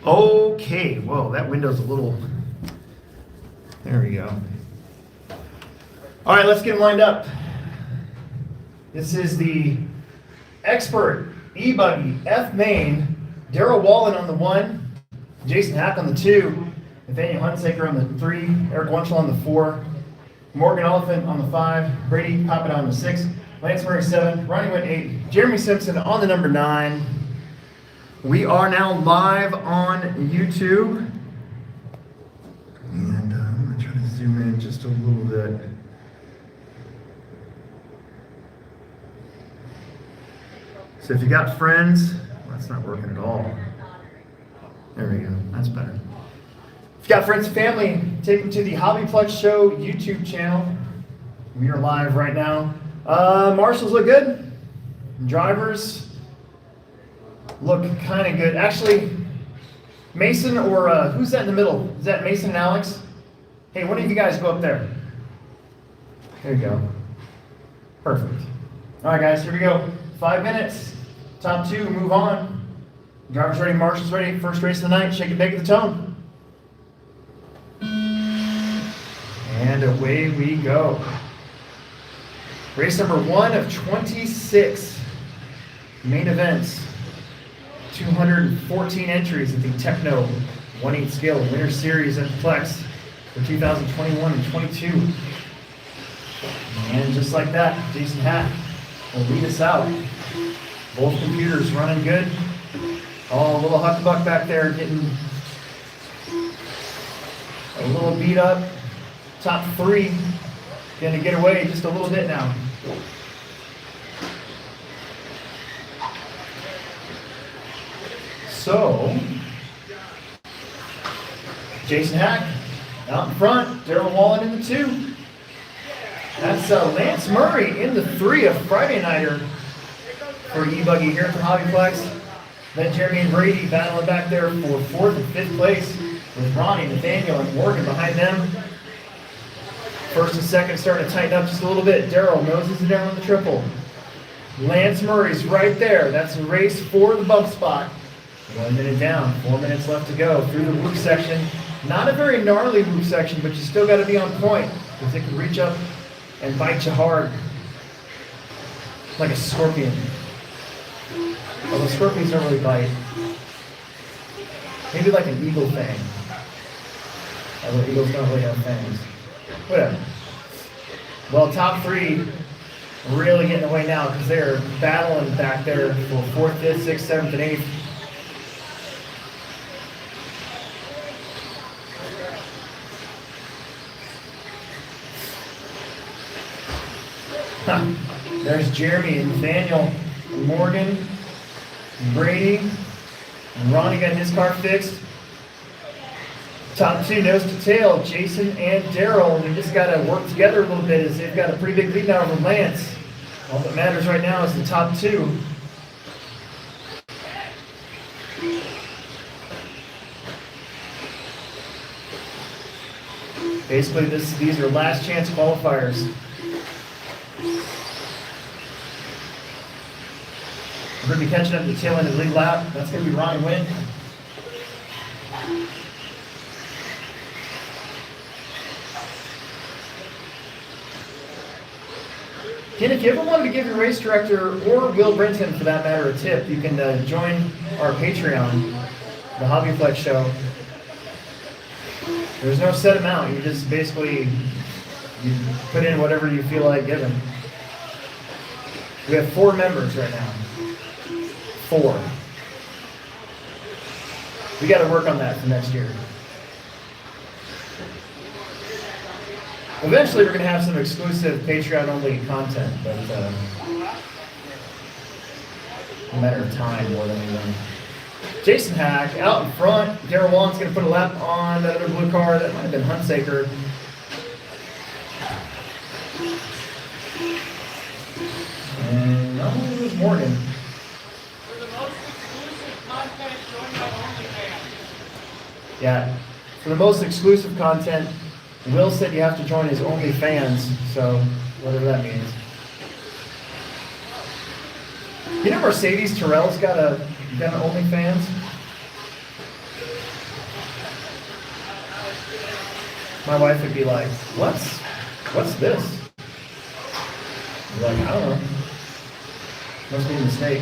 Okay, whoa, that window's a little, there we go. All right, let's get lined up. This is the expert E-Buggy F main, Daryl Wallen on the 1, Jason Hack on the 2, Nathaniel Hunsaker on the 3, Eric Wunschel on the 4, Morgan Oliphant on the 5, Brady Poppett on the 6, Lance Murray 7, Ronnie Witt 8, Jeremy Simpson on the number 9. We are now live on YouTube. And I'm going to try to zoom in just a little bit. So if you got friends, well, that's not working at all. There we go, that's better. If you got friends and family, take them to the Hobby Plex Show YouTube channel. We are live right now. Marshals look good. Drivers look kind of good. Actually, Mason or who's that in the middle? Is that Mason and Alex? Hey, one of you guys go up there. There you go. Perfect. All right, guys, here we go. 5 minutes. Top 2, move on. Drivers ready, marshals ready. First race of the night. Shake it, bake it, the tone. And away we go. Race number 1 of 26 main events. 214 entries at the Tekno 1/8 scale Winter Series at Plex for 2021 and 22. And just like that, Jason Hack will lead us out. Both computers running good. Oh, a little hucklebuck back there getting a little beat up. Top 3 gonna get away just a little bit now. So, Jason Hack out in front, Daryl Wallen in the 2. That's Lance Murray in the 3, a Friday nighter for E-Buggy here at the Hobby Plex. Then Jeremy and Brady battling back there for 4th and 5th place with Ronnie, Nathaniel, and Morgan behind them. First and second starting to tighten up just a little bit. Daryl noses it down on the triple. Lance Murray's right there. That's a race for the bump spot. 1 minute down, 4 minutes left to go through the whoop section. Not a very gnarly whoop section, but you still got to be on point because it can reach up and bite you hard like a scorpion. Although scorpions don't really bite. Maybe like an eagle fang. Although eagles don't really have fangs. Whatever. Well, top 3 really getting away now because they're battling back there for 4th, 5th, 6th, 7th, and 8th. There's Jeremy and Nathaniel, Morgan, Brady, and Ronnie got his car fixed. Top 2 nose to tail, Jason and Daryl. They just got to work together a little bit as they've got a pretty big lead now over Lance. All that matters right now is the top 2. Basically, these are last chance qualifiers. We're going to be catching up to the tail end of the lead lap. That's going to be Ronnie Witt. Again, if you ever wanted to give your race director or Will Brinton, for that matter, a tip, you can join our Patreon, the Hobby Plex Show. There's no set amount. You just basically put in whatever you feel like giving. We have 4 members right now. 4. We got to work on that for next year. Eventually, we're going to have some exclusive Patreon-only content, but a matter of time more than anything. Jason Hack out in front. Daryl Wallen's going to put a lap on that other blue car. That might have been Hunsaker. And no, it was Morgan. Yeah, for the most exclusive content, Will said you have to join his OnlyFans, so whatever that means. You know Mercedes Terrell's got an OnlyFans? My wife would be like, what's this? I'm like, I don't know. Must be a mistake.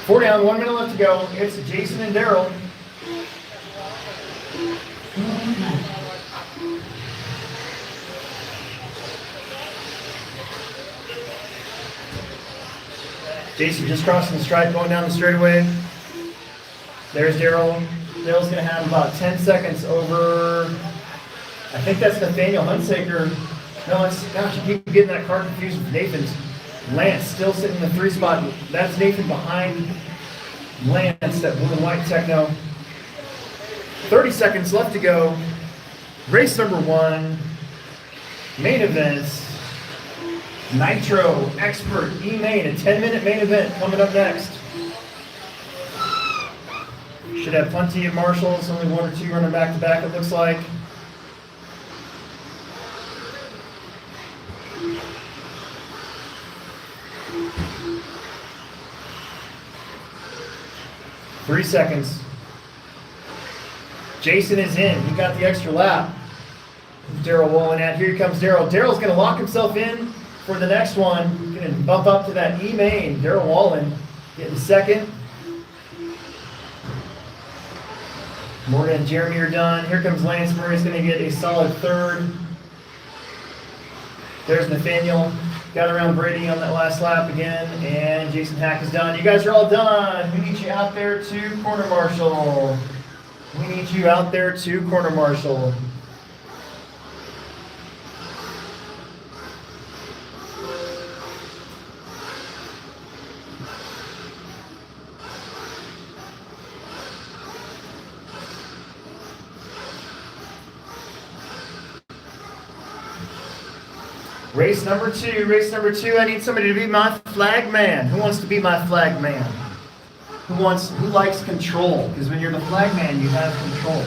4 down, 1 minute left to go. It's Jason and Daryl. Jason just crossing the stripe, going down the straightaway. There's Daryl. Daryl's going to have about 10 seconds over, I think that's Nathaniel Hunsaker. No, gosh, you keep getting that car confused with Nathan's. Lance still sitting in the 3 spot. That's Nathan behind Lance, that blue and white Tekno. 30 seconds left to go. Race number 1. Main events. Nitro Expert E-Main, a 10-minute main event coming up next. Should have plenty of marshals, only 1 or 2 running back-to-back, it looks like. Three seconds. Jason is in. He got the extra lap. Daryl Wallen at. Here comes Daryl. Daryl's going to lock himself in for the next one. Going to bump up to that E-Main. Daryl Wallen getting second. Morgan and Jeremy are done. Here comes Lance Murray's going to get a solid third. There's Nathaniel. Got around Brady on that last lap again. And Jason Hack is done. You guys are all done. We need you out there to corner marshal. We need you out there to corner marshal. Race number 2, I need somebody to be my flag man. Who wants to be my flag man? Who likes control? Because when you're the flag man, you have control.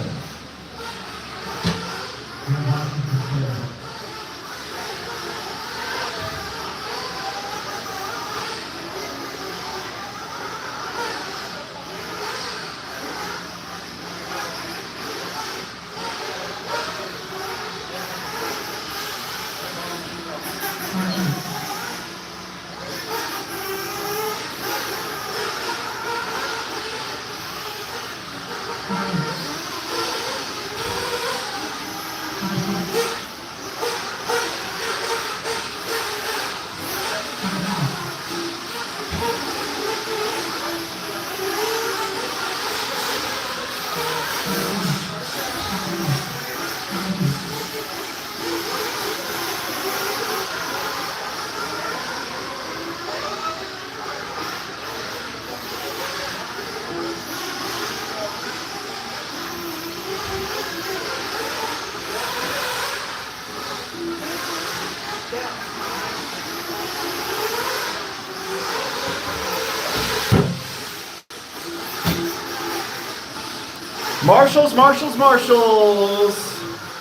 Marshals.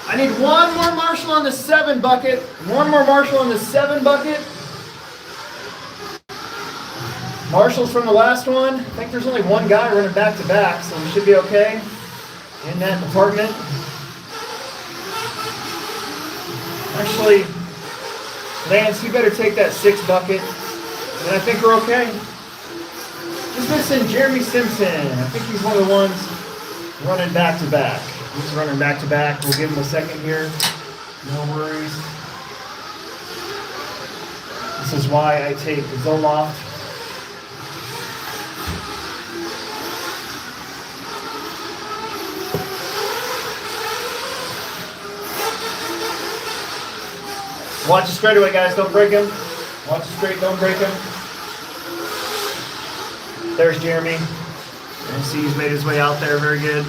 I need one more marshal on the 7 bucket. One more marshal on the 7 bucket. Marshals from the last one. I think there's only one guy running back to back, so we should be okay in that department. Actually, Lance, you better take that 6 bucket, and I think we're okay. Just missing Jeremy Simpson. I think he's one of the ones running back to back. He's running back to back. We'll give him a second here. No worries. This is why I take Zoloft. Watch it straight away, guys. Don't break him. Watch it straight. Don't break him. There's Jeremy. And see he's made his way out there. Very good.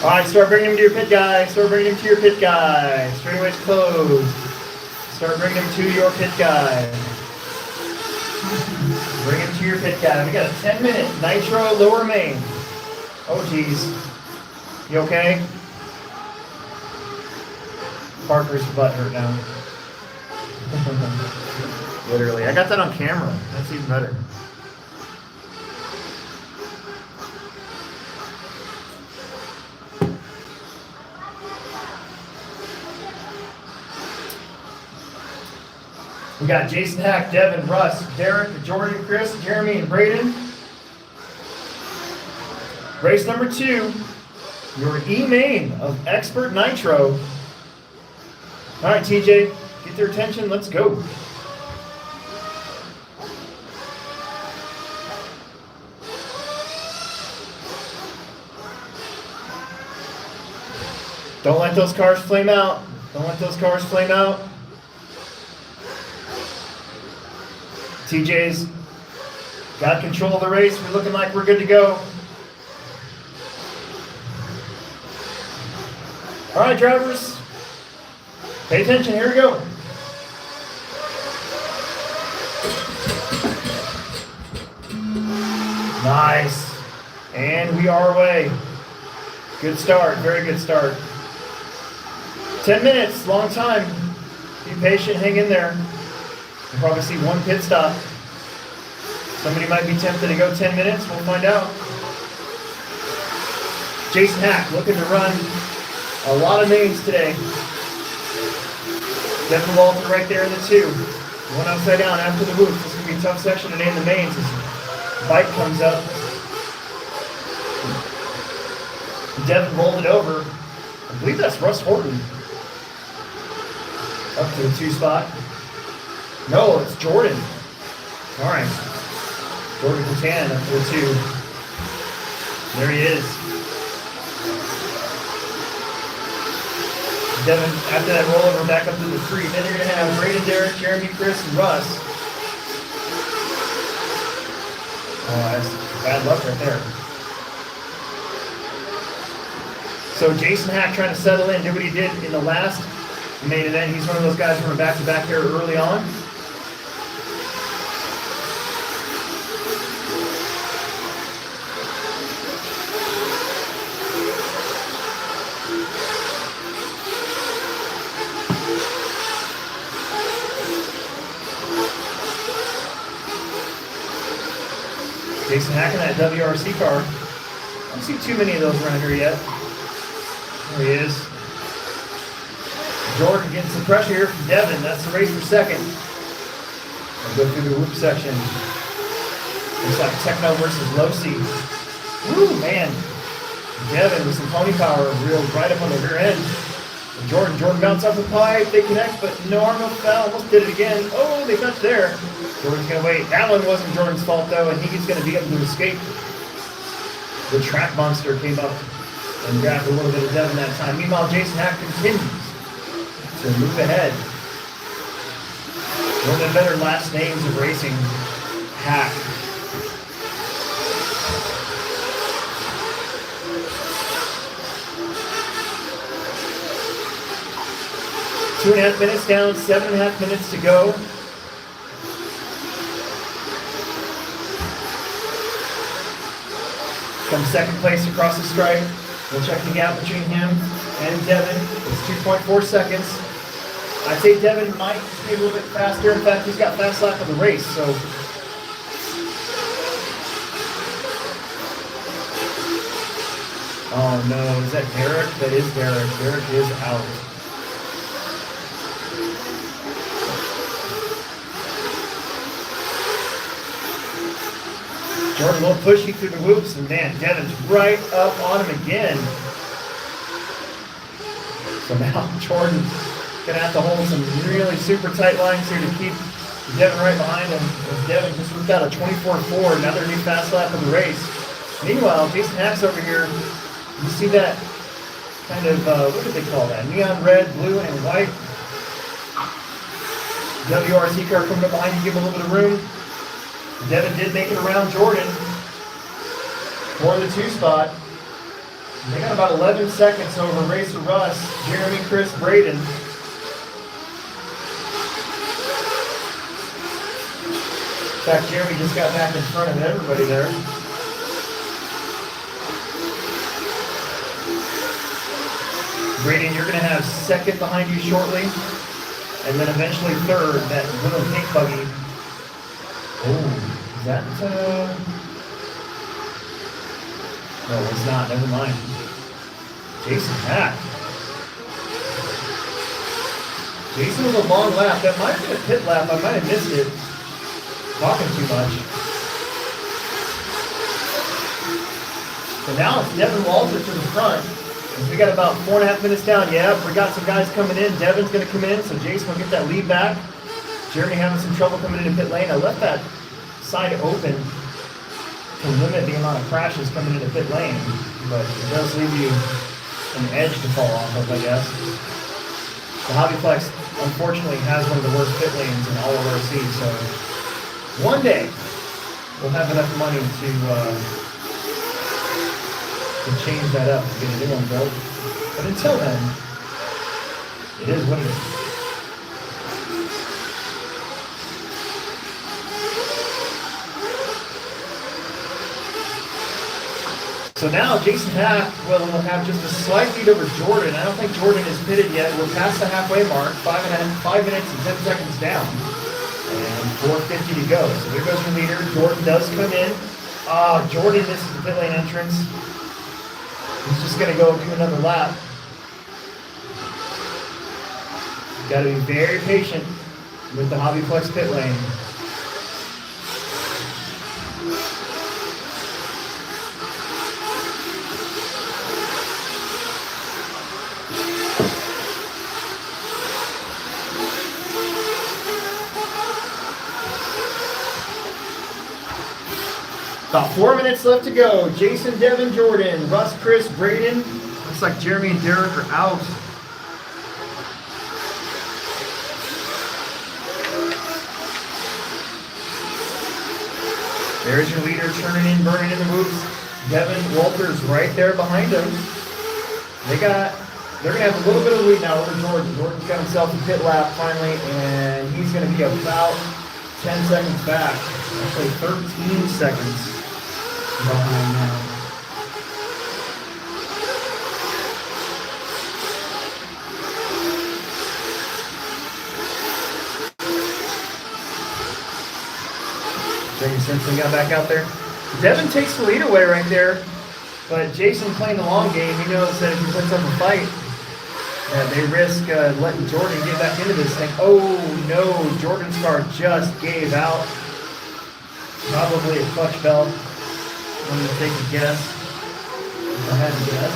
All right, start bringing him to your pit, guys. Straightaway's closed. Start bringing him to your pit, guy. Bring him to your pit, guy. We got a 10-minute nitro lower main. Oh, geez. You okay? Parker's butt hurt now. Literally. I got that on camera. That's even better. We got Jason Hack, Devin, Russ, Derek, Jordan, Chris, Jeremy, and Braden. Race number 2, your E-Main of Expert Nitro. All right, TJ, get their attention. Let's go. Don't let those cars flame out. Don't let those cars flame out. TJ's got control of the race. We're looking like we're good to go. All right, drivers, pay attention. Here we go. Nice. And we are away. Good start. Very good start. 10 minutes, long time. Be patient, hang in there. You'll probably see one pit stop. Somebody might be tempted to go 10 minutes. We'll find out. Jason Hack looking to run a lot of mains today. Devin Walton right there in the 2. One upside down after the booth. This is going to be a tough section to name the mains as bike comes up. Devin rolled it over. I believe that's Russ Horton. Up to the 2 spot. No, it's Jordan. All right. Jordan Catan up to the 2. There he is. Devin, after that rollover, back up to the 3. Then you're going to have Braden, Derek, Jeremy, Chris, and Russ. Oh, that's bad luck right there. So Jason Hack trying to settle in, did what he did in the last main event. He's one of those guys who were back-to-back here early on. Jason Hack in that WRC car. I don't see too many of those around here yet. There he is. Jordan getting some pressure here from Devin. That's the race for second. We'll go through the whoop section. Looks like Tekno versus Losi. Woo, man. Devin with some pony power, reeled right up on the rear end. Jordan bounced off the pipe. They connect, but no arm, no foul. Almost did it again. Oh, they touched there. Jordan's going to wait. That one wasn't Jordan's fault, though, and he's going to be able to escape. The track monster came up and grabbed a little bit of Devin that time. Meanwhile, Jason Hack continues to move ahead. One of the better last names of racing, Hack. Two and a half minutes down, 7.5 minutes to go. From second place across the stripe. We'll check the gap between him and Devin. It's 2.4 seconds. I'd say Devin might be a little bit faster. In fact, he's got fast lap of the race, so. Oh no, is that Derek? That is Derek. Derek is out. Jordan a little pushy through the whoops, and man, Devin's right up on him again. So now Jordan's going to have to hold some really super tight lines here to keep Devin right behind him. As Devin just whipped out a 24.4, another new fast lap of the race. Meanwhile, Jason Hack's over here. You see that kind of, what do they call that? Neon red, blue, and white. WRC car coming up behind you, give him a little bit of room. Devin did make it around Jordan for the 2 spot. They got about 11 seconds over Racer Russ, Jeremy, Chris, Braden. In fact, Jeremy just got back in front of everybody there. Braden, you're going to have second behind you shortly. And then eventually third, that little pink buggy. Oh, is that, no, it's not, never mind. Jason Hack. Jason was a long lap. That might have been a pit lap. I might have missed it. Talking too much. So now it's Devin Walter to the front. We got about 4.5 minutes down. Yeah, we got some guys coming in. Devin's going to come in, so Jason will get that lead back. Jeremy having some trouble coming into pit lane. I left that side open to limit the amount of crashes coming into pit lane, but it does leave you an edge to fall off of, I guess. The Hobbyplex, unfortunately, has one of the worst pit lanes in all of RC, so one day we'll have enough money to change that up and get a new one built. But until then, it is what it is. So now Jason Hack will have just a slight lead over Jordan. I don't think Jordan is pitted yet. We're past the halfway mark, 5 minutes and 10 seconds down. And 4:50 to go. So there goes your leader. Jordan does come in. Jordan misses the pit lane entrance. He's just going to go do another lap. Got to be very patient with the Hobbyplex pit lane. About 4 minutes left to go. Jason, Devin, Jordan, Russ, Chris, Braden. Looks like Jeremy and Derek are out. There's your leader turning in, burning in the moves. Devin Walters right there behind him. They're gonna have a little bit of lead now over Jordan. Jordan's got himself a pit lap finally, and he's gonna be about 10 seconds back. Actually 13 seconds behind now. Jamie Simpson got back out there. Devin takes the lead away right there, but Jason playing the long game. He knows that if he puts up a fight, they risk letting Jordan get back into this thing. Oh no, Jordan's car just gave out. Probably a clutch belt. I'm going to take a guess. If I had to guess.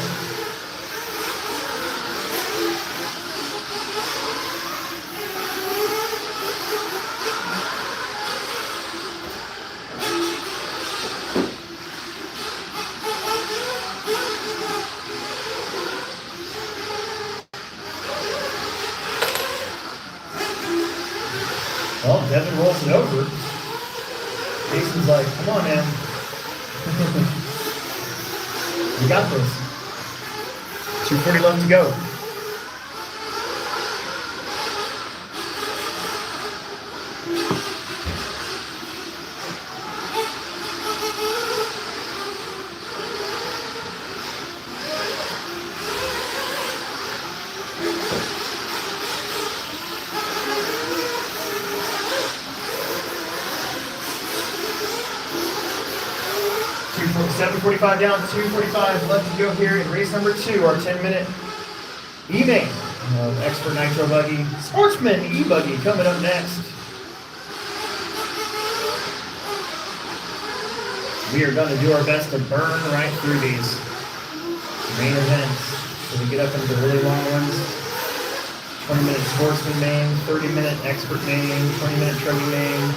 Well, Devin rolls it over. Jason's like, come on, man. We got this. 2:40 left to go. $7:45 down, 2:45 left to go here in race number 2, our 10-minute evening of Expert Nitro Buggy. Sportsman E-Buggy coming up next. We are going to do our best to burn right through these main events. So we get up into the really long ones. 20-minute Sportsman main, 30-minute Expert main, 20-minute Trophy main.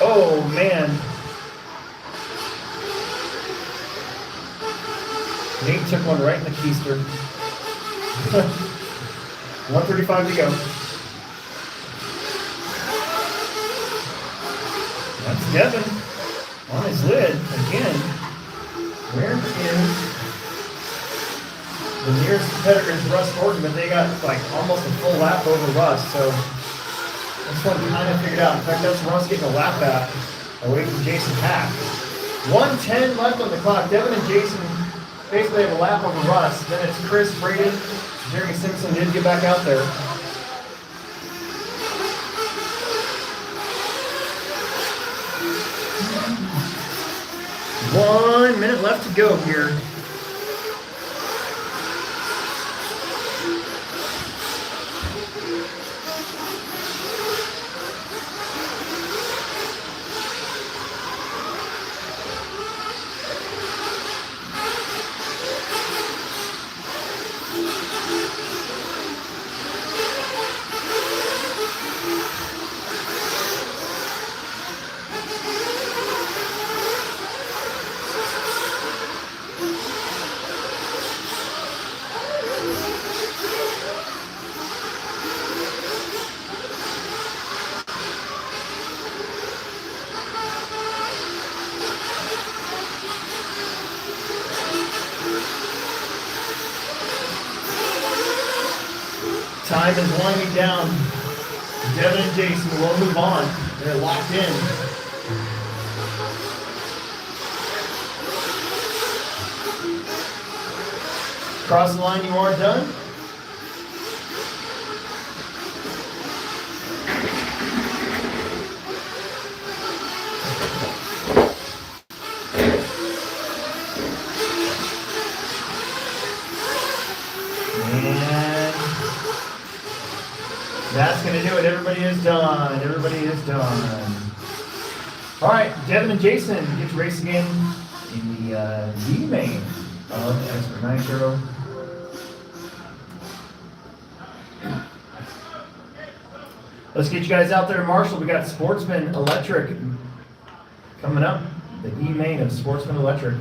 Oh, man. Nate took one right in the keister. 1:35 to go. That's Devin on his lid again. Where is the nearest competitor is Russ Gordon, but they got like almost a full lap over Russ, so this one kind of figured out. In fact, that's Russ getting a lap back away from Jason Hack. 1:10 left on the clock. Devin and Jason basically have a lap over Russ. Then it's Chris, Braden, Jeremy Simpson did get back out there. 1 minute left to go here. Time is winding down. Devin and Jason will move on. They're locked in. Cross the line, you are done. That's going to do it. Everybody is done. Everybody is done. All right, Devin and Jason get to race again in the D main of Expert Nitro. Let's get you guys out there, Marshall. We got Sportsman Electric coming up. The E main of Sportsman Electric.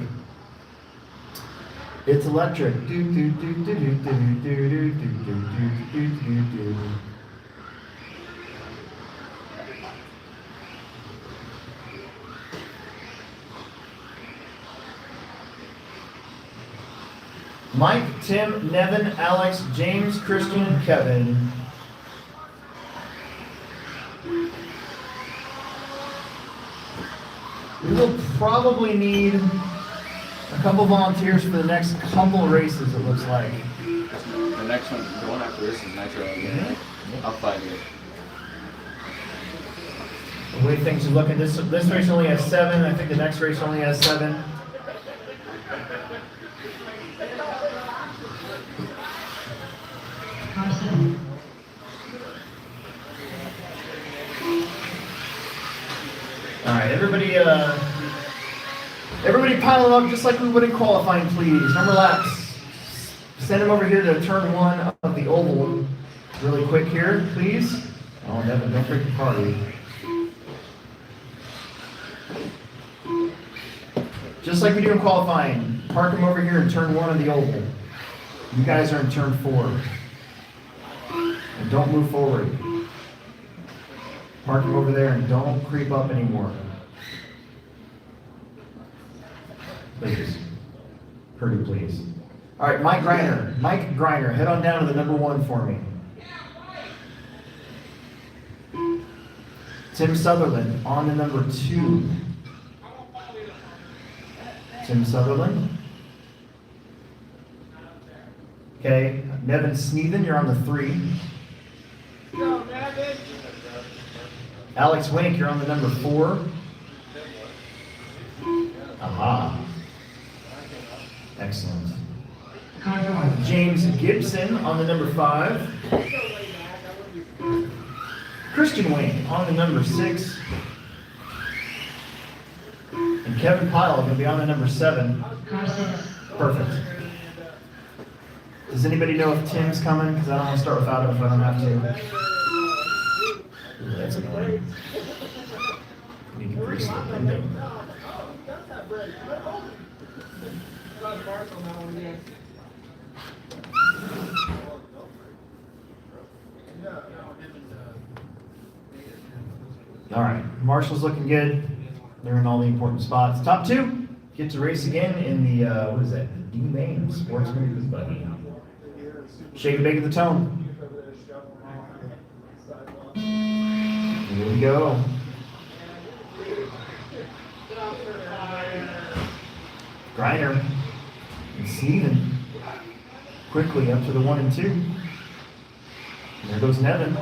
It's electric. Do do do do do do do do do do do do. Mike, Tim, Nevin, Alex, James, Christian, and Kevin. We will probably need a couple volunteers for the next couple races, it looks like. The next one, the one after this is Nitro again, right? I'll fight it. The way things are looking, this race only has 7. I think the next race only has 7. All right, everybody pile up just like we would in qualifying, please. Number laps. Send them over here to turn 1 of the oval really quick here, please. Oh, Devin, don't break the party. Just like we do in qualifying, park them over here in turn 1 of the oval. You guys are in turn 4. And don't move forward. Park them over there and don't creep up anymore. Please. Pretty please. All right, Mike Griner, head on down to the number 1 for me. Tim Sutherland on to number 2. Tim Sutherland. Okay, Nevin Sneathen, you're on the 3. Alex Winnick, you're on the number 4. Aha. Excellent. James Gibson on the number 5. Christian Wayne on the number 6. And Kevin Pyle going to be on the number 7. Perfect. Does anybody know if Tim's coming? Because I don't want to start without him if I don't have to. Ooh, that's annoying. We need to grease the window. All right, Marshall's looking good. They're in all the important spots. Top 2 get to race again in the what is that? The D main Sportsman Buggy. Shake and bake of the tone. Here we go. Griner and Steven. quickly up to the 1 and 2. And there goes Nevin.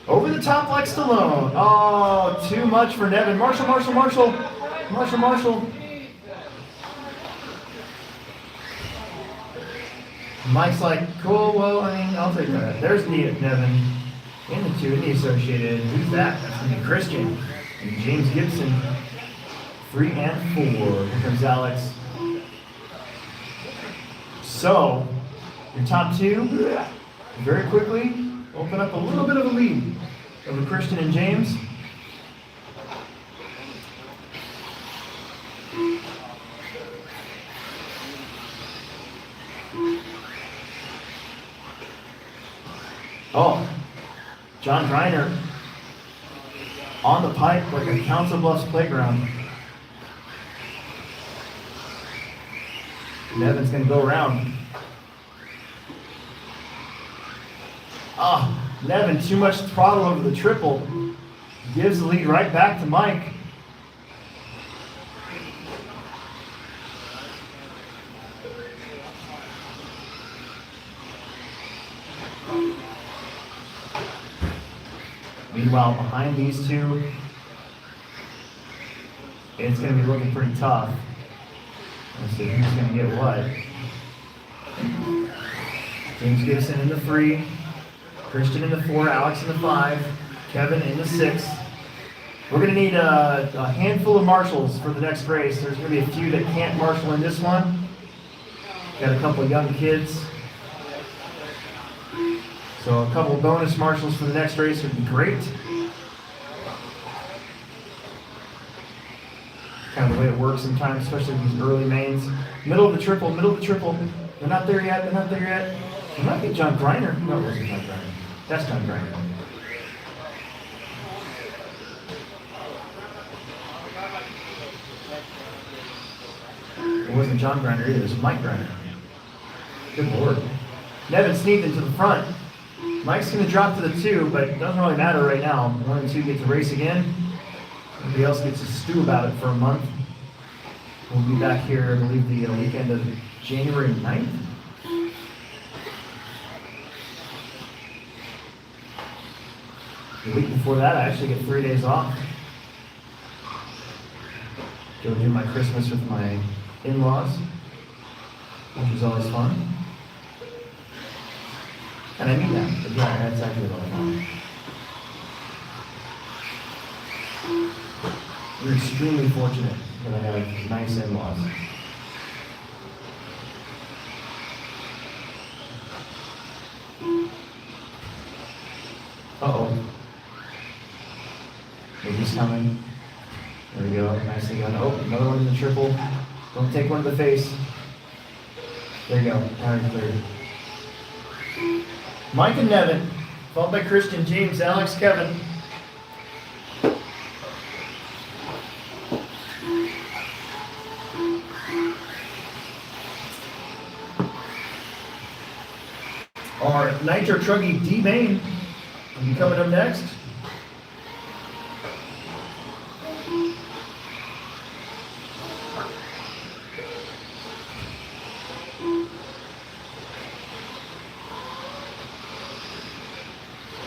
Over the top like Stallone. Oh, too much for Nevin. Marshall. Mike's like, cool, well, I mean, I'll take that. There's Nevin in the 2 in the associated. Who's that? That's going to be Christian. And James Gibson, 3 and 4. Here comes Alex. So, your top 2, very quickly, open up a little bit of a lead over Christian and James. Oh, John Greiner on the pipe like a Council Bluffs playground. Nevin's going to go around. Oh, Nevin, too much throttle over the triple. Gives the lead right back to Mike. Meanwhile, behind these 2, it's going to be looking pretty tough. Let's see who's going to get what. James Gibson in the 3, Christian in the 4, Alex in the 5, Kevin in the 6. We're going to need a handful of marshals for the next race. There's going to be a few that can't marshal in this one. Got a couple of young kids. So a couple of bonus marshals for the next race would be great. Kind of the way it works sometimes, especially these early mains. Middle of the triple. They're not there yet. It might be John Greiner. No, it wasn't John Greiner. That's John Greiner. It wasn't John Greiner either. It was Mike Greiner. Good Lord. Nevin sneaked into the front. Mike's going to drop to the 2, but it doesn't really matter right now. 1 and 2 get to race again. Everybody else gets to stew about it for a month. We'll be back here, I believe, the weekend of January 9th. The week before that, I actually get 3 days off. Go do my Christmas with my in-laws, which is always fun. And I mean that, but yeah, that's actually a lot of fun. We're extremely fortunate that I have nice in-laws. Uh-oh. Baby's coming. There we go, nicely done. Oh, another one in the triple. Don't take one to the face. There you go, tire cleared. Mike and Nevin, followed by Christian, James, Alex, Kevin. Our Nitro Truggy D Main will be coming up next.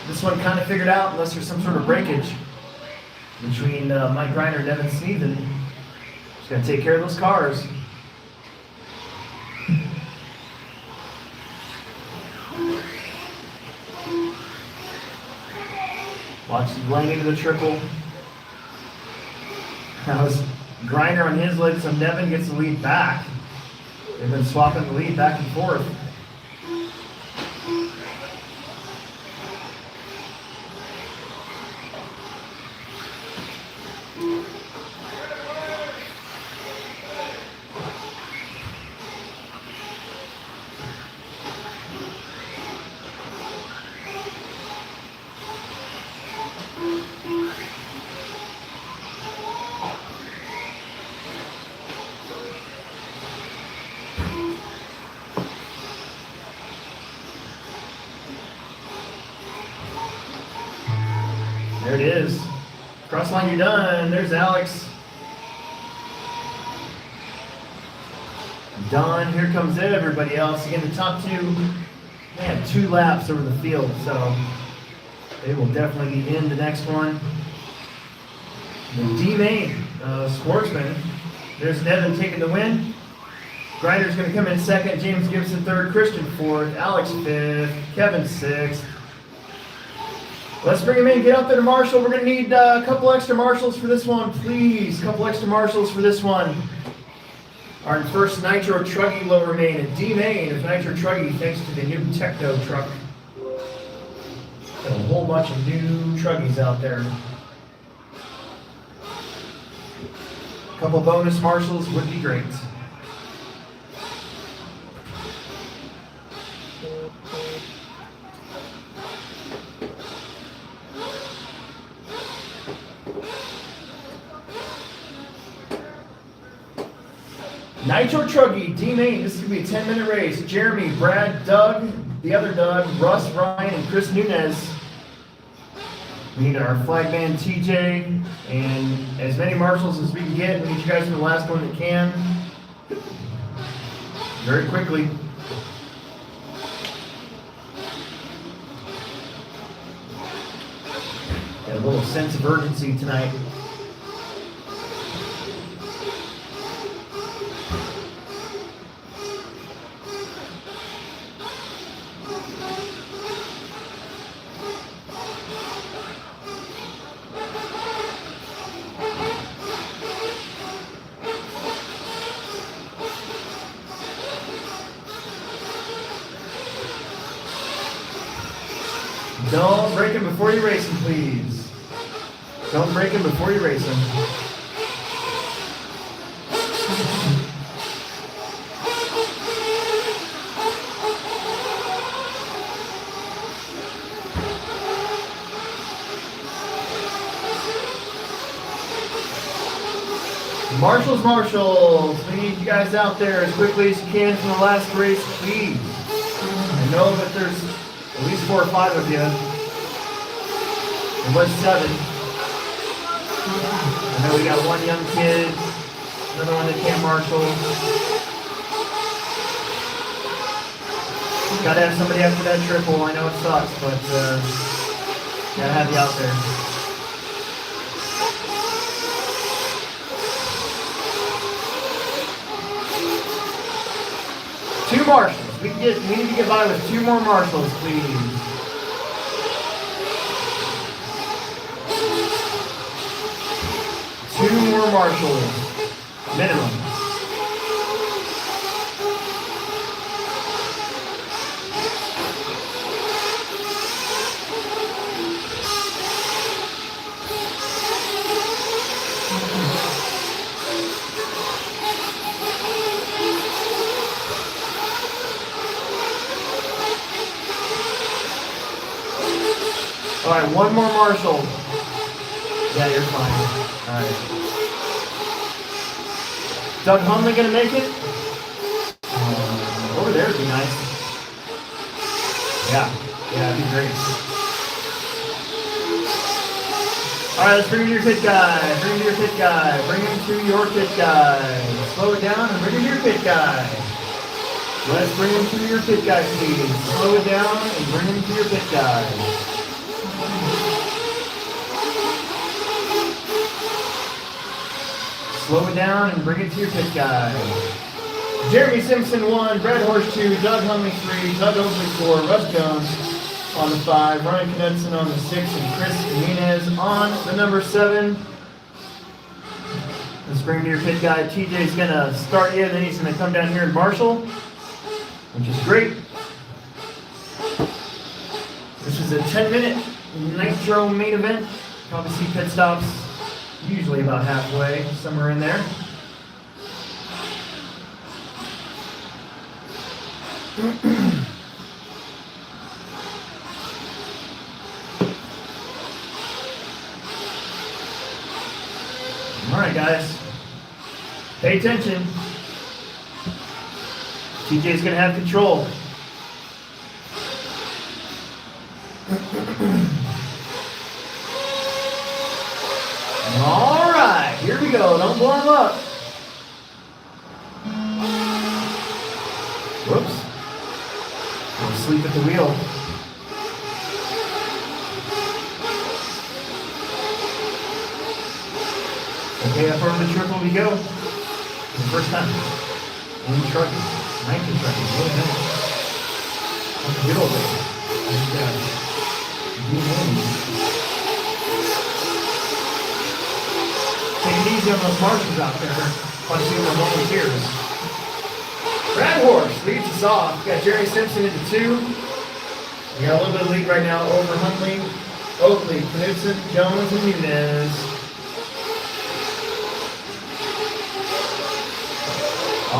This one kind of figured out, unless there's some sort of breakage between Mike Greiner and Nevin Sneathen. Just got to take care of those cars. Watch him laying into the triple. Now it's Greiner on his lead, so Nevin gets the lead back. They've been swapping the lead back and forth. There it is. Cross line, you're done. There's Alex. Done. Here comes everybody else. Again, the top two, they had 2 laps over the field, so they will definitely be in the next one. The D-Main sportsman. There's Devin taking the win. Grinder's going to come in second. James Gibson third. Christian fourth. Alex fifth. Kevin sixth. Let's bring him in. Get up there to Marshall. We're going to need a couple extra marshals for this one, please. A couple extra marshals for this one. Our first Nitro Truggy lower main. A D-Main of Nitro Truggy thanks to the new Tekno truck. Got a whole bunch of new Truggies out there. A couple bonus marshals would be great. Nitro Truggy, D-Main, this is going to be a 10-minute race. Jeremy, Brad, Doug, the other Doug, Russ, Ryan, and Chris Nunez. We need our flag man TJ, and as many marshals as we can get. We need you guys for the last one that can. Very quickly. Got a little sense of urgency tonight. Don't break him before you race him, please. Don't break him before you race him. Marshals, we need you guys out there as quickly as you can for the last race, please. I know that there's at least 4 or 5 of you. It was 7. I know we got one young kid, another one that can't marshal. Gotta have somebody after that triple. I know it sucks, but gotta have you out there. Two marshals. We need to get by with 2 more marshals, please. Two more marshals, minimum. All right, 1 more marshal. Yeah, you're fine. All right. Doug Hunley gonna make it? Over there would be nice. Yeah, it'd be great. All right, let's bring him to your pit guy. Bring him to your pit guy. Bring him to your pit guy. Slow it down and bring him to your pit guy. Let's bring him to your pit guy, please. Slow it down and bring him to your pit guy. Slow it down and bring it to your pit guy. Jeremy Simpson 1, Brad Horse 2, Doug Hunley 3, Doug Oakley 4, Russ Jones on the 5, Ryan Knudsen on the 6, and Chris Jimenez on the number 7. Let's bring him to your pit guy. TJ's gonna start you, then he's gonna come down here and marshal, which is great. This is a 10-minute Nitro main event. Probably see pit stops usually about halfway, somewhere in there. All right, guys. Pay attention. TJ's gonna have control. All right, here we go. Don't blow him up. asleep at the wheel. Okay, up over the triple we go. For the first time. In trucking. 19 trucking. Really nice. That's a good old day. Take it easy on those marshals out there. Punching the volunteers. Brad Horse leads us off. Got Jerry Simpson into 2. We got a little bit of lead right now over Huntley, Oakley, Knudsen, Jones, and Nunez.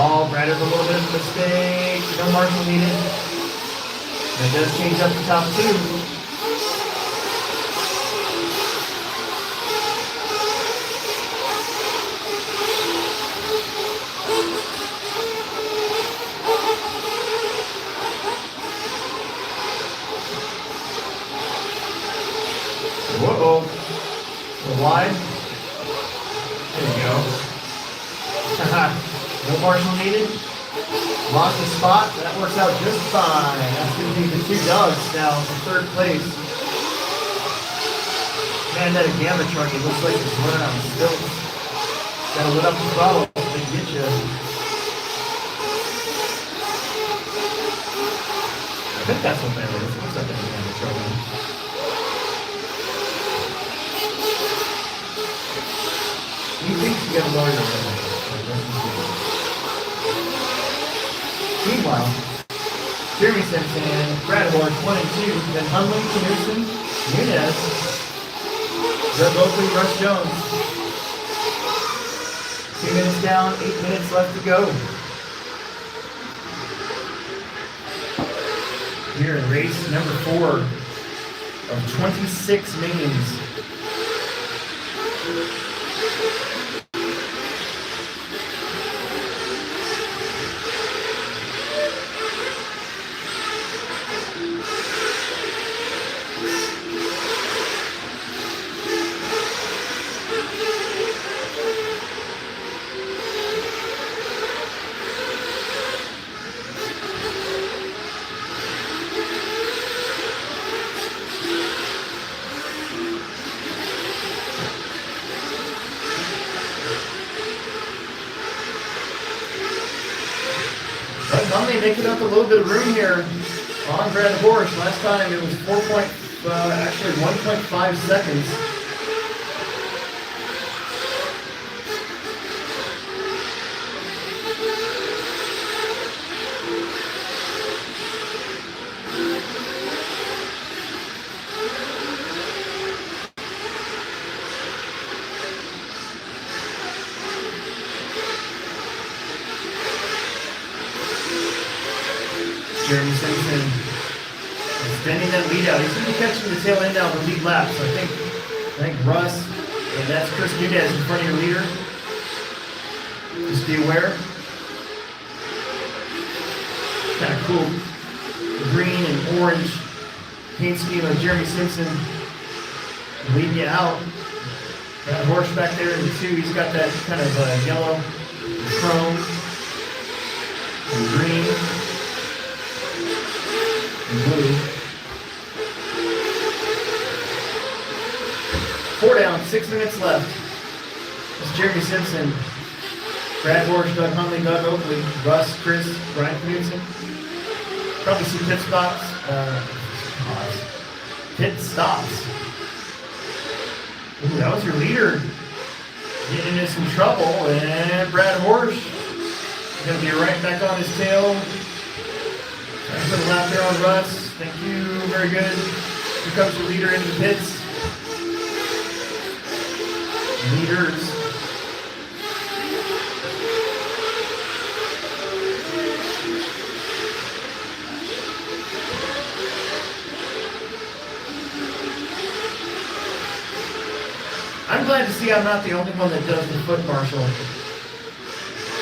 Oh, Brad has a little bit of a mistake. No marshal needed. That does change up the top 2. Whoa, a little wide. There you go. No marshal needed. Lost the spot. That works out just fine. That's going to be the 2 dogs now for 3rd place. Man, that gamma truck, it looks like it's running out of stilts. Gotta lit up the throttle so they can get you. I think that's what that is. It looks like a gamma truck. He thinks you got a lawyer right. Meanwhile, Jeremy Simpson, Brad Horse, 1 and 2, then Huntley, Knudsen, Nunez, Doug Oakley, Russ Jones. 2 minutes down, 8 minutes left to go. Here in race number 4 of 26 mains. Huntley making up a little bit of room here on Brad Horse. Last time it was 1.5 seconds. Jeremy Simpson extending that lead out. He's going to be catching the tail end out of the lead lap. So I think Russ, and that's Chris Nunez in front of your leader. Just be aware. Kind of cool green and orange paint scheme of Jeremy Simpson leading you out. That horse back there in the 2, he's got that kind of yellow, chrome, and green. Blue. 4 down, 6 minutes left. It's Jeremy Simpson, Brad Horse, Doug Huntley, Doug Oakley, Russ, Chris, Brian Knudsen. Probably some pit stops. Pit stops. Ooh, that was your leader getting into some trouble, and Brad Horse is going to be right back on his tail. Put a lap there on Russ. Thank you. Very good. Here comes your leader into the pits. Leaders. I'm glad to see I'm not the only one that does the foot marshal. A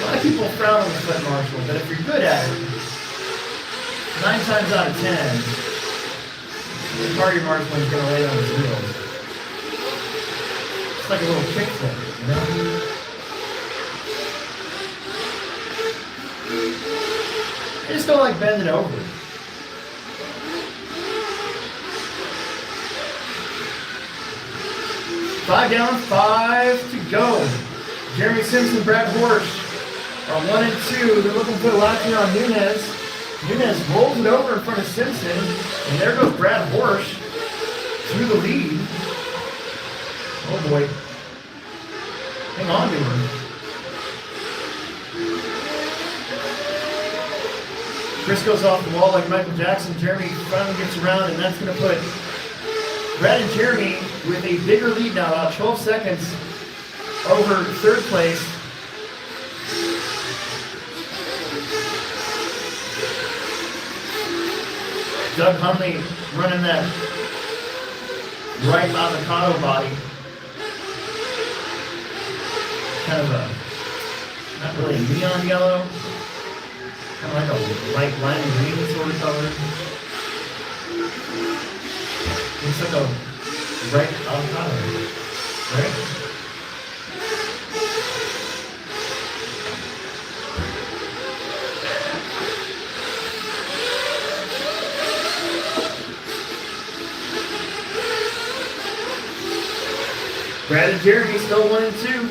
lot of people frown on the foot marshal, but if you're good at it, 9 times out of 10, the target marksman is going to lay on his wheels. It's like a little kick flip, you know? I just don't like bending over. 5 down, 5 to go. Jeremy Simpson, Brad Horsch are 1 and 2. They're looking to put a lap here on Nunez. Nunez rolls it over in front of Simpson, and there goes Brad Horsch to the lead. Oh boy. Hang on to her. Chris goes off the wall like Michael Jackson. Jeremy finally gets around, and that's going to put Brad and Jeremy with a bigger lead now, about 12 seconds over third place. Doug Hunley running that right avocado body. Kind of a, not really a neon yellow, kind of like a light lime green sort of color. Looks like a ripe avocado, right? Brad and Jeremy still 1 and 2.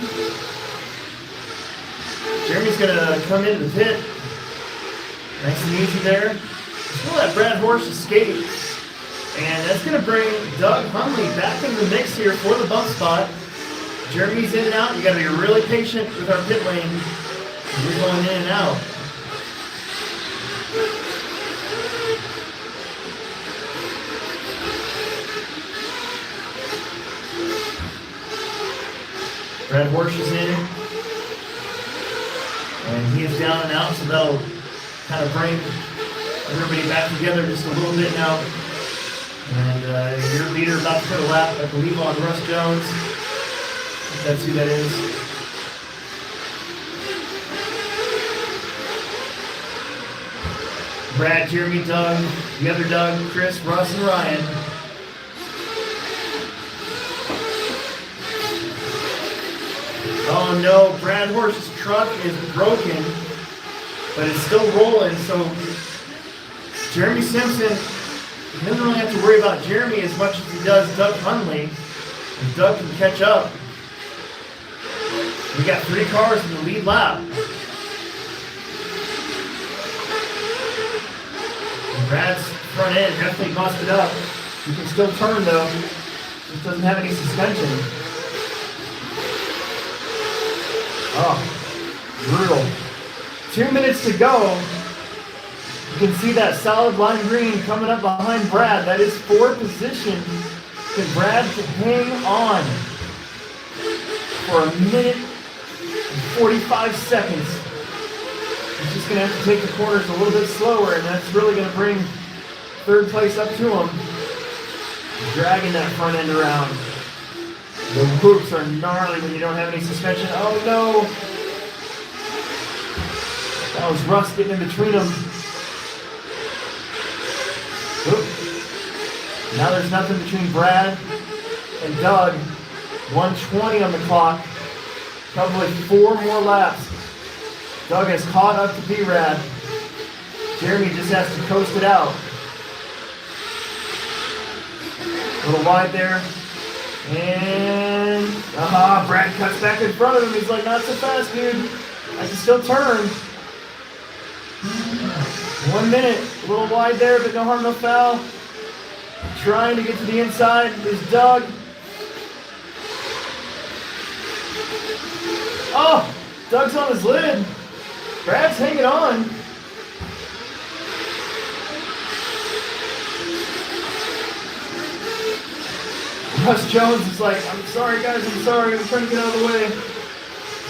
Jeremy's gonna come into the pit. Nice and easy there. Still let Brad Horsch escape. And that's gonna bring Doug Hunley back into the mix here for the bump spot. Jeremy's in and out. You gotta be really patient with our pit lane. We're going in and out. Brad Horsch is in, and he is down and out, so that'll kind of bring everybody back together just a little bit now. And your leader about to put a lap, I believe, on Russ Jones. If that's who that is. Brad, Jeremy, Doug, the other Doug, Chris, Russ, and Ryan. Oh no, Brad Horsch's truck is broken, but it's still rolling, so Jeremy Simpson, he doesn't really have to worry about Jeremy as much as he does Doug Hunley, and Doug can catch up. We got 3 cars in the lead lap. And Brad's front end definitely busted up. You can still turn though, just doesn't have any suspension. Oh, brutal. 2 minutes to go. You can see that solid lime green coming up behind Brad. That is 4th position. Can Brad hang on for a minute and 45 seconds. He's just going to have to take the corners a little bit slower, and that's really going to bring 3rd place up to him. Dragging that front end around. The whoops are gnarly when you don't have any suspension. Oh no! That was Russ getting in between them. Oop. Now there's nothing between Brad and Doug. 1:20 on the clock. Probably 4 more laps. Doug has caught up to B-Rad. Jeremy just has to coast it out. A little wide there. And Brad cuts back in front of him. He's like, not so fast, dude. I can still turn. 1 minute. A little wide there, but no harm, no foul. Trying to get to the inside is Doug. Oh, Doug's on his lid. Brad's hanging on. Russ Jones is like, I'm sorry guys, I'm sorry, I'm trying to get out of the way.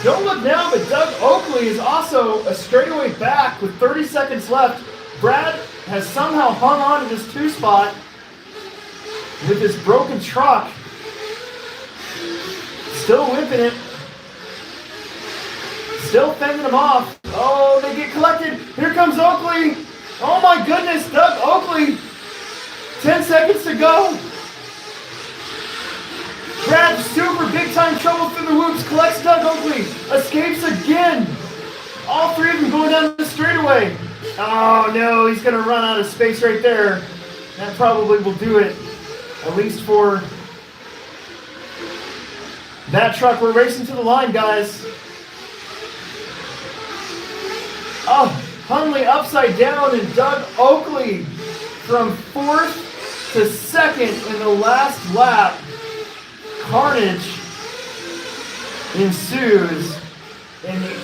Don't look now, but Doug Oakley is also a straightaway back with 30 seconds left. Brad has somehow hung on to this 2 spot with his broken truck. Still whipping it. Still fending him off. Oh, they get collected. Here comes Oakley. Oh my goodness, Doug Oakley. 10 seconds to go. Brad, super big time trouble through the whoops, collects Doug Oakley, escapes again. All 3 of them going down the straightaway. Oh no, he's gonna run out of space right there. That probably will do it, at least for That truck, we're racing to the line, guys. Oh, Hundley upside down and Doug Oakley from 4th to 2nd in the last lap. Carnage ensues in the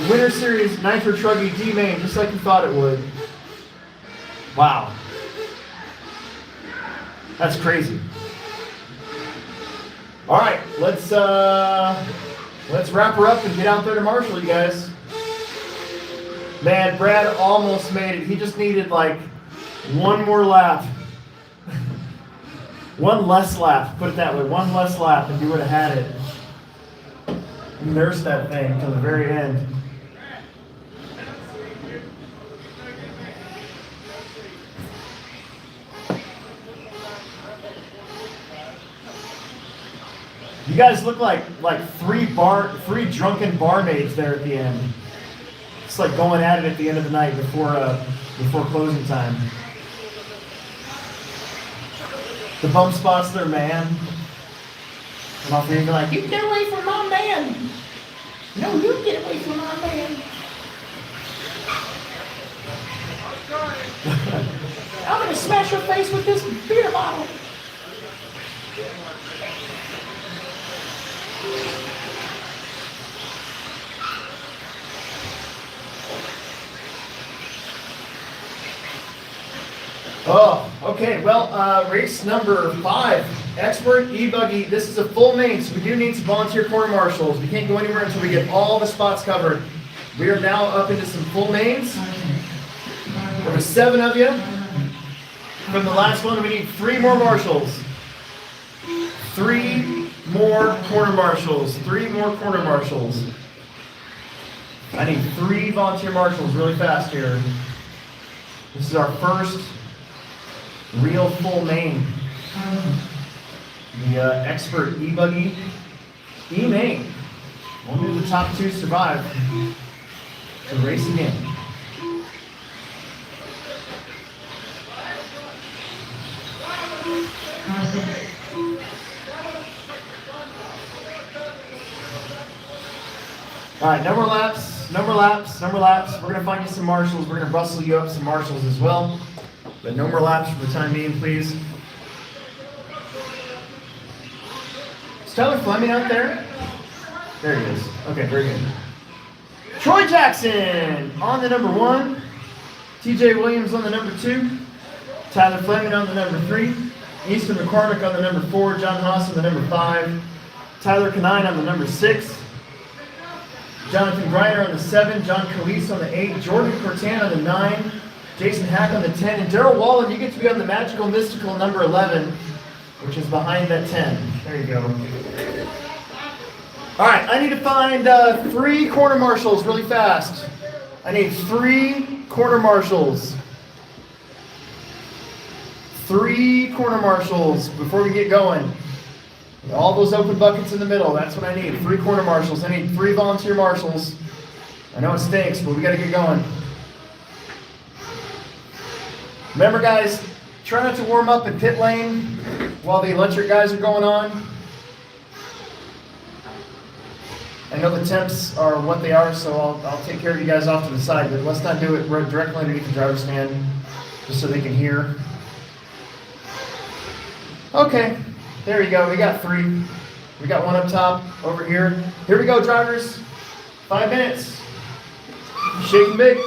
Winter Series Nitro Truggy D main, just like you thought it would. Wow. That's crazy. All right, let's wrap her up and get out there to Marshall, you guys. Man, Brad almost made it. He just needed like one more lap. One less lap, put it that way. One less lap and he would have had it. He nursed that thing till the very end. You guys look like three drunken barmaids there at the end. It's like going at it at the end of the night before closing time. The bum spots their man. And off here, be like, you get away from my man. No, you get away from my man. I'm gonna smash your face with this beer bottle. Oh, okay. Well, race number 5, Expert E-Buggy. This is a full main, so we do need some volunteer corner marshals. We can't go anywhere until we get all the spots covered. We are now up into some full mains. There were 7 of you. From the last one, we need 3 more marshals. 3 more corner marshals. 3 more corner marshals. I need 3 volunteer marshals really fast here. This is our first real full main. The Expert E-Buggy E-Main. Only the top 2 survive to race again. All right, no more laps, no more laps, no more laps. We're gonna find you some marshals. We're gonna rustle you up some marshals as well. But no more laps for the time being, please. Is Tyler Fleming out there? There he is. Okay, very good. Troy Jackson on the number 1. TJ Williams on the number 2. Tyler Fleming on the number 3. Easton McCormick on the number 4. John Haas on the number 5. Tyler Canine on the number 6. Jonathan Greiner on the 7. John Calise on the 8. Jordan Cortan on the 9. Jason Hack on the 10, and Daryl Wallen, you get to be on the magical, mystical number 11, which is behind that 10. There you go. All right, I need to find 3 corner marshals really fast. I need 3 corner marshals. 3 corner marshals before we get going. All those open buckets in the middle, that's what I need. 3 corner marshals. I need 3 volunteer marshals. I know it stinks, but we got to get going. Remember, guys, try not to warm up in pit lane while the electric guys are going on. I know the temps are what they are, so I'll take care of you guys off to the side, but let's not do it directly underneath the driver's stand, just so they can hear. Okay, there you go. We got 3. We got 1 up top over here. Here we go, drivers. 5 minutes. Shaking big.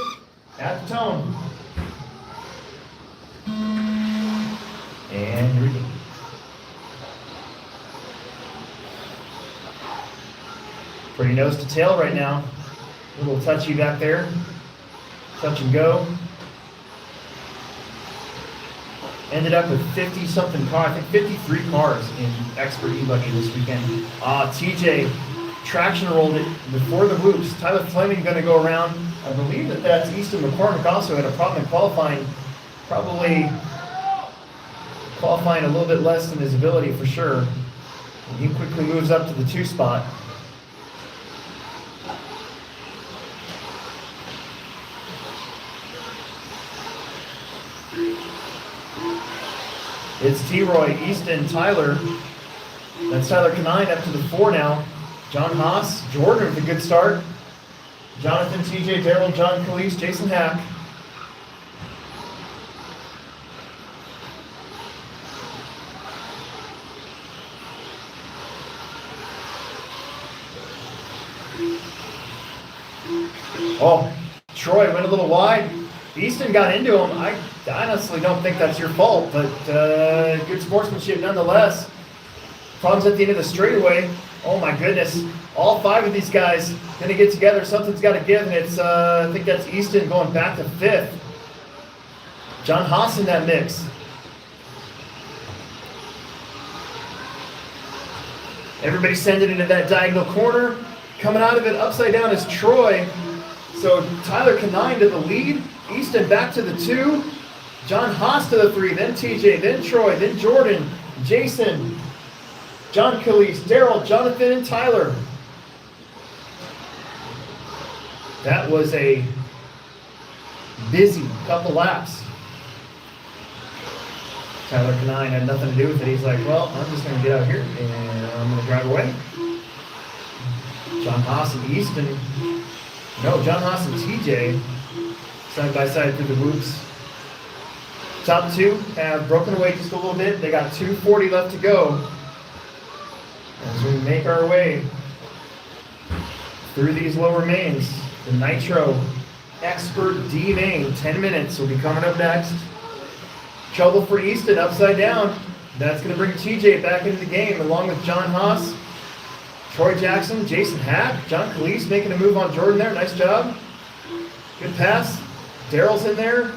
At the tone. And here we go. Pretty nose to tail right now. A little touchy back there. Touch and go. Ended up with 50-something cars. I think 53 cars in Expert E-Buggy this weekend. TJ traction rolled it before the whoops. Tyler Fleming going to go around. I believe that's Easton McCormick also had a problem in qualifying. Probably qualifying a little bit less than his ability for sure. And he quickly moves up to the 2 spot. It's T-Roy, Easton, Tyler, That's Tyler Canine up to the 4 now. John Haas, Jordan with a good start. Jonathan, TJ, Daryl, John Calise, Jason Hack. Oh, Troy went a little wide. Easton got into him. I honestly don't think that's your fault, but good sportsmanship nonetheless. Problems at the end of the straightaway. Oh my goodness. All 5 of these guys going to get together. Something's got to give, and it's, I think that's Easton going back to 5th. John Haas in that mix. Everybody sending it into that diagonal corner. Coming out of it upside down is Troy. So Tyler Canine to the lead. Easton back to the 2. John Haas to the 3. Then TJ. Then Troy. Then Jordan. Jason. John Calise. Daryl. Jonathan. And Tyler. That was a busy couple laps. Tyler Canine had nothing to do with it. He's like, well, I'm just going to get out here and I'm going to drive away. John Haas and Easton. No, John Haas and TJ side by side through the whoops. Top 2 have broken away just a little bit. They got 2:40 left to go as we make our way through these lower mains. The Nitro Expert D main, 10 minutes will be coming up next. Trouble for Easton, upside down. That's going to bring TJ back into the game along with John Haas, Troy Jackson, Jason Hack, John Calise making a move on Jordan there. Nice job. Good pass. Daryl's in there.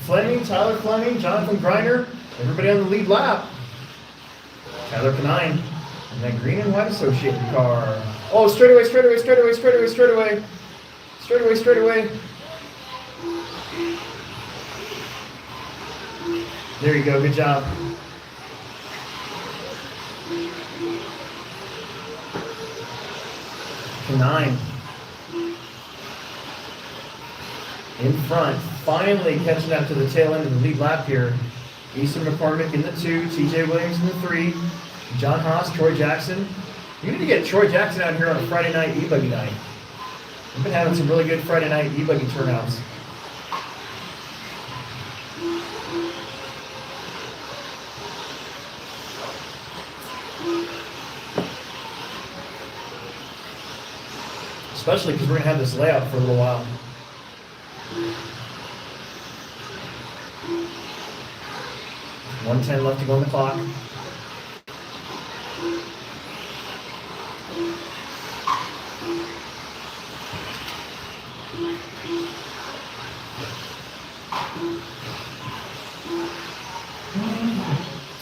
Fleming, Tyler Fleming, Jonathan Griner. Everybody on the lead lap. Tyler Canine in that green and white associated car. Oh, straightaway, straightaway, straightaway, straightaway, straightaway. Straightaway, straightaway. There you go. Good job. Canine in front, finally catching up to the tail end of the lead lap here. Easton McCormick in the 2, TJ Williams in the 3, John Haas, Troy Jackson. You need to get Troy Jackson out here on a Friday night e-buggy night. We've been having some really good Friday night e-buggy turnouts. Especially because we're going to have this layout for a little while. .110 left to go on the clock.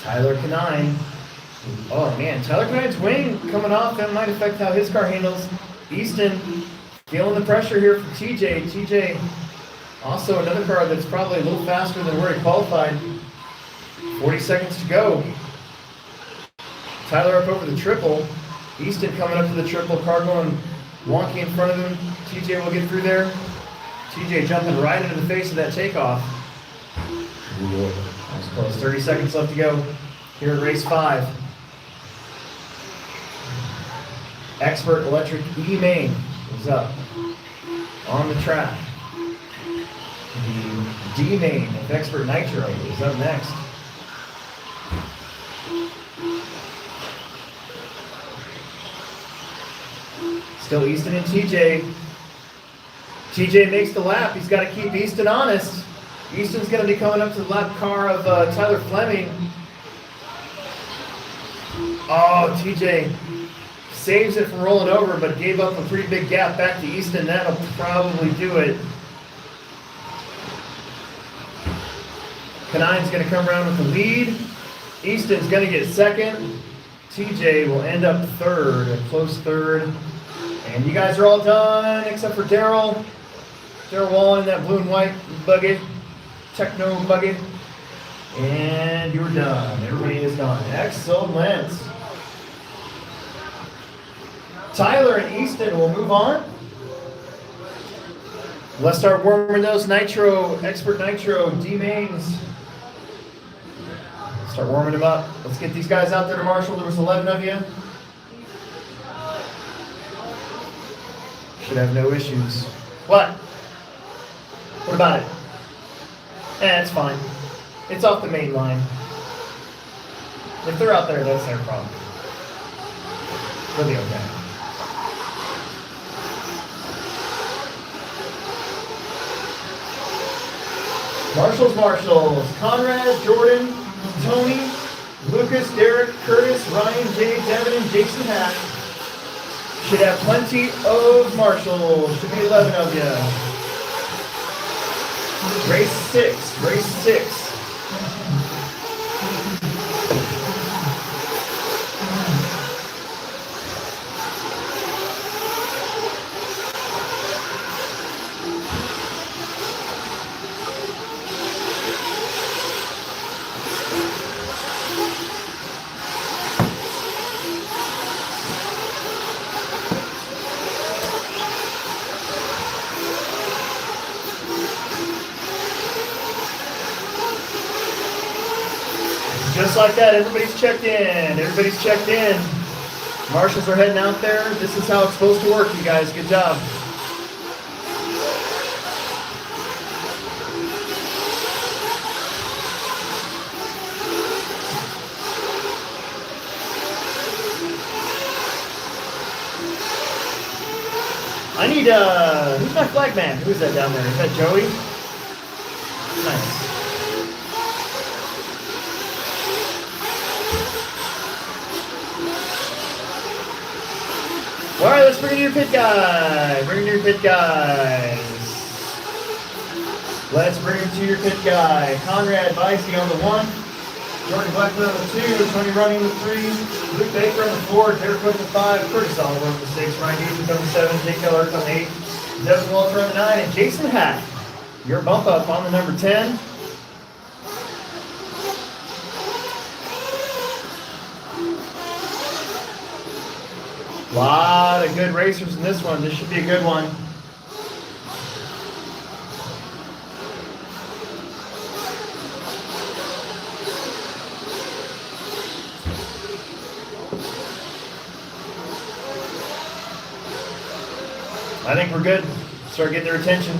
Tyler Canine. Oh man, Tyler Canine's wing coming off. That might affect how his car handles. Easton feeling the pressure here from TJ. TJ, also another car that's probably a little faster than where he qualified. 40 seconds to go. Tyler up over the triple. Easton coming up to the triple. Car going wonky in front of him. TJ will get through there. TJ jumping right into the face of that takeoff. That's close. 30 seconds left to go here at race 5. Expert Electric E-Main is up on the track. The D-Main of Expert Nitro is up next. Still Easton and TJ. TJ makes the lap. He's got to keep Easton honest. Easton's going to be coming up to the lap car of Tyler Fleming. Oh, TJ saves it from rolling over, but gave up a pretty big gap back to Easton. That'll probably do it. Canine's going to come around with the lead. Easton's going to get second. TJ will end up third, a close third. And you guys are all done except for Daryl. Daryl Wallen in that blue and white buggy, Tekno buggy. And you're done. Everybody is done. Excellent. Tyler and Easton will move on. Let's start warming those Nitro, Expert Nitro D-Mains. Start warming them up. Let's get these guys out there to Marshall. There was 11 of you. Should have no issues. What? What about it? It's fine. It's off the main line. If they're out there, that's their problem. They'll be okay. Marshalls. Conrad, Jordan, Tony, Lucas, Derek, Curtis, Ryan, Jay, Devin, and Jason Hack. Should have plenty of Marshalls. Should be 11 of you. Race 6. Just like that, everybody's checked in. Marshals are heading out there. This is how it's supposed to work, you guys. Good job. I need, who's my flag man? Who's that down there? Is that Joey? Nice. All right, let's bring in your pit guy. Let's bring him to your pit guy. Conrad Vicey on the 1. Jordan Blackman on the 2. Tony Running on the 3. Luke Baker on the 4. Derek Cook on the 5. Curtis Oliver on the 6. Ryan Deason on the 7. Jake Keller on the 8. Devin Walter on the 9. And Jason Hack, your bump up on the number 10. A lot of good racers in this one. This should be a good one. I think we're good. Start getting their attention.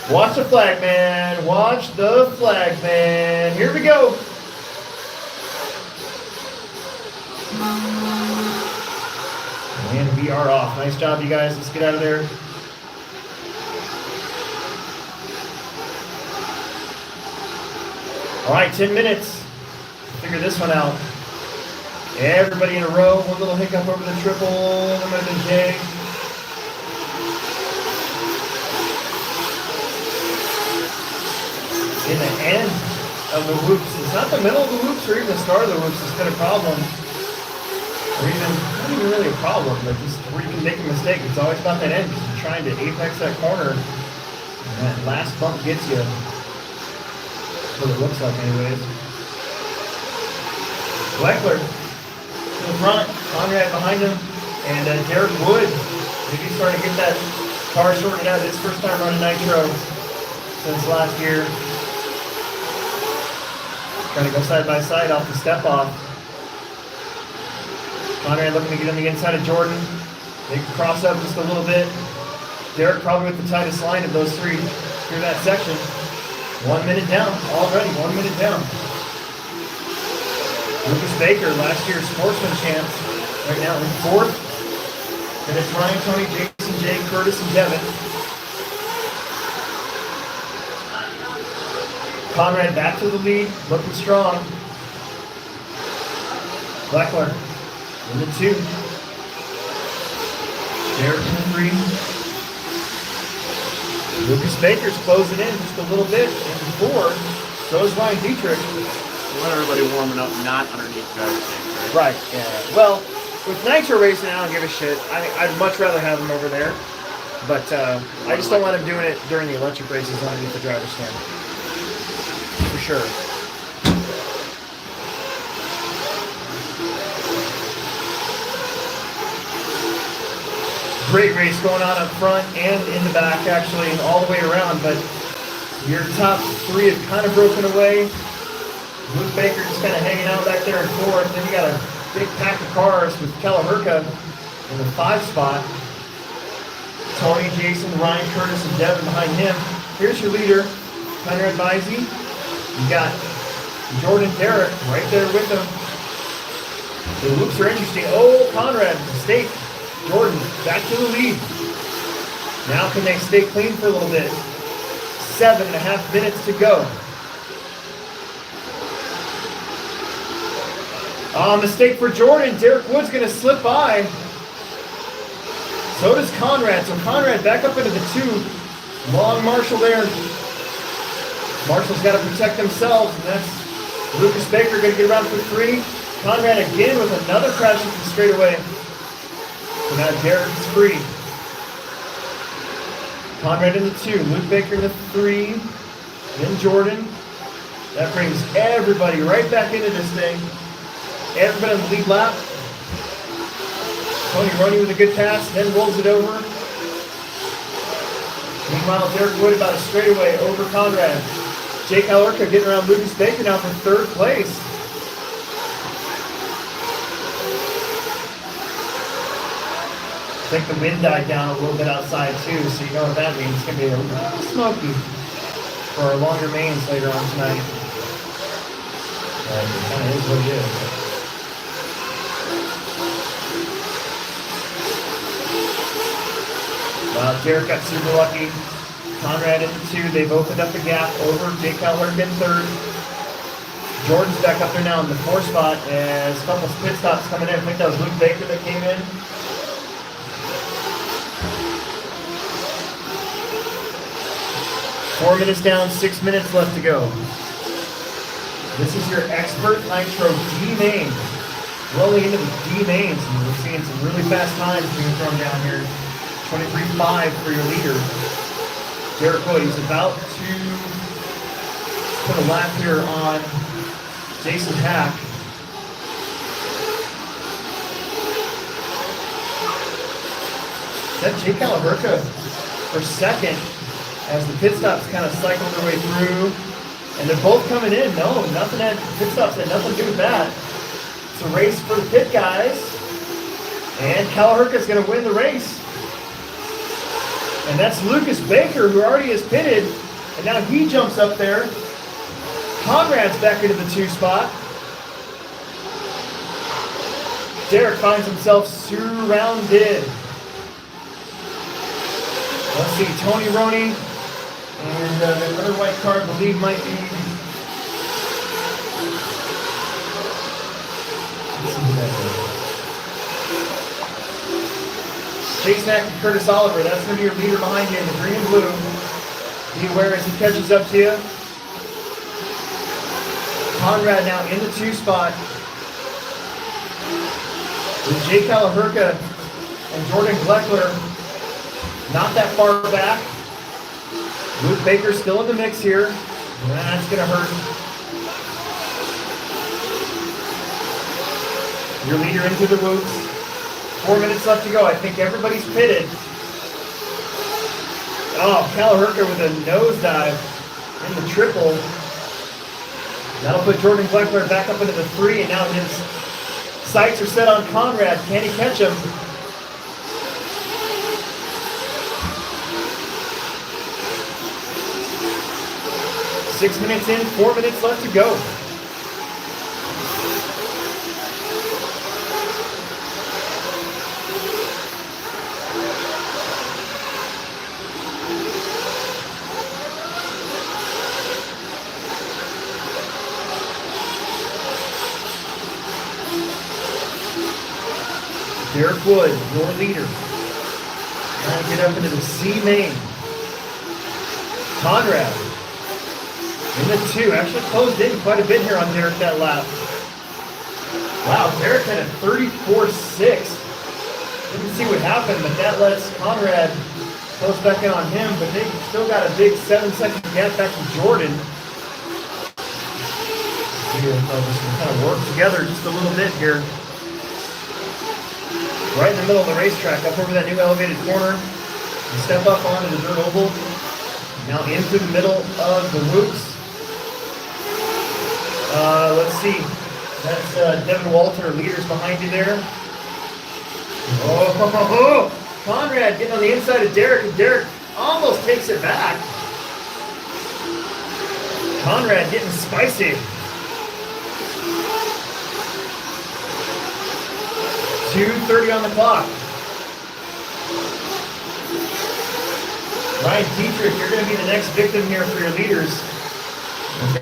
Watch the flag man. Watch the flag man. Here we go. And we are off. Nice job, you guys. Let's get out of there. All right, 10 minutes. Figure this one out. Everybody in a row. One little hiccup over the triple. That might have been Jay. In the end of the whoops. It's not the middle of the whoops or even the start of the whoops that's been a problem. Or even, not even really a problem, but just where you can make a mistake. It's always about that end because you're trying to apex that corner. And that last bump gets you. That's what it looks like anyways. Weckler to the front, Conrad behind him, and Derek Wood. Maybe he's starting to get that car sorted out. It's his first time running Nitro since last year. Trying to go side by side off the step off. Conrad looking to get on the inside of Jordan. They can cross up just a little bit. Derek probably with the tightest line of those three through that section. 1 minute down already, 1 minute down. Lucas Baker, last year's sportsman champ, right now in 4th. And it's Ryan, Tony, Jason, Jay, Curtis, and Devin. Conrad back to the lead, looking strong. Blackler in the 2. Derek in the 3. Lucas Baker's closing in just a little bit. And 4, so is Ryan Dietrich. You want everybody warming up, not underneath driver's tank, Right, yeah. Well, with Nitro racing, I don't give a shit. I'd much rather have them over there. But I just don't want them doing it during the electric races underneath the driver's stand. For sure. Great race going on up front and in the back, actually, all the way around. But your top three have kind of broken away. Luke Baker just kind of hanging out back there in fourth. Then you got a big pack of cars with Kalahurka in the 5 spot. Tony, Jason, Ryan, Curtis, and Devin behind him. Here's your leader, Conrad Visey. You got Jordan Derrick right there with him. The loops are interesting. Oh, Conrad, mistake. Jordan, back to the lead. Now can they stay clean for a little bit? 7.5 minutes to go. Mistake for Jordan. Derek Wood's going to slip by. So does Conrad. So Conrad back up into the 2. Long Marshall there. Marshall's got to protect themselves, and that's Lucas Baker going to get around for 3. Conrad again with another crash at the straightaway. So now Derek is free. Conrad in the 2, Luke Baker in the 3, then Jordan. That brings everybody right back into this thing. Everybody on the lead lap. Tony Roney with a good pass, then rolls it over. Meanwhile, Derek Wood about a straightaway over Conrad. Jake Kalahurka getting around Lucas Baker now for 3rd place. I think the wind died down a little bit outside too, so you know what that means. It's going to be a little smoky for our longer mains later on tonight. It kind of is what it is. Wow, Derek got super lucky. Conrad in the 2. They've opened up the gap over Jake Kalahurka in 3rd. Jordan's back up there now in the 4 spot as a couple pit stops coming in. I think that was Luke Baker that came in. Four minutes down, 6 minutes left to go. This is your Expert Nitro D main. Rolling into the D mains, and we're seeing some really fast times being thrown down here. 23.5 for your leader. Derek Wood, he's about to put a lap here on Jason Hack. Is that Jake Kalahurka for 2nd? As the pit stops kind of cycle their way through. And they're both coming in. No, nothing at pit stops had nothing to do with that. It's a race for the pit guys. And Kalahurka's going to win the race. And that's Lucas Baker, who already is pitted. And now he jumps up there. Conrad's back into the 2 spot. Derek finds himself surrounded. Let's see, Tony Roney. And the other white car, I believe, might be. Jason Hack and Curtis Oliver. That's going to be your leader behind you in the green and blue. Be aware as he catches up to you. Conrad now in the 2 spot. With Jake Kalahurka and Jordan Gleckler not that far back. Luke Baker still in the mix here. That's going to hurt. Your leader into the whoops. 4 minutes left to go. I think everybody's pitted. Oh, Kalahurka with a nosedive in the triple. That'll put Jordan Gleckler back up into the 3, and now his sights are set on Conrad. Can he catch him? Six minutes in, 4 minutes left to go. Derek Wood, your leader. Trying to get up into the C main. Conrad in the 2. Actually closed in quite a bit here on Derek that lap. Wow, Derek had a 34.6. Didn't see what happened, but that lets Conrad close back in on him, but they still got a big 7-second gap back to Jordan. See if they'll just kind of work together just a little bit here. right in the middle of the racetrack, up over that new elevated corner. You step up onto the dirt oval. Now into the middle of the loops. Let's see. That's Devin Walter, leaders behind you there. Oh, Conrad getting on the inside of Derek, and Derek almost takes it back. Conrad getting spicy. 2:30 on the clock. Ryan Dietrich, you're going to be the next victim here for your leaders.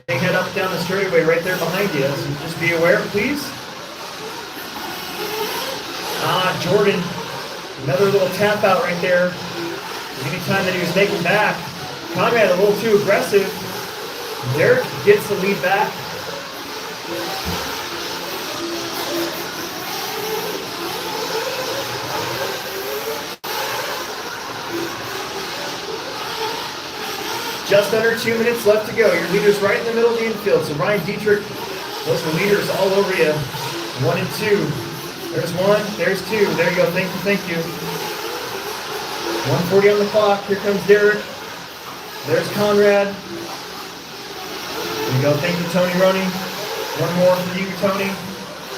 They head up down the straightaway right there behind you, so just be aware, please. Jordan, another little tap out right there. Anytime that he was making back, Conrad a little too aggressive. Derek gets the lead back. Just under 2 minutes left to go. Your leader's right in the middle of the infield. So Ryan Dietrich, those are leaders all over you. 1 and 2. There's 1, there's 2. There you go. Thank you. 1:40 on the clock. Here comes Derek. There's Conrad. There you go. Thank you, Tony Roney. One more for you, Tony.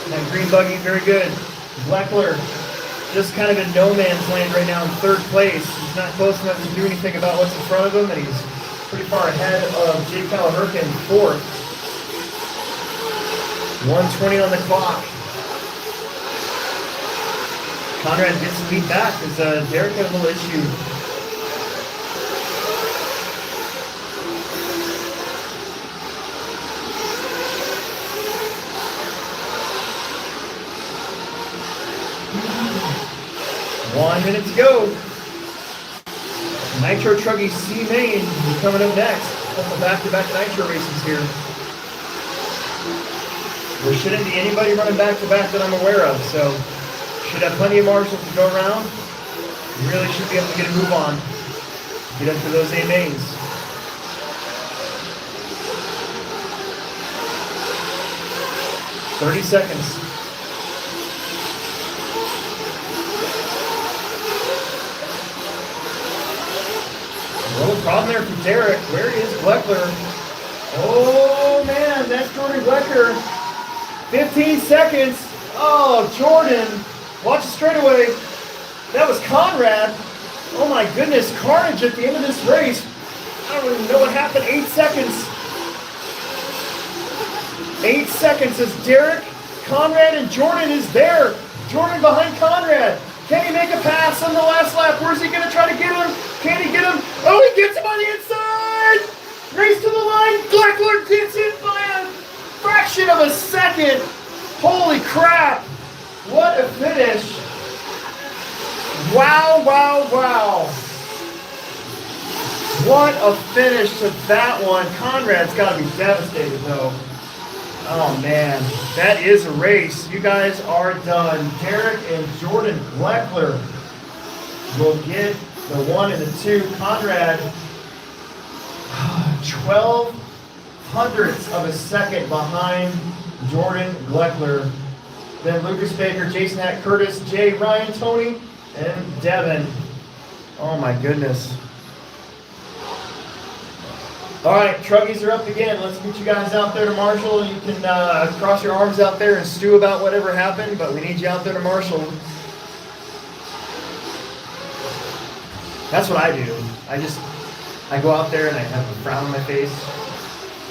That green buggy, very good. Bleckler, just kind of in no man's land right now in 3rd place. He's not close enough to do anything about what's in front of him, and he's pretty far ahead of Jake Callahurkin, 4th. 1:20 on the clock. Conrad gets the lead back because Derek had a little issue. One minute to go. Nitro Truggy C Main is coming up next. Couple back-to-back Nitro races here. There shouldn't be anybody running back-to-back that I'm aware of, so should have plenty of marshals to go around. You really should be able to get a move on. Get up to those A mains. $30 seconds. A little problem there for Derek. Where is Bleckler? Oh man, that's Jordan Blecker. 15 seconds. Oh, Jordan. Watch the straightaway. That was Conrad. Oh my goodness, carnage at the end of this race. I don't even know what happened. 8 seconds. 8 seconds as Derek, Conrad, and Jordan is there. Jordan behind Conrad. Can he make a pass on the last lap? Where's he going to try to get him? Can he get him? Oh, he gets him on the inside! Race to the line. Bleckler gets it by a fraction of a second. Holy crap. What a finish. Wow, wow, wow. What a finish to that one. Conrad's got to be devastated, though. Oh, man. That is a race. You guys are done. Derek and Jordan Bleckler will get the 1 and the 2. Conrad, 12 hundredths of a second behind Jordan Bleckler. Then Lucas Baker, Jason Hack, Curtis, Jay, Ryan, Tony, and Devin. Oh my goodness. All right, Truggies are up again. Let's get you guys out there to marshal. You can cross your arms out there and stew about whatever happened, but we need you out there to marshal. That's what I do. I go out there and I have a frown on my face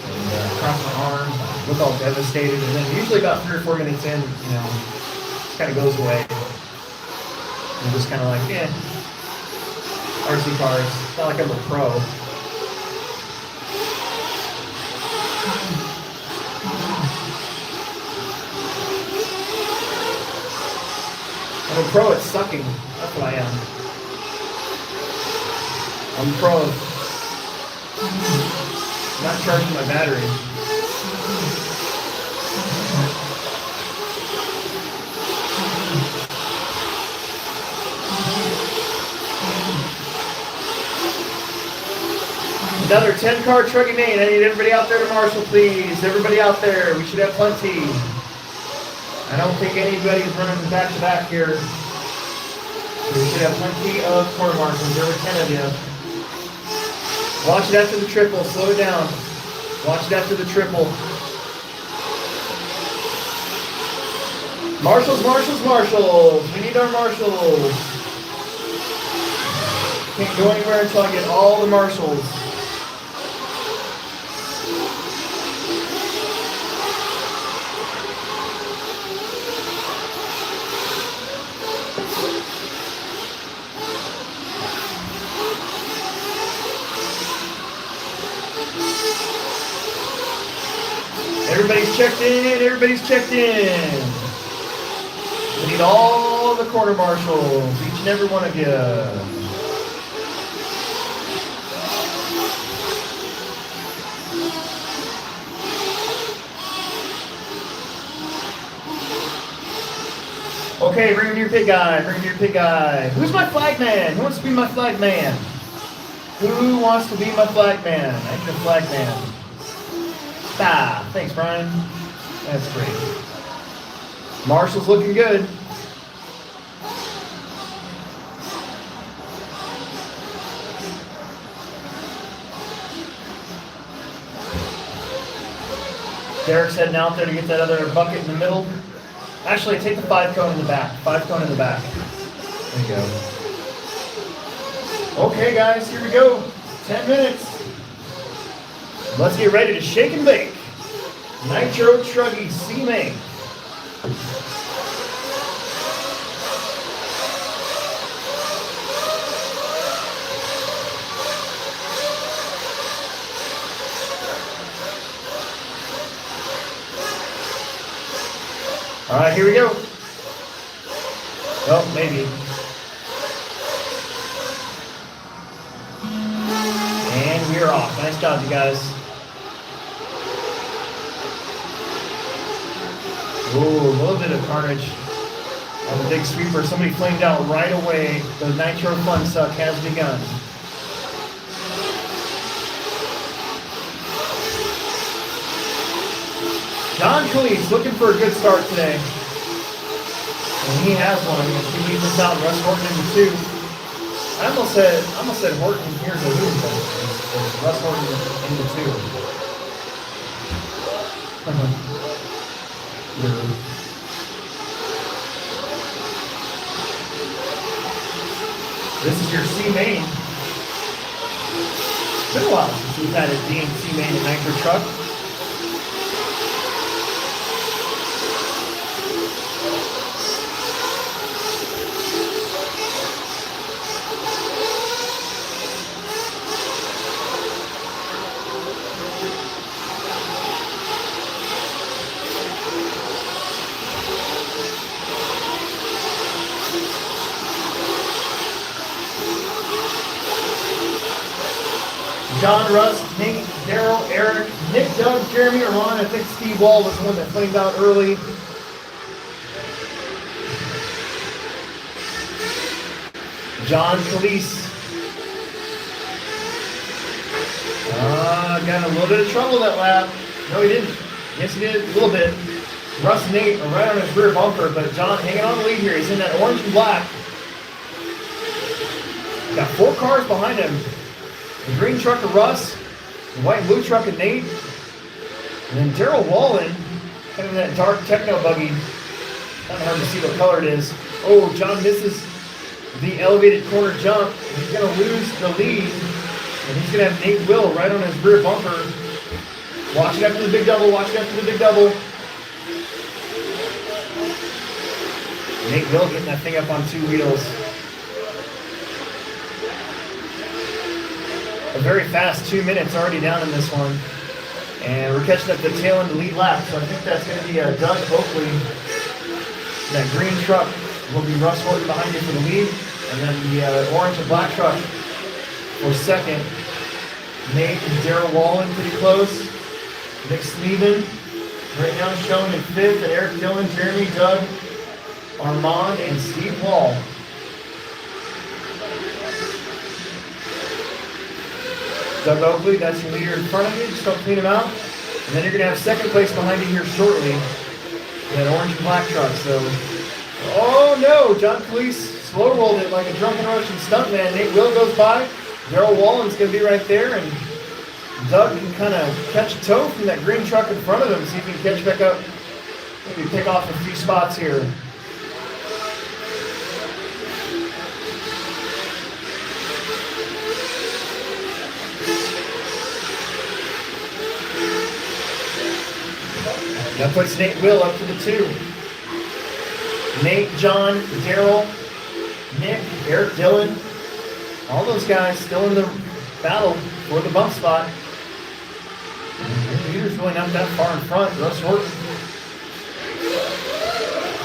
and cross my arms, look all devastated, and then usually about 3 or 4 minutes in, you know, it kind of goes away. I'm just kind of like, RC cars. It's not like I'm a pro. I'm a pro at sucking. That's what I am. I'm a pro of not charging my battery. Another 10-car Truggy main. I need everybody out there to marshal, please. Everybody out there. We should have plenty. I don't think anybody's running back-to-back here. So we should have plenty of corner marshals. There were 10 of you. Watch it after the triple. Slow it down. Watch it after the triple. Marshals, marshals, marshals. We need our marshals. Can't go anywhere until I get all the marshals. Everybody's checked in, everybody's checked in. We need all the corner marshals, each and every one of you. Okay, bring in your pig guy, bring in your pig guy. Who's my flag man? Who wants to be my flag man? Who wants to be my flag man? I need a flag man. Ah, thanks, Brian. That's great. Marshall's looking good. Derek's heading out there to get that other bucket in the middle. Actually, take the 5 cone in the back. 5 cone in the back. There you go. Okay, guys, here we go. 10 minutes. Let's get ready to shake and bake. Nitro Truggy C-Main. All right, here we go. Oh, maybe. And we're off. Nice job, you guys. Ooh, a little bit of carnage on the big sweeper. Somebody flamed out right away. The Nitro Fun Suck has begun. John Cleese looking for a good start today. And he has one. If he leaves us out, Russ Horton into 2. I almost said Horton here's a lose, but it's Russ Horton into 2. This is your C-Main. It's been a while since we've had a DMC Main and Nitro truck. John, Russ, Nate, Daryl, Eric, Nick, Doug, Jeremy, or Ron. I think Steve Wall was the one that flamed out early. John Cleese. Got in a little bit of trouble that lap. No, he didn't. Yes, he did. A little bit. Russ and Nate are right on his rear bumper, but John hanging on the lead here. He's in that orange and black. Got 4 cars behind him. The green truck of Russ, the white and blue truck of Nate, and then Daryl Wallen, kind of that dark Tekno buggy. Kind of hard to see what color it is. Oh, John misses the elevated corner jump. He's going to lose the lead, and he's going to have Nate Will right on his rear bumper. Watch it after the big double, watch it after the big double. Nate Will getting that thing up on 2 wheels. A very fast 2 minutes already down in this one. And we're catching up the tail end of the lead lap. So I think that's going to be Doug Oakley. That green truck will be Russ Horton behind you for the lead. And then the orange and black truck for second. Nate and Daryl Wallen pretty close. Nick Sneven right now shown in 5th. And Eric Dillon, Jeremy, Doug, Armand, and Steve Wall. Doug Oakley, that's your leader in front of you. Just don't clean him out. And then you're going to have second place behind you here shortly. That orange and black truck. So, oh no, John Cleese slow rolled it like a drunken Russian stuntman. Nate Will goes by. Daryl Wallen's going to be right there, and Doug can kind of catch a toe from that green truck in front of him, see if he can catch back up. Maybe pick off a few spots here. That puts Nate Will up to the 2. Nate, John, Daryl, Nick, Eric Dillon, all those guys still in the battle for the bump spot. The leader's really not that far in front. Russ Horton.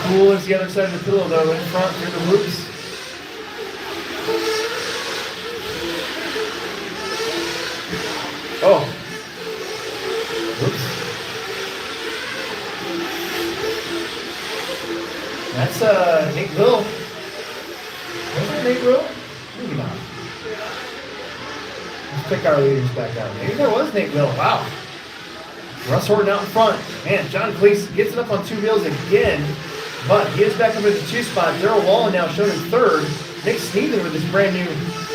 Cool is the other side of the pillow though, in front through the loops. Oh. Oops. That's Nate Will. Was it Nate Will? Maybe not. Let's pick our leaders back out. Maybe there was Nate Will. Wow. Russ Horton out in front. Man, John Cleese gets it up on 2 wheels again, but he is back up at the 2 spot. Daryl Wallen now shown in 3rd. Nick Sneeden with his brand new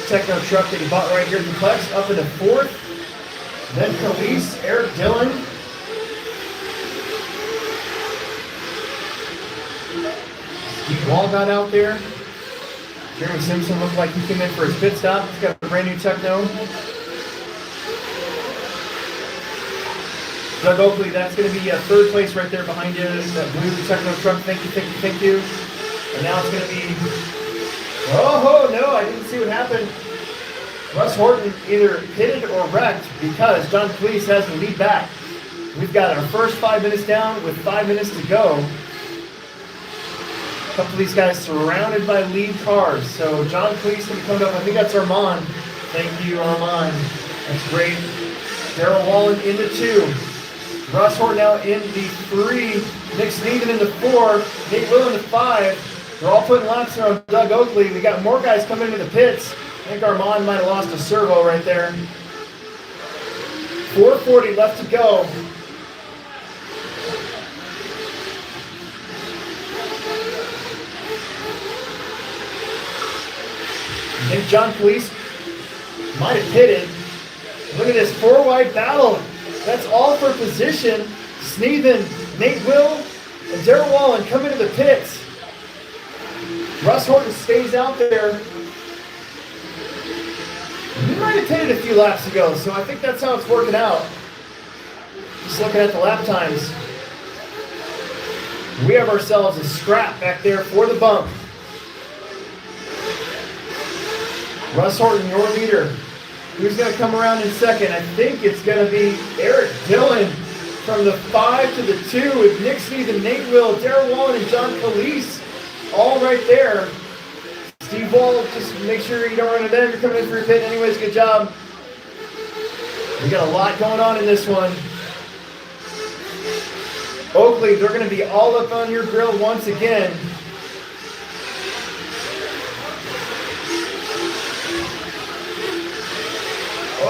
Tekno truck that he bought right here at the Plex up into 4th. Then Cleese, Eric Dillon. Steve Wall got out there. Jeremy Simpson looked like he came in for his pit stop. He's got a brand new Tekno. Doug Oakley, that's going to be 3rd place right there behind you. That blue Tekno truck. Thank you, thank you, thank you. And now it's going to be... Oh, no, I didn't see what happened. Russ Horton either pitted or wrecked because John Cleese has the lead back. We've got our first 5 minutes down with 5 minutes to go. A couple of these guys surrounded by lead cars. So John Cleese can come up. I think that's Armand. Thank you, Armand. That's great. Daryl Wallen in the 2. Russ Horton now in the 3. Nick Sneeden in the 4. Nate Will in the 5. They're all putting laps there on Doug Oakley. We got more guys coming into the pits. I think Armand might have lost a servo right there. 4:40 left to go. I think John Cleese might have pitted. Look at this 4-wide battle. That's all for position. Sneeden, Nate Will, and Daryl Wallen come into the pits. Russ Horton stays out there. He might have pitted a few laps ago, so I think that's how it's working out. Just looking at the lap times. We have ourselves a scrap back there for the bump. Russ Horton, your leader. Who's going to come around in second? I think it's going to be Eric Dillon from the 5 to the 2 with Nick Sneeden, Nate Will, Daryl Wallen, and John Cleese all right there. Steve Wall, just make sure you don't run into them. You're coming in for your pit anyways. Good job. We got a lot going on in this one. Oakley, they're going to be all up on your grill once again.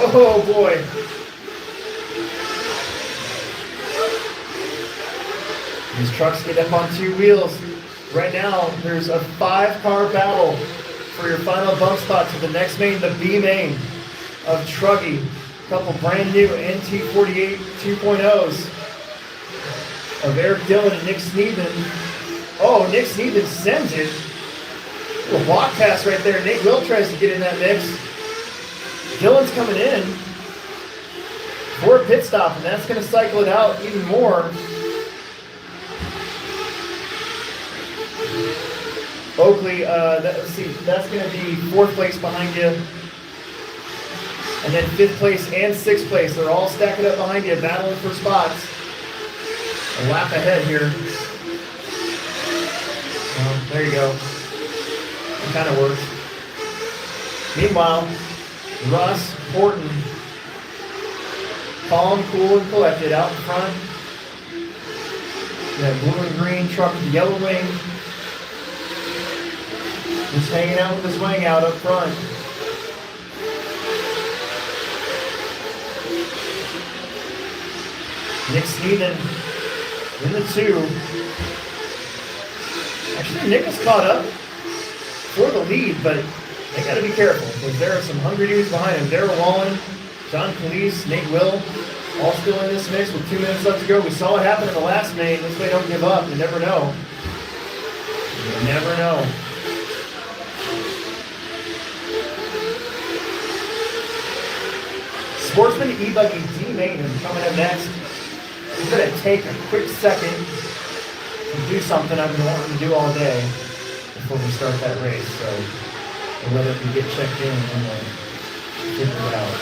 Oh boy. These trucks get up on 2 wheels. Right now, there's a 5-car battle for your final bump spot to the next main, the B main of Truggy. A couple brand new NT48 2.0s of Eric Dillon and Nick Sneeden. Oh, Nick Sneeden sends it. A little block pass right there. Nate Will tries to get in that mix. Dillon's coming in for a pit stop, and that's going to cycle it out even more. Oakley, let's see, that's going to be 4th place behind you. And then 5th place and 6th place. They're all stacking up behind you, battling for spots. A lap ahead here. There you go. It kind of works. Meanwhile, Russ Horton, calm, cool, and collected out in front. That blue and green truck with the yellow wing. Just hanging out with his wing out up front. Nick Sneeden in the 2. Actually, Nick is caught up. for the lead, but they got to be careful because there are some hungry dudes behind him. Darryl Wallen, John Calise, Nate Will, all still in this mix with 2 minutes left to go. We saw it happen in the last main. This way, don't give up. You never know. You never know. Sportsman E-Buggy D-Main coming up next. We're going to take a quick second to do something I've been wanting to do all day before we start that race. So we'll let it get checked in and then figure it out.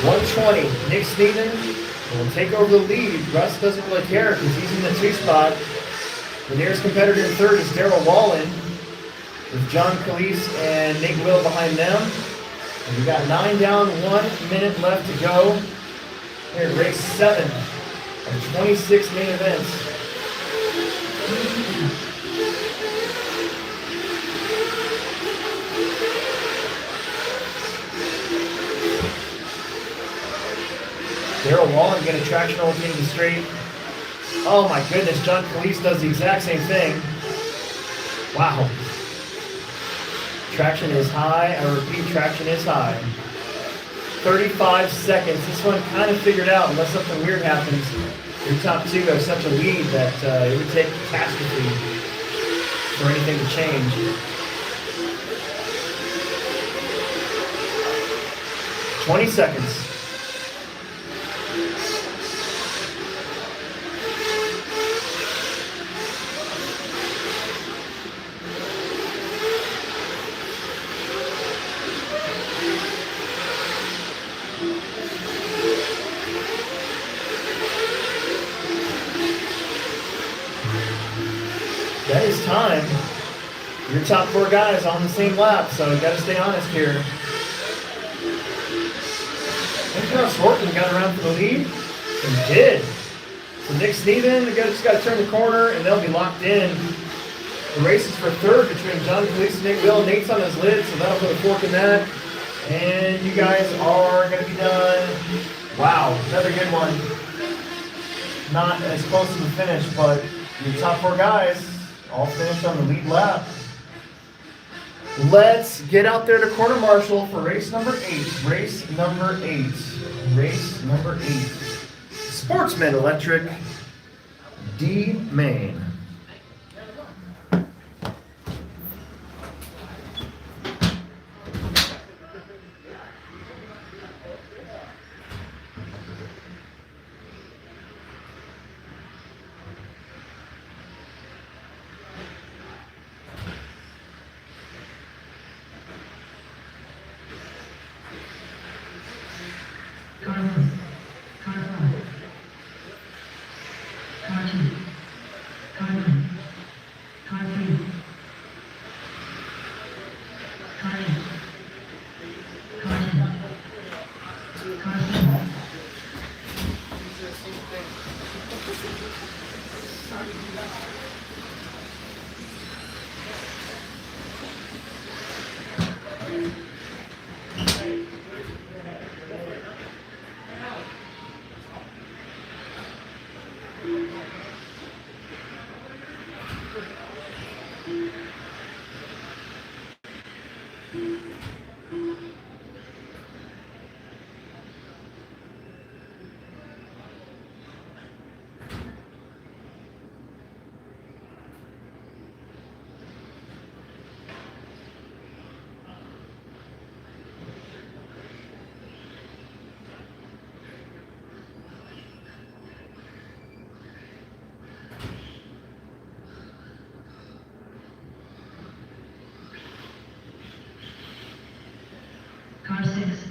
.120, Nick Sneeden will take over the lead. Russ doesn't really care because he's in the 2 spot. The nearest competitor in 3rd is Darryl Wallen, with John Calise and Nate Will behind them. And we got 9 down, 1 minute left to go. Here at race 7 of 26 main events. Darryl Wallen getting traction over the straight. Oh my goodness, John Calise does the exact same thing. Wow. Traction is high. I repeat, traction is high. 35 seconds. This one kind of figured out, unless something weird happens. Your top 2 have such a lead that it would take catastrophe for anything to change. $20 seconds. That is time. Your top 4 guys on the same lap, so you got to stay honest here. Look how Horton got around for the lead. He did. So Nick Sneeden, just got to turn the corner, and they'll be locked in. The race is for 3rd between John Calise and Nate Will. Nate's on his lid, so that'll put a fork in that. And you guys are going to be done. Wow, another good one. Not as close to the finish, but your top 4 guys all finished on the lead lap. Let's get out there to quarter marshal for race number 8. Race number 8. Race number 8. Sportsman Electric D Main. Car 6.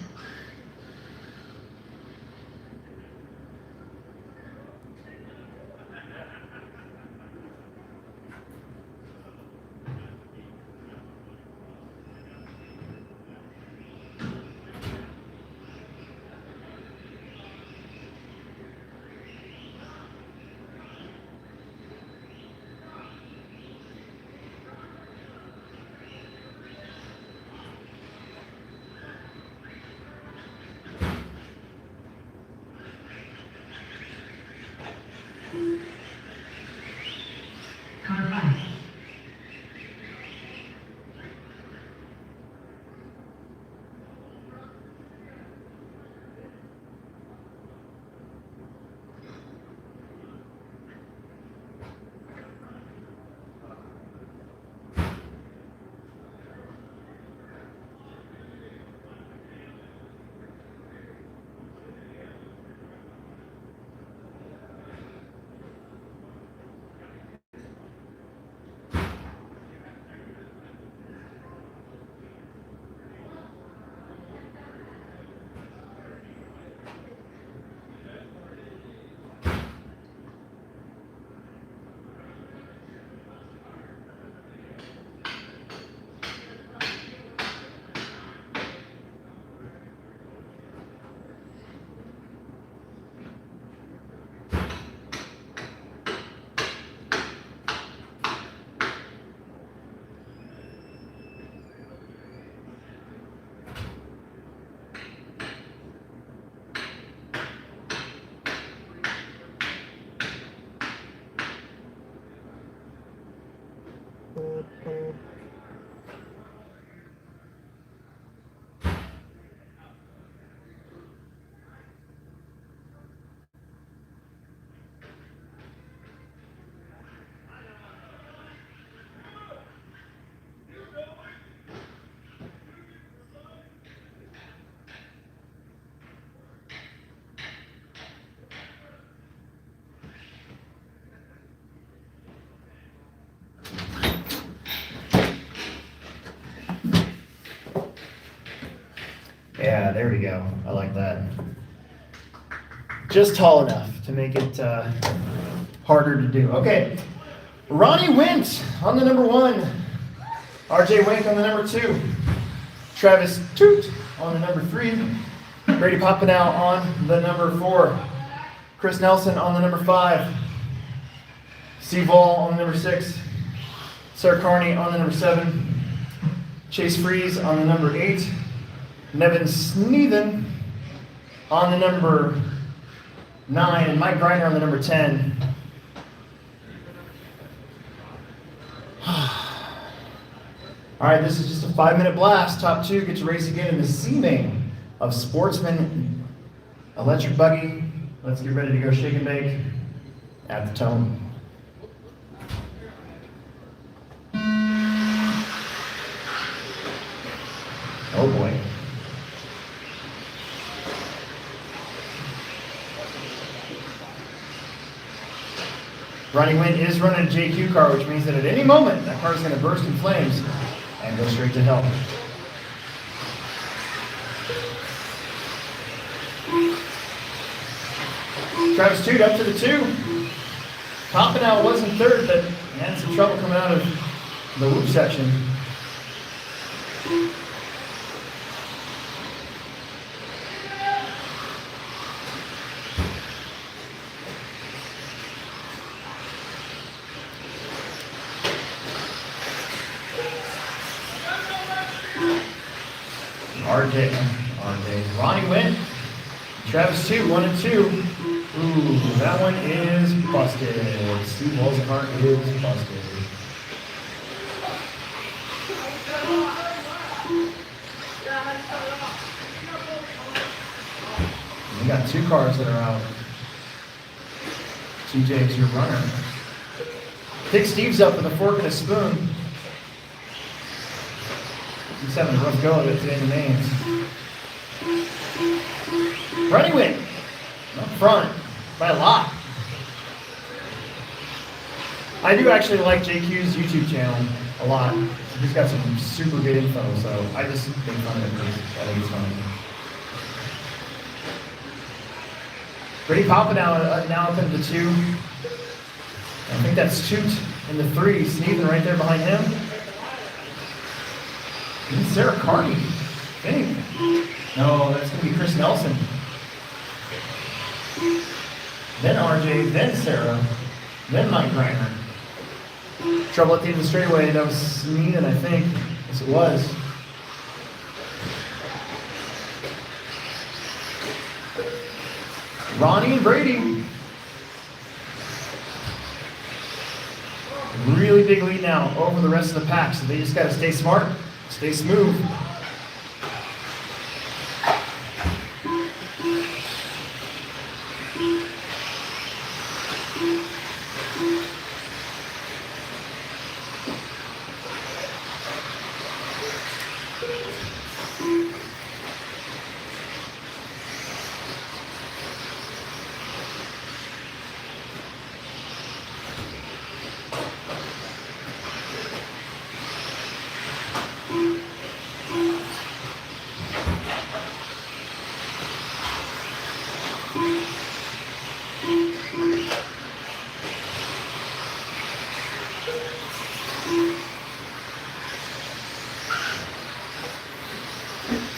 Yeah, there we go. I like that. Just tall enough to make it harder to do. Okay. Ronnie Wint on the number 1. RJ Wink on the number 2. Travis Toot on the number 3. Brady Popenow on the number 4. Chris Nelson on the number 5. Steve Wall on the number 6. Sarah Carney on the number 7. Chase Freeze on the number 8. Nevin Sneathen on the number 9. And Mike Griner on the number 10. All right, this is just a 5-minute blast. Top 2 get to race again in the C main of Sportsman Electric Buggy. Let's get ready to go shake and bake at the tone. Oh boy. Ronnie Wynn is running a JQ car, which means that at any moment that car is going to burst in flames and go straight to hell. Travis Toot up to the 2. Popenow was in 3rd, but had some trouble coming out of the whoop section. Ronnie Wynn. Travis 2, 1 and 2. Ooh, that one is busted. Steve Wall's car is busted. We got 2 cars that are out. TJ's your runner. Pick Steve's up with a fork and a spoon. He's having a rough go of it today in the mains. Running Win up front by a lot. I do actually like JQ's YouTube channel a lot. He's got some super good info, so I just think fun of it because I think it's funny. Brady Papa now up into the 2. I think that's Toot in the 3. Sneathen right there behind him. And Sarah Carney. No, that's going to be Chris Nelson. Then RJ, then Sarah, then Mike Griner. Trouble at the end of the straightaway. That was Sneathen, I think. Yes, it was. Ronnie and Brady. Really big lead now over the rest of the pack, so they just got to stay smart, stay smooth.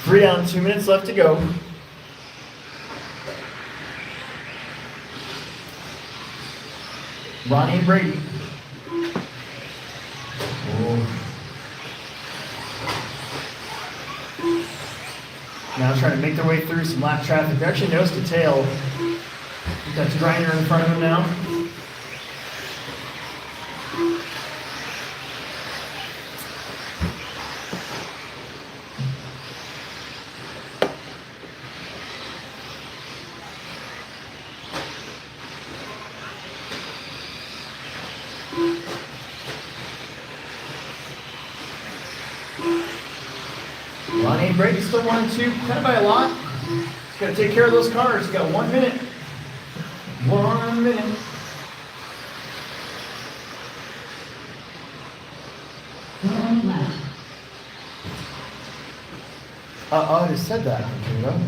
Three down, 2 minutes left to go. Ronnie and Brady. Now trying to make their way through some lap traffic. They're actually nose to tail. That's Griner in front of him now. Ronnie and Brady still 1 and 2, kind of by a lot. Just got to take care of those cars. You got 1 minute. 1 minute. I just said that. You know?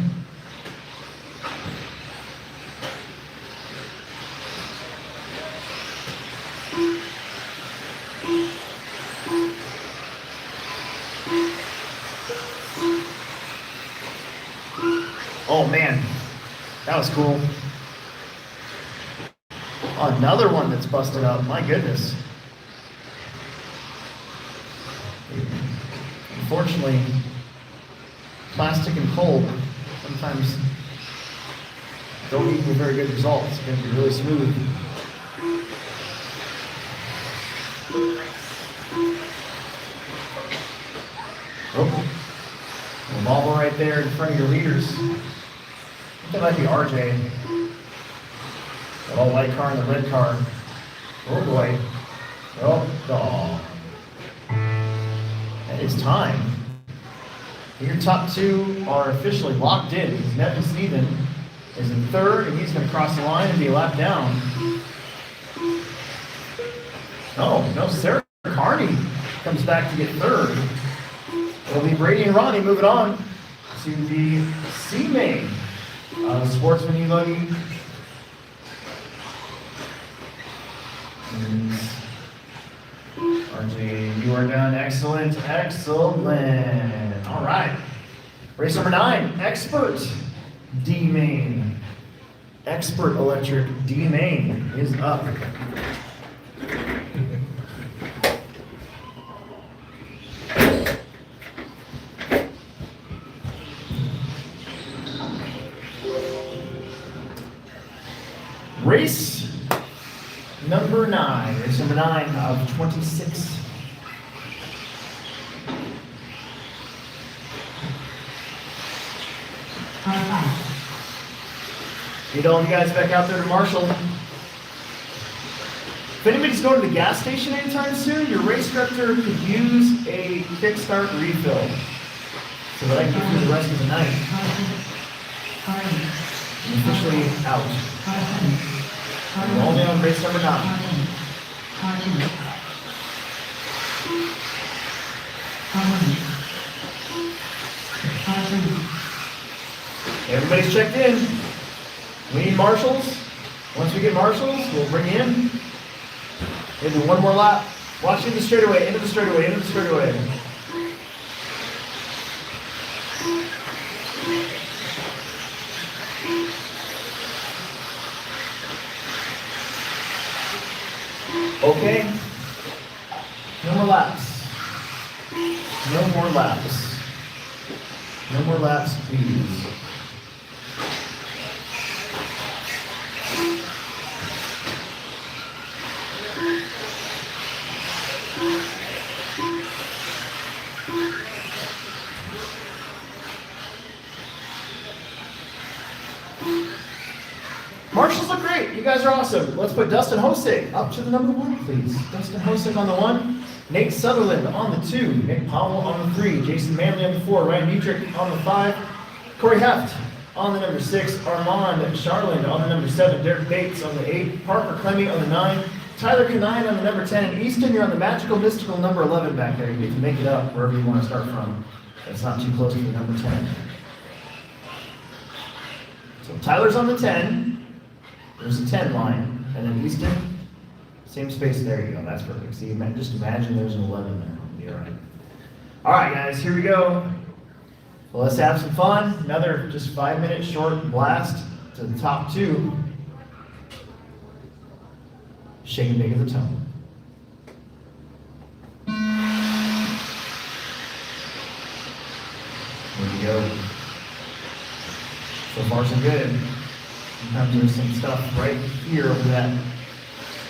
Oh man, that was cool. Another one that's busted up, my goodness. Unfortunately, plastic and cold sometimes don't equal very good results. It's going to be really smooth. Oh, a marble right there in front of your leaders. I think that might be RJ. That all white car and the red car. Oh boy. Oh. And it's time. Your top two are officially locked in. Nevin Steven is in third, and he's going to cross the line and be a lap down. Oh, no, Sarah Carney comes back to get third. It'll be Brady and Ronnie moving on to the C main. Sportsman E-Buggy. RJ, you are done. Excellent. All right. Race number 9, Expert D main. Expert Electric D main is up. Race number 9. Race number 9 of 26. Need all you guys back out there to Marshall. If anybody's going to the gas station anytime soon, your race director could use a kickstart refill so that I can get through the rest of the night. I'm officially out. We're only on race number 9. Everybody's checked in. We need marshals. Once we get marshals, we'll bring you in. We'll do one more lap. Watch into the straightaway, into the straightaway, into the straightaway. Okay. No more laps. No more laps. No more laps, please. Marshals look great. You guys are awesome. Let's put Dustin Hosig up to the number 1, please. Dustin Hosig on the 1. Nate Sutherland on the 2. Nick Powell on the 3. Jason Manley on the 4. Ryan Dietrich on the 5. Corey Heft on the number 6. Armand Charland on the number 7. Derek Bates on the 8. Parker Clemmy on the 9. Tyler Canine on the number 10. And Easton, you're on the magical, mystical number 11 back there. You can make it up wherever you want to start from. It's not too close to the number 10. So Tyler's on the 10. There's a 10 line. And then Easton, same space. There you go. That's perfect. See, just imagine there's an 11 there. You're right. All right, guys, here we go. Well, let's have some fun. Another just 5-minute short blast to the top 2. Shake and bake of the tone. Here we go. So far, so good. Sometimes there's some stuff right here over that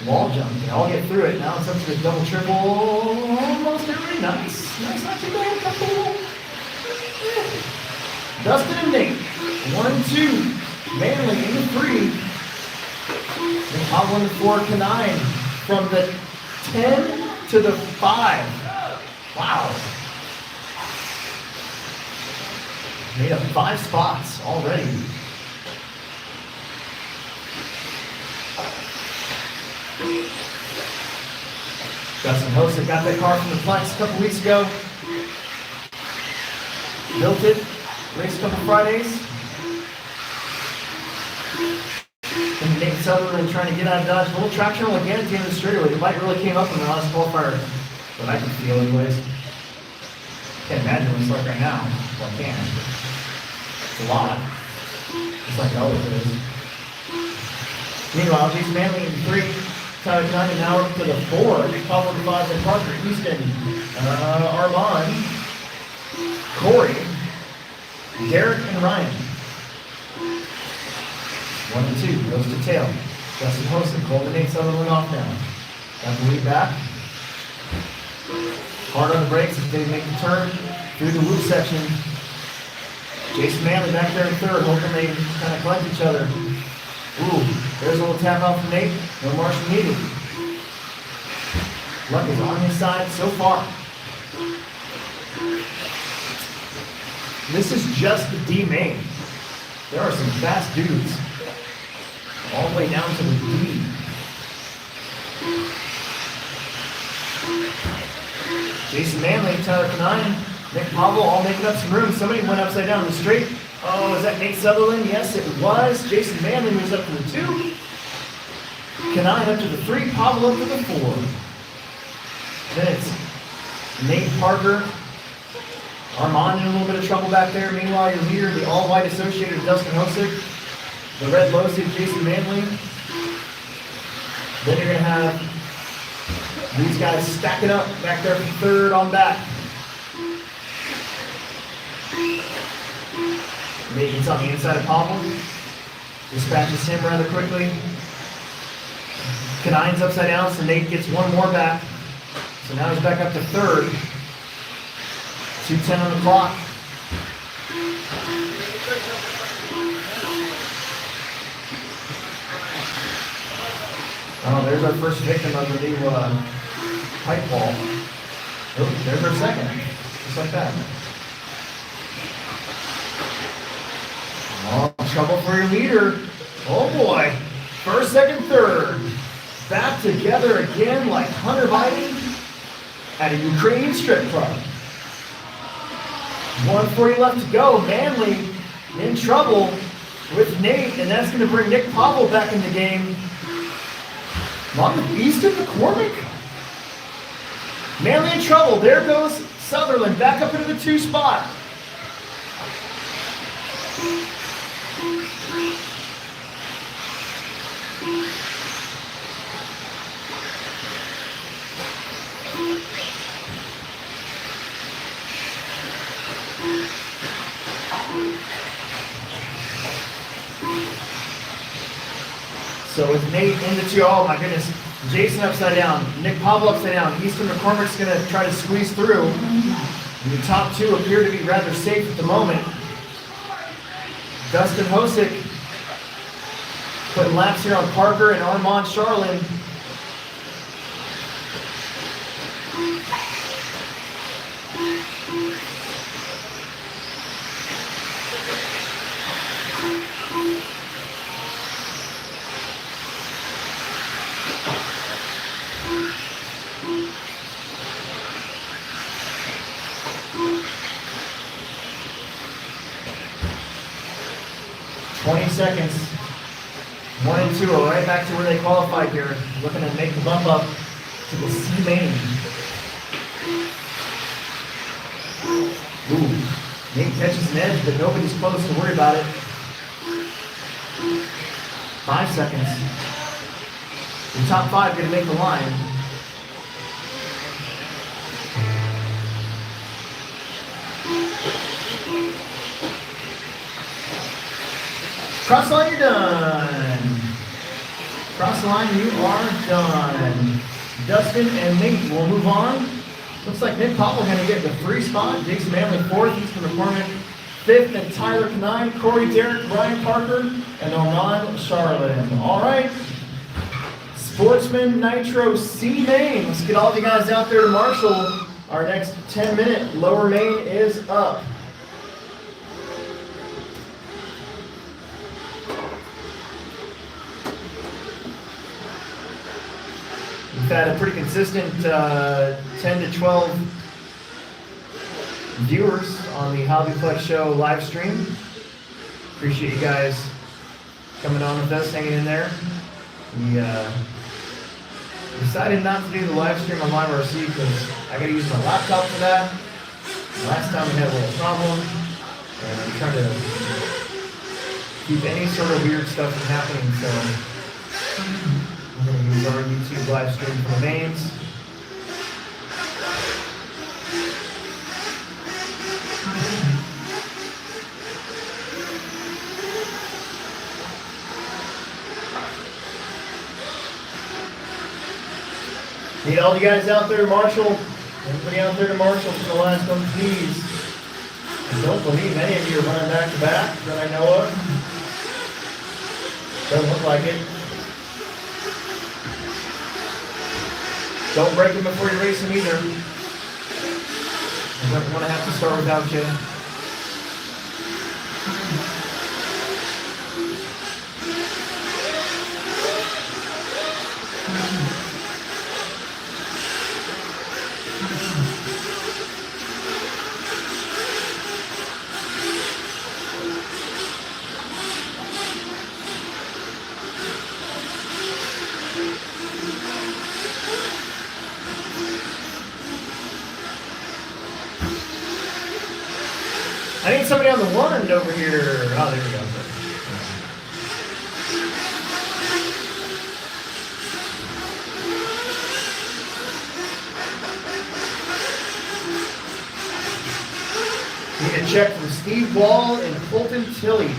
wall jump. I'll get through it. Now it's up to the double, triple. Almost everybody. Nice. Nice, not too bad. Couple. Dustin and Nate. 1, 2. Manley in the 3. And Hot 1 to 4 to 9. From the 10 to the 5. Wow. Made up 5 spots already. Dustin Hosig got that car from the Plex a couple weeks ago. Built it, Race a couple Fridays. And Nate Sutherland trying to get out of Dodge. A little traction roll again at the end of the straightaway. The light really came up in the last qualifier, but I can feel anyways. Can't imagine what it's like right now. Well, I can. It's a lot. Just like it always is. Meanwhile, Jason Manley in 3, Tyler Knight, and now up to the 4. Pablo Devaz and Parker Houston, Armand, Corey, Derek, and Ryan. 1 and 2, goes to tail. Justin Hosen, Colton Nate Sutherland off now. Got the lead back. Hard on the brakes as they make the turn through the loop section. Jason Manley back there in 3rd, hoping they kind of cleanse each other. Ooh, there's a little tap out from Nate. No marshal needed. Luck is on his side so far. This is just the D main. There are some fast dudes. All the way down to the D. Jason Manley, Tyler Kanine, Nick Pavel all making up some room. Somebody went upside down the straight. Oh, is that Nate Sutherland? Yes, it was. Jason Manley moves up to the 2. Kanine up to the 3. Pavel up to the 4. Then it's Nate Parker. Armand in a little bit of trouble back there. Meanwhile, your leader, the all-white associated Dustin Hosick. The red low suit, Jason Manley. Then you're going to have these guys stacking up back there from 3rd on back. Nate gets on the inside of Pavel. Dispatches him rather quickly. Kanine's upside down, so Nate gets one more back. So now he's back up to 3rd. 2:10 on the clock. Oh, there's our first victim of the new pipe ball. Oh, there's our second. Just like that. Oh, trouble for your leader. Oh boy. 1st, 2nd, 3rd. Back together again like Hunter Biden at a Ukrainian strip club. 1:40 left to go. Manley in trouble with Nate, and that's going to bring Nick Pavel back in the game. On the east of McCormick. Manley in trouble. There goes Sutherland back up into the 2 spot. So with Nate in the 2, oh my goodness, Jason upside down, Nick Pavel upside down, Easton McCormick's going to try to squeeze through. And the top 2 appear to be rather safe at the moment. Dustin Hosick putting laps here on Parker and Armand Charlin. Seconds. 1 and 2 are right back to where they qualified here. Looking to make the bump up to the C main. Ooh. Nate catches an edge, but nobody's close to worry about it. 5 seconds. The top 5 going to make the line. Cross the line, you're done. Cross the line, you are done. Dustin and Nate will move on. Looks like Nick Pavel going to get the 3 spot. Jason Manley 4th, Easton McCormick 5th, and Tyler Kanine, Corey Derrick, Ryan Parker, and Armand Charlin. All right. Sportsman Nitro C main. Let's get all of you guys out there to marshal. Our next 10-minute lower main is up. We've had a pretty consistent 10 to 12 viewers on the Hobby Plex Show live stream. Appreciate you guys coming on with us, hanging in there. We decided not to do the live stream on Live RC because I got to use my laptop for that. Last time we had a little problem, and I'm trying to keep any sort of weird stuff from happening, so I'm going to use our YouTube live stream for the mains. Need all you guys out there to marshal. Everybody out there to marshal for the last one, please. I don't believe any of you are running back to back that I know of. Doesn't look like it. Don't break them before you race them either. I don't want to have to start without you. I need somebody on the one over here. Oh, there we go. Need a check from Steve Wall and Colton Tilley.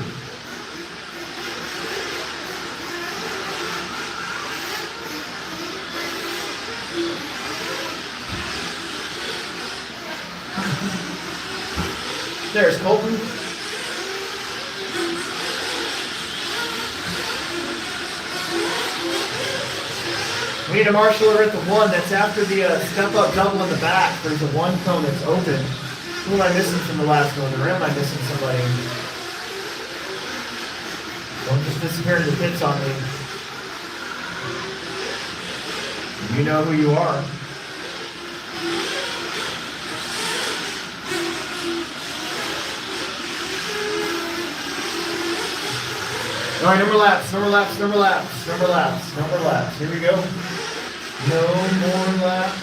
There's Colton. We need a marshaller at the one. That's after the step-up double in the back. There's a one cone that's open. Who am I missing from the last one? Or am I missing somebody? Don't just disappear into the pits on me. You know who you are. All right, number laps. Here we go. No more laps.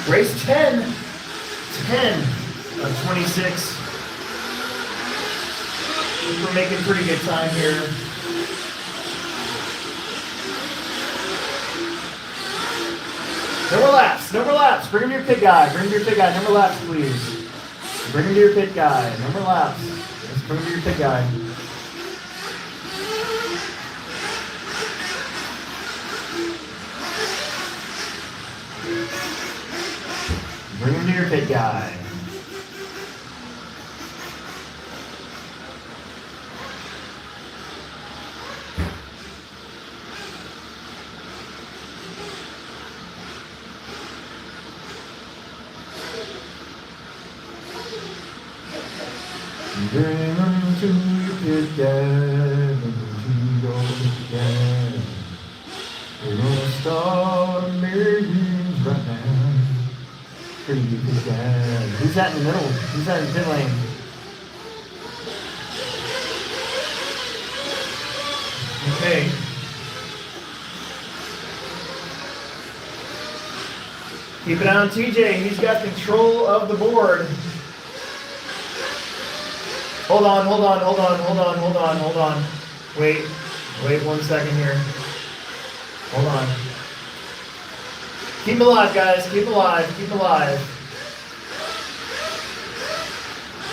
Race 10 of 26. We're making pretty good time here. No more laps. Bring him to your pit guy. No more laps, please. Bring him to your pit guy. No more laps. Let's bring him to your pit guy. Bring him to your pit guy. Bring him to your pit guy. We're gonna start millions right now. Pretty good pit guy. Who's that in the middle? Who's that in the pit lane? Okay. Keep it on TJ. He's got control of the board. Hold on. Wait 1 second here. Hold on. Keep alive, guys. Keep alive.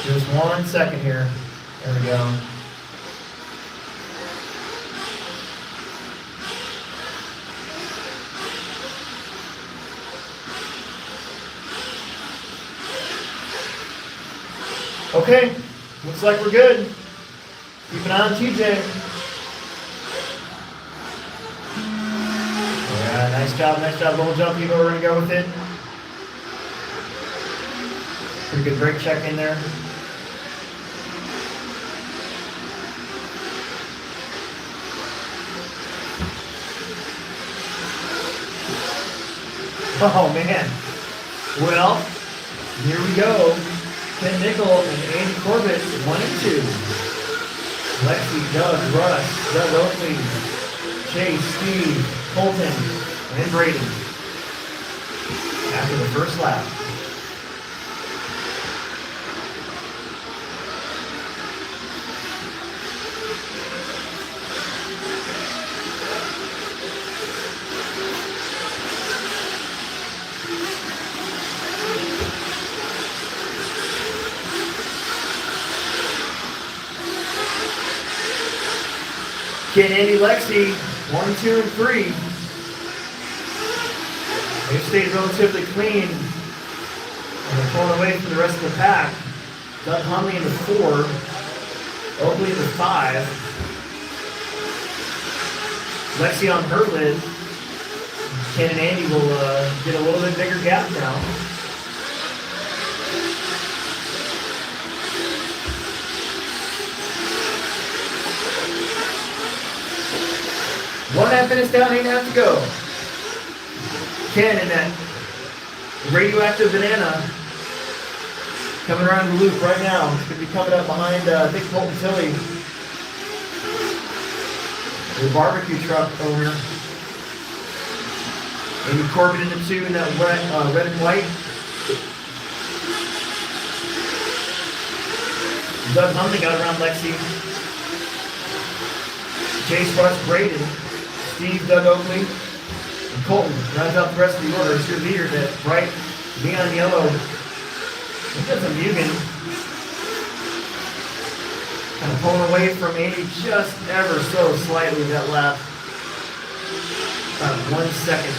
Just 1 second here. There we go. Okay. Looks like we're good. Keep an eye on TJ. Yeah, nice job. Little jump, Evo. We're going to go with it. Pretty good brake check in there. Oh man. Well, here we go. Ken Nickel and Andy Corbett, 1 and 2. Lexi, Doug, Russ, Doug Oakley, Chase, Steve, Colton, and Brady. After the first lap. Ken, Andy, Lexi, 1, 2, and 3. They've stayed relatively clean. And they're pulling away from the rest of the pack. Doug Hunley in the 4. Oakley in the 5. Lexi on her lid. Ken and Andy will get a little bit bigger gap now. One half minutes down, 8.5 to go. Ken in that radioactive banana coming around the loop right now. It's going to be coming up behind, I think, Colton Tilley, the barbecue truck owner. Amy Corbett in the 2 in that red and white. Doug Hunley got around Lexi. Chase, Russ, Braden, Steve, Doug Oakley, and Colton rounds out the rest of the order. It's your leader, that bright neon yellow. He does a Mugen. Kind of pulling away from Andy just ever so slightly that lap. About 1 second.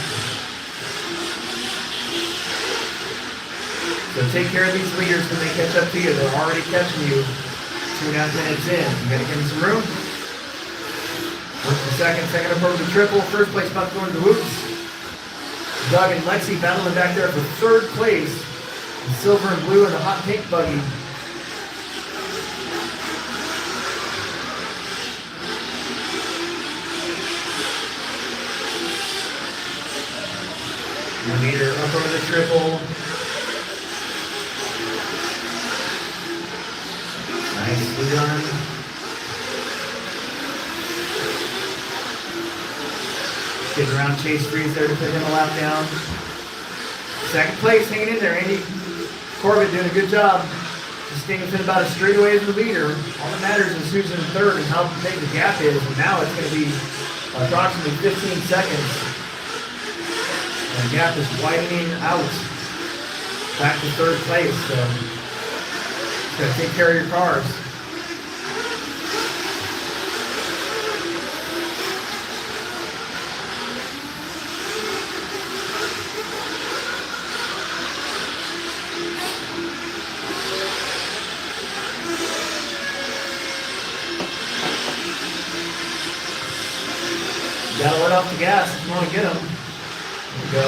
So take care of these leaders when they catch up to you. They're already catching you 2.5 minutes in. You gotta give them some room. First and second up over the triple. First place about going to the whoops. Doug and Lexi battling back there for 3rd place. The silver and blue and the hot pink buggy. Leader up over the triple. Nicely done. Getting around Chase Freeze there to put him a lap down. 2nd place hanging in there. Andy Corbett doing a good job. Just staying within about a straightaway as the leader. All that matters is who's in 3rd and how big the gap is. And now it's going to be approximately 15 seconds. And the gap is widening out. Back to 3rd place. So just got to take care of your cars. Gotta let off the gas if you want to get them. There we go.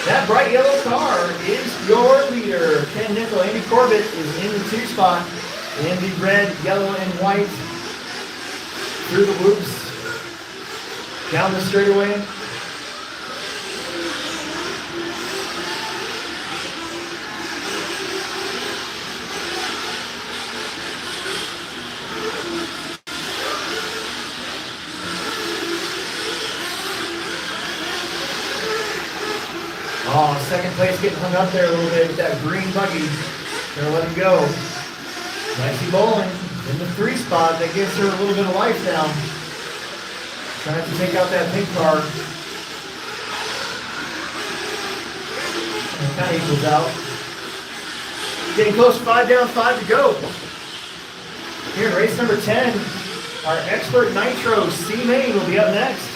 That bright yellow car is your leader. Ken Nickel. Andy Corbett is in the 2 spot. In the red, yellow, and white. Through the loops. Down the straightaway. Oh, 2nd place getting hung up there a little bit with that green buggy. Gonna let him go. Lexi Bowling in the 3 spot. That gives her a little bit of life now. Trying to take out that pink car. And it kind of equals out. Getting close, 5 down, 5 to go. Here in race number 10, our expert Nitro C Main will be up next.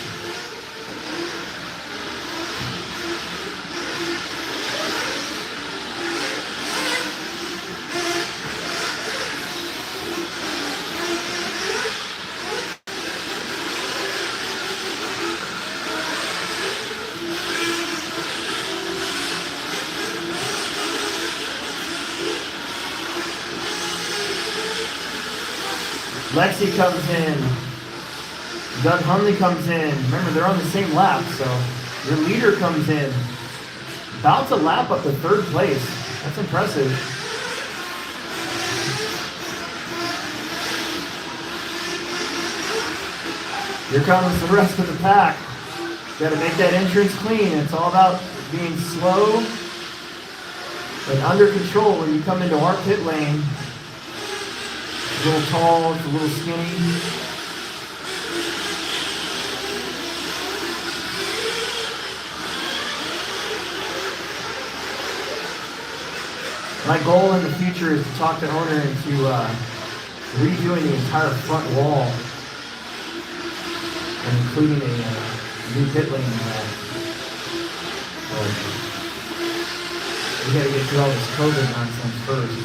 Lexi comes in. Doug Hunley comes in. Remember, they're on the same lap, so your leader comes in. About to lap up to third place. That's impressive. Here comes the rest of the pack. Got to make that entrance clean. It's all about being slow and under control when you come into our pit lane. It's a little tall, it's a little skinny. My goal in the future is to talk the owner into redoing the entire front wall and including a new pit lane. We got to get through all this COVID nonsense first.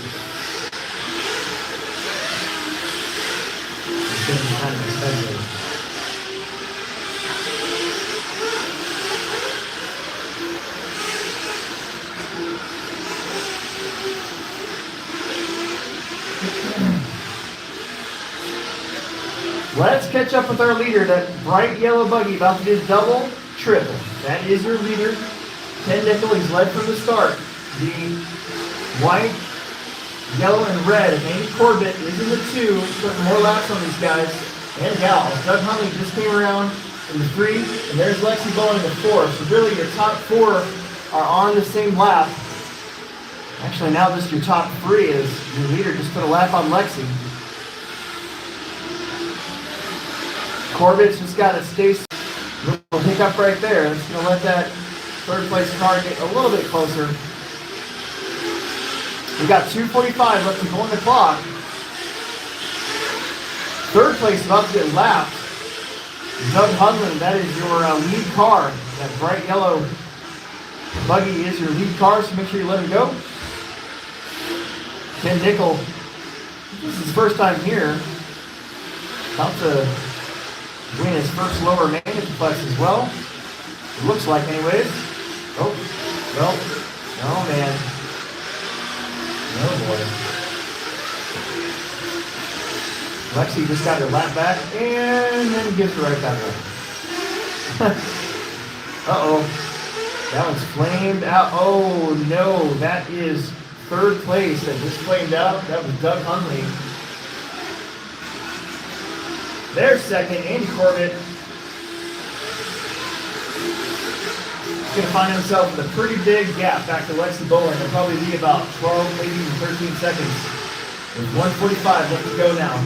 It's going to be kind of expensive. Let's catch up with our leader, that bright yellow buggy about to do double, triple. That is your leader. Ken Nickel, he's led from the start. The white, yellow, and red of Andy Corbett is in the 2, putting more laps on these guys and gals. Doug Hunley just came around in the 3, and there's Lexi Bowen in the 4. So really your top 4 are on the same lap. Actually, now just your top 3 is your leader just put a lap on Lexi. Corbett's just got to stay. Little hiccup right there. It's going to let that third place car get a little bit closer. We got 2:45 left to go on the clock. Third place about to get lapped. Doug Hunley, that is your lead car. That bright yellow buggy is your lead car, so make sure you let him go. Ken Nickel, this is his first time here. About to win his first lower management Plex as well. It looks like anyways. Oh, well, oh man. Oh boy. Lexi just got her lap back and then gives her right back up. Uh-oh. That one's flamed out. Oh no, that is third place that just flamed out. That was Doug Hunley. There's second, Andy Corbett. He's going to find himself with a pretty big gap back to Lexi Bowen. It'll probably be about 12, maybe even 13 seconds. With 1:45 left to go now.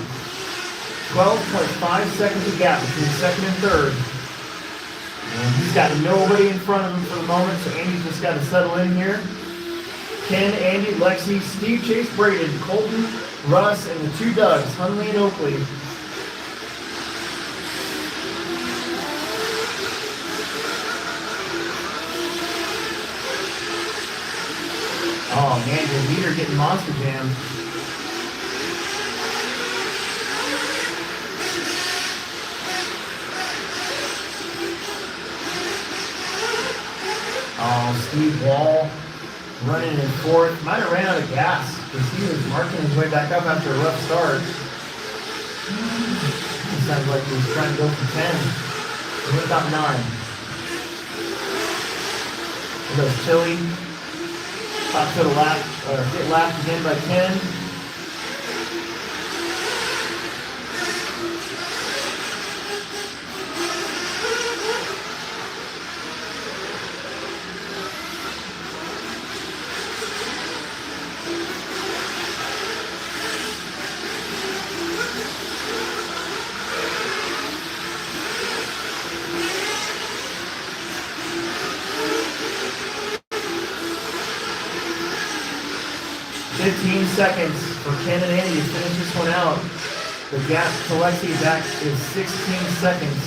12.5 seconds of gap between second and third. And he's got nobody in front of him for the moment, so Andy's just got to settle in here. Ken, Andy, Lexi, Steve, Chase, Braden, Colton, Russ, and the 2 Dougs, Hunley and Oakley. Oh man, your leader getting monster jammed. Oh, Steve Wall running in fourth. Might have ran out of gas because he was marking his way back up after a rough start. It sounds like he was trying to go for 10. He went about 9. There goes Tilly. About to lap, or get lapped again by Ken. Seconds for Ken and Andy to finish this one out. The gap to Lexi back is 16 seconds.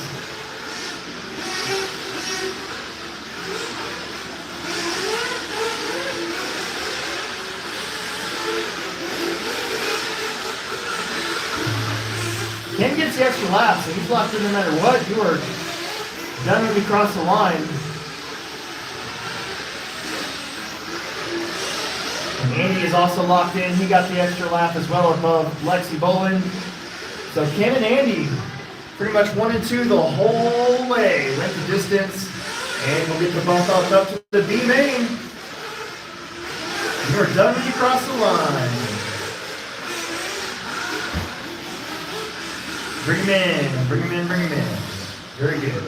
Ken gets the extra lap, so he's locked in no matter what. You are done when you cross the line. Andy is also locked in. He got the extra lap as well above Lexi Bowen. So Ken and Andy Pretty much 1 and 2 the whole way. Went the distance. And we'll get the bump out up to the B main. You're done when you cross the line. Bring him in, bring him in, bring him in. Very good.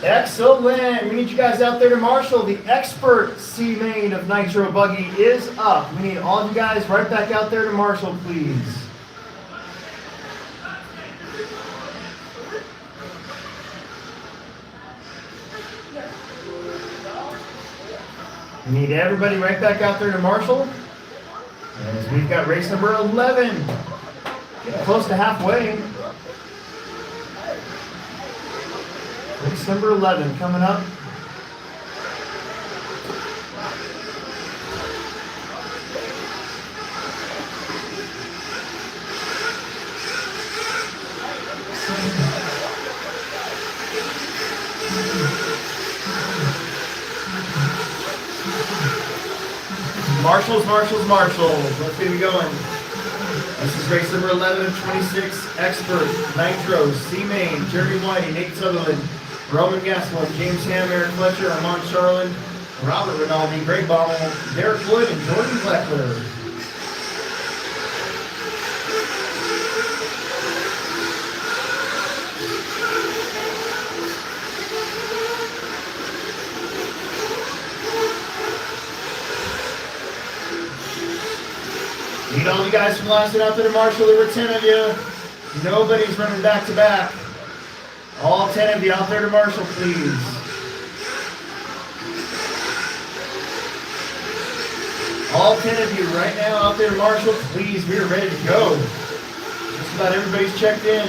Excellent. We need you guys out there to marshal. The expert C main of Nitro Buggy is up. We need all of you guys right back out there to marshal, please. We need everybody right back out there to marshal. As we've got race number 11. Getting close to halfway. Race number 11 coming up. Marshals, marshals, marshals. Let's get it going. This is race number 11 of 26. Expert, Nitro, C-Main, Jeremy Whitey, Nate Sutherland, Roman Gastelum, James Ham, Eric Fletcher, Armand Charlin, Robert Rinaldi, Greg Baumel, Derek Wood, and Jordan Bleckler. Need all you guys from last out there to marshal. There were 10 of you. Nobody's running back to back. All 10 of you out there to marshal, please. All 10 of you right now out there to marshal, please. We are ready to go. Just about everybody's checked in.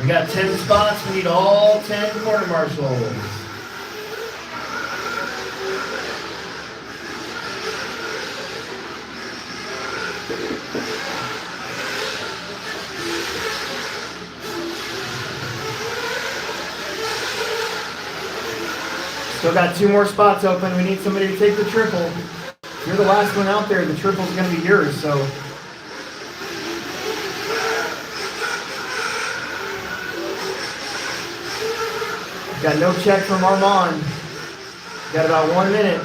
We got 10 spots. We need all 10 corner marshals. Still got 2 more spots open. We need somebody to take the triple. If you're the last one out there, the triple's going to be yours, so. Got no check from Armand. Got about 1 minute.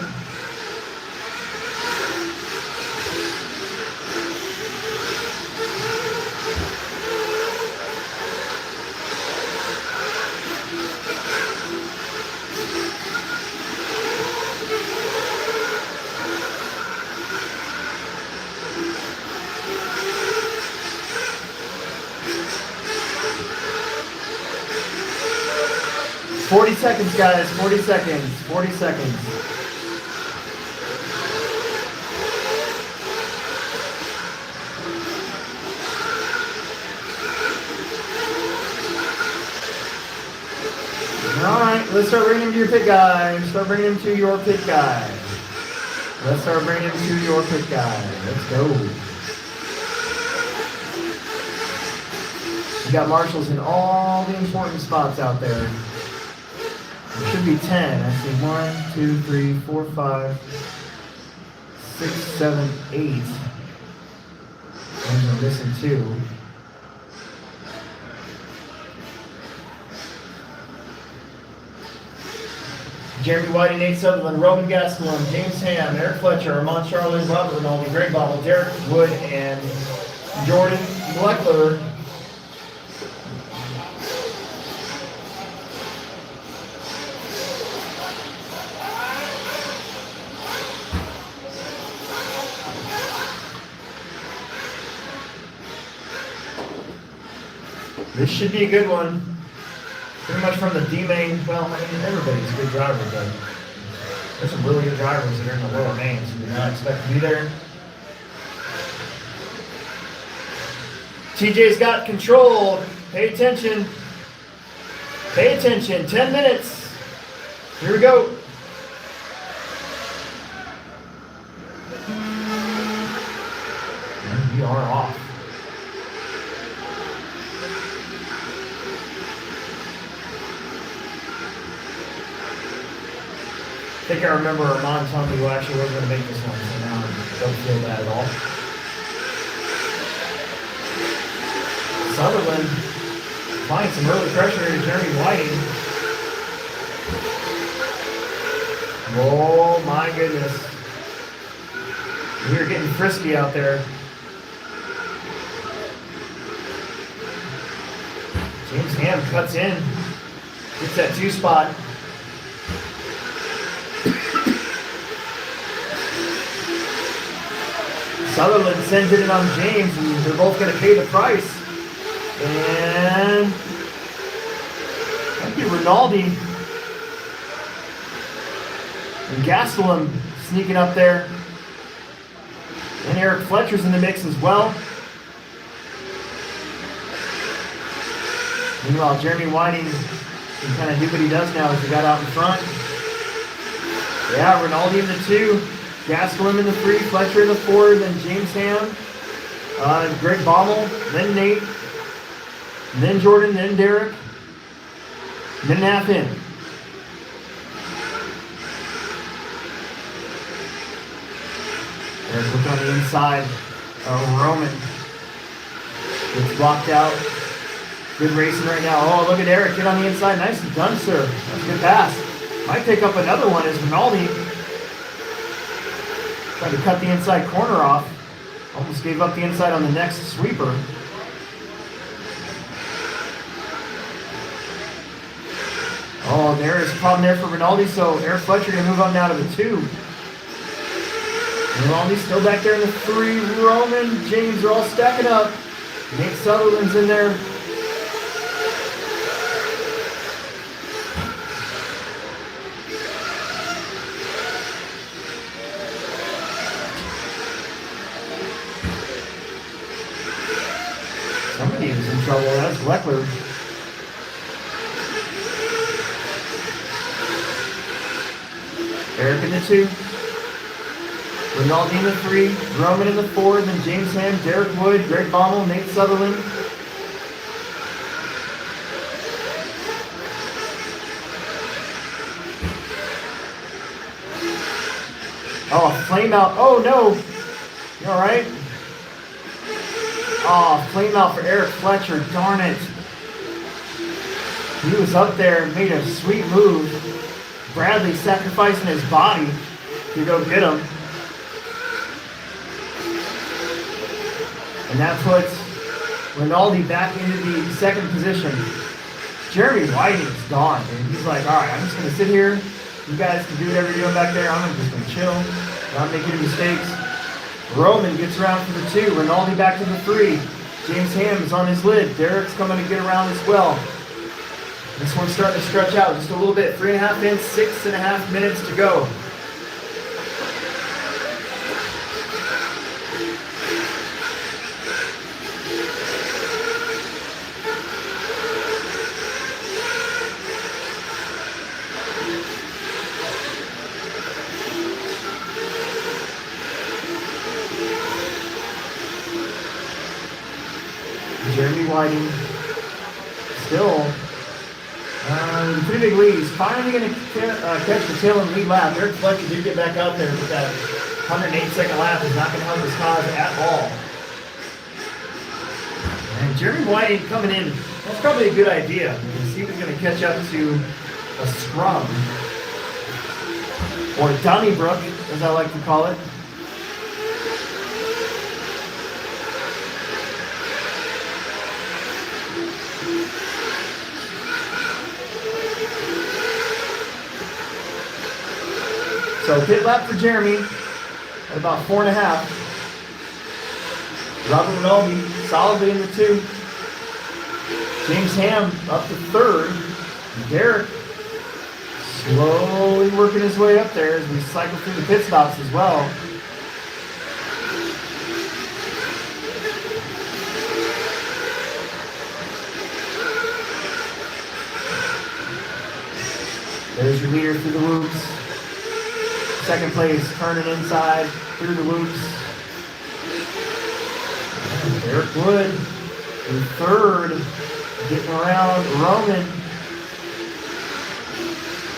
Forty seconds, guys. 40 seconds. 40 seconds. All right, let's start bringing him to your pit guy. Start bringing him to your pit guy. Let's start bringing him to your pit guy. Let's go. We got marshals in all the important spots out there. There should be 10. I see 1, 2, 3, 4, 5, 6, 7, 8. And I'm missing 2. Jeremy Whitey, Nate Sutherland, Roman Gastelum, James Ham, Eric Fletcher, Armand Charlin, Robert Rinaldi, Greg Baumel, Derek Wood, and Jordan Bleckler. This should be a good one. Pretty much from the D main. Well, I mean, everybody's a good driver, but there's some really good drivers that are in the lower mains who did not expect to be there. TJ's got control. Pay attention. Pay attention. 10 minutes. Here we go. And we are off. I think I remember Armand telling me who actually was going to make this one, so now I'm don't feel bad at all. Sutherland applying some early pressure here to Jeremy Whiting. Oh my goodness. We're getting frisky out there. James Ham cuts in. Gets that 2 spot. Sutherland sends it in on James, and they're both going to pay the price. And might be Rinaldi and Gastelum sneaking up there. And Eric Fletcher's in the mix as well. Meanwhile, Jeremy Whiting can kind of do what he does now as he got out in front. Yeah, Rinaldi in the 2. Gastelum in the 3, Fletcher in the 4, then James Ham, Greg Baumel, then Nate, then Jordan, then Derek, then Nathan. There's looking on the inside. Roman gets blocked out. Good racing right now. Oh, look at Eric. Get on the inside. Nicely done, sir. That's a good pass. Might pick up another one as Rinaldi tried to cut the inside corner off. Almost gave up the inside on the next sweeper. Oh, there is a problem there for Rinaldi, so Eric Fletcher going to move on now to the 2. Rinaldi still back there in the 3. Roman, James are all stacking up. Nate Sutherland's in there. Somebody was in trouble. That's Leckler. Eric in the 2. Rinaldi in the 3. Roman in the 4. Then James Ham, Derek Wood, Greg Baumel, Nate Sutherland. Oh, a flame out. Oh, no. You all right? Oh, flame out for Eric Fletcher. Darn it. He was up there and made a sweet move. Bradley sacrificing his body to go get him. And that puts Rinaldi back into the 2nd position. Jeremy Whiting's gone. And he's like, all right, I'm just going to sit here. You guys can do whatever you're doing back there. I'm just going to chill. Not make any mistakes. Roman gets around for the 2. Rinaldi back to the 3. James Ham is on his lid. Derek's coming to get around as well. This one's starting to stretch out just a little bit. 3.5 in, 6.5 minutes to go. Jeremy Whiting still pretty big lead. He's finally going to catch the tail and lead lap. Eric Fletcher did get back out there, but that 108-second lap is not going to help his cause at all. And Jeremy Whiting coming in, that's probably a good idea. Because he was going to catch up to a scrum, or Donnybrook, as I like to call it. So pit lap for Jeremy at about 4.5. Robert Rinaldi solidly in the 2. James Ham up to 3rd. Derek slowly working his way up there as we cycle through the pit stops as well. There's your leader through the whoops. 2nd place, turning inside through the loops. Derek Wood in 3rd, getting around Roman.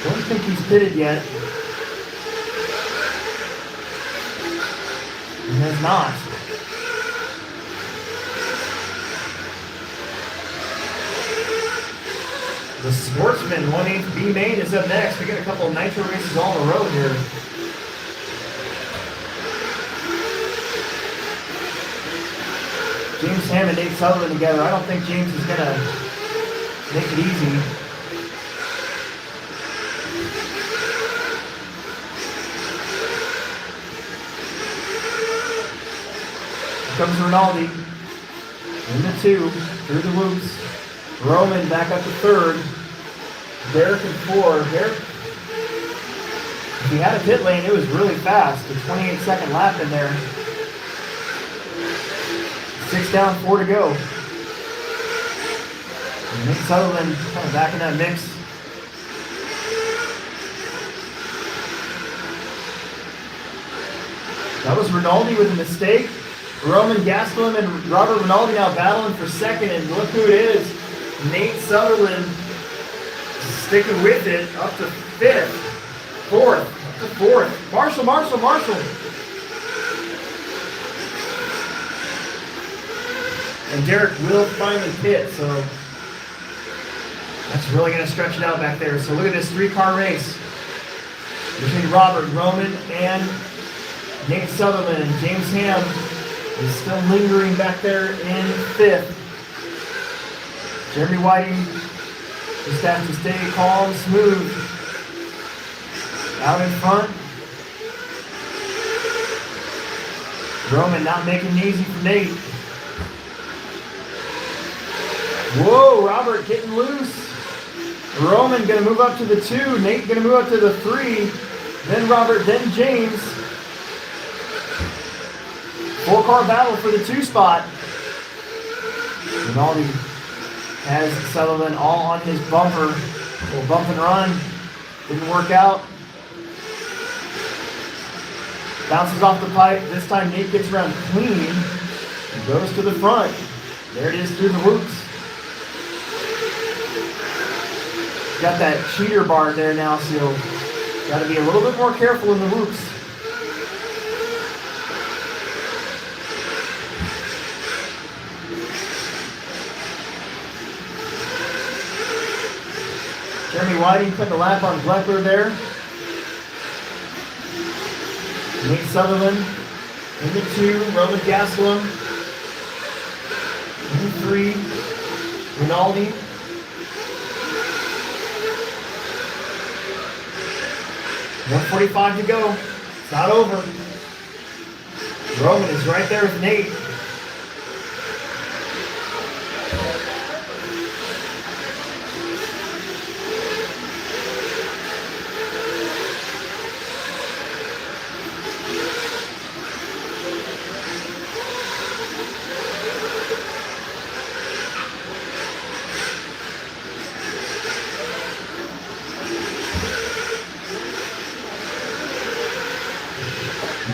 Don't think he's pitted yet. He has not. The Sportsman 1/8 B main is up next. We got a couple of nitro races all in a row here. James Ham and Nate Sutherland together. I don't think James is gonna make it easy. Here comes Rinaldi. Into 2, through the loops. Roman back up to 3rd. Derek in 4. Derek, if he had a pit lane, it was really fast. A 28-second lap in there. 6 down, 4 to go. And Nate Sutherland kind of back in that mix. That was Rinaldi with a mistake. Roman Gastelum and Robert Rinaldi now battling for 2nd, and look who it is. Nate Sutherland sticking with it up to 5th, 4th, up to 4th. Marshall. And Derek will finally pit, so that's really going to stretch it out back there. So look at this 3-car race between Robert, Roman, and Nate Sutherland. And James Ham is still lingering back there in 5th. Jeremy Whiting just has to stay calm, smooth. Out in front. Roman not making it easy for Nate. Whoa, Robert getting loose. Roman gonna move up to the 2. Nate gonna move up to the 3. Then Robert, then James. 4-car battle for the 2 spot. Rinaldi has Sutherland all on his bumper. A little bump and run. Didn't work out. Bounces off the pipe. This time Nate gets around clean and goes to the front. There it is through the whoops. Got that cheater bar there now, so got to be a little bit more careful in the whoops. Jeremy Whiting put the lap on Bleckler there. Nate Sutherland in the 2, Roman Gastelum in the 3, Rinaldi. .145 to go. It's not over. Roman is right there with Nate.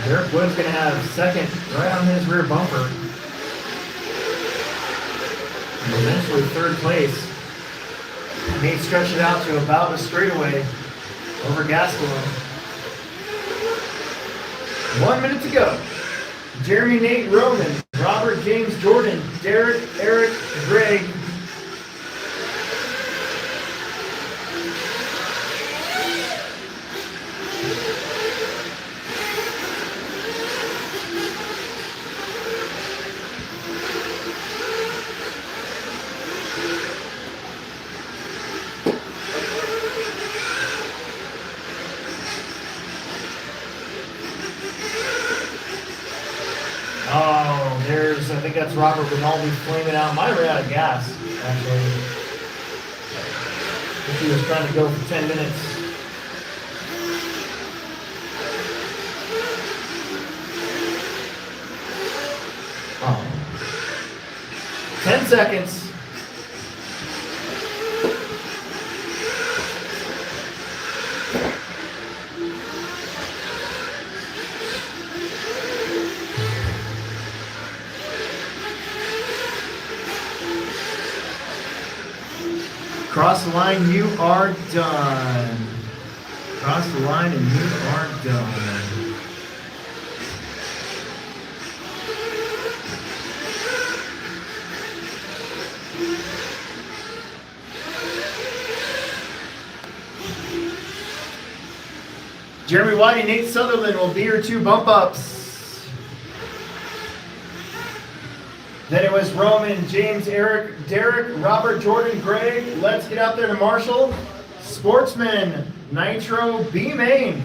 Derek Wood's going to have 2nd right on his rear bumper. And eventually 3rd place. Nate stretched it out to about a straightaway over Gastelum. 1 minute to go. Jeremy, Nate, Roman, Robert, James, Jordan, Derek, Eric, Greg. Oh, there's, I think that's Robert Rinaldi flaming out. Might have ran out of gas, actually. I think he was trying to go for 10 minutes. Oh. 10 seconds. Cross the line, you are done. Cross the line and you are done. Jeremy White and Nate Sutherland will be your 2 bump ups. Then it was Roman, James, Eric, Derek, Robert, Jordan, Greg. Let's get out there to Marshall. Sportsman, Nitro, B main.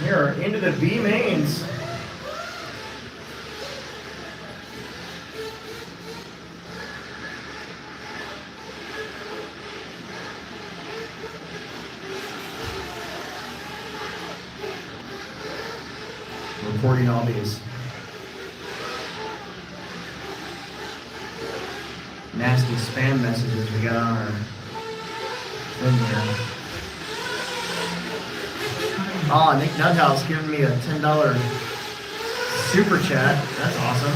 Here, into the B mains. Reporting all these nasty spam messages we got on our thing here. Oh, Nick Nuthouse giving me a $10 super chat. That's awesome.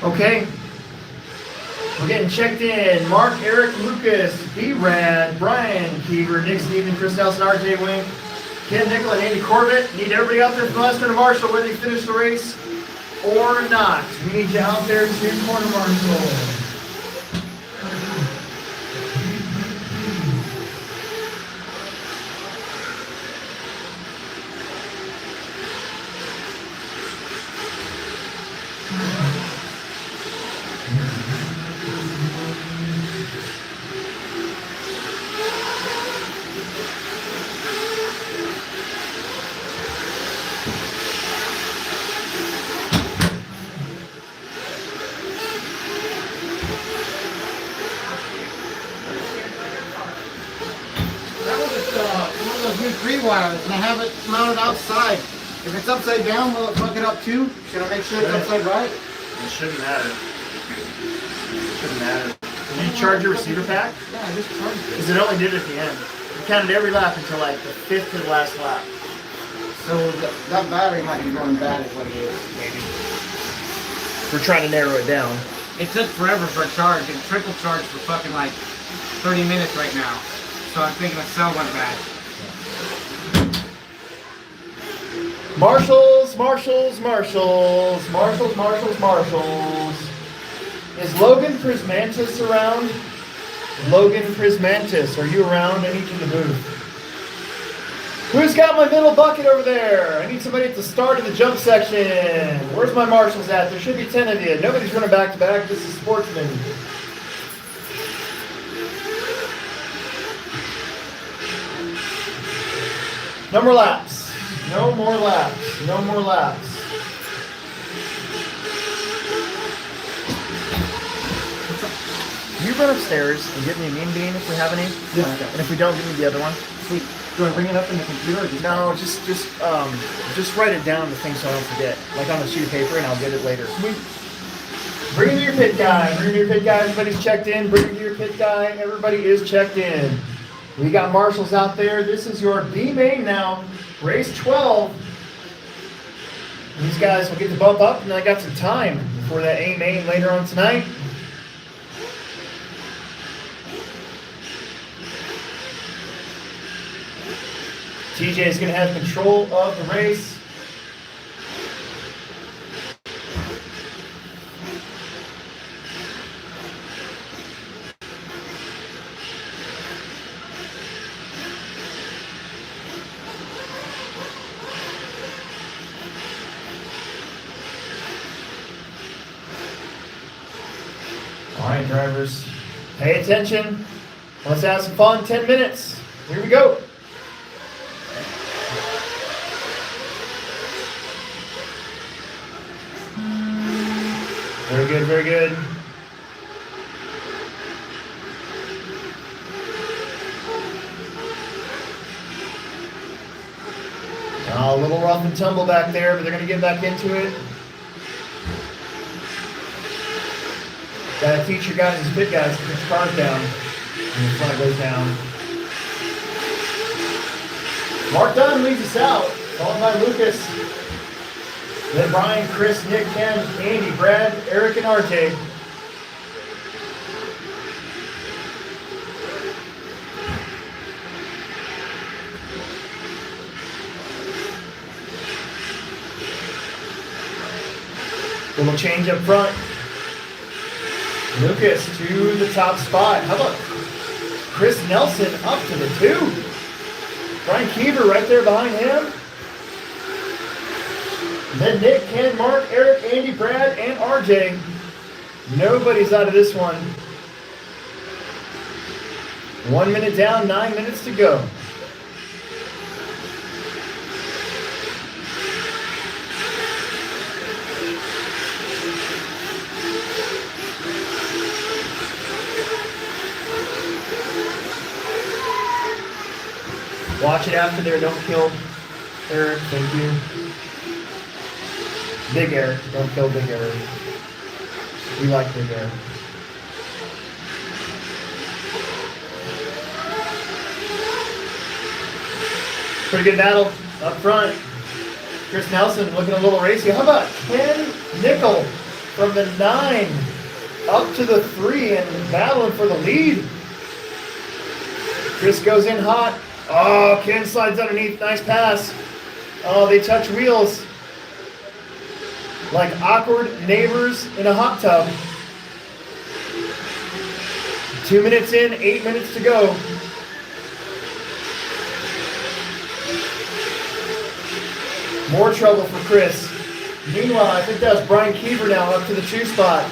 Okay, we're getting checked in. Mark, Eric, Lucas, B-Rad, Brian, Keever, Nick, Steven, Chris Nelson, RJ Wink, Ken Nickel, and Andy Corbett. Need everybody out there from Lester to Marshall, whether you finish the race or not. We need you out there to corner Marshall. Wireless, and I have it mounted outside. If it's upside down, will it fuck it up too? Should I make sure it's upside right? It shouldn't matter. It shouldn't matter. Did you charge your receiver pack? Yeah, I just charged it. Because it only did it at the end. It counted every lap until like the 5th to the last lap. So that battery might be going bad is what it is. Maybe. We're trying to narrow it down. It took forever for a charge. It trickle charged for fucking like 30 minutes right now. So I'm thinking the cell went bad. Marshalls, Marshalls, Marshalls, Marshalls, Marshalls, Marshalls. Is Logan Prismantis around? Logan Prismantis, are you around? I need you in the booth. Who's got my middle bucket over there? I need somebody at the start of the jump section. Where's my Marshalls at? There should be 10 of you. Nobody's running back to back. This is Sportsman. No more laps. No more laps. No more laps. You run upstairs and get me a mean bean if we have any. Yeah. And if we don't, give me the other one. Sweet. Do I bring it up in the computer or just... No, just write it down, the thing, so I don't forget. Like on a sheet of paper, and I'll get it later. Sweet. Bring me your pit guy. Bring me your pit guy. Everybody's checked in. Bring me your pit guy. Everybody is checked in. We got Marshalls out there. This is your B main now. Race 12. These guys will get the bump up, and I got some time for that A main later on tonight. TJ is going to have control of the race. All right, drivers, pay attention. Let's have some fun. 10 minutes. Here we go. Very good, very good. A little rough and tumble back there, but they're going to get back into it. Gotta teach your guys, pit guys, to put your cars down when the front goes down. Mark Dunn leads us out, followed by Lucas. Then Brian, Chris, Nick, Ken, Andy, Brad, Eric, and RJ. Little change up front. Lucas to the top spot. How about Chris Nelson up to the 2? Brian Keever right there behind him. Then Nick, Ken, Mark, Eric, Andy, Brad, and RJ. Nobody's out of this one. 1 minute down, 9 minutes to go. Watch it after there, don't kill Eric, thank you. Big Eric, don't kill Big Eric. We like Big Eric. Pretty good battle up front. Chris Nelson looking a little racy. How about Ken Nickel from the 9 up to the 3 and battling for the lead. Chris goes in hot. Oh, Ken slides underneath. Nice pass. Oh, they touch wheels like awkward neighbors in a hot tub. 2 minutes in, 8 minutes to go. More trouble for Chris. Meanwhile, I think that's Brian Keever now up to the 2 spot.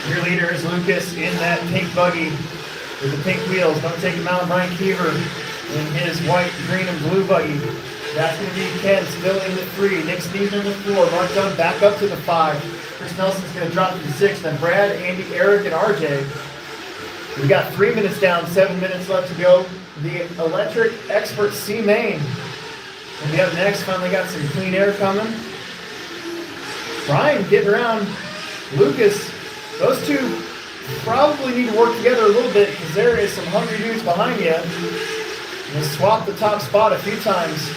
Your leader is Lucas in that pink buggy with the pink wheels. Don't take him out, Brian Keever in his white, green, and blue buggy. That's going to be Ken still in the 3. Nick Sneeden in the 4. Mark Dunn back up to the 5. Chris Nelson's going to drop to the 6. Then Brad, Andy, Eric, and RJ. We got 3 minutes down, 7 minutes left to go. The Electric Expert C Main. And we have next, finally got some clean air coming. Brian getting around Lucas. Those two probably need to work together a little bit because there is some hungry dudes behind you. And they swapped the top spot a few times.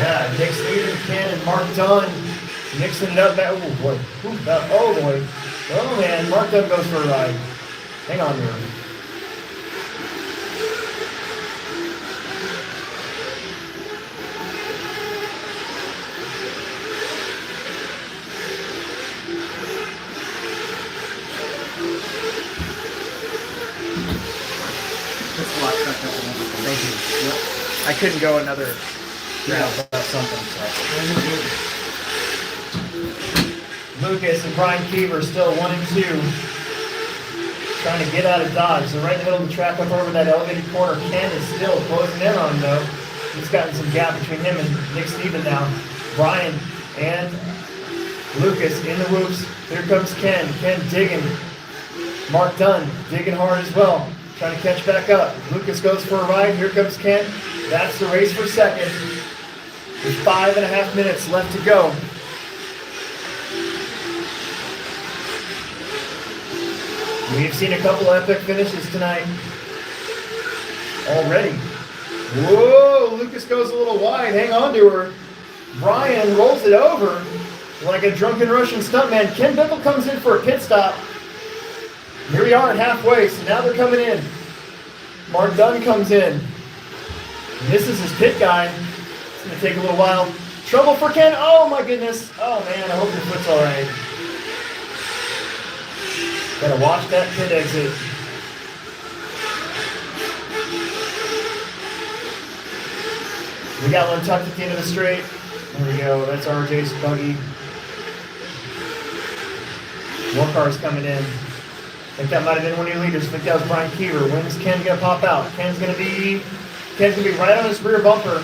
Yeah, Nick Sneeden, Ken, and Mark Dunn mixing it up. Oh boy. Oh boy. Oh man, Mark Dunn goes for a ride. Hang on there. Thank you. Yep. I couldn't go another round without something. So. Lucas and Brian Keever still 1 and 2. Trying to get out of Dodge. So right in the middle of the track up over that elevated corner. Ken is still closing in on him though. He's gotten some gap between him and Nick Sneeden now. Brian and Lucas in the whoops. Here comes Ken. Ken digging. Mark Dunn digging hard as well. Trying to catch back up. Lucas goes for a ride. Here comes Ken. That's the race for second. With 5.5 minutes left to go. We've seen a couple epic finishes tonight already. Whoa, Lucas goes a little wide. Hang on to her. Brian rolls it over like a drunken Russian stuntman. Ken Bickle comes in for a pit stop. Here we are at halfway, so now they're coming in. Mark Dunn comes in. Misses his pit guy. It's going to take a little while. Trouble for Ken. Oh my goodness. Oh man, I hope your foot's all right. Gotta watch that pit exit. We got one tucked at the end of the straight. There we go. That's RJ's buggy. More cars coming in. I think that might have been one of your leaders. I think that was Brian Keever. When's Ken gonna pop out? Ken's gonna be right on his rear bumper.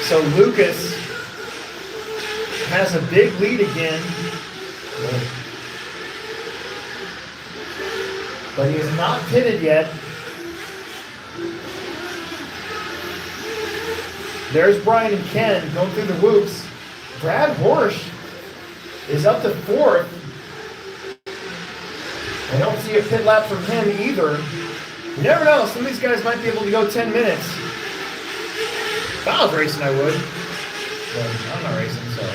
So Lucas has a big lead again. but he is not pitted yet. There's Brian and Ken going through the whoops. Brad Horsch is up to 4th. I don't see a pit lap from him either. You never know, some of these guys might be able to go 10 minutes. If I was racing, I would. But I'm not racing, so I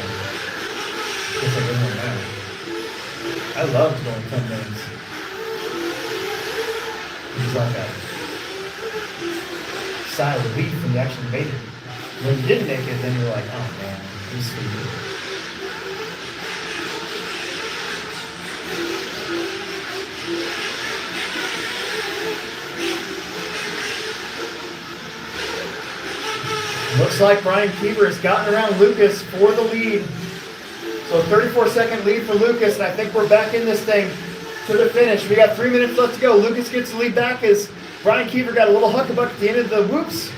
guess I wouldn't matter. I loved going 10 minutes. It's like a sigh of relief when you actually made it. When you didn't make it, then you're like, oh man, this is sweet. Looks like Brian Keever has gotten around Lucas for the lead. So a 34-second lead for Lucas, and I think we're back in this thing to the finish. We got 3 minutes left to go. Lucas gets the lead back as Brian Keever got a little huckabuck at the end of the whoops.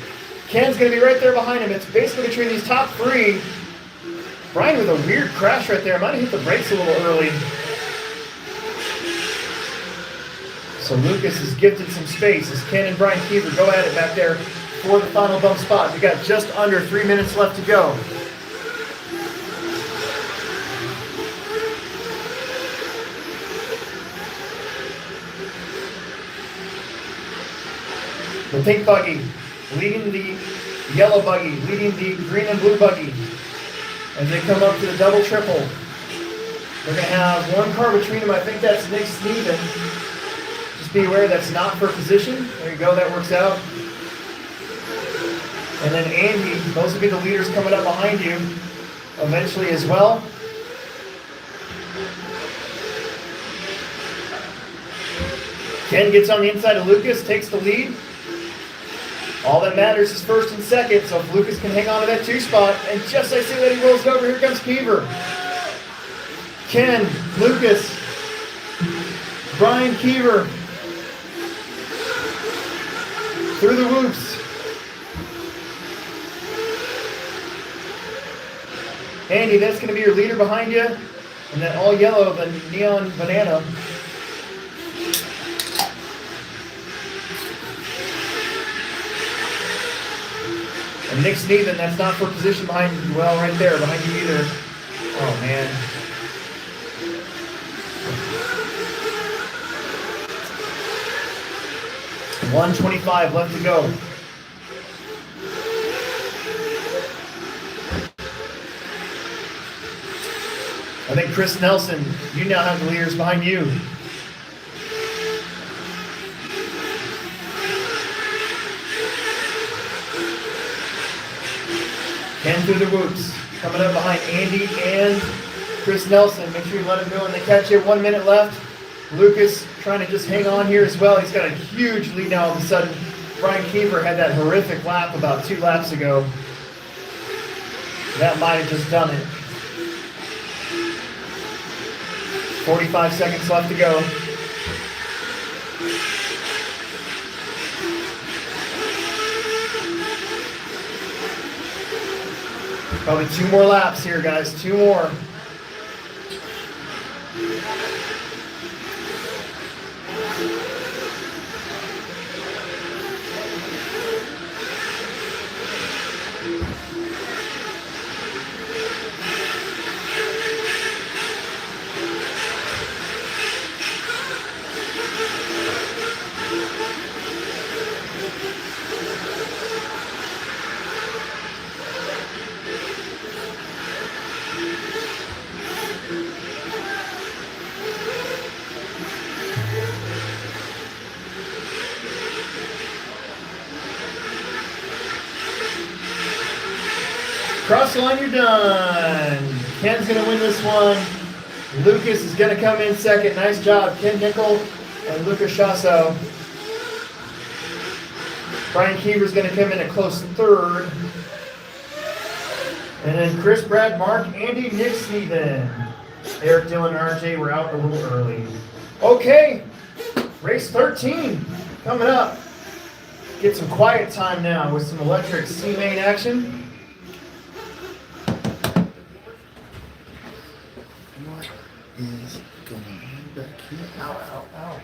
Ken's going to be right there behind him. It's basically between these top 3. Brian with a weird crash right there. Might have hit the brakes a little early. So Lucas is gifted some space as Ken and Brian Keever go at it back there for the final bump spot. We got just under 3 minutes left to go. The pink buggy leading the yellow buggy, leading the green and blue buggy. As they come up to the double triple, they're going to have one car between them. I think that's Nick Sneeden. Just be aware that's not for position. There you go, that works out. And then Andy, those will be the leaders coming up behind you eventually as well. Ken gets on the inside of Lucas, takes the lead. All that matters is first and second, so if Lucas can hang on to that 2 spot, and just as I say that he rolls it over, here comes Keever. Ken, Lucas, Brian Keever, through the whoops. Andy, that's going to be your leader behind you, and then all yellow, the neon banana. And Nick Sneeden, that's not for position behind you. Well, right there, behind you either. Oh, man. $1:25 left to go. I think Chris Nelson, you now have the leaders behind you. Ken through the whoops. Coming up behind Andy and Chris Nelson. Make sure you let him go when they catch you. 1 minute left. Lucas trying to just hang on here as well. He's got a huge lead now all of a sudden. Brian Keever had that horrific lap about 2 laps ago. That might have just done it. 45 seconds left to go. Probably 2 more laps here, guys. 2 more. Cross the line, you're done. Ken's going to win this one. Lucas is going to come in second. Nice job, Ken Nickel and Lucas Chasso. Brian Keever's going to come in a close third. And then Chris, Brad, Mark, Andy, Nick Sneeden. Eric, Dylan, and RJ were out a little early. Okay, race 13 coming up. Get some quiet time now with some electric C-main action. is going on back here? Ow, ow, ow.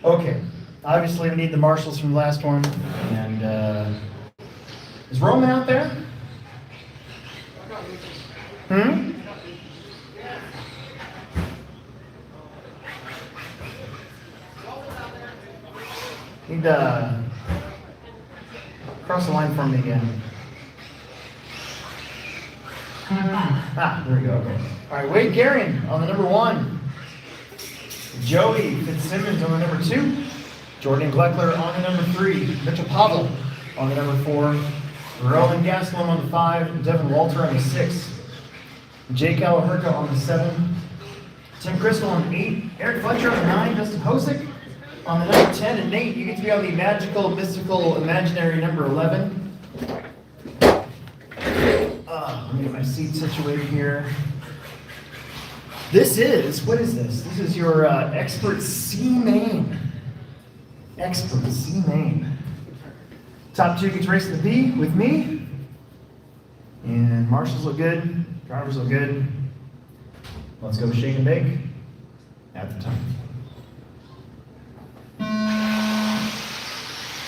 Okay, obviously we need the marshals from the last one, and is Roman out there? Hmm? Need to cross the line for me again. Ah, there we go, okay. All right, Wade Garion on the number 1. Joey Fitzsimmons on the number 2. Jordan Gleckler on the number 3. Mitchell Pavel on the number 4. Roland Gastelum on the 5. Devin Walter on the 6. Jake Alaherka on the 7. Tim Crystal on the 8. Eric Fletcher on the 9. Dustin Hosick on the number 10. And Nate, you get to be on the magical, mystical, imaginary number 11. Let me get my seat situated here. This is, what is this? This is your Expert C main. Expert C main. Top 2 gets raced to the B with me. And marshals look good. Drivers look good. Let's go shake and bake at the time.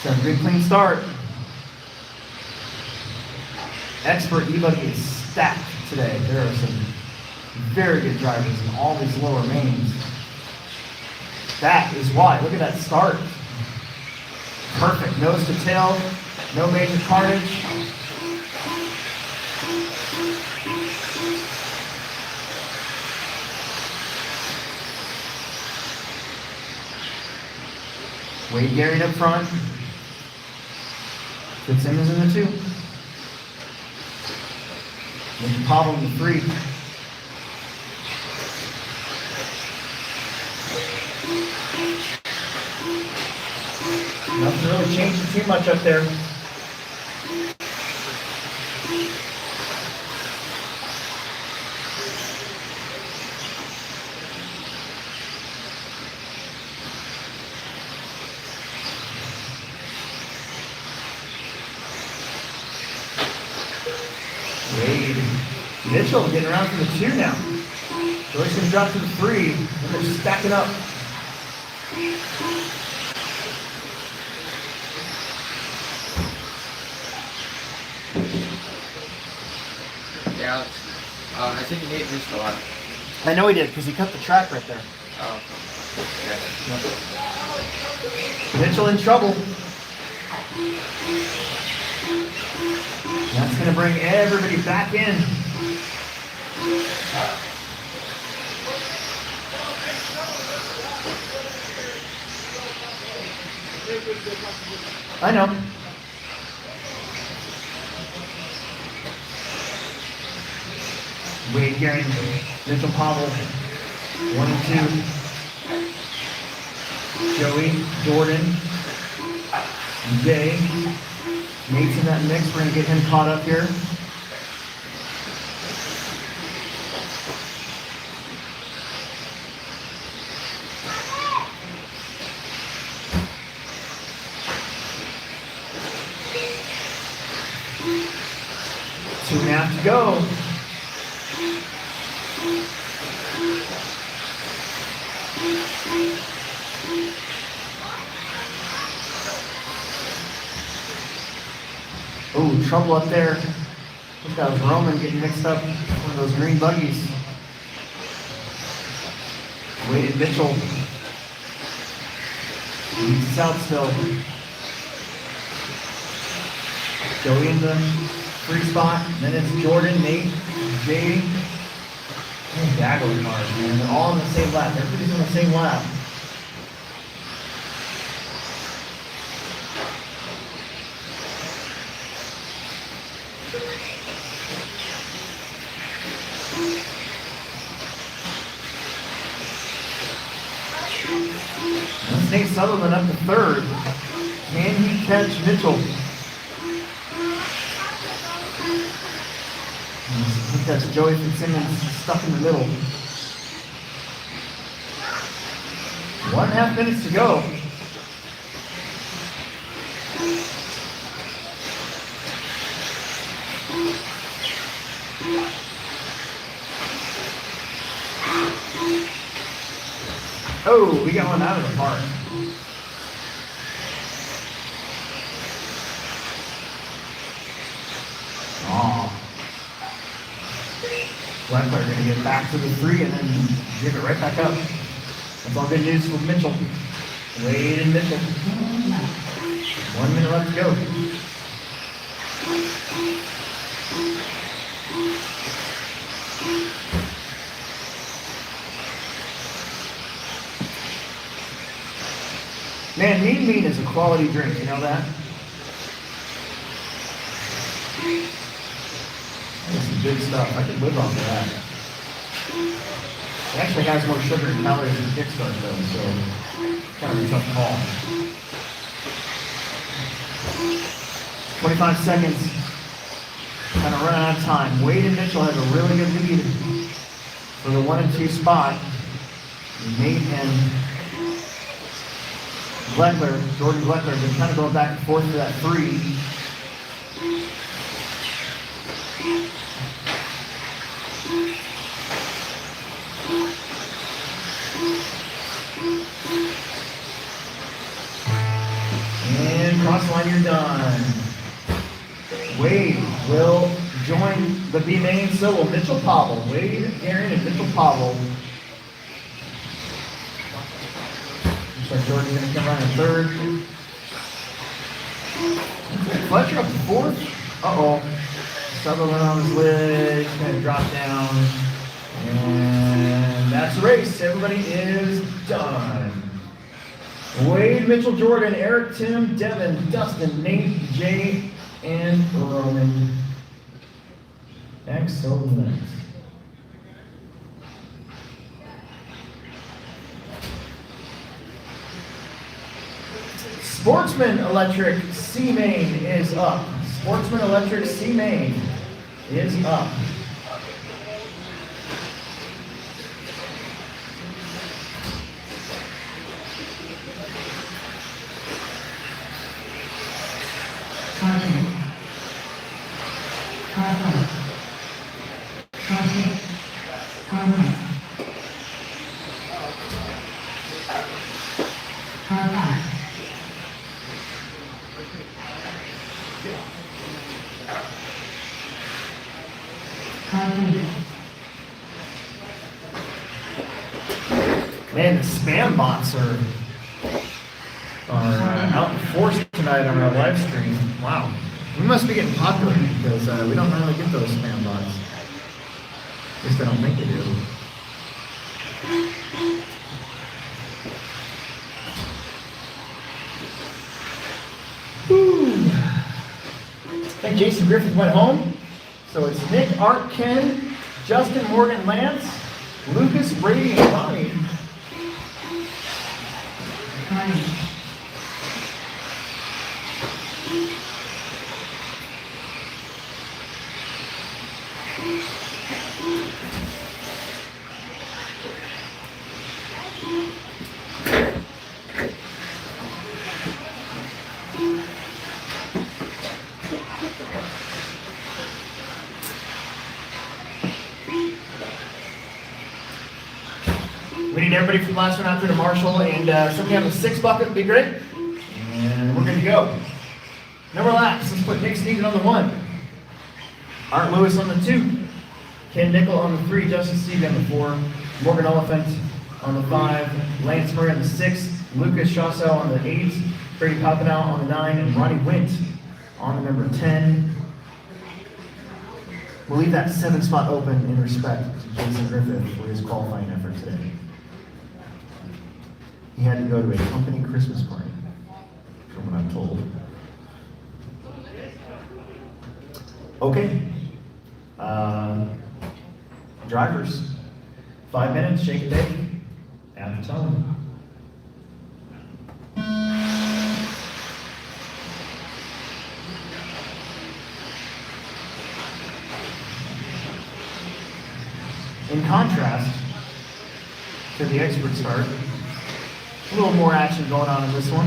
So a good clean start. Expert E-Buggy is stacked today. There are some very good drivers in all these lower mains. That is why. Look at that start. Perfect. Nose to tail. No major carnage. Wade Garion up front. Fitzsimmons in the 2. Mitchell Pavel in the 3. Nothing really changing too much up there. Wade. Mitchell getting around to the 2 now. Joyce gonna drop to the 3, and they're stacking up. Yeah, I think Nate missed a lot. I know he did because he cut the track right there. Oh. Okay. Mitchell in trouble. That's going to bring everybody back in. I know. Wade Gehring, Mitchell Pavel, 1 and 2. Joey, Jordan, Jay. Nate's in that mix. We're going to get him caught up here. Two and a half to go. Oh, trouble up there. I think that was Roman getting mixed up with one of those green buggies. Wade and Mitchell. South still. Joey in the free spot. Then it's Jordan, Nate, Jay, and Daggler cars, man. They're all on the same lap. Everybody's on the same lap. That's Nate Sutherland up to third. Can he catch Mitchell? I think that's Joey Fitzsimmons stuck in the middle. 1.5 minutes to go. Oh, we got one out of the park. Oh. Blackler going to get back to the 3 and then give it right back up. That's all good news for Mitchell. Wade and Mitchell. 1 minute left to go. Man, Mean is a quality drink, you know that? That's some good stuff. I could live off of that. It actually has more sugar and calories than Kickstart though, so kind of a tough call. 25 seconds. Kind of running out of time. Wade and Mitchell have a really good lead for the 1 and 2 spot. Nate and Bleckler, Jordan Bleckler, have been kind of going back and forth for that 3. And cross the line, you're done. Wade will join the B main, so will Mitchell Pavel. Wade, Gehring, and Mitchell Pavel. Looks like Jordan's going to come around in 3rd. Fletcher up to 4th. Uh-oh. Sutherland on his lid. He's going to drop down. And that's the race. Everybody is done. Wade, Mitchell, Jordan, Eric, Tim, Devin, Dustin, Nate, Jay, and Roman. Excellent. Sportsman Electric C Main is up. Sportsman Electric C Main is up. Man, the spam bots are out in force tonight on our live stream. Wow. We must be getting popular because we don't normally get those spam bots. At least I don't think they do. Whew. I think Jason Griffith went home. So it's Nick, Art, Ken, Justin, Morgan, Lance, Lucas, Brady, and Ronnie. We need everybody from last one out there to Marshall, and somebody have a 6 bucket would be great. And we're good to go. No relax. Let's put Nick Sneeden on the 1. Art Lewis on the 2. Ken Nickel on the 3. Justin Stevie on the 4. Morgan Oliphant on the 5. Lance Murray on the 6. Lucas Chausseau on the 8. Brady Papanow on the 9. And Ronnie Wint on the number 10. We'll leave that 7 spot open in respect to Jason Griffith for his qualifying effort today. He had to go to a company Christmas party, from what I'm told. Okay. Drivers, 5 minutes, shake and bake, at the tone. In contrast to the expert start, a little more action going on in this one.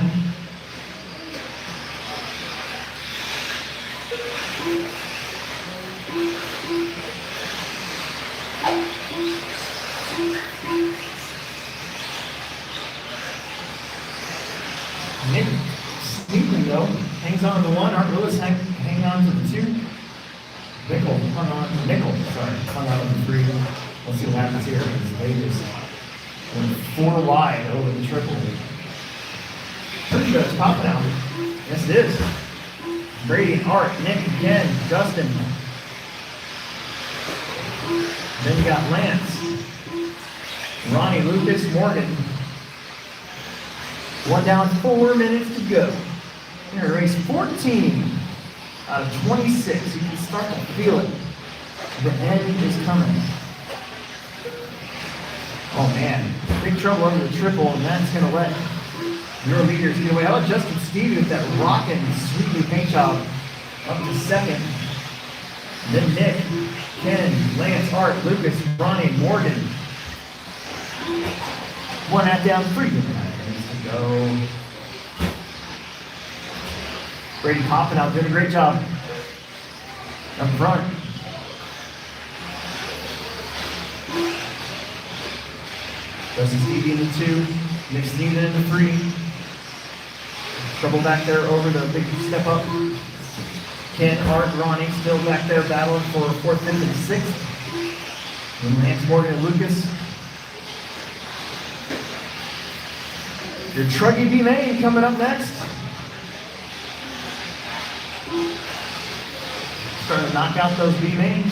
Nick Sneeden, though, hangs on to the 1. Art Lewis hanging on to the 2. Nickel hung on to the 3. Let's see what happens here. They just went 4 wide over the triple. Pretty sure it's popping out. Yes, it is. Brady, Art, Nick, again, Justin. Then you got Lance, Ronnie, Lucas, Morgan. 1 down, 4 minutes to go. You're gonna race 14 out of 26. You can start to feel it. The end is coming. Oh man, big trouble over the triple, and that's gonna let your leaders get away. How about Justin Stevie with that rockin' sweet new paint job up to 2nd. And then Nick, Ken, Lance, Art, Lucas, Ronnie, Morgan. 1 at down, 3 minutes to go. Brady popping out, doing a great job. Up front. Justin Stevie in the 2, Nick Sneeden in the 3. Trouble back there over the big step up. Ken, Art, Ronnie still back there battling for 4th, 5th, and 6th. And Lance, Morgan, and Lucas. Your Truggy B Main coming up next. Starting to knock out those B mains.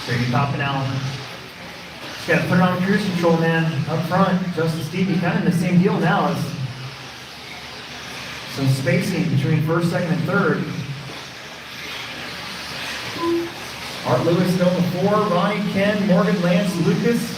Brady popping out. Just got to put it on cruise control, man. Up front, Justin Stevie, kind of in the same deal now as some spacing between 1st, 2nd, and 3rd. Art Lewis still in the 4. Ronnie, Ken, Morgan, Lance, Lucas.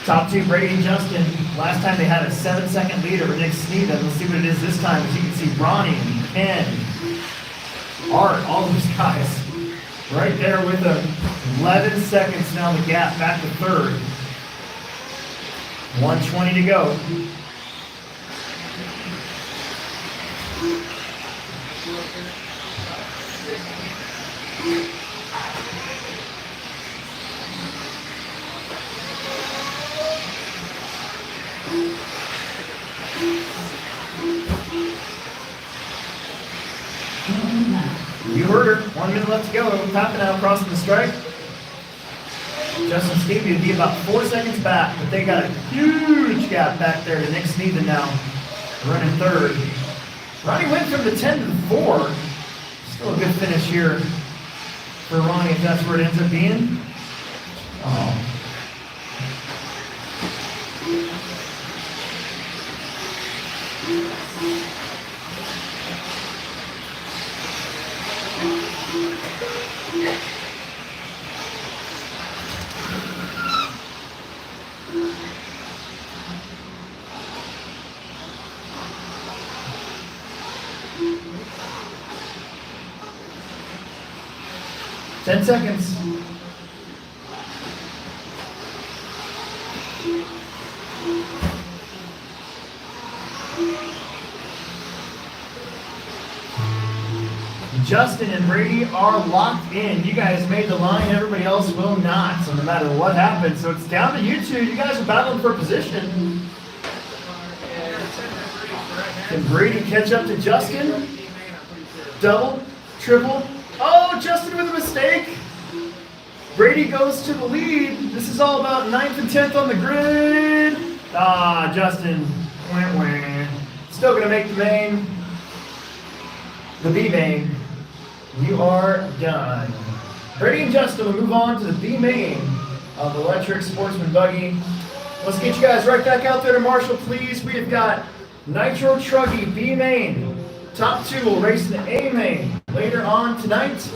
Top two, Brady and Justin. Last time they had a 7-second lead over Nick Sneeden. Let's see what it is this time. As you can see, Ronnie, Ken, Art, all those guys right there with them. 11 seconds now the gap back to third. 1:20 to go. You heard her. 1 minute left to go. Tapping out, crossing the strike. Justin Stevie would be about 4 seconds back, but they got a huge gap back there to Nick Sneeden now, running third. Ronnie went from the 10 to the 4. Still a good finish here for Ronnie if that's where it ends up being. Oh. Ten seconds. Justin and Brady are locked in. You guys made the line, everybody else will not. So no matter what happens, so it's down to you two. You guys are battling for position. Can Brady catch up to Justin? Double, triple. Oh, Justin with a mistake. Brady goes to the lead. This is all about 9th and 10th on the grid. Ah, Justin. Wah, wah. Still gonna make the main. The B main. You are done. Brady and Justin will move on to the B main of the Electric Sportsman Buggy. Let's get you guys right back out there to Marshall, please. We have got Nitro Truggy B main. Top two will race in the A main later on tonight.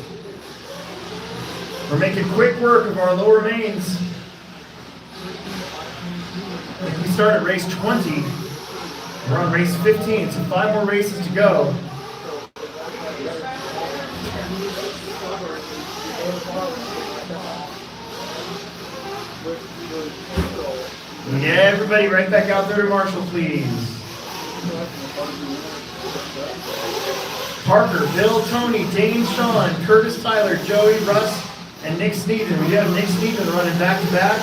We're making quick work of our lower mains. We start at race 20. We're on race 15, so 5 more races to go. Yeah, everybody right back out there to Marshall, please. Parker, Bill, Tony, Dane, Sean, Curtis, Tyler, Joey, Russ, and Nick Sneeden. We have Nick Sneeden running back-to-back.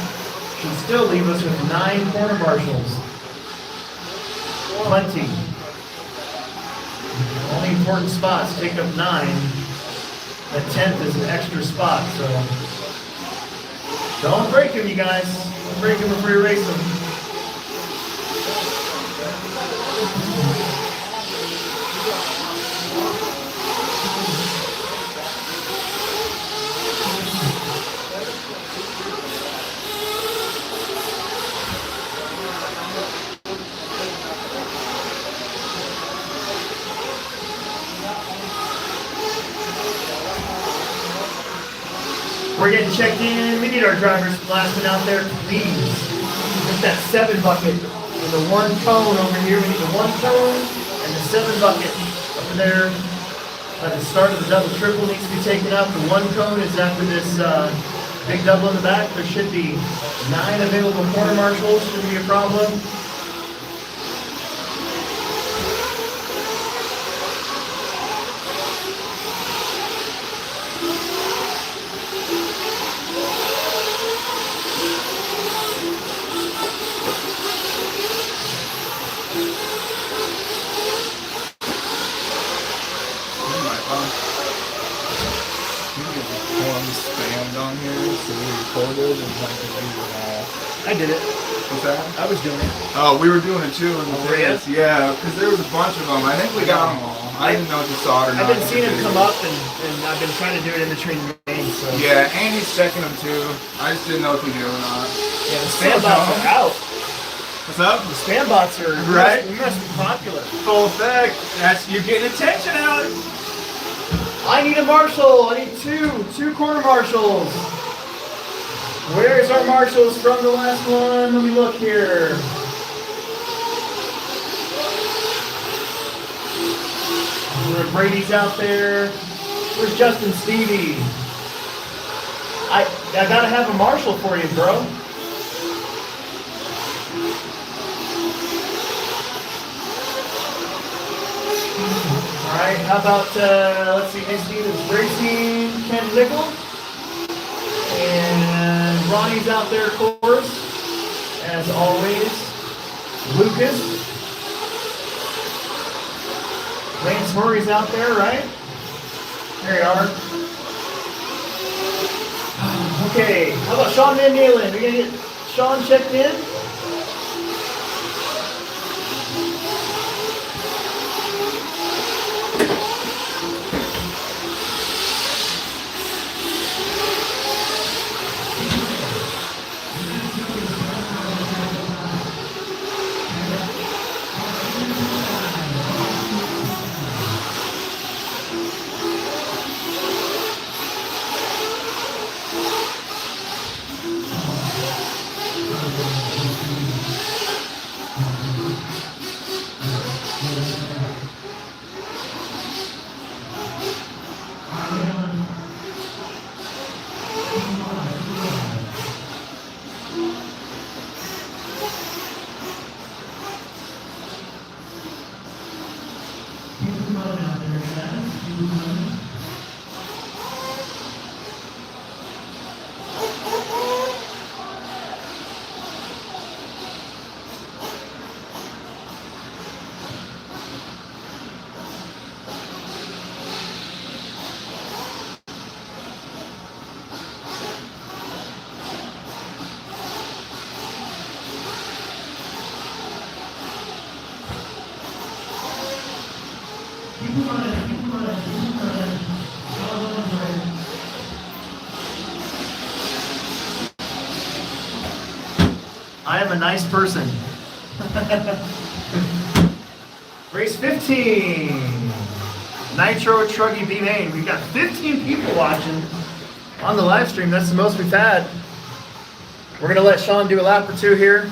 Should still leave us with 9 corner marshals. Plenty. Only important spots take up 9. The 10th is an extra spot, so don't break him, you guys. Don't break him before you race him. We're getting checked in. We need our drivers blasting out there, please. Get that 7 bucket and the 1 cone over here. We need the 1 cone and the 7 bucket over there. At the start of the double triple needs to be taken up. The 1 cone is after this big double in the back. There should be 9 available corner marshals. Shouldn't be a problem. I did it. What's that? I was doing it. Oh, we were doing it too in the Oh, yeah? days. Yeah, because there was a bunch of them. I think we got them all. I didn't know if you saw it or not. I've been seeing him come up, and I've been trying to do it in between mains. So. Yeah, and he's checking them too. I just didn't know if he knew or not. Yeah, the spam bots are out. What's up? The spam bots are Right. We must be popular. Full effect. That's you're getting attention, Alex. I need a marshal. I need two corner marshals. Where's our marshals from the last one? Let me look here. Brady's out there. Where's Justin Stevie? I gotta have a marshal for you, bro. Alright, how about, let's see, next team is Racing Ken Nickel. And Ronnie's out there, of course, as always. Lucas. Lance Murray's out there, right? There you are. Okay, how about Sean Van Dalen? We gonna get Sean checked in? I am a nice person. Race 15. Nitro Truggy B Main. We've got 15 people watching on the live stream. That's the most we've had. We're going to let Sean do a lap or two here.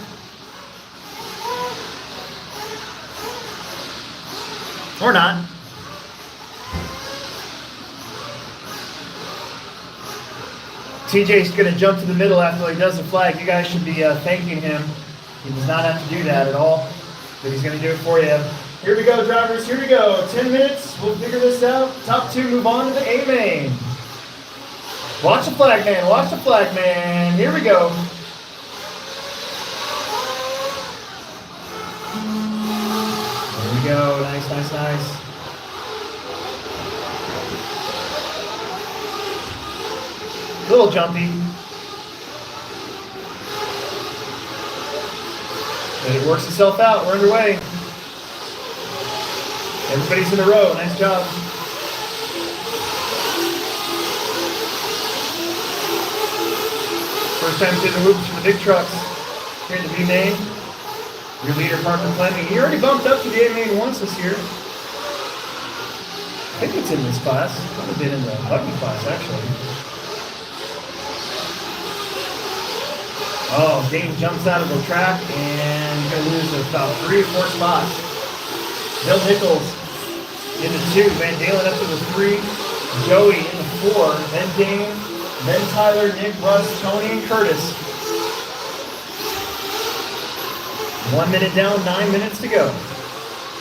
Or not. TJ's going to jump to the middle after he does the flag. You guys should be thanking him. He does not have to do that at all, but he's going to do it for you. Here we go, drivers. Here we go. 10 minutes. We'll figure this out. Top two move on to the A main. Watch the flag man. Watch the flag man. Here we go. There we go. Nice, nice, nice. A little jumpy. But it works itself out. We're underway. Everybody's in a row. Nice job. First time to the hoops for the big trucks here in the B main. Your leader, Parker Fleming. He already bumped up to the A main once this year. I think it's in this class. Might have been in the buggy class, actually. Oh, Dane jumps out of the track and you're going to lose about 3 or 4 spots. Bill Nichols in the 2, Van Dalen up to the 3, Joey in the 4, then Dane, then Tyler, Nick, Russ, Tony, and Curtis. 1 minute down, 9 minutes to go.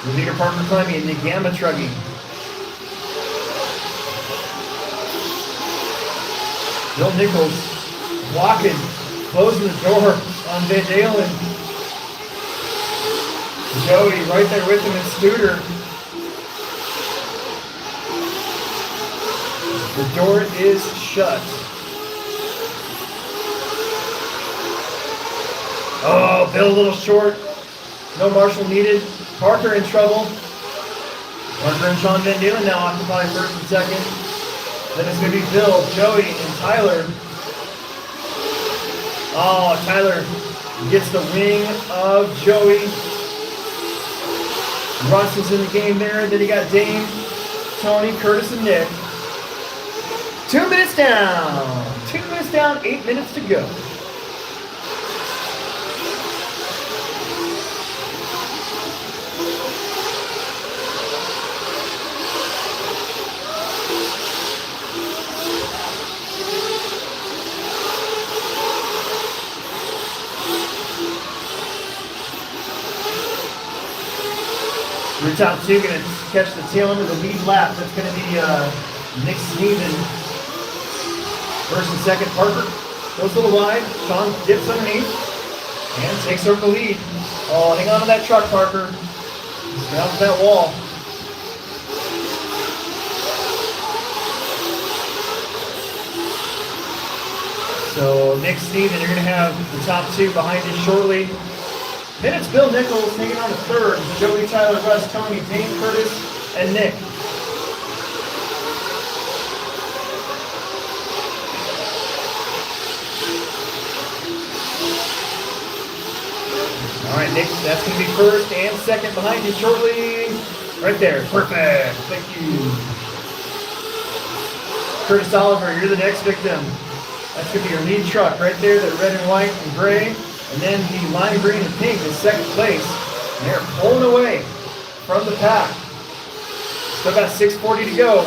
The leader, Parker Clemmy in the Gamma Truggy. Bill Nichols walking. Closing the door on Van Dalen. Joey right there with him in scooter. The door is shut. Oh, Bill a little short. No marshal needed. Parker in trouble. Parker and Sean Van Dalen now occupy first and second. Then it's going to be Bill, Joey, and Tyler. Oh, Tyler gets the wing of Joey. Russ is in the game there. Then you got Dane, Tony, Curtis, and Nick. 2 minutes down. 2 minutes down, 8 minutes to go. Your top two going to catch the tail end of the lead lap. That's going to be Nick Sneeden. First and second, Parker goes a little wide. Sean dips underneath and takes over the lead. Oh, hang on to that truck, Parker. Get off that wall. So Nick Sneeden, you're going to have the top two behind you shortly. Then it's Bill Nichols hanging on to third. Joey, Tyler, Russ, Tony, Dane, Curtis, and Nick. All right, Nick, that's going to be first and second behind you shortly. Right there. Perfect. Thank you. Curtis Oliver, you're the next victim. That's going to be your lead truck right there, that red and white and gray. And then the lime green and pink is second place. And they're pulling away from the pack. Still got 6:40 to go.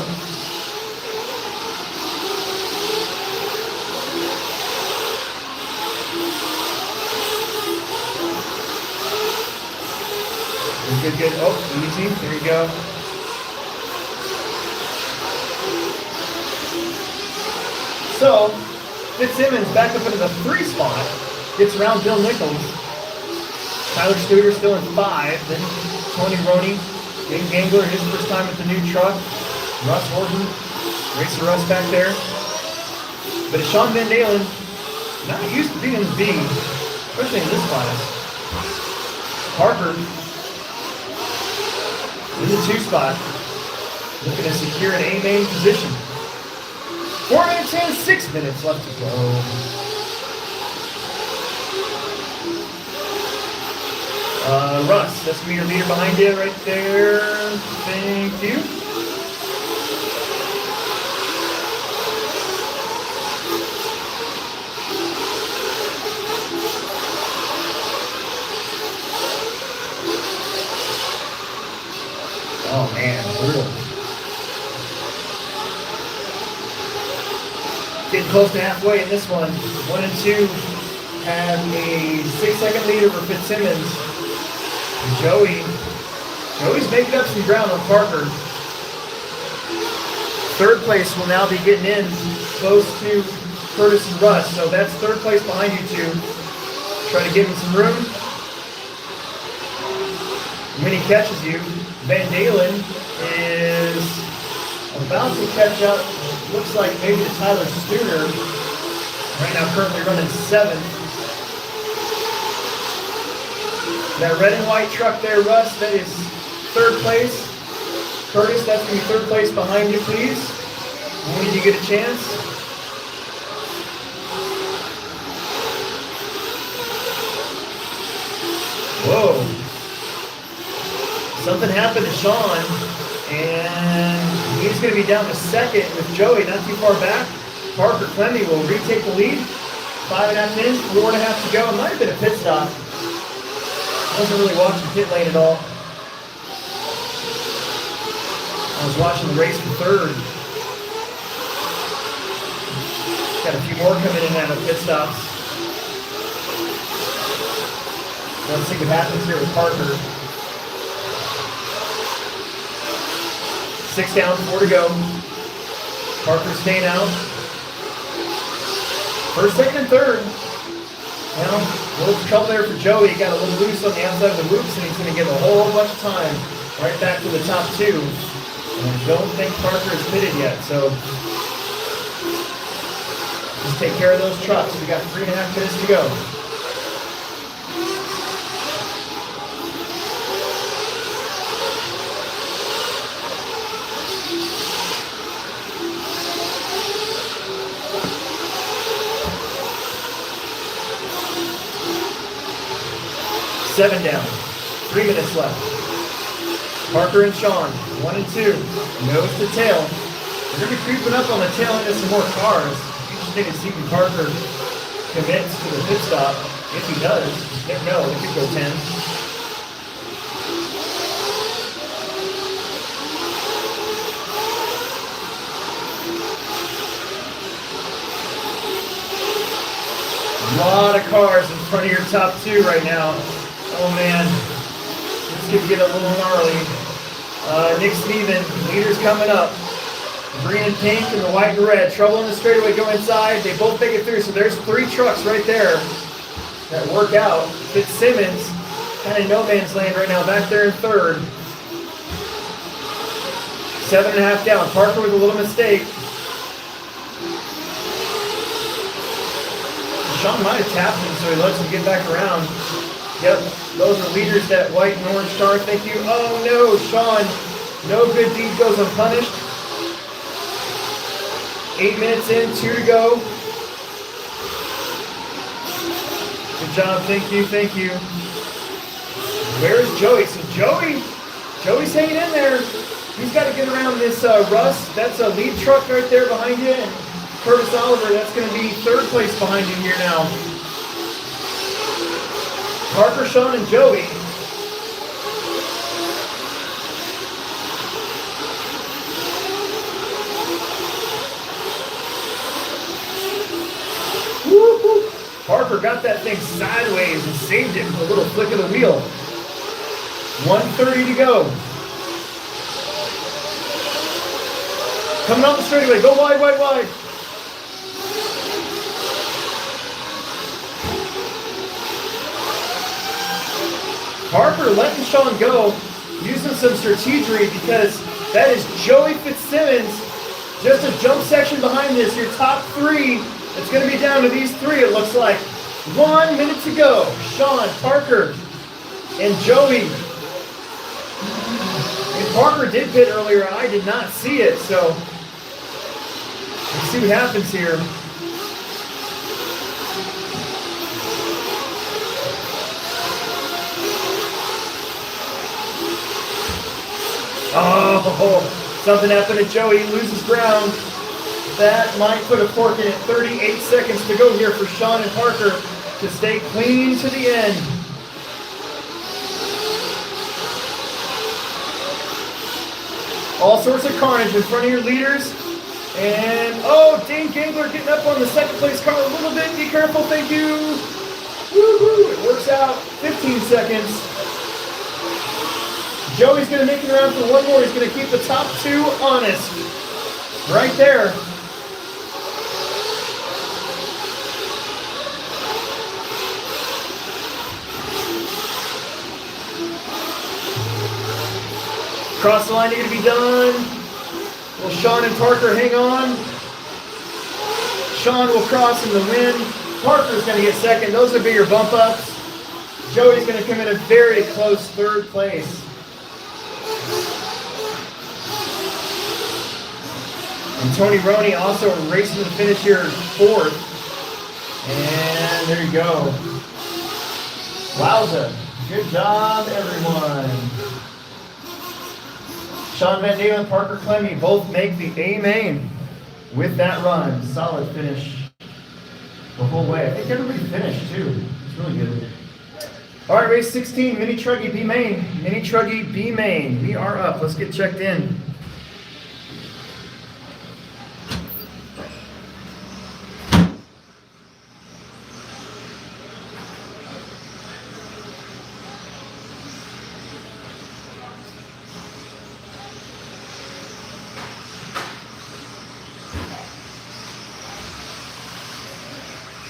Good, good. Oh, easy. There you go. So, Fitzsimmons back up into the 3 spot. Gets around Bill Nichols. Tyler Studer still in 5. Then Tony Roney. Dave Gangler, his first time with the new truck. Russ Horton. Racer Russ back there. But it's Sean Van Dalen. Not used to being in the B, especially in this class. Parker in the 2 spot. Looking to secure an A main position. 4 minutes and 6 minutes left to go. Russ, that's going to be your leader behind you right there. Thank you. Oh man, brutal. Getting close to halfway in this one. 1 and 2 have a 6-second lead over Fitzsimmons. And Joey's making up some ground on Parker. Third place will now be getting in close to Curtis and Russ. So that's third place behind you two. Try to give him some room. When he catches you, Van Dalen is about to catch up. Looks like maybe to Tyler Studer. Right now currently running 7th. That red and white truck there, Russ, that is third place. Curtis, that's going to be third place behind you, please. When you get a chance. Whoa. Something happened to Sean, and he's going to be down to second with Joey not too far back. Parker Clemmy will retake the lead. 5.5 minutes, 4.5 to go. It might have been a pit stop. Wasn't really watching pit lane at all. I was watching the race for third. Got a few more coming in out of pit stops. Let's see what happens here with Parker. 6 down, 4 to go. Parker staying out. First, second, and third. Now, a little trouble there for Joey. He got a little loose on the outside of the loops, and he's going to get a whole bunch of time right back to the top 2. And I don't think Parker is pitted yet, so just take care of those trucks. We got 3.5 minutes to go. Seven down. 3 minutes left. Parker and Sean, 1 and 2. Nose to tail. We're going to be creeping up on the tail end of some more cars. You just need to see if Parker commits to the pit stop. If he does, you never know, it could go 10. A lot of cars in front of your top 2 right now. Oh man, this could get a little gnarly. Nick Steven, leaders coming up. Green and pink and the white and red. Trouble in the straightaway, go inside. They both make it through, so there's 3 trucks right there that work out. Fitzsimmons, kind of no man's land right now, back there in third. 7.5 down. Parker with a little mistake. Sean might have tapped him, so he lets him get back around. Yep, those are leaders, that white and orange star. Thank you. Oh no, Sean. No good deed goes unpunished. 8 minutes in, 2 to go. Good job, thank you, thank you. Where's Joey? So Joey's hanging in there. He's got to get around this Russ. That's a lead truck right there behind you. And Curtis Oliver, that's going to be 3rd place behind you here now. Parker, Sean, and Joey. Woo-hoo. Parker got that thing sideways and saved it with a little flick of the wheel. 1:30 to go. Coming off the straightaway, go wide, wide, wide. Parker letting Sean go, using some strategery because that is Joey Fitzsimmons. Just a jump section behind this, your top 3. It's going to be down to these 3, it looks like. 1 minute to go. Sean, Parker, and Joey. And Parker did pit earlier, I did not see it, so let's see what happens here. Oh, something happened to Joey. He loses ground. That might put a fork in it. 38 seconds to go here for Sean and Parker to stay clean to the end. All sorts of carnage in front of your leaders. And, oh, Dane Gangler getting up on the 2nd place car a little bit. Be careful, thank you. Woo-hoo, it works out. 15 seconds. Joey's going to make it around for one more. He's going to keep the top 2 honest. Right there. Cross the line, you're going to be done. Will Sean and Parker hang on? Sean will cross in the win. Parker's going to get 2nd. Those will be your bump ups. Joey's going to come in a very close 3rd place. And Tony Roney also racing to the finish here 4th. And there you go. Wowza. Good job, everyone. Sean Van Dalen, Parker Clemmy both make the A main with that run. Solid finish the whole way. I think everybody finished too. It's really good. All right, race 16, Mini Truggy B main. Mini Truggy B main. We are up. Let's get checked in.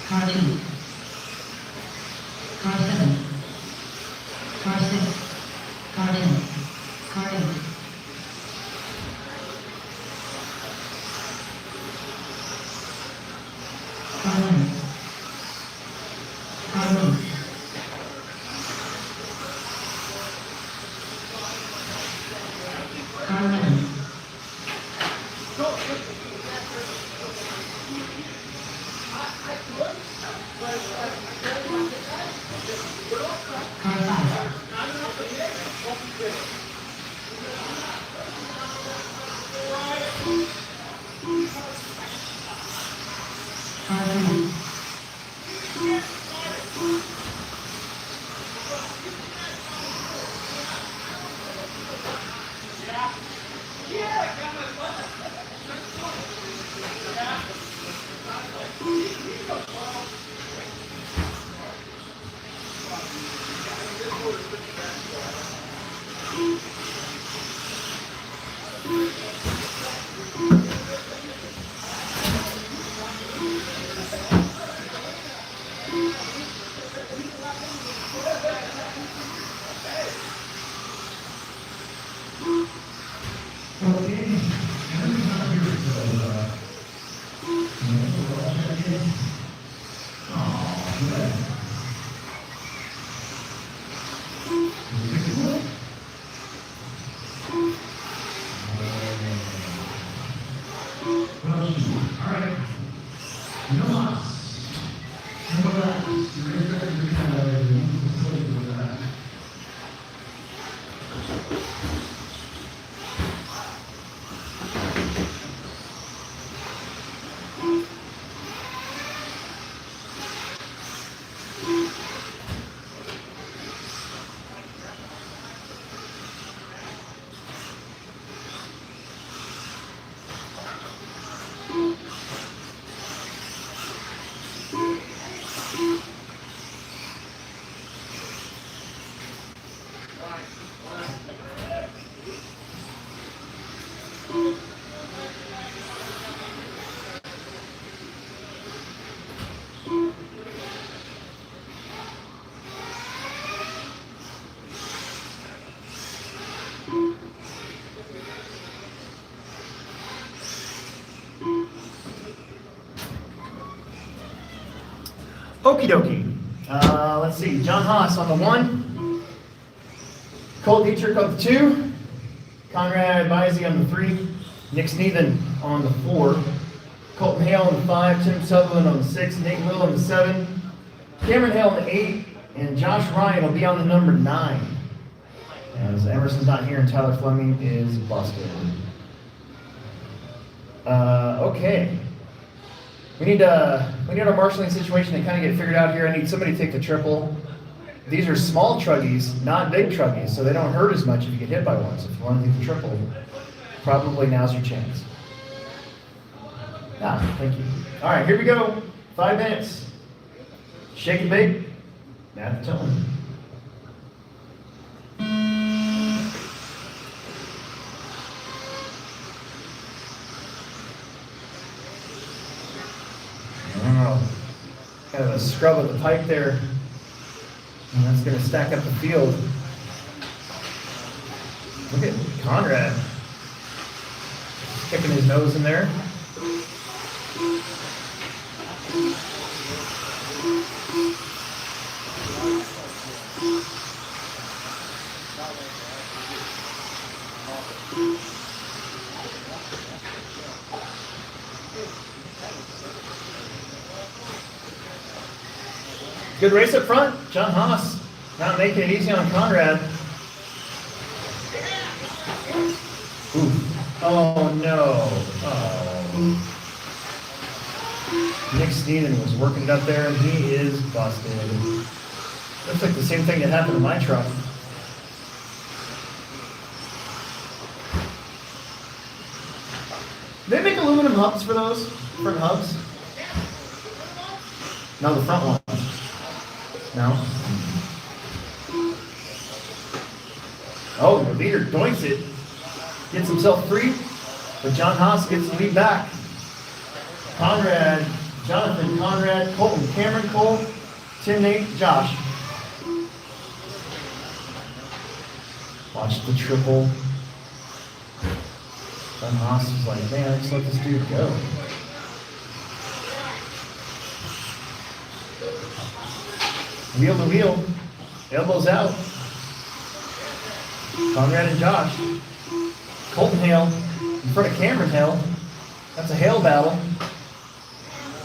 Car 2. Car 7. Car 6. Car 10. Car 8. Car 9. Car 1. Car 11. Car 5. Car 3. Okie dokie. Let's see. John Haas on the 1. Colt Dietrich on the 2. Conrad Bizey on the 3. Nick Sneven on the 4. Colton Hale on the 5. Tim Sutherland on the 6. Nate Will on the 7. Cameron Hale on the 8. And Josh Ryan will be on the number 9. As Emerson's not here and Tyler Fleming is busted. Okay. We need our marshalling situation to kind of get figured out here. I need somebody to take the triple. These are small truggies, not big truggies, so they don't hurt as much if you get hit by one. So if you want to do the triple, probably now's your chance. Thank you. All right, here we go. 5 minutes. Shake and bake. Matt the tone. Kind of a scrub of the pipe there. And that's going to stack up the field. Look at Conrad. Kicking his nose in there. Good race up front. John Haas not making it easy on Conrad. Ooh. Oh no. Oh. Nick Sneeden was working it up there and he is busted. Looks like the same thing that happened to my truck. Do they make aluminum hubs for those? Front hubs? No, the front ones. No? Oh, the leader doinks it. Gets himself free, but John Haas gets the lead back. Conrad, Jonathan, Conrad, Colton, Cameron, Cole, Tim, Nate, Josh. Watch the triple. John Haas is like, man, just let this dude go. Wheel to wheel, elbows out. Conrad and Josh. Colton Hale in front of Cameron Hale. That's a hail battle.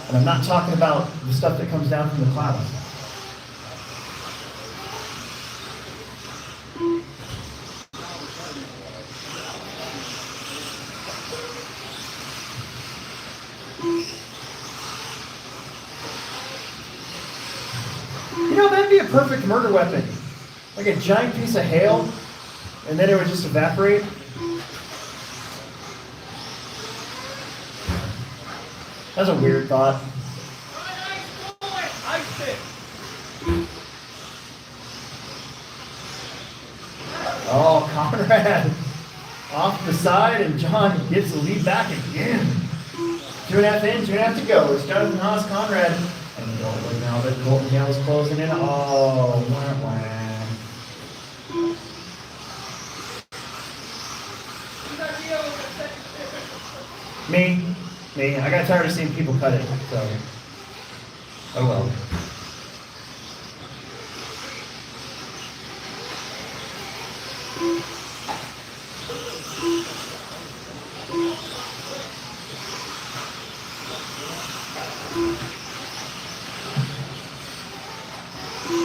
And I'm not talking about the stuff that comes down from the clouds. You know, that'd be a perfect murder weapon. Like a giant piece of hail, and then it would just evaporate. That's a weird thought. Oh, Conrad off the side, and John gets the lead back again. 2.5 in, 2.5 to go. It's Jonathan Haas, Conrad. And don't look now that Colton Hale is closing in. Oh, wah, wah. Me. I got tired of seeing people cut it, so. Oh well.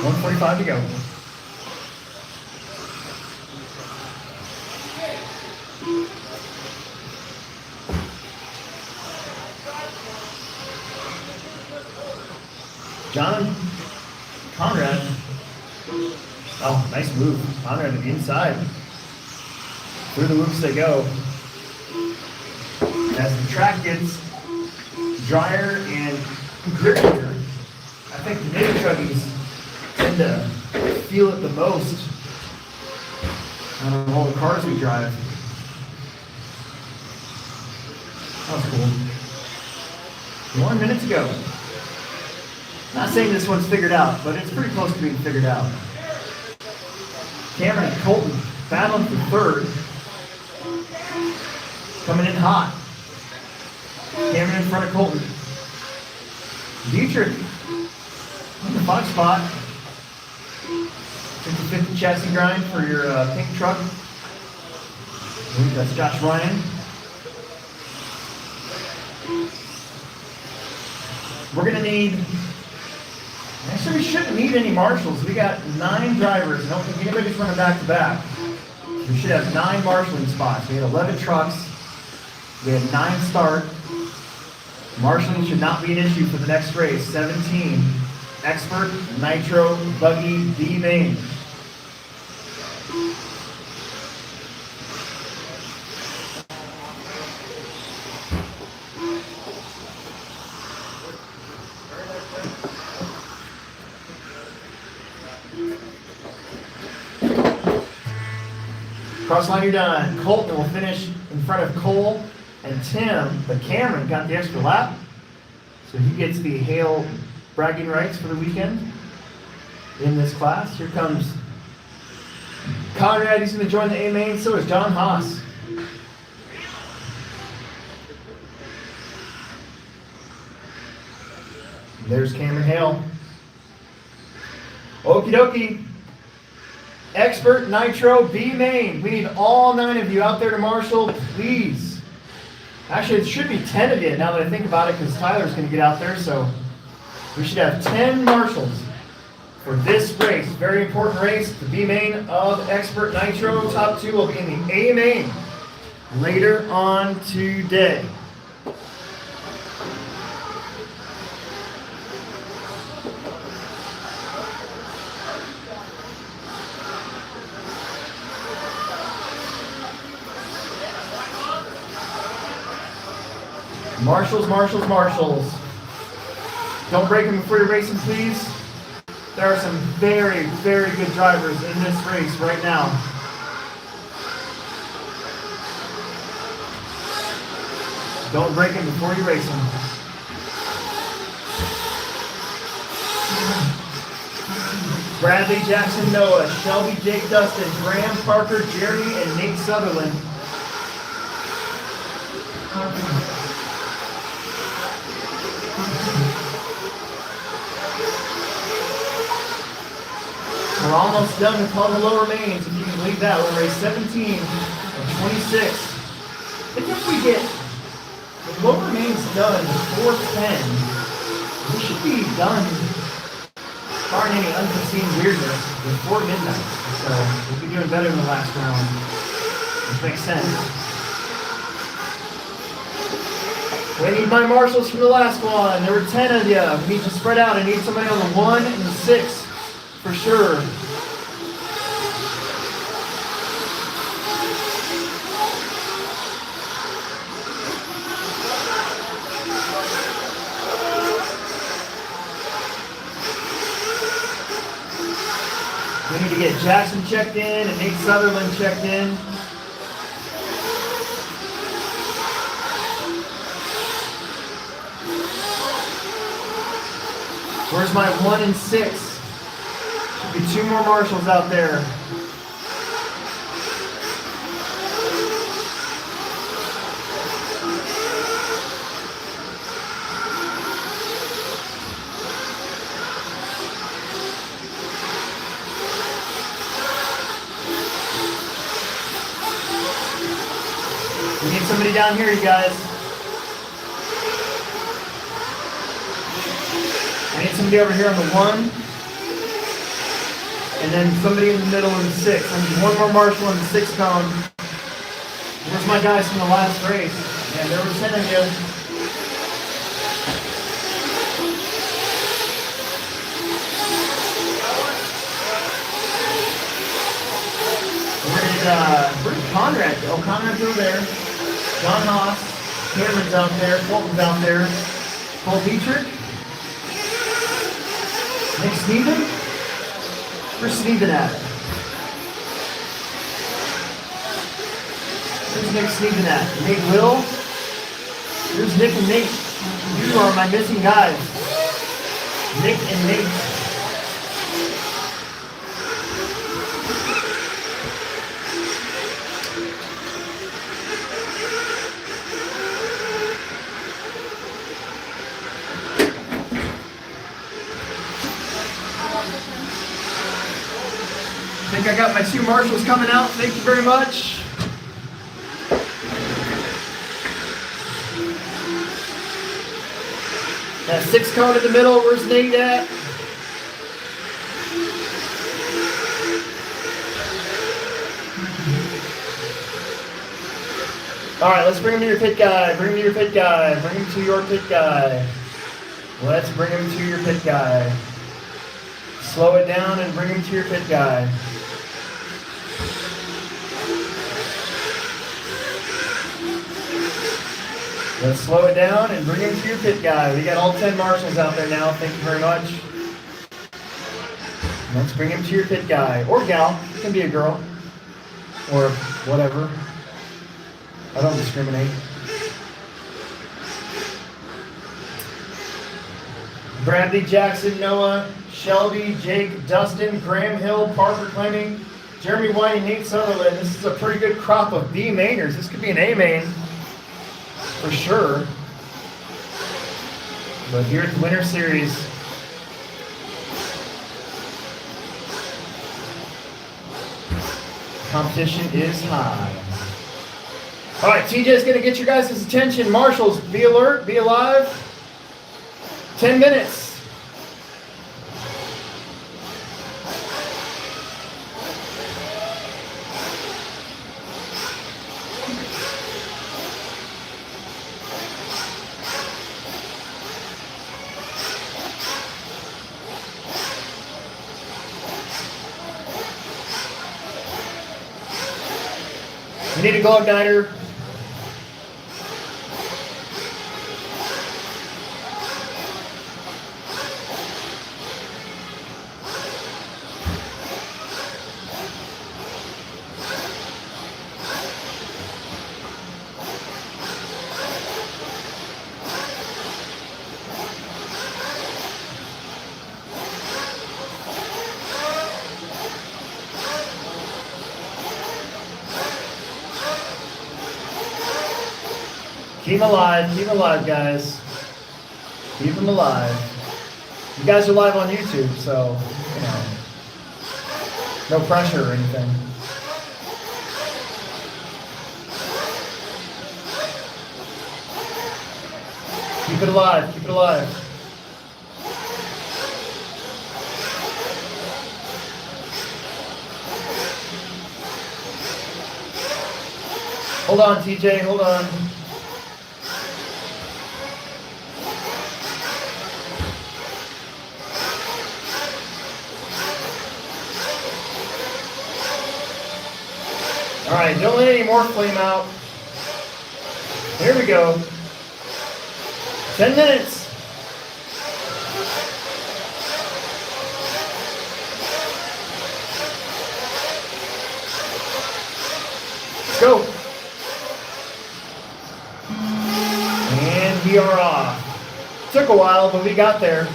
$1:45 to go. John Conrad. Oh, nice move. Conrad to the inside. Through the loops they go. As the track gets drier and grittier, I think the mini truggies tend to feel it the most out of all the cars we drive. That was cool. 1 minute to go. Not saying this one's figured out, but it's pretty close to being figured out. Cameron and Colton battling for third. Coming in hot. Cameron in front of Colton. Dietrich in the 5 spot. 50-50 chassis grind for your pink truck. I believe that's Josh Ryan. We're going to need, actually we shouldn't need any marshals. We got 9 drivers. I don't think anybody's running back to back. We should have 9 marshaling spots. We had 11 trucks. We had 9 start. Marshalling should not be an issue for the next race. 17, Expert, Nitro, Buggy, B main. Cross line, you're done. Colton will finish in front of Cole and Tim, but Cameron got the extra lap, so he gets the Hale bragging rights for the weekend in this class. Here comes Conrad, he's going to join the A main, so is John Haas. There's Cameron Hale. Okie dokie. Expert, Nitro, B main. We need all 9 of you out there to marshal, please. Actually, it should be 10 of you now that I think about it, because Tyler's going to get out there, so we should have 10 marshals for this race. Very important race. The B main of Expert Nitro. Top 2 will be in the A main later on today. Marshals, marshals, marshals. Don't break them before you're racing, please. There are some very, very good drivers in this race right now. Don't break them before you race them. Bradley, Jackson, Noah, Shelby, Jake, Dustin, Graham, Parker, Jeremy, and Nate Sutherland. We're almost done with all the lower mains, if you can believe that. We're race 17 of 26. I think if we get the lower mains done before 10, we should be done, barring any unforeseen weirdness, before midnight. So we'll be doing better in the last round, which makes sense. We need my marshals from the last one. There were 10 of you. We need to spread out. I need somebody on the 1 and the 6. For sure. We need to get Jackson checked in and Nate Sutherland checked in. Where's my 1 and 6? Should be 2 more marshals out there. We need somebody down here, you guys. I need somebody over here on the 1. And then somebody in the middle in the 6. I need one more marshal in the 6 cone. Where's my guys from the last race? Yeah, they were sending you. Where's Conrad? Oh, Conrad's over there. John Haas. Cameron's out there. Colton's out there. Cole Dietrich. Nick Steven? Where's Steven at? Where's Nick Steven at? Nate Will? Where's Nick and Nate? You are my missing guys. Nick and Nate. I think I got my 2 marshals coming out. Thank you very much. That 6 cone in the middle. Where's Nate at? All right, let's bring him to your pit guy. Bring him to your pit guy. Bring him to your pit guy. Let's bring him to your pit guy. Slow it down and bring him to your pit guy. Let's slow it down and bring him to your pit guy. We got all 10 marshals out there now. Thank you very much. Let's bring him to your pit guy. Or gal. It can be a girl. Or whatever. I don't discriminate. Bradley, Jackson, Noah, Shelby, Jake, Dustin, Graham Hill, Parker Clemming, Jeremy White, Nate Sutherland. This is a pretty good crop of B mainers. This could be an A main. For sure. But here at the Winter Series, competition is high. All right, TJ's going to get your guys' attention. Marshals, be alert, be alive. 10 minutes. We need a glow igniter. Keep them alive, guys. Keep them alive. You guys are live on YouTube, so, you know, no pressure or anything. Keep it alive, keep it alive. Hold on, TJ, hold on. All right, don't let any more flame out. Here we go. 10 minutes. Let's go. And we are off. Took a while, but we got there.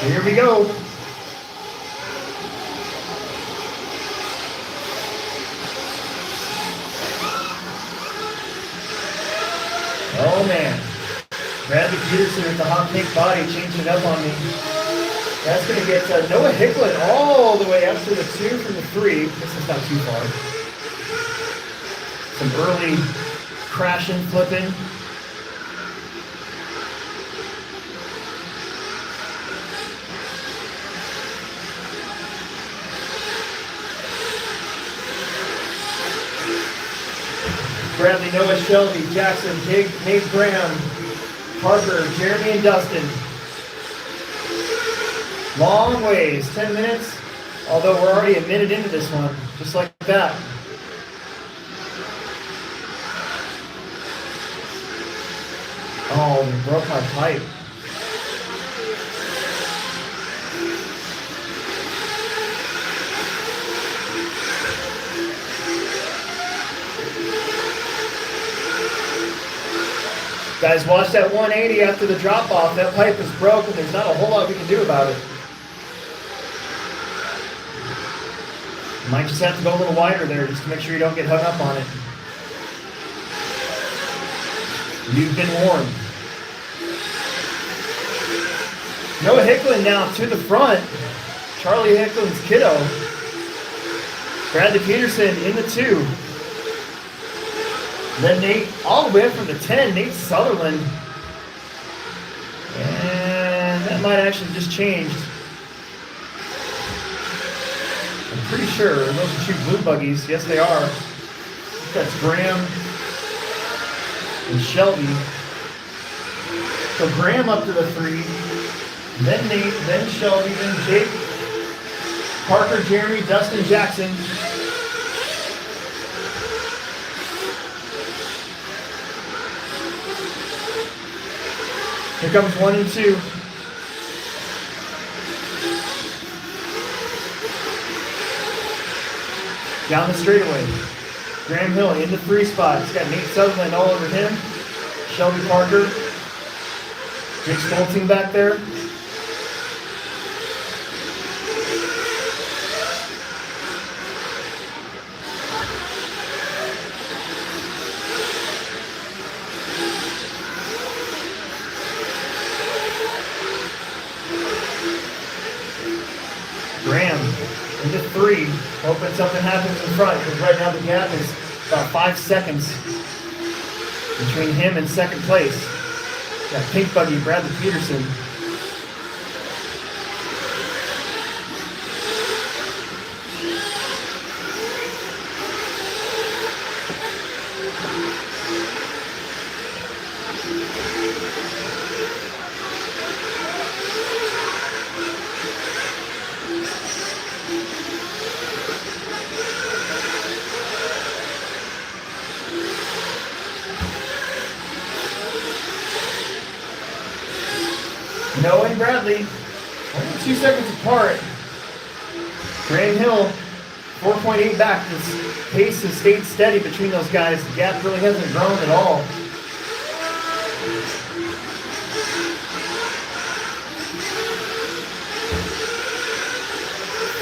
Here we go. Oh man, Bradley Peterson with the hot pink body changing it up on me. That's going to get Noah Hicklin all the way up to the 2 from the 3. This is not too far. Some early crashing, flipping. Bradley, Noah, Shelby, Jackson, Jake, Nate, Graham, Parker, Jeremy, and Dustin. Long ways, 10 minutes, although we're already a minute into this one, just like that. Oh, you broke my pipe. Guys, watch that 180 after the drop off. That pipe is broken. There's not a whole lot we can do about it. Might just have to go a little wider there just to make sure you don't get hung up on it. You've been warned. Noah Hicklin now to the front. Charlie Hicklin's kiddo. Bradley Peterson in the 2. Then Nate, all the way up from the 10, Nate Sutherland. And that might actually just changed. I'm pretty sure those are 2 blue buggies. Yes, they are. That's Graham and Shelby. So Graham up to the 3. Then Nate, then Shelby, then Jake, Parker, Jeremy, Dustin, Jackson. Here comes 1 and 2. Down the straightaway. Graham Hill in the 3 spot. It's got Nate Sutherland all over him. Shelby Parker. Jake Stolting back there. Graham into 3, hoping something happens in front, because right now the gap is about 5 seconds between him and second place. Got pink buggy, Bradley Peterson. Noah and Bradley, only 2 seconds apart. Graham Hill, 4.8 back. This pace has stayed steady between those guys. The gap really hasn't grown at all.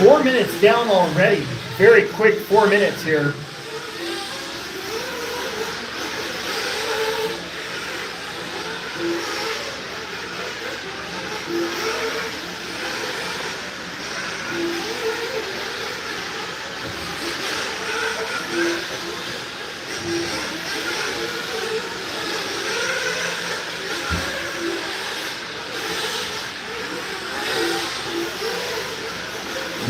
Four minutes down already. Very quick 4 minutes here.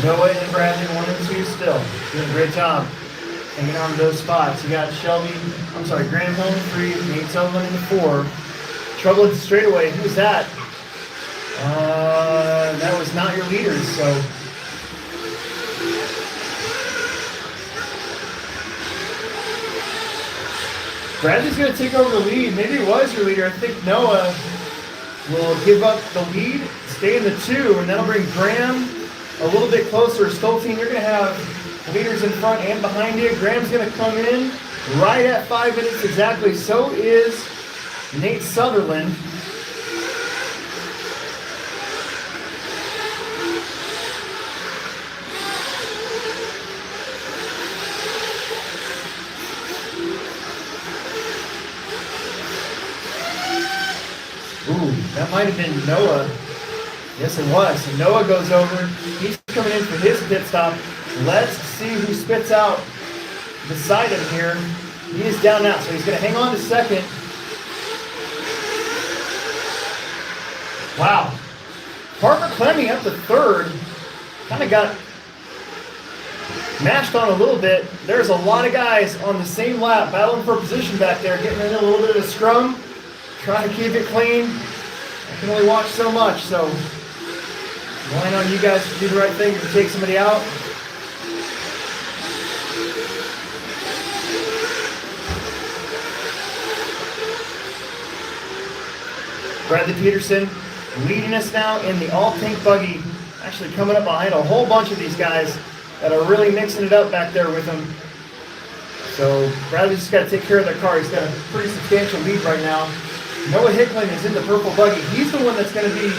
Noah and Bradley 1 and 2 still. Doing a great job hanging on to those spots. You got Graham Hill in 3, Nate Sutherland in the 4. Trouble at the straightaway. Who's that? That was not your leaders, so. Bradley's going to take over the lead. Maybe it was your leader. I think Noah will give up the lead, stay in the 2, and that'll bring Graham a little bit closer. Stoltine, you're going to have leaders in front and behind you. Graham's going to come in right at 5 minutes exactly. So is Nate Sutherland. Ooh, that might have been Noah. Yes, it was. So Noah goes over. He's coming in for his pit stop. Let's see who spits out beside him here. He is down now, so he's going to hang on to second. Wow. Parker Clemmie up to third. Kind of got mashed on a little bit. There's a lot of guys on the same lap battling for position back there, getting in a little bit of a scrum, trying to keep it clean. I can only watch so much, so relying on you guys to do the right thing to take somebody out. Bradley Peterson leading us now in the all-pink buggy, actually coming up behind a whole bunch of these guys that are really mixing it up back there with him. So Bradley's just got to take care of their car. He's got a pretty substantial lead right now. Noah Hickman is in the purple buggy. He's the one that's going to be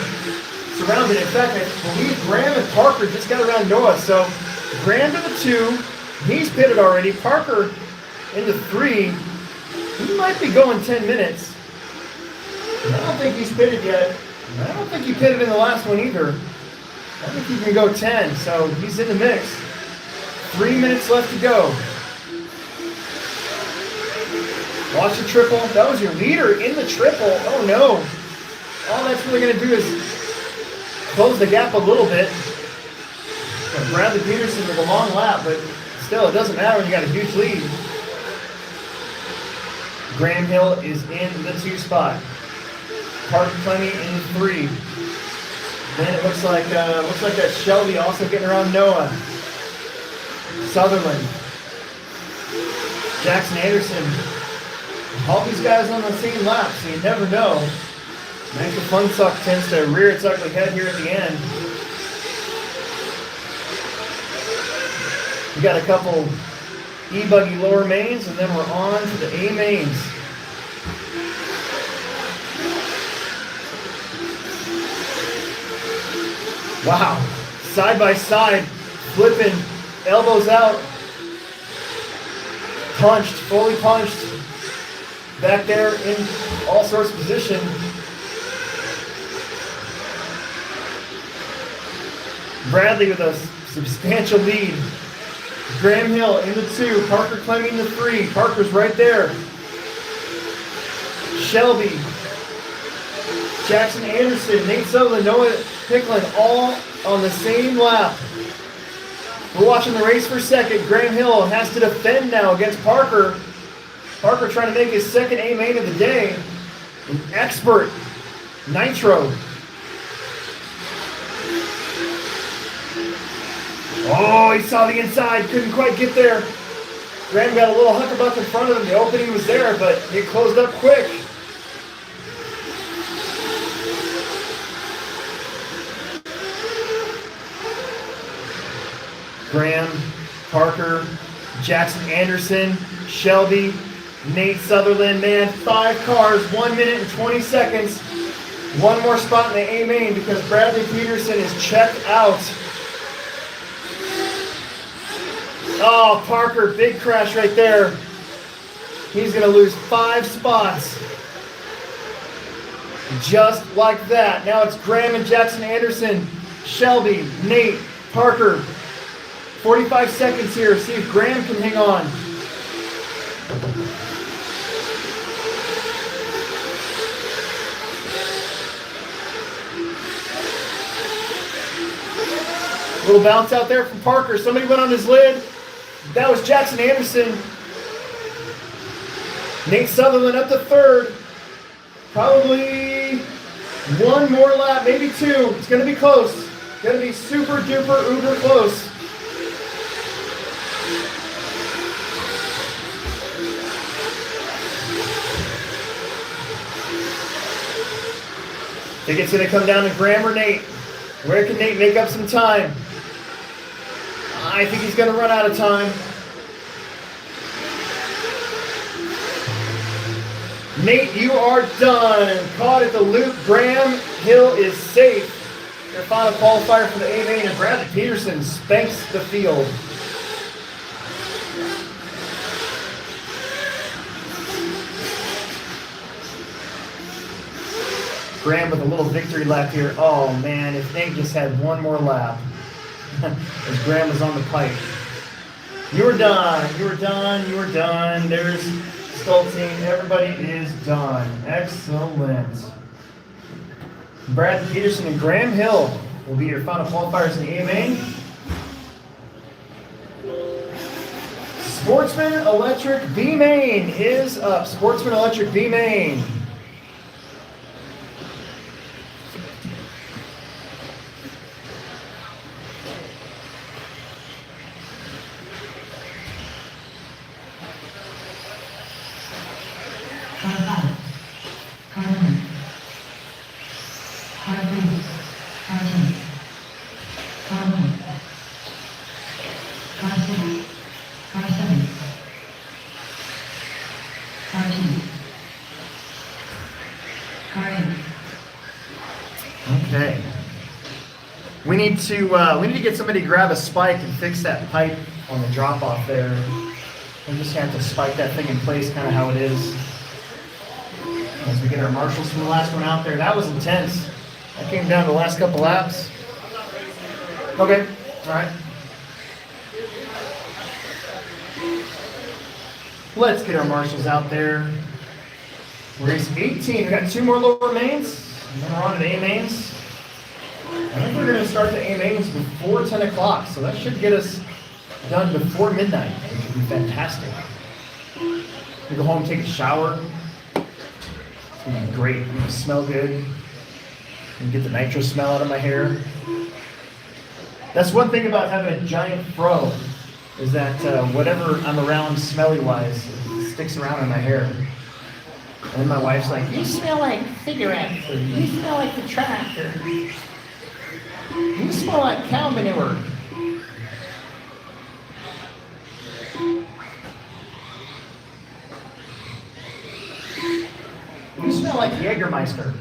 surrounded. In fact, I believe Graham and Parker just got around Noah. So Graham to the 2. He's pitted already. Parker in the 3. He might be going 10 minutes. I don't think he's pitted yet. I don't think he pitted in the last one either. I think he can go 10, so he's in the mix. 3 minutes left to go. Watch the triple. That was your leader in the triple. Oh no. All that's really going to do is close the gap a little bit. Bradley Peterson with a long lap, but still, it doesn't matter when you got a huge lead. Graham Hill is in the 2 spot. Parker Clemmie in the 3. Then it looks like that Shelby also getting around Noah. Sutherland. Jackson Anderson. All these guys on the same lap, so you never know. Nitro Fun Suck tends to rear its ugly head here at the end. We got a couple E-Buggy lower mains, and then we're on to the A mains. Wow, side by side, flipping, elbows out, punched, fully punched, back there in all sorts of position. Bradley with a substantial lead. Graham Hill in the 2, Parker Clemmie in the 3. Parker's right there. Shelby, Jackson Anderson, Nate Sutherland, Noah Hickman, all on the same lap. We're watching the race for second. Graham Hill has to defend now against Parker. Parker trying to make his second A main of the day. An expert nitro. Oh, he saw the inside, couldn't quite get there. Graham got a little huckabuck in front of him. The opening was there, but it closed up quick. Graham, Parker, Jackson Anderson, Shelby, Nate Sutherland, man, 5 cars, 1 minute and 20 seconds. One more spot in the A main because Bradley Peterson is checked out. Oh, Parker, big crash right there. He's going to lose 5 spots. Just like that. Now it's Graham and Jackson Anderson, Shelby, Nate, Parker. 45 seconds here. See if Graham can hang on. Little bounce out there from Parker. Somebody went on his lid. That was Jackson Anderson. Nate Sutherland up to 3rd. Probably 1 more lap, maybe 2. It's going to be close. It's going to be super duper uber close. I think it's going to come down to Graham or Nate. Where can Nate make up some time? I think he's going to run out of time. Nate, you are done. Caught at the loop. Graham Hill is safe. Their final qualifier for the A main, and Bradley Peterson spanks the field. Graham with a little victory lap here. Oh man, if Nate just had 1 more lap. As Graham was on the pipe. You were done. You were done. You were done. There's Stoltine. Everybody is done. Excellent. Brad Peterson and Graham Hill will be your final qualifiers in the A main. Sportsman Electric B main is up. Sportsman Electric B main. Okay. We need to get somebody to grab a spike and fix that pipe on the drop off there. We just have to spike that thing in place, kind of how it is. As we get our marshals from the last one out there. That was intense. That came down to the last couple laps. Okay, all right. Let's get our marshals out there. Race 18. We got 2 more lower mains, and then we're on to A mains. I think we're going to start the A mains before 10 o'clock, so that should get us done before midnight, which would be fantastic. We go home, take a shower. It's going to be great. It's going to smell good. And get the nitro smell out of my hair. That's one thing about having a giant fro, is that whatever I'm around smelly-wise, it sticks around in my hair. And then my wife's like, you smell like cigarettes, or you smell like the trash, or you smell like cow manure. You smell like Jägermeister.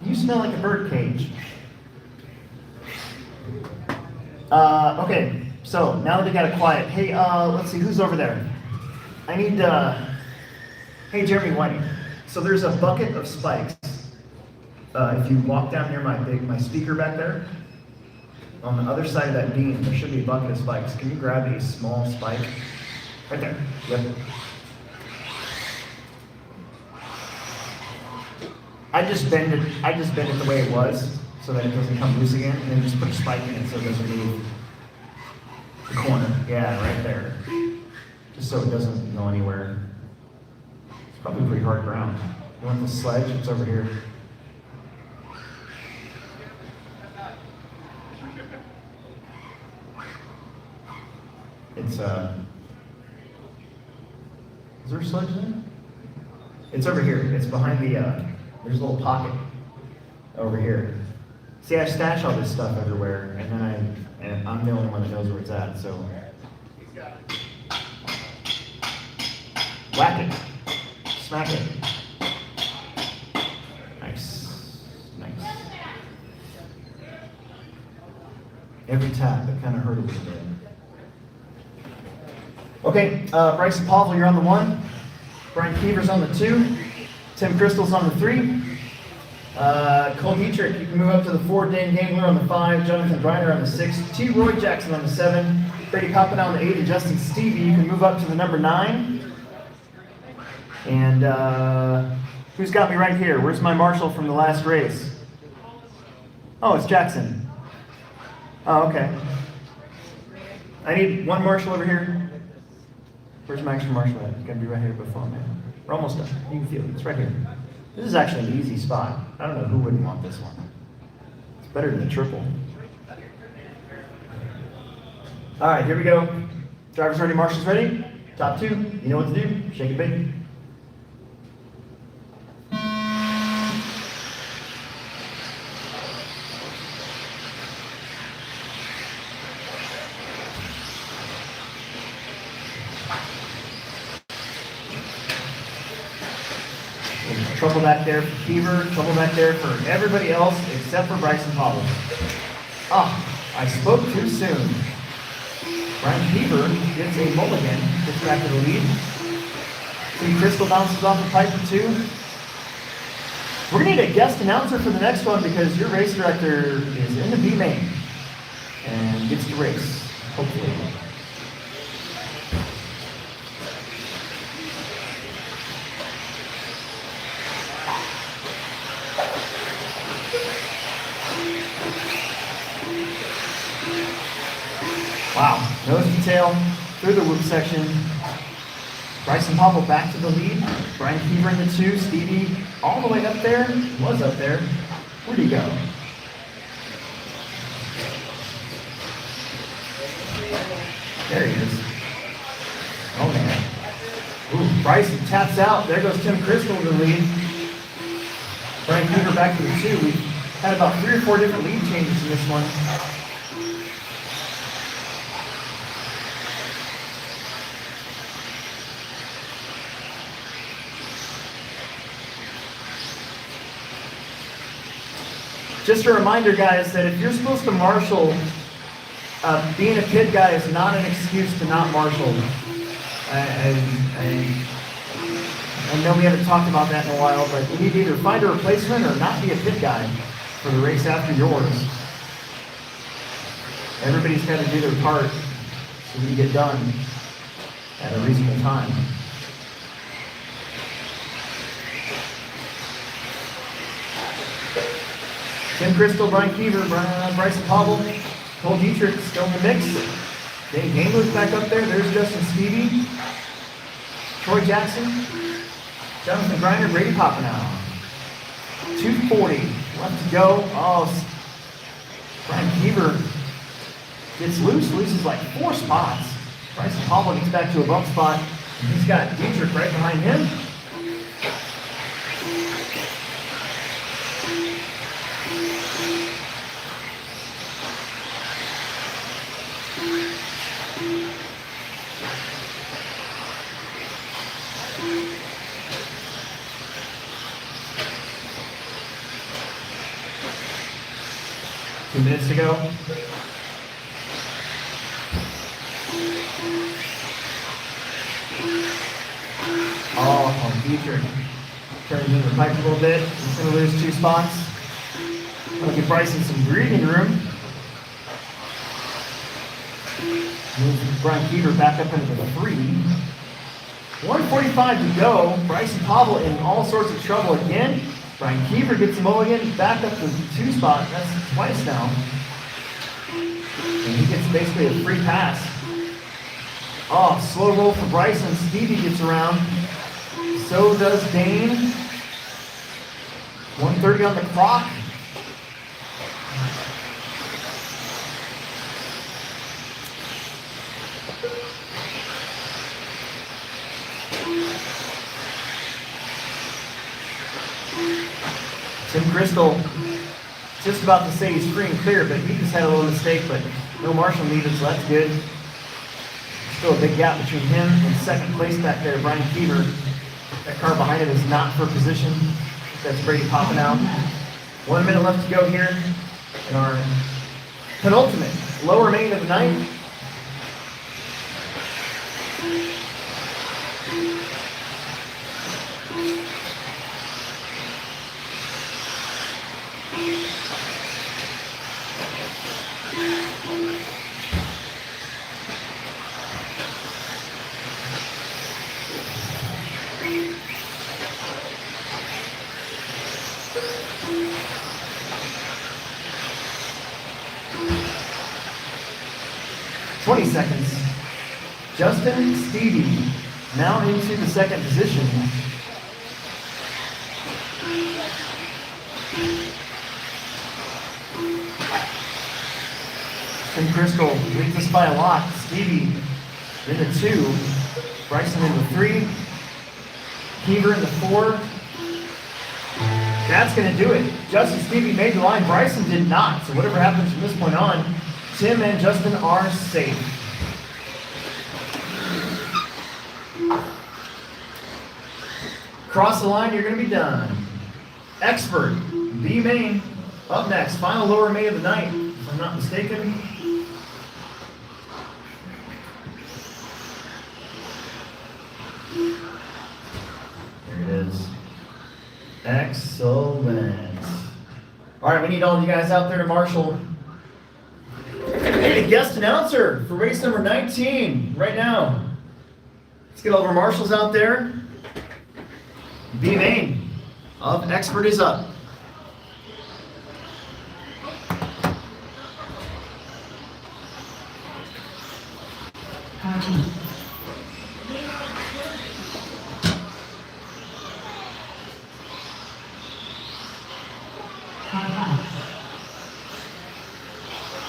You smell like a bird cage. Okay, so now that we got it quiet, hey, let's see, who's over there? I need, hey, Jeremy Whiting. So there's a bucket of spikes. If you walk down near my speaker back there, on the other side of that beam, there should be a bucket of spikes. Can you grab a small spike? Right there. Yep. I just bend it the way it was, so that it doesn't come loose again, and then just put a spike in it so it doesn't move the corner. Yeah, right there. Just so it doesn't go anywhere. It's probably pretty hard ground. You want the sledge? It's over here. It's is there a sledge there? It's over here. It's behind the there's a little pocket over here. See, I stash all this stuff everywhere, and then I'm the only one that knows where it's at, so whack it. Smack it. Nice. Nice. Every tap, it kind of hurt a little bit. Okay, Bryson Pavel, you're on the 1. Brian Keever's on the 2. Tim Crystal's on the 3. Cole Dietrich, you can move up to the 4. Dan Gangler on the 5. Jonathan Briner on the 6. T. Roy Jackson on the 7. Brady Coppin on the 8. And Justin Stevie, you can move up to the number 9. And who's got me right here? Where's my marshal from the last race? Oh, it's Jackson. Oh, okay. I need one marshal over here. Where's my extra marshal at? It's gonna be right here before me. We're almost done. You can feel it. It's right here. This is actually an easy spot. I don't know who wouldn't want this one. It's better than the triple. All right, here we go. Drivers ready, marshals ready. Top 2. You know what to do. Shake it big. Trouble back there for Keever, trouble back there for everybody else except for Bryson Pavel. I spoke too soon. Brian Keever gets a mulligan, gets back to the lead. See, Crystal bounces off the pipe for 2. We're gonna need a guest announcer for the next one because your race director is in the B main and gets to race, hopefully. Wow, nose detail through the whoop section. Bryson Popple back to the lead. Brian Keever in the 2. Stevie all the way up there. Was up there. Where'd he go? There he is. Oh man. Ooh, Bryson taps out. There goes Tim Crystal in the lead. Brian Keever back to the 2. We've had about 3 or 4 different lead changes in this one. Just a reminder, guys, that if you're supposed to marshal, being a pit guy is not an excuse to not marshal. I know we haven't talked about that in a while, but you need to either find a replacement or not be a pit guy for the race after yours. Everybody's got to do their part so we can get done at a reasonable time. Tim Crystal, Brian Keever, Bryson Popple, Cole Dietrich still in the mix. Dave Gangler's back up there. There's Justin Stevie, Troy Jackson, Jonathan Griner, Brady Poppenow. 240 left to go. Oh, Brian Keever gets loose. Loses like 4 spots. Bryson Popple gets back to a bump spot. And he's got Dietrich right behind him. Minutes to go. Oh, Dietrich turns in the pipe a little bit. He's going to lose 2 spots. That'll give Bryson some breathing room. Moves Brian Keever back up into the 3. 145 to go. Bryson Popple in all sorts of trouble again. Brian Keever gets a mulligan, back up to the 2 spot. That's twice now. And he gets basically a free pass. Oh, slow roll for Bryson. Stevie gets around. So does Dane. 130 on the clock. Tim Crystal, just about to say he's free and clear, but he just had a little mistake, but no marshal needed, so that's good. Still a big gap between him and second place back there, Brian Keever. That car behind him is not for position. That's Brady Poppenow. 1 minute left to go here in our penultimate lower main of the night. Seconds. Justin Stevie now into the second position. Tim Crystal leads us by a lot. Stevie in the 2. Bryson in the 3. Keever in the 4. That's going to do it. Justin Stevie made the line. Bryson did not. So whatever happens from this point on, Tim and Justin are safe. Cross the line, you're going to be done. Expert, B main, up next. Final lower main of the night, if I'm not mistaken. There it is. Excellent. All right, we need all of you guys out there to marshal. We need a guest announcer for race number 19 right now. Let's get all of our marshals out there. B main of Expert is up. Car 2. Car 5.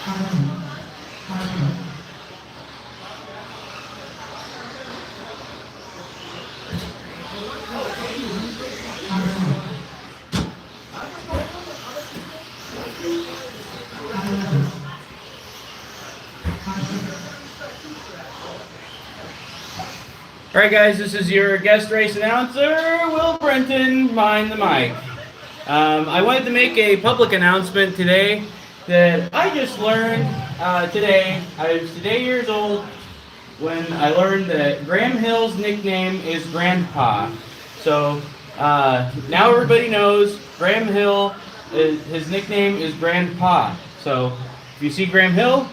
Car 1. Car 2. Car 4. Car 11. Car 6. All right, guys, this is your guest race announcer, Will Brenton, behind the mic. I wanted to make a public announcement today that I just learned today. I was today years old when I learned that Graham Hill's nickname is Grandpa. So now everybody knows Graham Hill, his nickname is Grandpa. So if you see Graham Hill,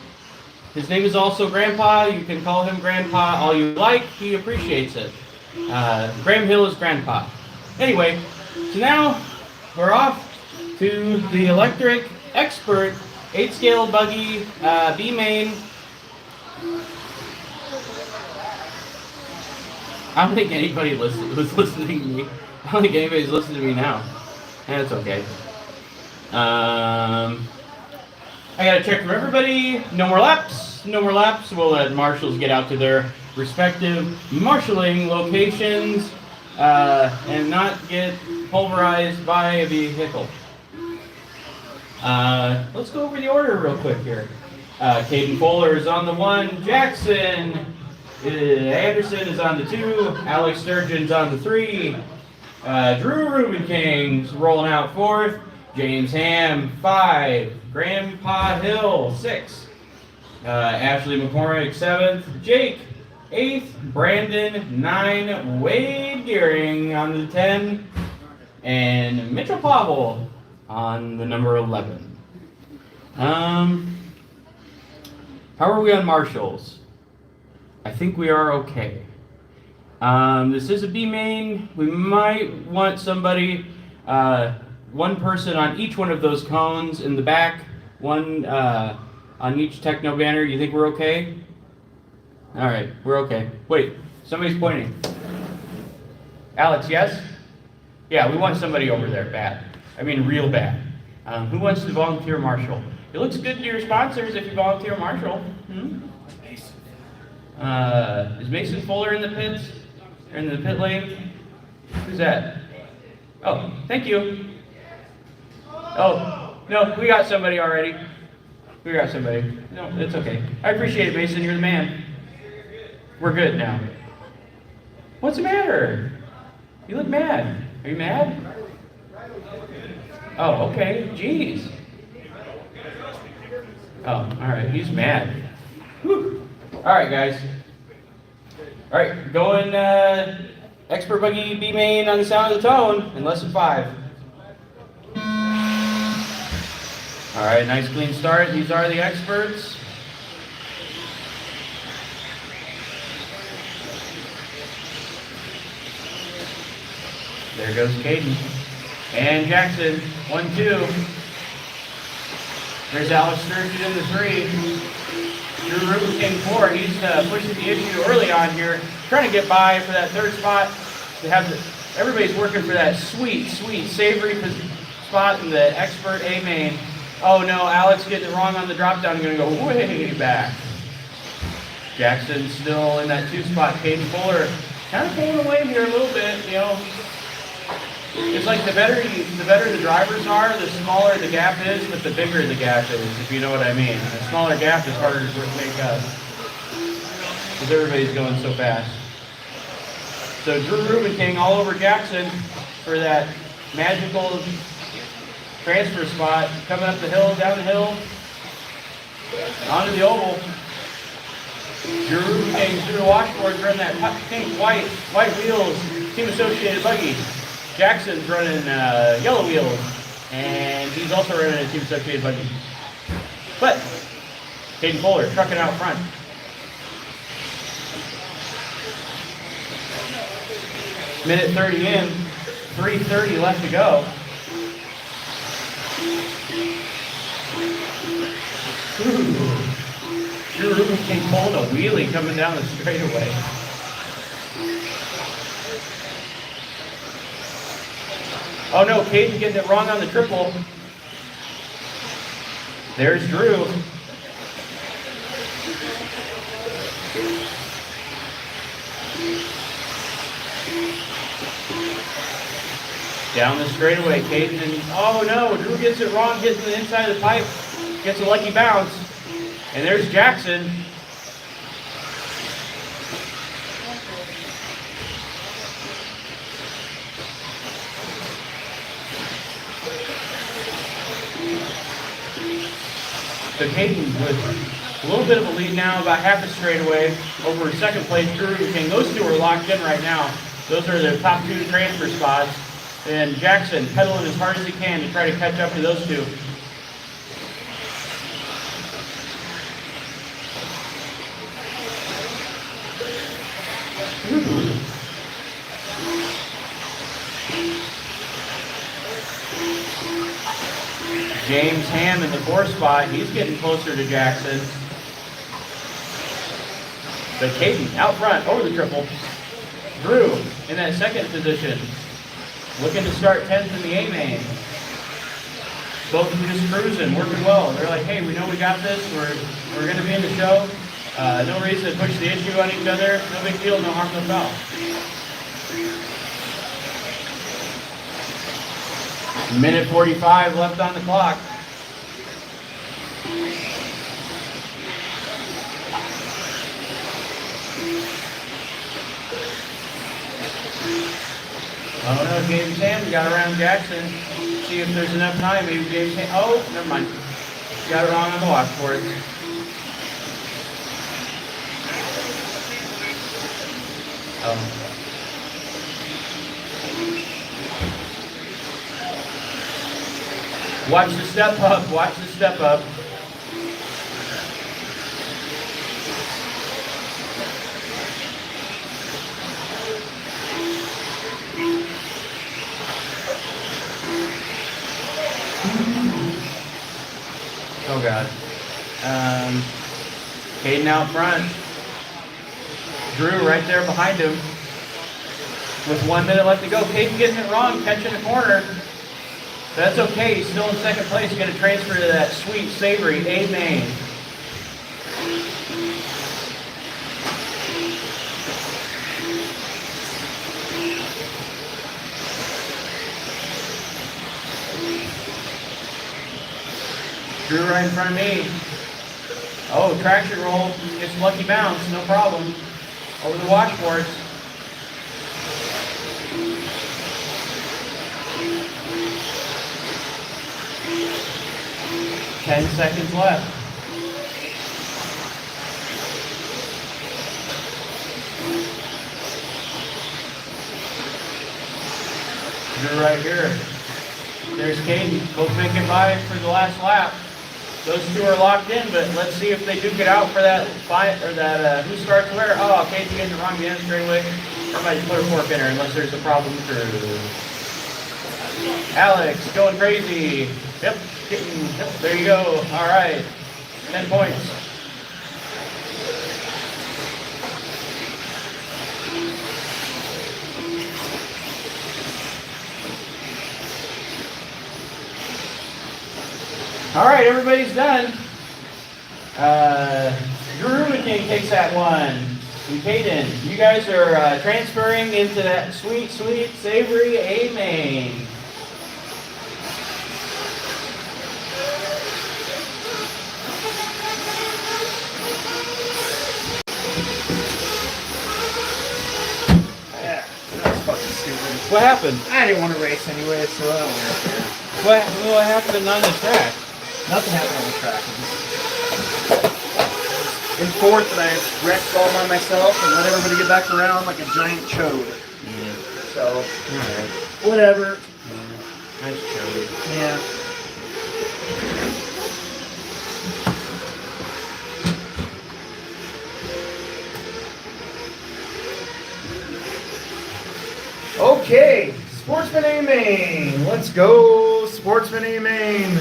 his name is also Grandpa. You can call him Grandpa all you like. He appreciates it. Graham Hill is Grandpa. Anyway, so now we're off to the electric expert 8-scale buggy B main. I don't think anybody was listening to me. I don't think anybody's listening to me now. That's okay. I gotta check from everybody. No more laps. No more laps. We'll let marshals get out to their respective marshaling locations and not get pulverized by a vehicle. Let's go over the order real quick here. Caden Fuller is on the 1. Jackson Anderson is on the 2. Alex Sturgeon's on the 3. Drew Ruben King's rolling out 4th. James Ham 5. Grandpa Hill 6. Ashley McCormick 7th. Jake 8th. Brandon 9. Wade Gearing on the 10. And Mitchell Pavel on the number 11. How are we on marshals? I think we are okay. This is a B main. We might want somebody, one person on each one of those cones in the back, one on each Tekno banner. You think we're okay? All right, we're okay. Wait, somebody's pointing. Alex, yes? Yeah, we want somebody over there, bad. I mean, real bad. Who wants to volunteer marshal? It looks good to your sponsors if you volunteer marshal. Is Mason Fuller in the pits? Or in the pit lane? Who's that? Oh, thank you. Oh, no, we got somebody already. We got somebody. No, it's okay. I appreciate it, Mason. You're the man. We're good now. What's the matter? You look mad. Are you mad? Oh, okay. Jeez. Oh, all right. He's mad. Whew. All right, guys. All right, going expert buggy B main on the sound of the tone in less than 5. All right, nice clean start. These are the experts. There goes Caden. And Jackson, 1, 2. There's Alex Sturgeon in the 3. Drew Ruben King 4. He's pushing the issue early on here, trying to get by for that 3rd spot. To have everybody's working for that sweet, savory spot in the expert A main. Oh no, Alex getting it wrong on the drop down. Going to go way back. Jackson still in that 2 spot. Caden Fuller kind of pulling away here a little bit. You know, it's like the better the drivers are, the smaller the gap is, but the bigger the gap is, if you know what I mean. The smaller gap is harder to make up because everybody's going so fast. So Drew Ruben King all over Jackson for that magical transfer spot, coming up the hill, down the hill, onto the oval. Drew Ruben King through the washboard, running that pink white wheels, Team Associated buggy. Jackson's running yellow wheels, and he's also running a Team Associated buggy. But Caden Fuller trucking out front. Minute 30 in, 3:30 left to go. Drew Rubin came pulling a wheelie coming down the straightaway. Oh no, Caden getting it wrong on the triple. There's Drew. Down the straightaway, Caden, and oh no, Drew gets it wrong, hits the inside of the pipe, gets a lucky bounce, and there's Jackson. So Caden with a little bit of a lead now, about half a straightaway over second place Drew and King. Those two are locked in right now. Those are the top two transfer spots. And Jackson pedaling as hard as he can to try to catch up to those two. James Ham in the 4th spot. He's getting closer to Jackson. But Caden out front over the triple. Drew in that 2nd position. Looking to start 10th in the A-main. Both of them just cruising, working well. They're like, hey, we know we got this. We're going to be in the show. No reason to push the issue on each other. No big deal, no harm, no foul. Minute 45 left on the clock. Oh no, James Ham got around Jackson. See if there's enough time. Maybe James Ham. Oh, never mind. Got it wrong on the washboard. Watch the step up. Watch the step up. Oh God. Caden out front. Drew right there behind him. With 1 minute left to go. Caden getting it wrong, catching the corner. That's okay. He's still in 2nd place. He's going to transfer to that sweet, savory A-main. Drew right in front of me. Oh, traction roll. Gets lucky bounce. No problem. Over the washboards. Ten seconds left. Drew right here. There's Caden. Both making by for the last lap. Those two are locked in, but let's see if they duke it out for that fight or that who starts where. Oh, Caden's getting it wrong again straight away. Somebody put a fork in her unless there's a problem through. Alex going crazy. Yep, there you go. All right, 10 points. All right, everybody's done. Drew McKinney takes that one. And Caden, you guys are transferring into that sweet, sweet, savory A-main. Yeah, that's fucking stupid. What happened? I didn't want to race anyway, so I don't want to. What happened on the track? Nothing happened on the track. In 4th, and I wrecked all by myself and let everybody get back around like a giant chode. Yeah. So, All right. Whatever. Nice cherry. Yeah. Okay, Sportsman A main. Let's go, Sportsman A main.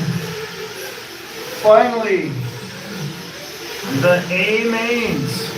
Finally, the A mains.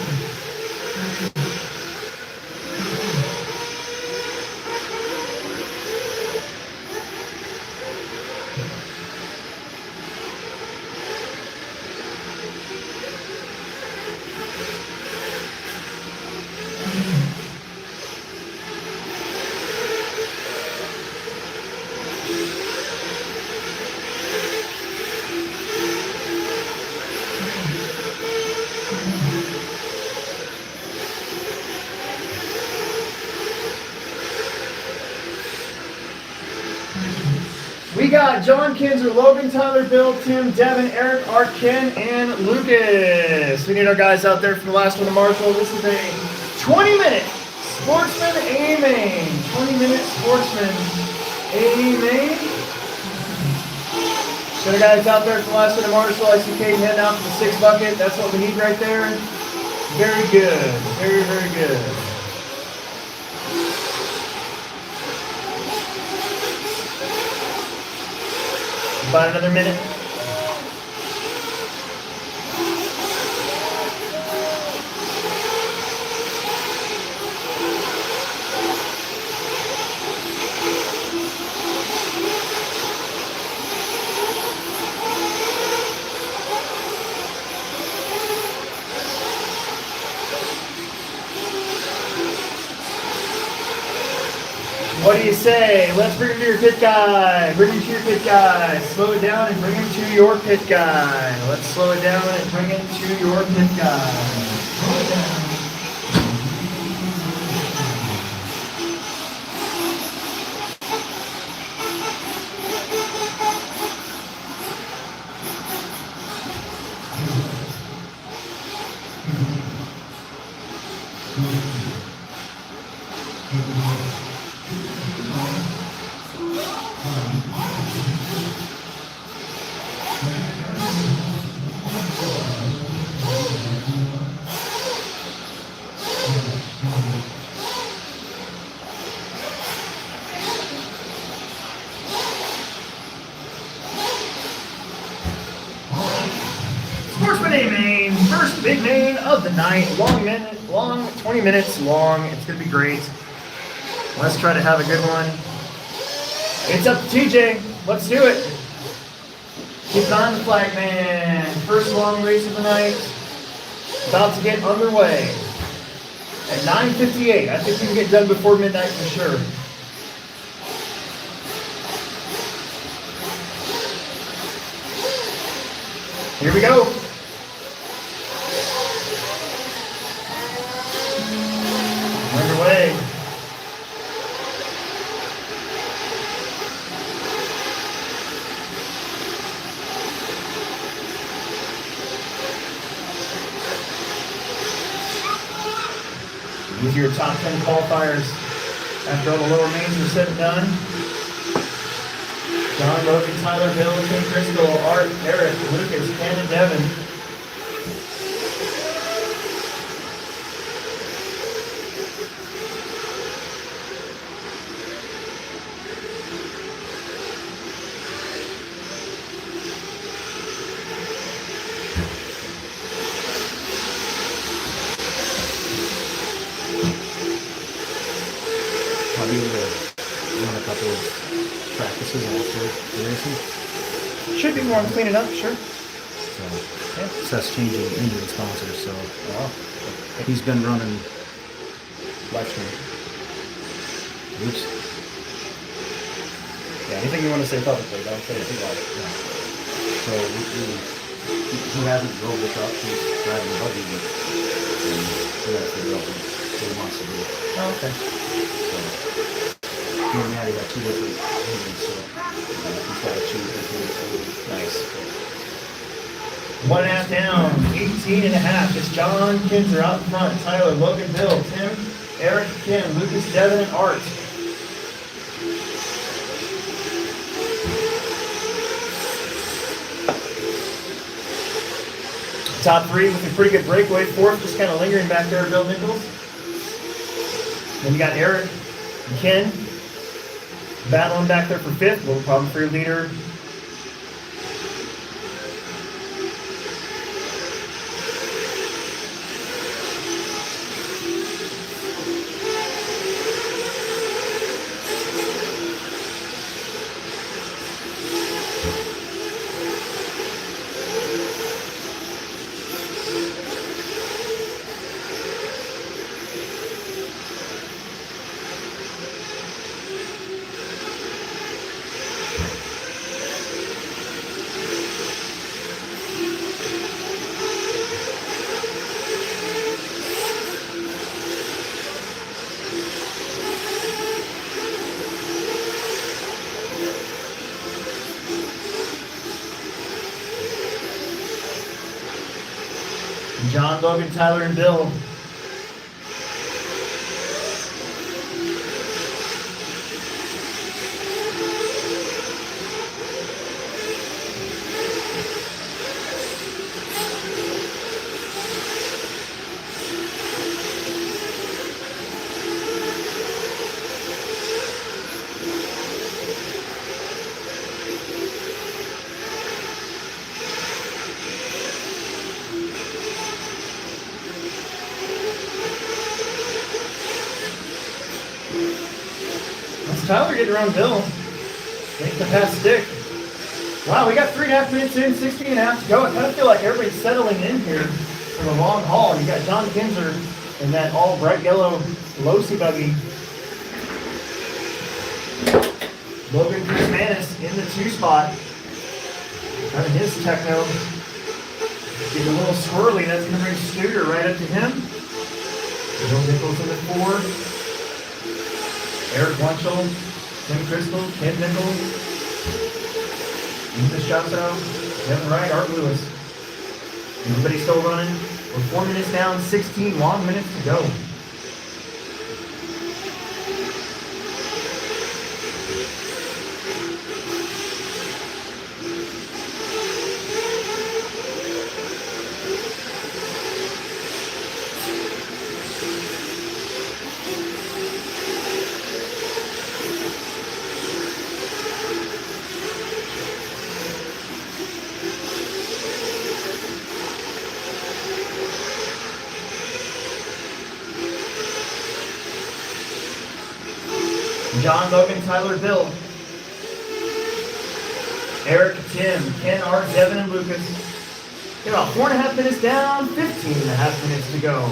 We got John Kinzer, Logan, Tyler, Bill, Tim, Devin, Eric, Art, Ken, and Lucas. We need our guys out there for the last one to Marshall. This is a 20-minute Sportsman A main. 20-minute Sportsman A main. Got our guys out there for the last one to Marshall. I see Caden heading out for the 6 bucket. That's what we need right there. Very good. Very, very good. About another minute. What do you say? Let's bring him to your pit guy. Bring him to your pit guy. Slow it down and bring him to your pit guy. Let's slow it down and bring him to your pit guy. Slow it down. Sportsman A main, first big main of the night. Long, 20 minutes long. It's gonna be great. Let's try to have a good one. It's up to TJ. Let's do it. Keep on the flag man. First long race of the night. About to get underway. At 9:58. I think we can get done before midnight for sure. Here we go. Underway. These are your top 10 qualifiers after all the lower mains are said and done. John, Logan, Tyler, Bill, Tim, Crystal, Art, Eric, Lucas, Ken, and Devin. I'll be able to run a couple of practices after the racing. Should be more to clean it up, sure. So Seth's changing engine sponsors, so he's been running Live stream. oops. Yeah, anything you want to say publicly, don't say it too loud. So he hasn't drove the truck, he's driving the buggy, but we gotta figure out what he wants to do. Oh, okay. So me and Maddie got 2 different engines, so he's got to choose between. Nice. 1.5 down, 18.5. It's John Kinzer out in front. Tyler, Logan, Bill, Tim, Eric, Ken, Lucas, Devin, and Art. Top three with a pretty good breakaway. Fourth, just kind of lingering back there, Bill Nichols. Then you got Eric and Ken battling back there for fifth. Little problem for your leader. John, Logan, Tyler, and Bill. Tyler getting around Bill. Make the pass stick. Wow, we got 3.5 minutes in, 16.5 to go. I kind of feel like everybody's settling in here for the long haul. You got John Kinzer in that all bright yellow Losi buggy. Logan Christmanis in the 2 spot. Driving his Tekno. Getting a little swirly. That's going to bring Studer right up to him. Bill Nichols in the 4. Eric Wunschel, Tim Crystal, Ken Nichols, Ethan Schasso, Kevin Wright, Art Lewis. Everybody still running. We're 4 minutes down, 16 long minutes to go. John, Logan, Tyler, Bill, Eric, Tim, Ken, Art, Devin, and Lucas. Get about 4.5 minutes down, 15.5 minutes to go.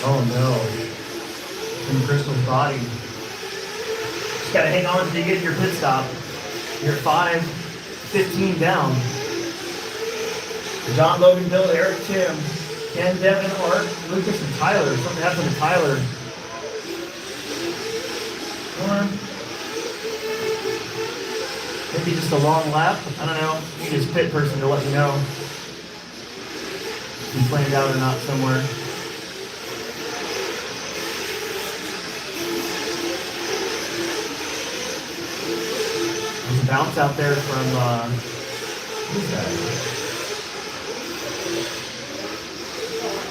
Oh no. In Crystal's body. Just gotta hang on until you get to your pit stop. You're 5:15 down. John, Logan, Bill, Eric, Tim, Ken, Devin, Art, Lucas, and Tyler. Something happened to Tyler. Or maybe just a long lap. I don't know. Need his pit person to let me know if he planned out or not somewhere. There's a bounce out there from, who's that?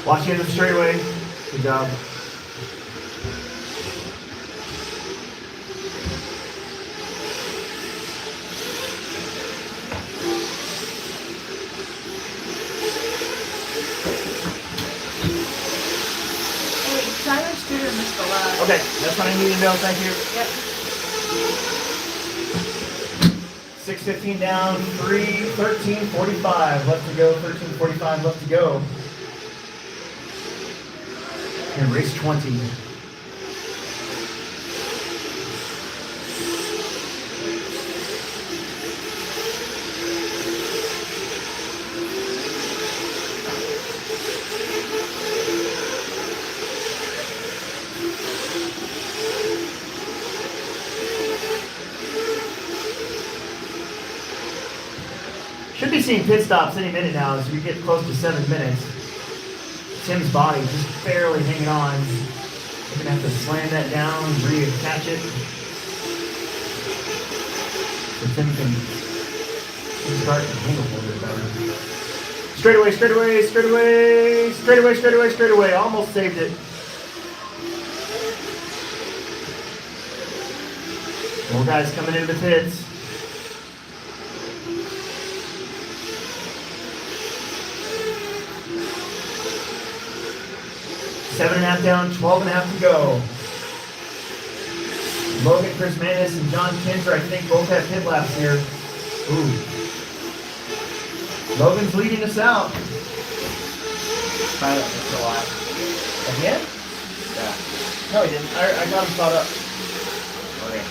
Watching the straightaway. Good job. Hey, Tyler Studer missed the last. Okay, that's what I need to know. Thank you. Yep. 6:15 down, 13:45 left to go, 13:45 left to go. And race 20. be seeing pit stops any minute now as we get close to 7 minutes. Tim's body just barely hanging on. We're gonna have to slam that down, reattach it. So Tim can start to handle a little bit better. Straightaway, straightaway, straightaway, straightaway, straightaway, straightaway. Almost saved it. More guys coming into the pits. Seven and a half down, 12 and a half to go. Logan, Chris Manis, and John Kinzer, I think, both have pit laps here. Ooh. Logan's leading us out. Tyler missed a lap. Again? Yeah. No, he didn't. I got him caught up. Okay.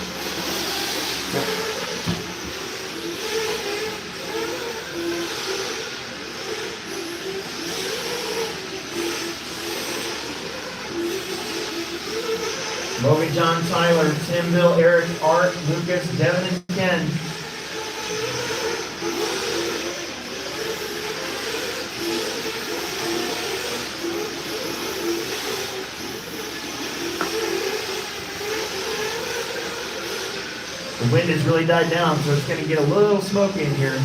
Logan, John, Tyler, Tim, Bill, Eric, Art, Lucas, Devin, and Ken. The wind has really died down, so it's going to get a little smoky in here.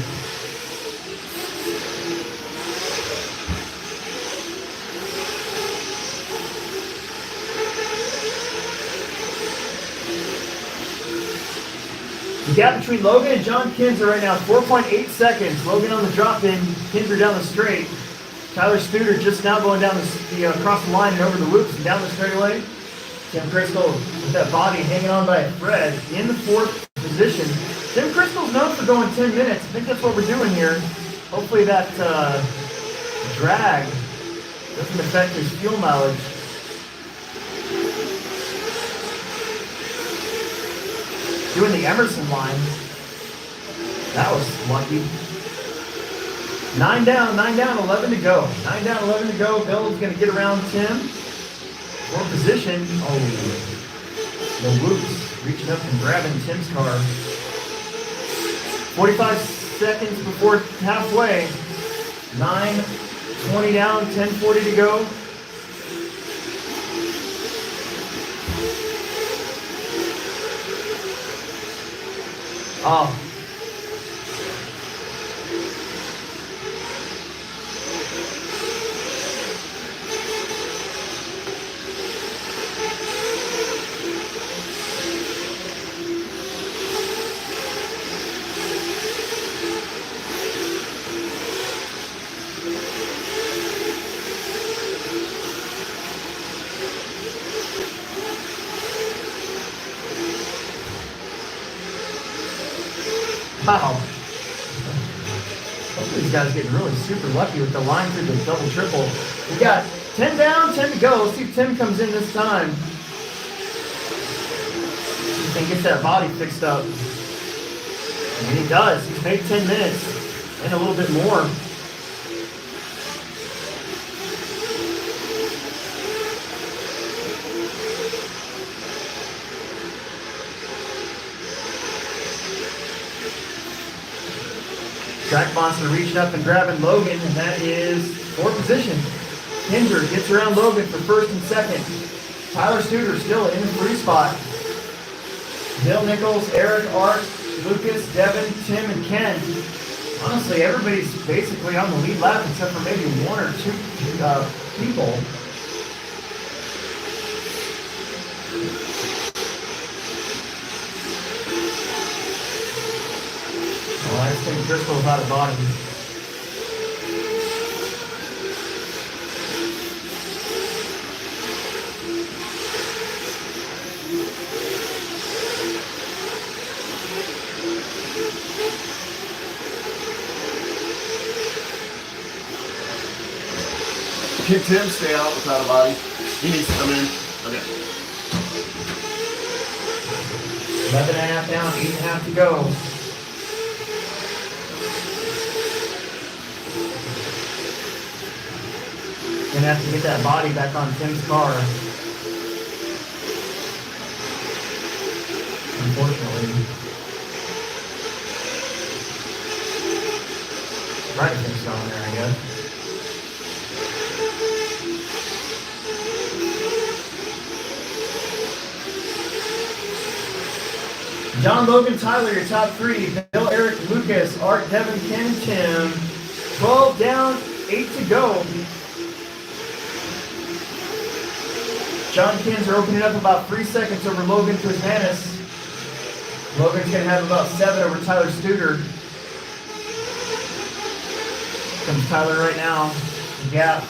The gap between Logan and John Kinzer right now, 4.8 seconds. Logan on the drop in, Kinzer down the straight. Tyler Studer just now going down across the line and over the whoops and down the straightaway. Tim Crystal with that body hanging on by a thread in the fourth position. Tim Crystal's known for going 10 minutes. I think that's what we're doing here. Hopefully that drag doesn't affect his fuel mileage. Doing the Emerson line. That was lucky. 9 down, 11 to go. 9 down, 11 to go. Bill's going to get around Tim. Fourth position. Oh, the whoops. Reaching up and grabbing Tim's car. 45 seconds before halfway. 9:20 down, 10:40 to go. Oh. Wow. Hopefully these guys getting really super lucky with the line through the double triple. We got 10 down, 10 to go. Let's see if Tim comes in this time. And gets that body fixed up. And he does. He's made 10 minutes and a little bit more. Track Monster reaching up and grabbing Logan, and that is fourth position. Kinzer gets around Logan for first and second. Tyler Studer still in the free spot. Bill Nichols, Eric, Art, Lucas, Devin, Tim, and Ken. Honestly, everybody's basically on the lead lap except for maybe one or two people. Well, I just think Driscoll's out of bottom. Can Tim stay out without a body? He needs to come in. Okay. 11.5 down, 8.5 to go. Gonna have to get that body back on Tim's car. Unfortunately. John, Logan, Tyler, your top three. Bill, Eric, Lucas, Art, Devin, Ken, Tim. 12 down, 8 to go. John Kins are opening up about 3 seconds over Logan Prismanis. Logan's going to have about 7 over Tyler Studer. Comes Tyler right now. Gap.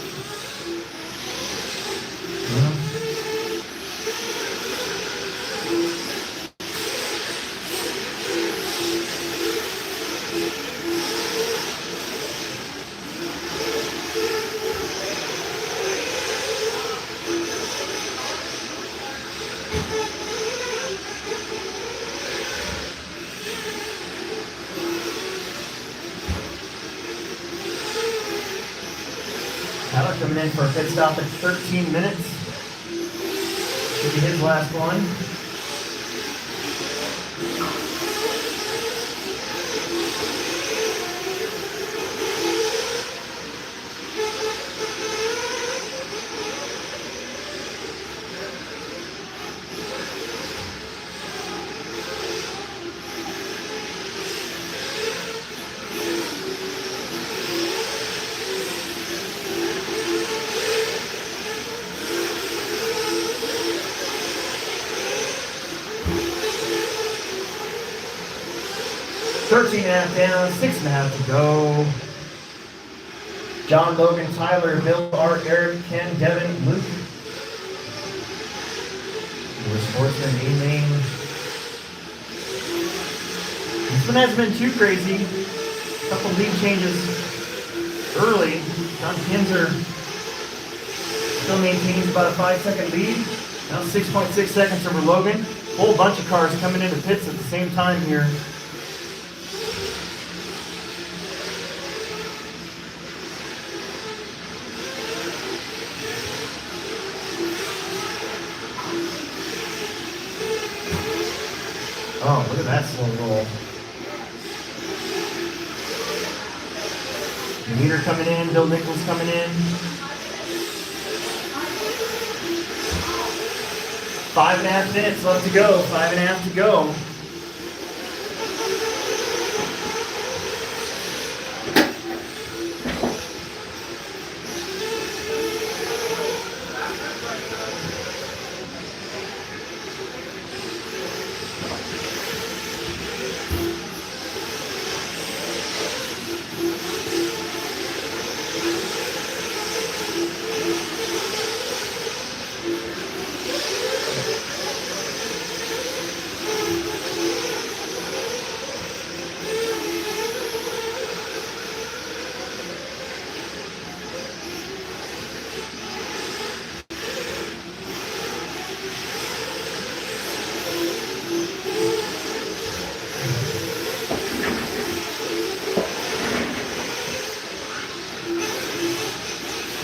Tyler coming in for a pit stop at 13 minutes. Should be his last one. Thirteen and a half down, 6.5 to go. John, Logan, Tyler, Bill, Art, Eric, Ken, Devin, Luke. We're sportsman, A-Main. This one hasn't been too crazy. A couple lead changes early. John Kinzer still maintains about a 5-second lead. Now 6.6 seconds over Logan. Whole bunch of cars coming into pits at the same time here. Oh, look at that slow roll. Meter coming in, Bill Nichols coming in. 5.5 minutes left to go, 5.5 to go.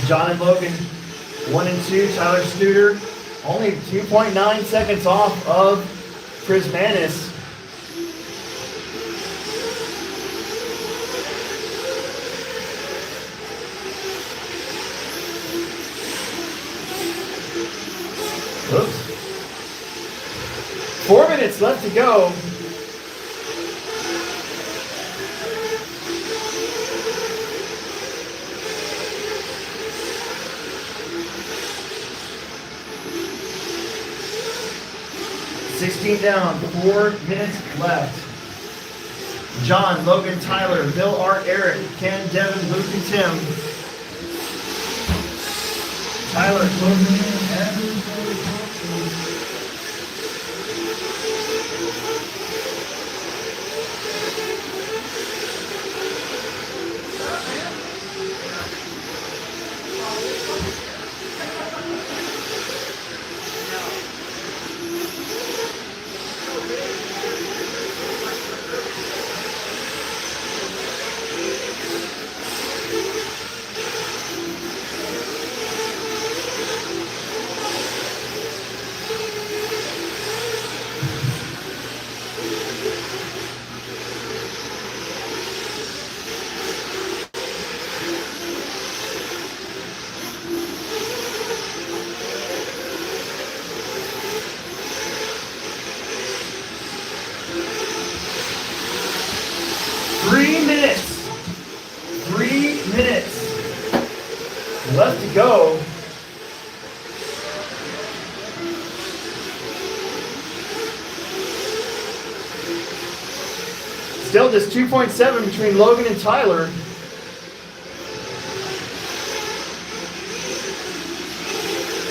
John and Logan, 1 and 2. Tyler Studer, only 2.9 seconds off of Prismanis. Oops. 4 minutes left to go. Down, 4 minutes left. John, Logan, Tyler, Bill, Art, Eric, Ken, Devin, Luke, and Tim. Tyler closing in. Still just 2.7 between Logan and Tyler.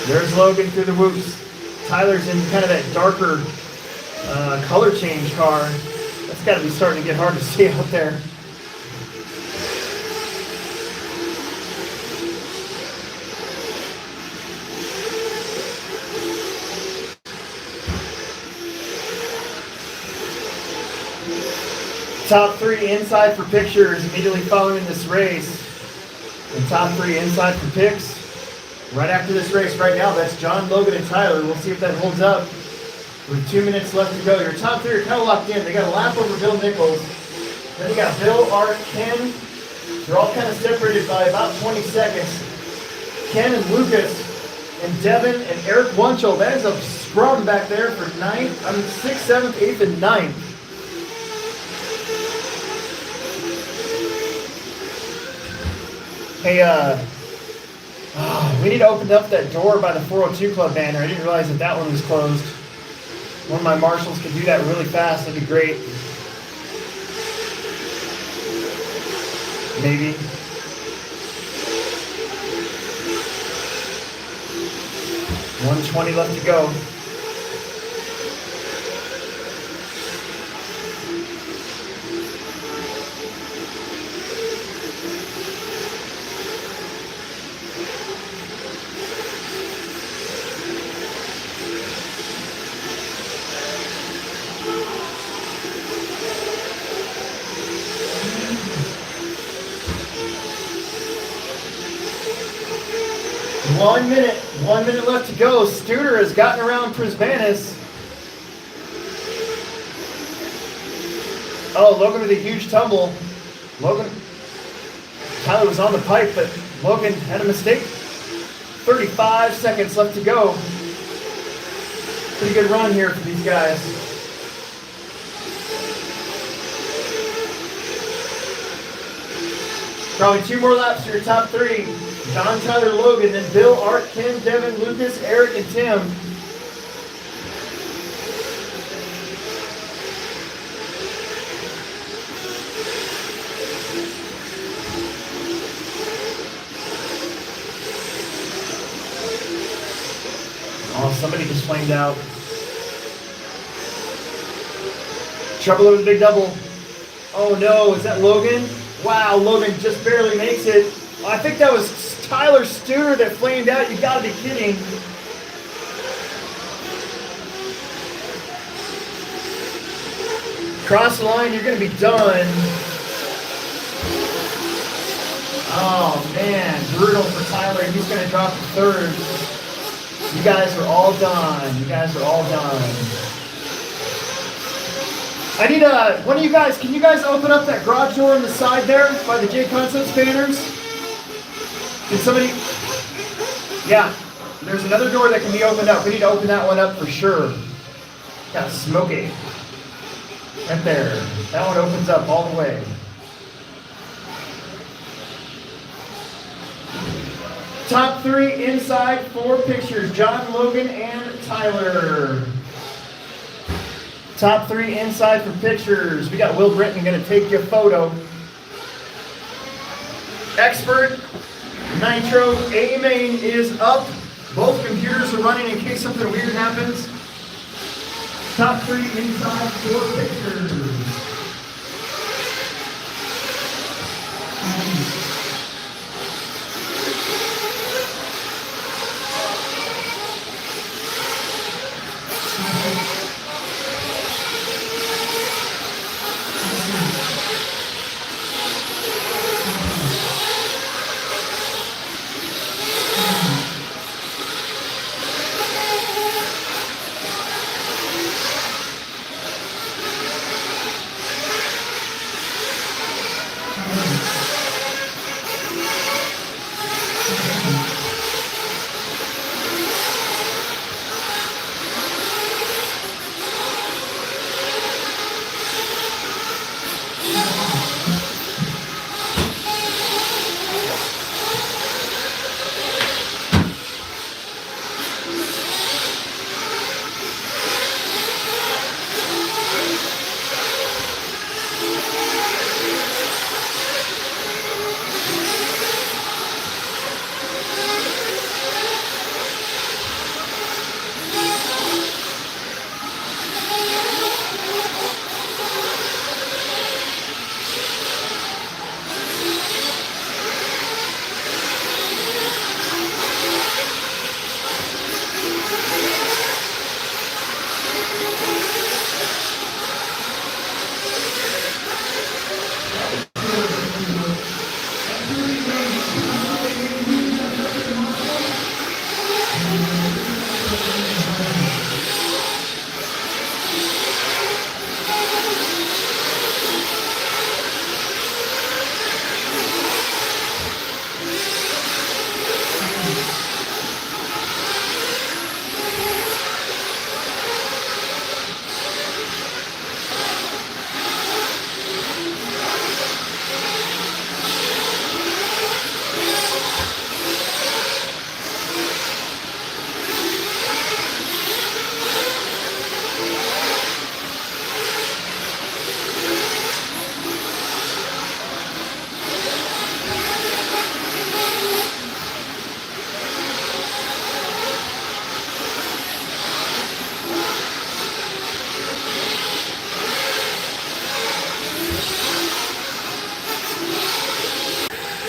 There's Logan through the whoops. Tyler's in kind of that darker color change car. That's got to be starting to get hard to see out there. Top 3 inside for pictures immediately following this race. And top 3 inside for pics right after this race right now. That's John, Logan, and Tyler. We'll see if that holds up with 2 minutes left to go. Your top 3 are kind of locked in. They got a lap over Bill Nichols. Then you got Bill, Art, Ken. They're all kind of separated by about 20 seconds. Ken and Lucas and Devin and Eric Wunschel. That is a scrum back there for 6th, 7th, 8th, and 9th. Hey, we need to open up that door by the 402 Club banner. I didn't realize that that one was closed. One of my marshals could do that really fast. That'd be great. Maybe. $120 left to go. One minute left to go. Studer has gotten around Prismanis. Oh, Logan with a huge tumble. Tyler was on the pipe, but Logan had a mistake. 35 seconds left to go. Pretty good run here for these guys. Probably 2 more laps for your top 3. John, Tyler, Logan, then Bill, Art, Ken, Devin, Lucas, Eric, and Tim. Oh, somebody just flamed out. Trouble over the big double. Oh no, is that Logan? Wow, Logan just barely makes it. I think that was Tyler Studer that flamed out. You gotta be kidding. Cross the line, you're gonna be done. Oh man, brutal for Tyler. He's gonna drop to 3rd. You guys are all done. You guys are all done. I need one of you guys, can you guys open up that garage door on the side there by the J Concepts banners? Can somebody, yeah, there's another door that can be opened up. We need to open that one up for sure. Got smoky. Right there. That one opens up all the way. Top 3 inside 4 pictures. John, Logan, and Tyler. Top 3 inside for pictures. We got Will Britton going to take you a photo. Expert Nitro A-Main is up. Both computers are running in case something weird happens. Top 3 inside 4 pictures.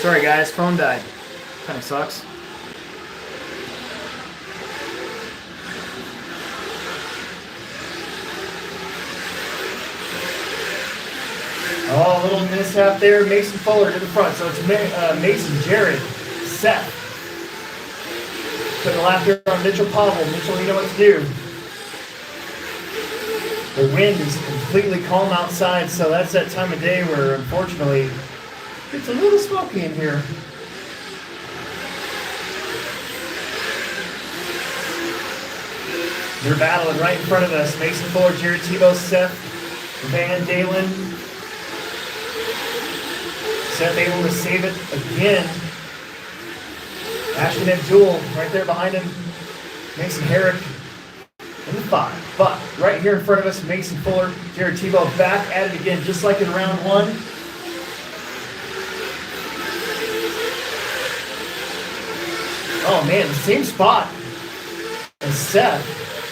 Sorry guys, phone died. Kind of sucks. Oh, a little mishap there. Mason Fuller to the front. So it's Mason, Jared, Seth. Took a lap here on Mitchell Pavel. Mitchell, you know what to do. The wind is completely calm outside, so that's that time of day where, unfortunately, it's a little smoky in here. They're battling right in front of us. Mason Fuller, Jared Tebow, Seth Van Dalen. Seth able to save it again. Ashton Abdul right there behind him. Mason Herrick in the 5. But right here in front of us, Mason Fuller, Jared Tebow back at it again, just like in round 1. Oh man, the same spot as Seth.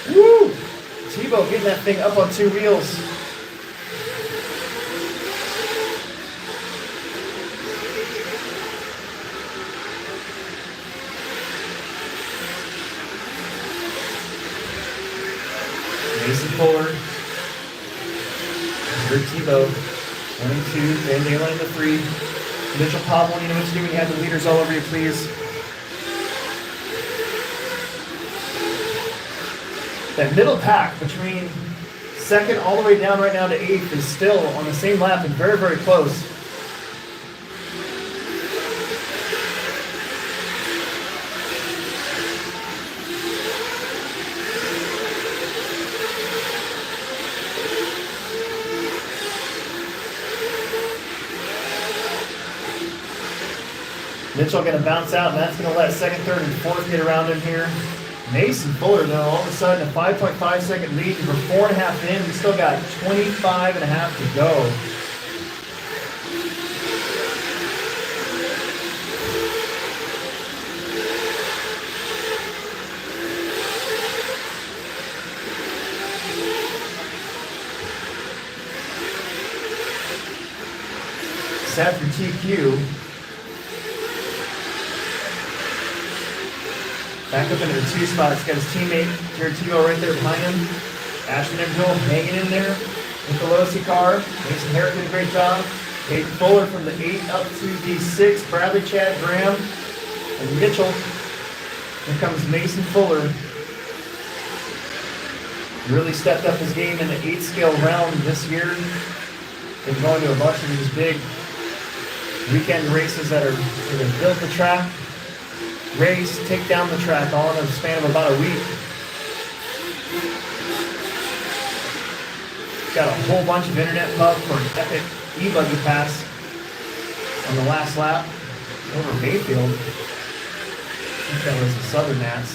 Woo! Tebow getting that thing up on 2 wheels. Mason Fuller. Jared Tebow. 1 and 2. Van Dalen in the 3. Mitchell Pavel, you know what to do when you have the leaders all over you, please. That middle pack between 2nd all the way down right now to 8th is still on the same lap and very, very close. Mitchell going to bounce out, and that's going to let 2nd, 3rd, and 4th get around him here. Mason Fuller, though, all of a sudden a 5.5 second lead. We're 4.5 in. We still got 25.5 to go. Set for TQ. Back up into the 2 spot. It's got his teammate, Jared Tebow, right there behind him. Ashton Abdul hanging in there with the Losi car. Mason Herrick did a great job. Hayden Fuller from the 8 up to the 6. Bradley, Chad, Graham, and Mitchell. Here comes Mason Fuller. Really stepped up his game in the 8 scale round this year. Been going to a bunch of these big weekend races that are going to build the track, race, take down the track, all in a span of about a week. Got a whole bunch of internet pub for an epic e-buggy pass on the last lap over Mayfield. I think that was the Southern Nats.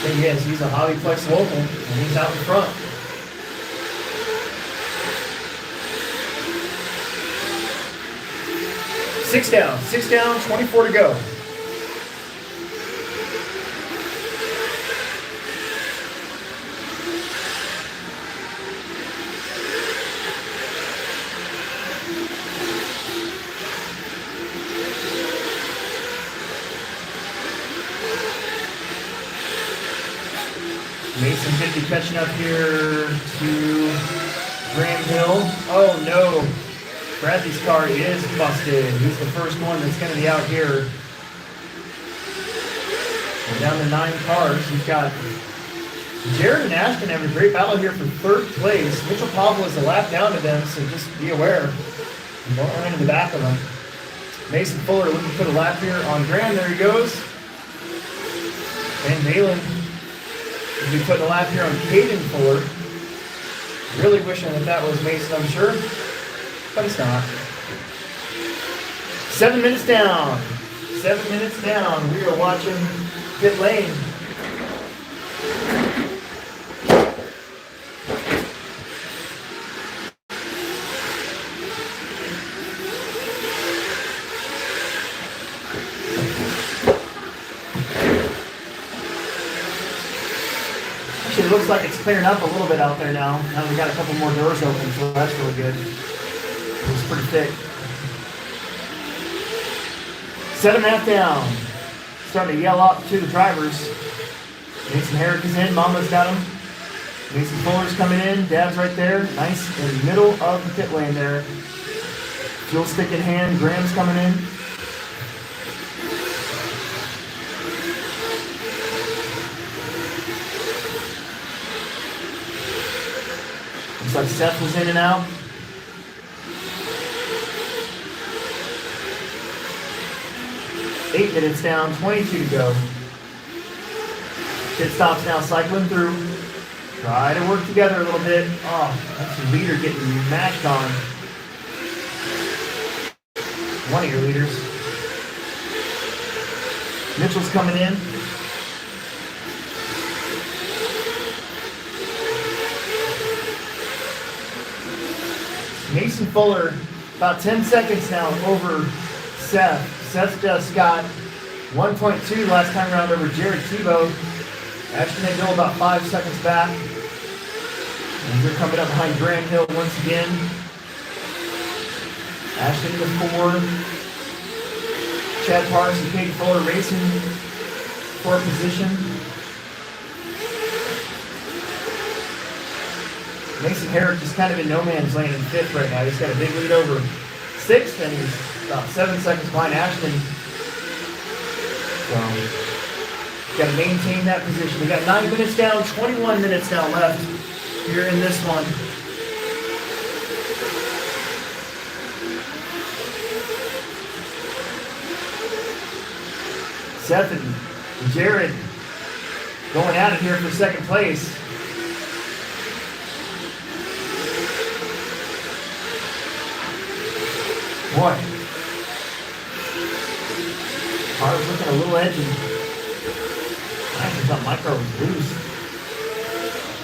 Thing is, he's a Hobby Plex local, and he's out in front. Six down, 24 to go. Mason should be catching up here to Graham Hill. Oh no. Bradley's car is busted. He's the first one that's going to be out here Down to 9 cars. He's got Jared and Ashton having a great battle here for 3rd place. Mitchell Pavel is a lap down to them, so just be aware. Don't run into the back of them. Mason Fuller looking to put a lap here on Graham. There he goes. And Malin will be putting a lap here on Caden Fuller. Really wishing that was Mason, I'm sure. But it's not. 7 minutes down. 7 minutes down. We are watching pit lane. Actually, it looks like it's clearing up a little bit out there now. Now we've got a couple more doors open, so that's really good. It was pretty thick. 7.5 down. Starting to yell up to the drivers. Mason Herrick is in. Mama's got him. Mason Fuller's coming in. Dad's right there. Nice in the middle of the pit lane there. Fuel stick in hand. Graham's coming in. Looks like Seth was in and out. Eight minutes down, 22 to go. Pit stops now cycling through. Try to work together a little bit. Oh, that's your leader getting mashed on. One of your leaders. Mitchell's coming in. Mason Fuller, about 10 seconds now over Seth. Seth just got 1.2 last time around over Jared Tebow. Ashton and Bill about 5 seconds back. And they're coming up behind Graham Hill once again. Ashton in the 4. Chad Parks and Katie Fuller racing for position. Mason Herrick just kind of in no man's land in 5th right now. He's got a big lead over 6th, and he's about 7 seconds behind Ashton. So, got to maintain that position. We got 9 minutes down, 21 minutes now left here in this one. Seth and Jared going at it here for 2nd place. Boy, car's looking a little edgy. I actually thought my car was loose.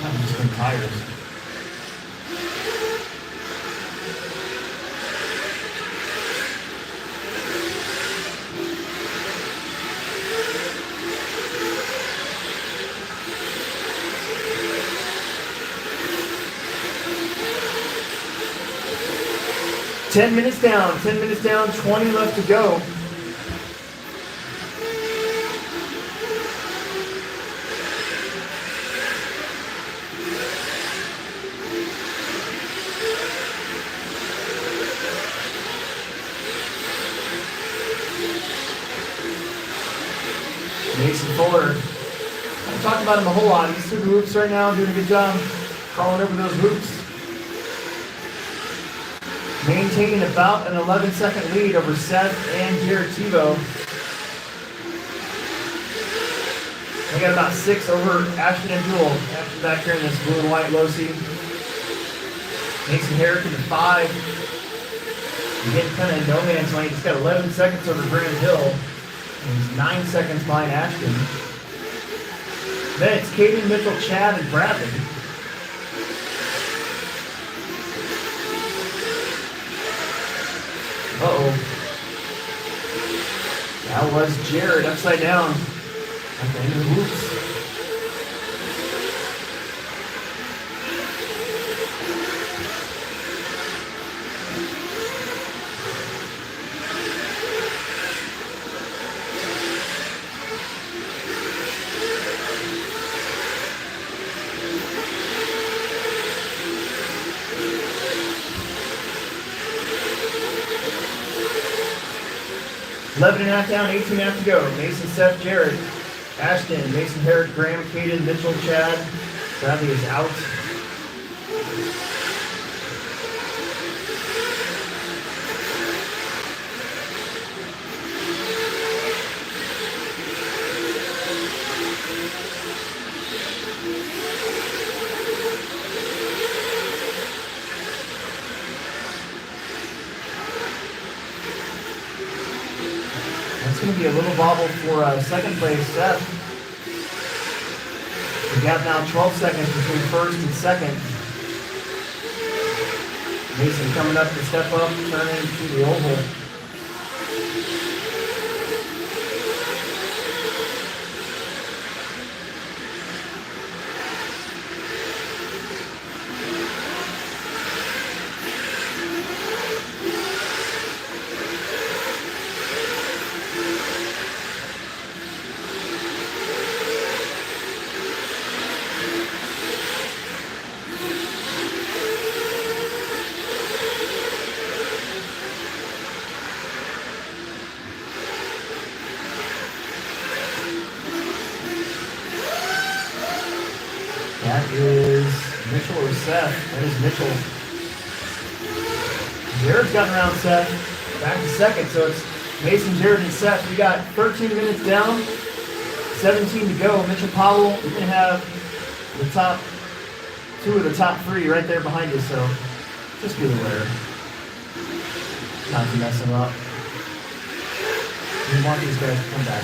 I'm just been tires. Ten minutes down, 20 left to go. Mason Fuller. I talked about him a whole lot. He's through the hoops right now, doing a good job crawling over those hoops. Maintaining about an 11-second lead over Seth and Jared Tebow. We got about 6 over Ashton and Jewel. Ashton back here in this blue and white low-seat. Mason Herrick in the 5. Again, kind of in no man's lane. He's got 11 seconds over Graham Hill. And he's 9 seconds behind Ashton. Then it's Caden, Mitchell, Chad, and Bradley. Uh-oh. That was Jared upside down at the end of the whoops. $11.5 down, 18.5 to go. Mason, Seth, Jared. Ashton, Mason Herrick, Graham, Caden, Mitchell, Chad. Bradley is out. That's going to be a little bobble for second place, Seth. The gap now 12 seconds between first and second. Mason coming up to step up, turn into the oval. That is Mitchell or Seth. That is Mitchell. Jared's gotten around Seth. Back to second, so it's Mason, Jared, and Seth. We got 13 minutes down, 17 to go. Mitchell Powell, you're going to have the top two of the top three right there behind you, so just be aware. Not to mess them up. We want these guys to come back.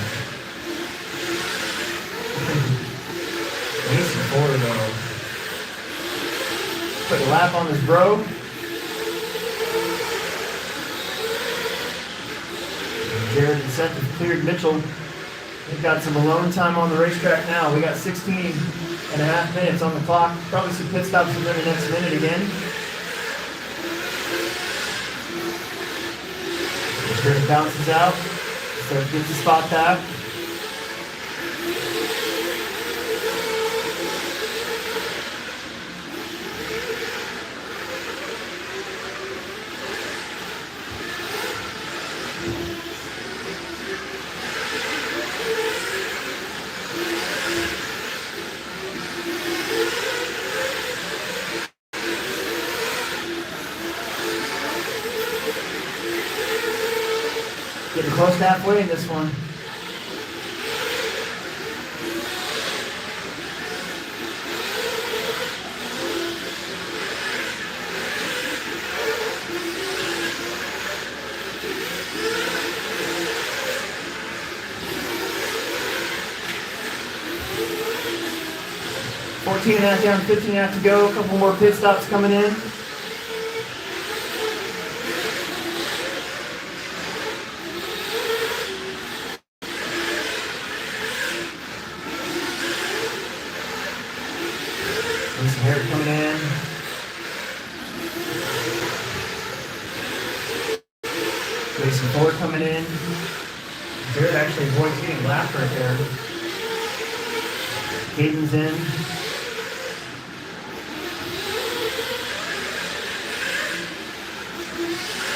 Mason forward though. Put a lap on this bro. Jared and Seth have cleared Mitchell. We've got some alone time on the racetrack now. We got 16 and a half minutes on the clock. Probably some pit stops within the next minute again. Jared bounces out. Seth gets the spot back. Getting close to halfway in this one. $14.5 down, $15.5 to go. A couple more pit stops coming in. Mason Herrick coming in. Jason Ford coming in. Jared actually avoids getting lapped right there. Caden's in.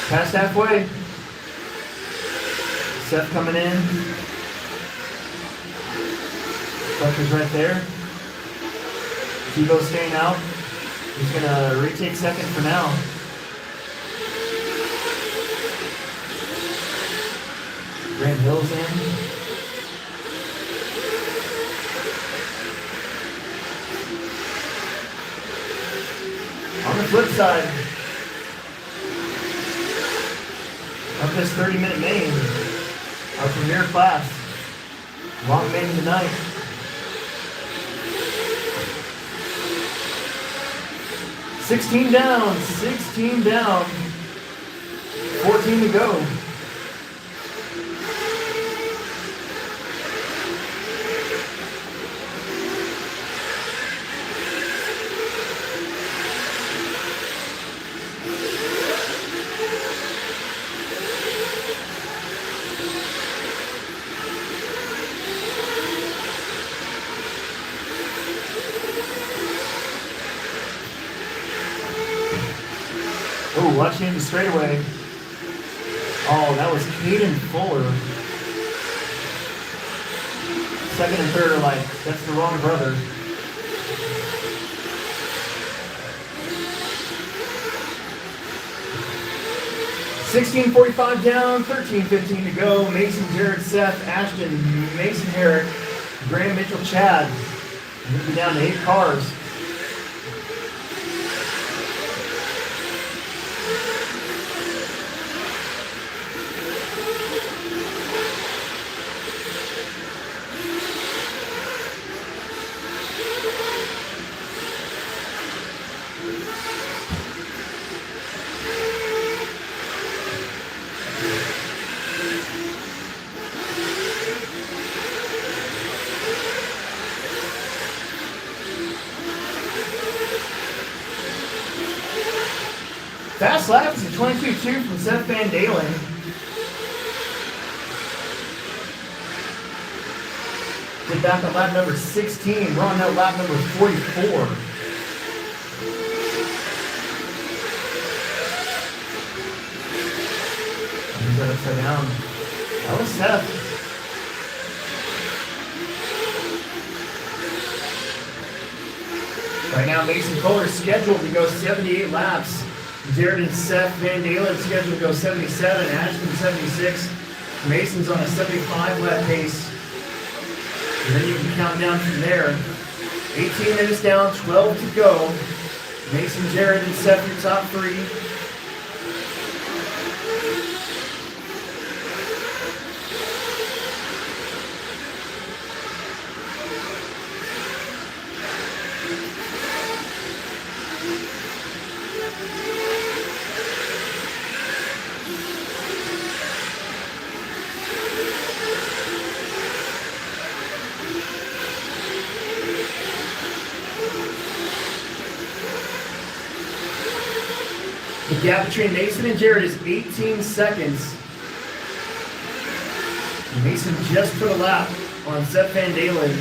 Past halfway. Seth coming in. Fletcher's right there. Tebow staying out. He's going to retake second for now. Graham Hill's in. On the flip side, of this 30-minute main, our premier class, long main tonight. $16 down, 16 down, 14 to go. Oh, watch him straightaway. Oh, that was Caden Fuller. Second and third are like, that's the wrong brother. $16.45 down, 13:15 to go. Mason, Jared, Seth, Ashton, Mason, Herrick, Graham, Mitchell, Chad. We'll be down to 8 cars. Fast lap is a 22.2 from Seth Van Dalen. Get back on lap number 16. We're on that lap number 44. He's got upside down. That was Seth. Right now, Mason Kohler scheduled to go 78 laps. Jared and Seth Van Dalen scheduled to go 77, Ashton 76. Mason's on a 75 lap pace. And then you can count down from there. 18 minutes down, 12 to go. Mason, Jared, and Seth, your top 3. The gap between Mason and Jared is 18 seconds. Mason just put a lap on Seth Van Dalen.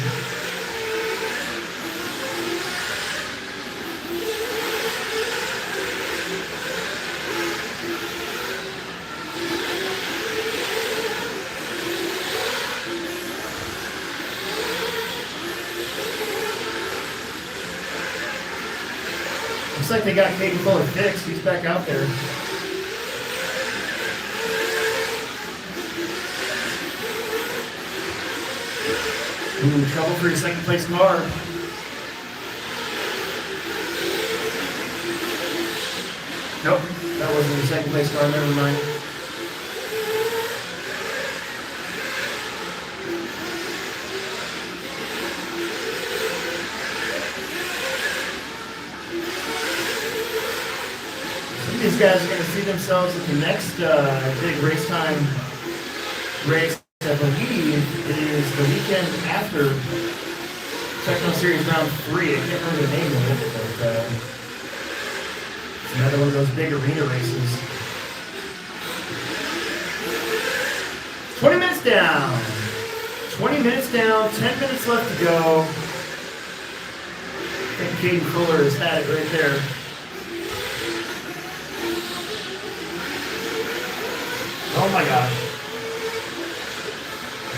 Looks like they got Caden Fuller fixed. He's back out there. Ooh, trouble for your second place car. Nope, that wasn't your second place car. Never mind. These guys are going to see themselves at the next big race time race. I believe it is the weekend after Tekno Series Round 3. I can't remember the name of it, but it's another one of those big arena races. 20 minutes down. 20 minutes down, 10 minutes left to go. I think Caden Fuller has had it right there. Oh my gosh.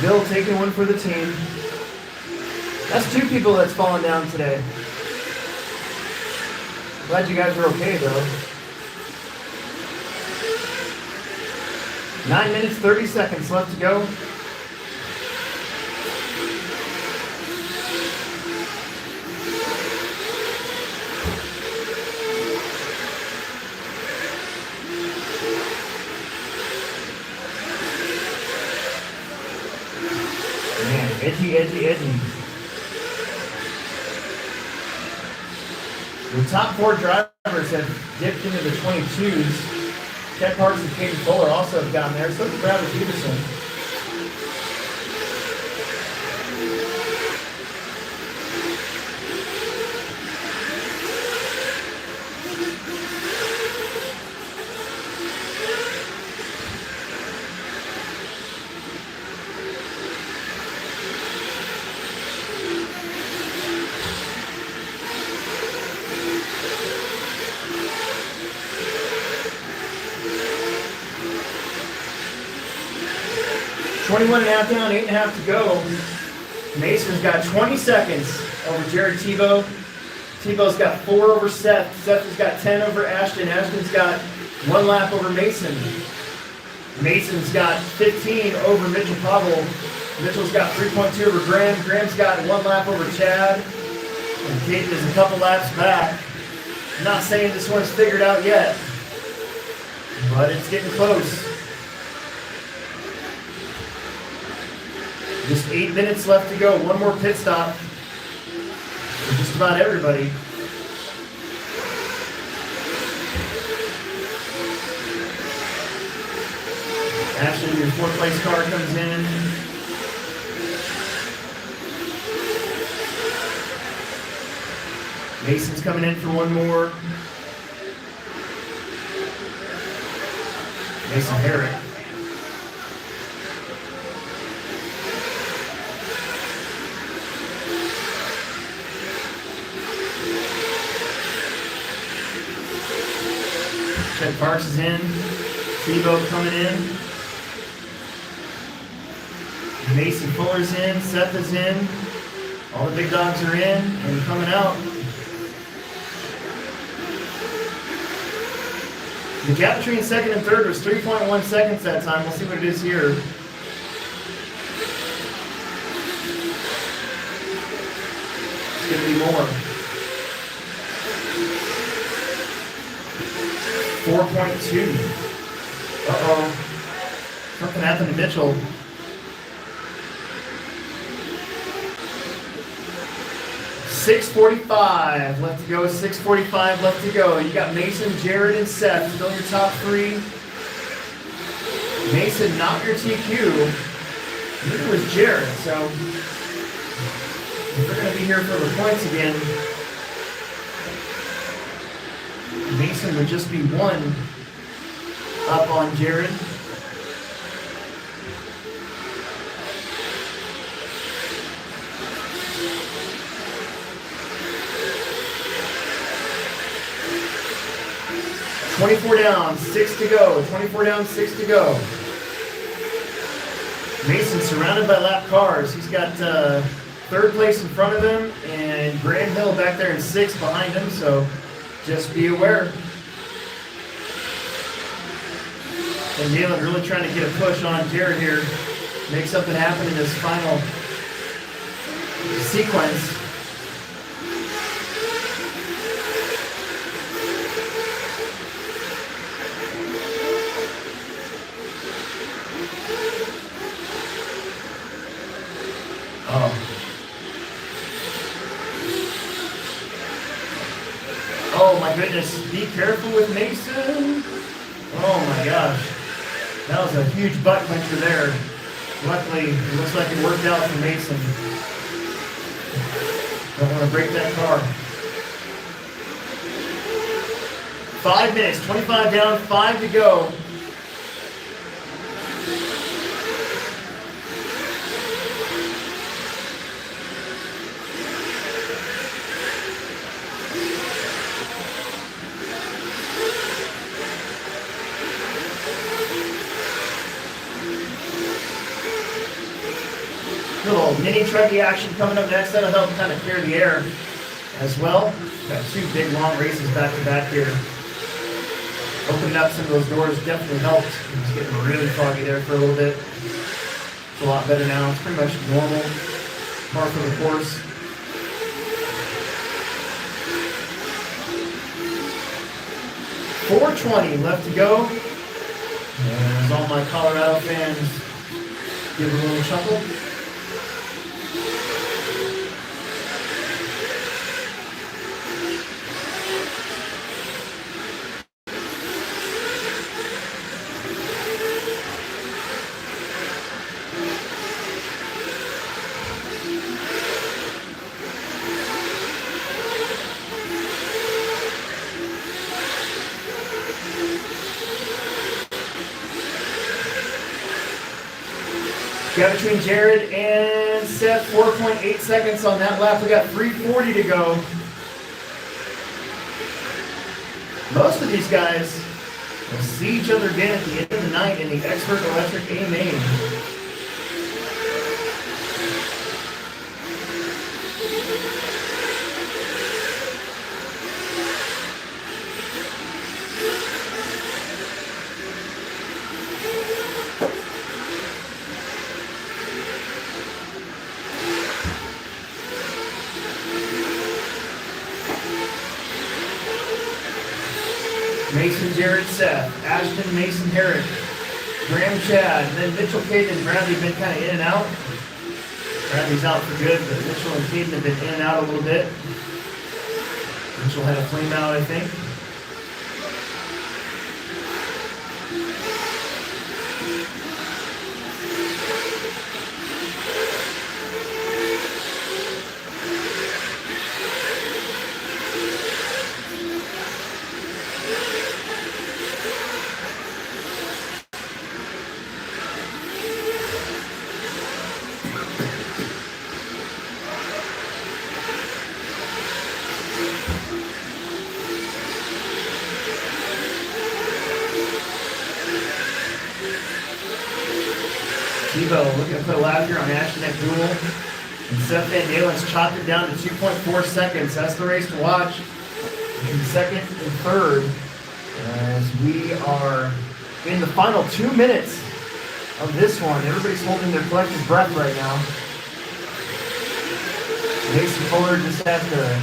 Bill taking one for the team. That's 2 people that's fallen down today. Glad you guys are okay though. 9 minutes, 30 seconds left to go. Edgy. The top 4 drivers have dipped into the 22s. Ted Parks and Caden Fuller also have gotten there. So did Bradley Peterson. $21.5 down, 8.5 to go. Mason's got 20 seconds over Jared Tebow. Tebow's got 4 over Seth. Seth has got 10 over Ashton. Ashton's got 1 lap over Mason. Mason's got 15 over Mitchell Pavel. Mitchell's got 3.2 over Graham. Graham's got 1 lap over Chad. And Caden is a couple laps back. I'm not saying this one's figured out yet, but it's getting close. Just 8 minutes left to go. 1 more pit stop for just about everybody. Ashley, your 4th place car comes in. Mason's coming in for 1 more. Mason Herrick. Chet Parks is in. Tebow coming in. Mason Fuller's in. Seth is in. All the big dogs are in and coming out. The gap between 2nd and 3rd was 3.1 seconds that time. We'll see what it is here. It's going to be more. 4.2. Uh-oh. Something happened to Mitchell. 6:45 left to go. 6:45 left to go. You got Mason, Jared, and Seth still your top 3. Mason, not your TQ. Neither was Jared. So if we're going to be here for the points again, Mason would just be 1 up on Jared. $24 down, 6 to go. 24 down, 6 to go. Mason surrounded by lap cars. He's got 3rd place in front of him and Graham Hill back there in 6th behind him, so just be aware. And Galen really trying to get a push on Jared here. Make something happen in this final sequence. Oh my goodness, be careful with Mason. Oh my gosh. That was a huge butt clincher there. Luckily, it looks like it worked out for Mason. Don't want to break that car. 5 minutes, 25 down, 5 to go. Little mini trucky action coming up next. That'll help kind of clear the air as well. Got 2 big long races back to back here. Opening up some of those doors definitely helped. It was getting really foggy there for a little bit. It's a lot better now. It's pretty much normal. Par for the course. $4:20 left to go. And as all my Colorado fans give a little chuckle. Got between Jared and Seth, 4.8 seconds on that lap. We got 3:40 to go. Most of these guys will see each other again at the end of the night in the Expert Electric A main. Mason, Jared, Seth, Ashton, Mason, Herrick, Graham, Chad, and then Mitchell, Caden, and Bradley have been kind of in and out. Bradley's out for good, but Mitchell and Caden have been in and out a little bit. Mitchell had a flame out, I think. Tebow looking to put a lap here on Ashton at duel. And Seth Van Dalen's chopped it down to 2.4 seconds. That's the race to watch. In second and third, as we are in the final 2 minutes of this one. Everybody's holding their collective breath right now. Mason Fuller just has to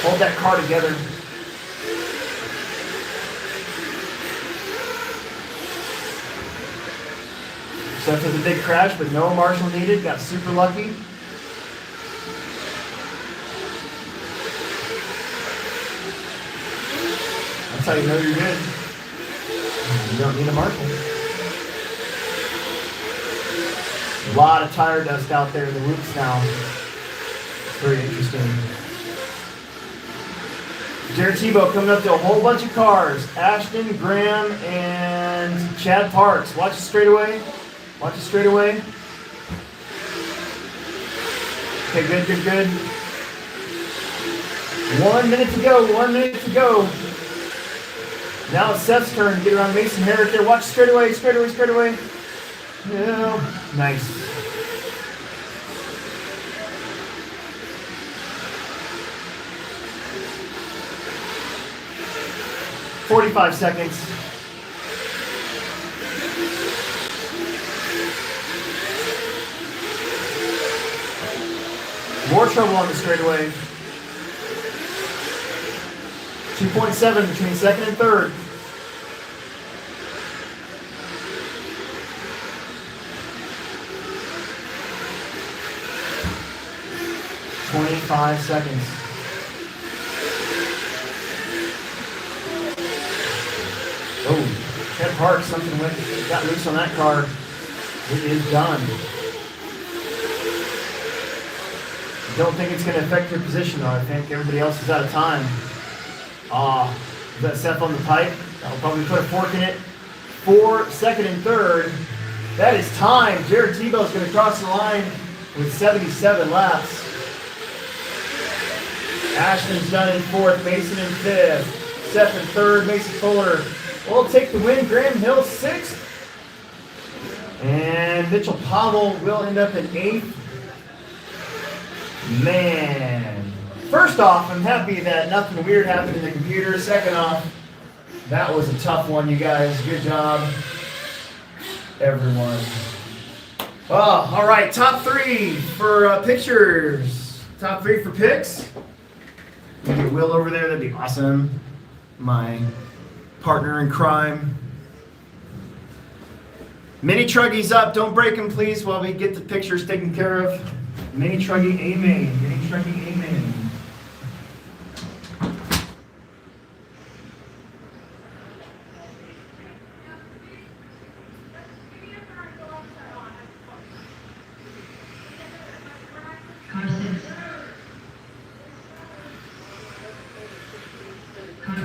hold that car together. Seth with a big crash, but no marshal needed. Got super lucky. That's how you know you're good. You don't need a marshal. A lot of tire dust out there in the whoops now. It's very interesting. Jared Tebow coming up to a whole bunch of cars. Ashton, Graham, and Chad Parks. Watch the straightaway. Watch it straight away. Okay, good, good, good. 1 minute to go, 1 minute to go. Now it's Seth's turn to get around Mason Herrick there. Watch straight away, straight away, straight away. Yeah, nice. "45 seconds. More trouble on the straightaway. 2.7 between second and third. "25 seconds. Oh, Chad Parks, something got loose on that car. It is done. Don't think it's going to affect your position though. I think everybody else is out of time. Is that Seth on the pipe? That'll probably put a fork in it. For second and third. That is time. Jared Tebow's going to cross the line with 77 laps. Ashton's done in fourth, Mason in fifth. Seth in third, Mason Fuller will take the win. Graham Hill sixth. And Mitchell Pavel will end up in eighth. Man, first off, I'm happy that nothing weird happened in the computer. Second off, that was a tough one, you guys. Good job, everyone. Oh, all right, top three for pictures. Top three for pics. Get Will over there, that'd be awesome. My partner in crime. Mini Truggy's up, don't break him please while we get the pictures taken care of. Mini Truggy, amen. Mini Truggy, amen. Car 6. Car 4.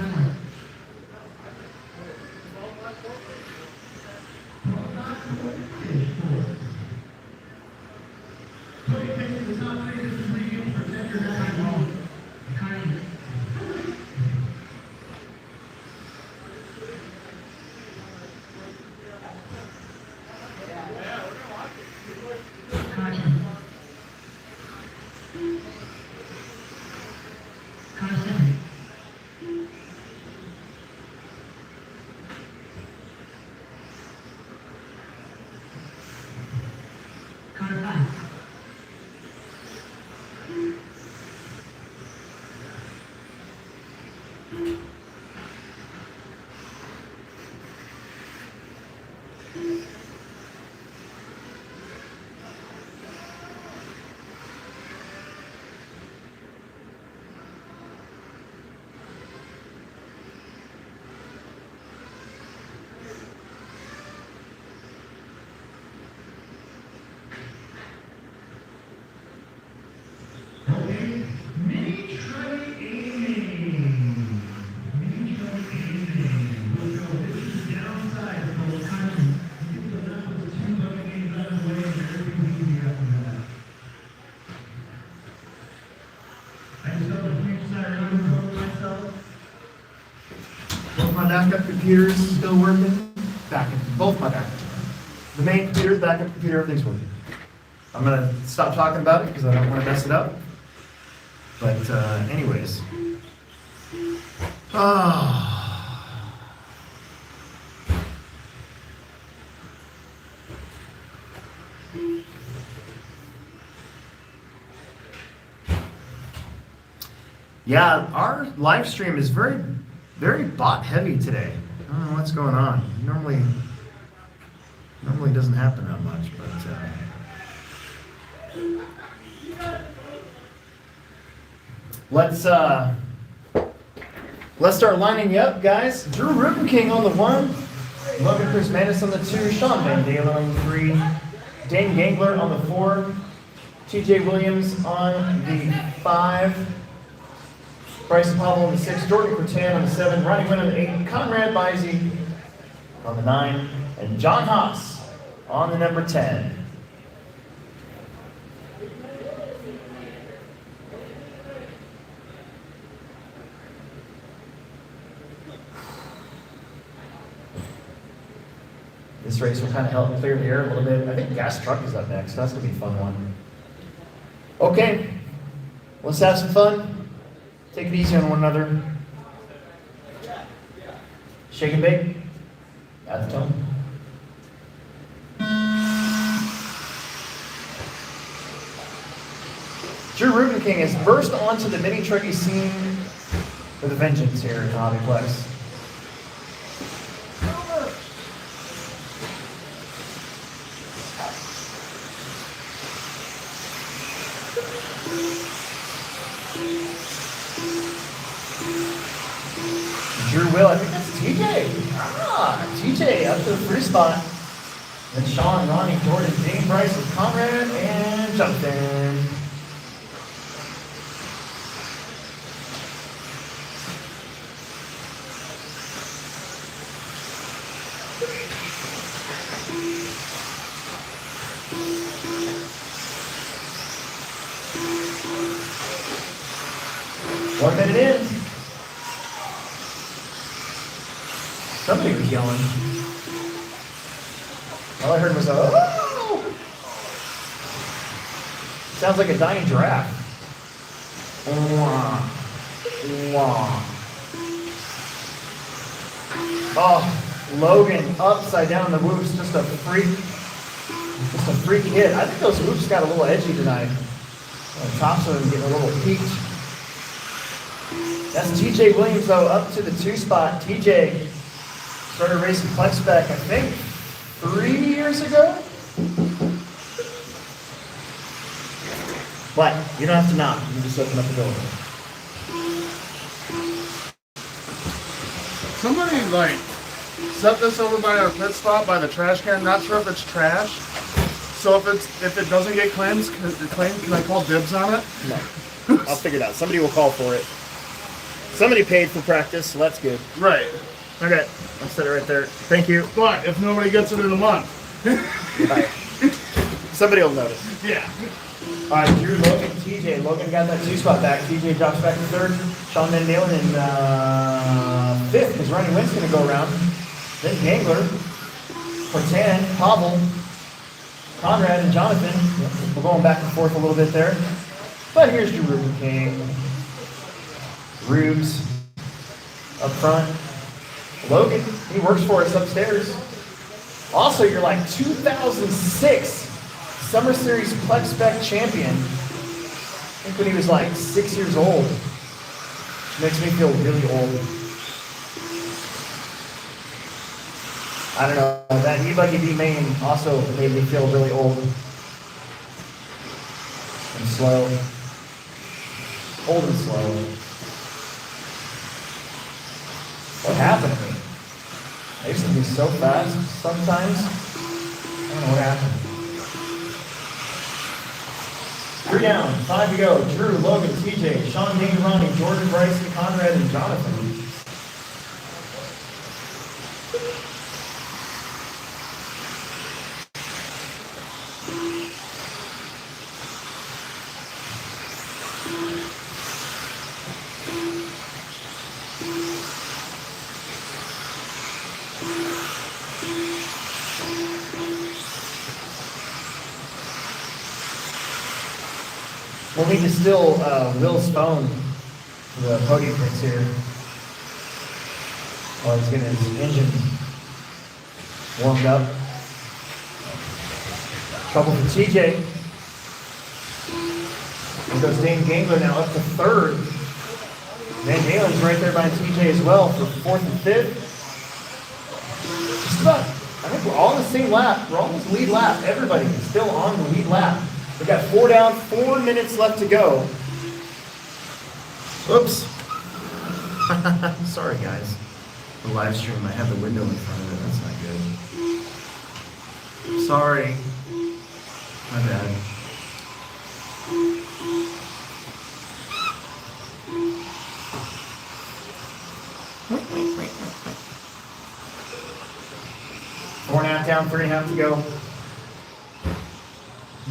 backup computer's still working. Both my backup. The main computer, the backup computer, everything's working. I'm gonna stop talking about it because I don't want to mess it up. But anyways. Yeah, our live stream is very, very bot heavy today. I don't know what's going on. Normally doesn't happen that much, but let's start lining you up, guys. Drew Rubin King on the 1, Logan Chris Manis on the 2, Sean Van Dalen on the 3, Dane Gangler on the 4, TJ Williams on the 5, Bryson Pavel on the 6, Jordan Cortan on the 7, Ronnie Wynn on the 8, Conrad Bizey on the 9, and John Haas on the number 10. This race will kind of help clear the air a little bit. I think gas truck is up next. That's going to be a fun one. Okay, let's have some fun. Take it easy on one another. Shake and bake. At the tone. Drew Rubin King has burst onto the mini truckie scene with a vengeance here at Hobby Plex. Drew Will, I think that's TJ. TJ up to the free spot. Then Sean, Ronnie, Jordan, Dane, Bryson, Conrad, and Jonathan. One minute in. Somebody was yelling. All I heard was a oh! Sounds like a dying giraffe. Wah. Wah. Oh, Logan upside down the whoops, just a freak hit. I think those whoops got a little edgy tonight. The tops of them getting a little peaked. That's TJ Williams though, up to the 2 spot. TJ started racing Plex back, I think, 3 years ago? What? You don't have to knock. You can just open up the door. Somebody like set this over by our pit stop by the trash can. Not sure if it's trash. So if it doesn't get claimed, can I call dibs on it? No. I'll figure it out. Somebody will call for it. Somebody paid for practice, so that's good. Right. Okay. I'll set it right there. Thank you. But if nobody gets it in a month. Right. Somebody will notice. Yeah. All right, Drew, Logan, TJ. Logan got that 2 spot back. TJ drops back to 3rd. Sean Van Dalen in 5th because Ronnie Wynn's going to go around. Then Gangler, Cortan, Pavel, Conrad, and Jonathan. We're going back and forth a little bit there. But here's Drew Rubin King. Rubes up front. Logan, he works for us upstairs. Also, you're like 2006 Summer Series Plex Spec champion. I think when he was like 6 years old. Which makes me feel really old. I don't know, that E-Buggy B main also made me feel really old. And slow. Old and slow. What happened to me? I used to be so fast sometimes. I don't know what happened. 3 down, 5 to go. Drew, Logan, TJ, Sean, Dane, Ronnie, Jordan, Bryson, Conrad, and Jonathan. We'll need to steal Will's phone for the podium picks here. Oh, he's getting his engine warmed up. Trouble for TJ. Here goes Dane Gangler now up to third. Van Dalen's right there by TJ as well for fourth and fifth. Just about, I think we're all on the same lap. We're all on the lead lap. Everybody is still on the lead lap. We got 4 down, 4 minutes left to go. Oops. Sorry, guys. The live stream, I have the window in front of it. That's not good. Sorry. My bad. Four and a half down, 3.5 to go.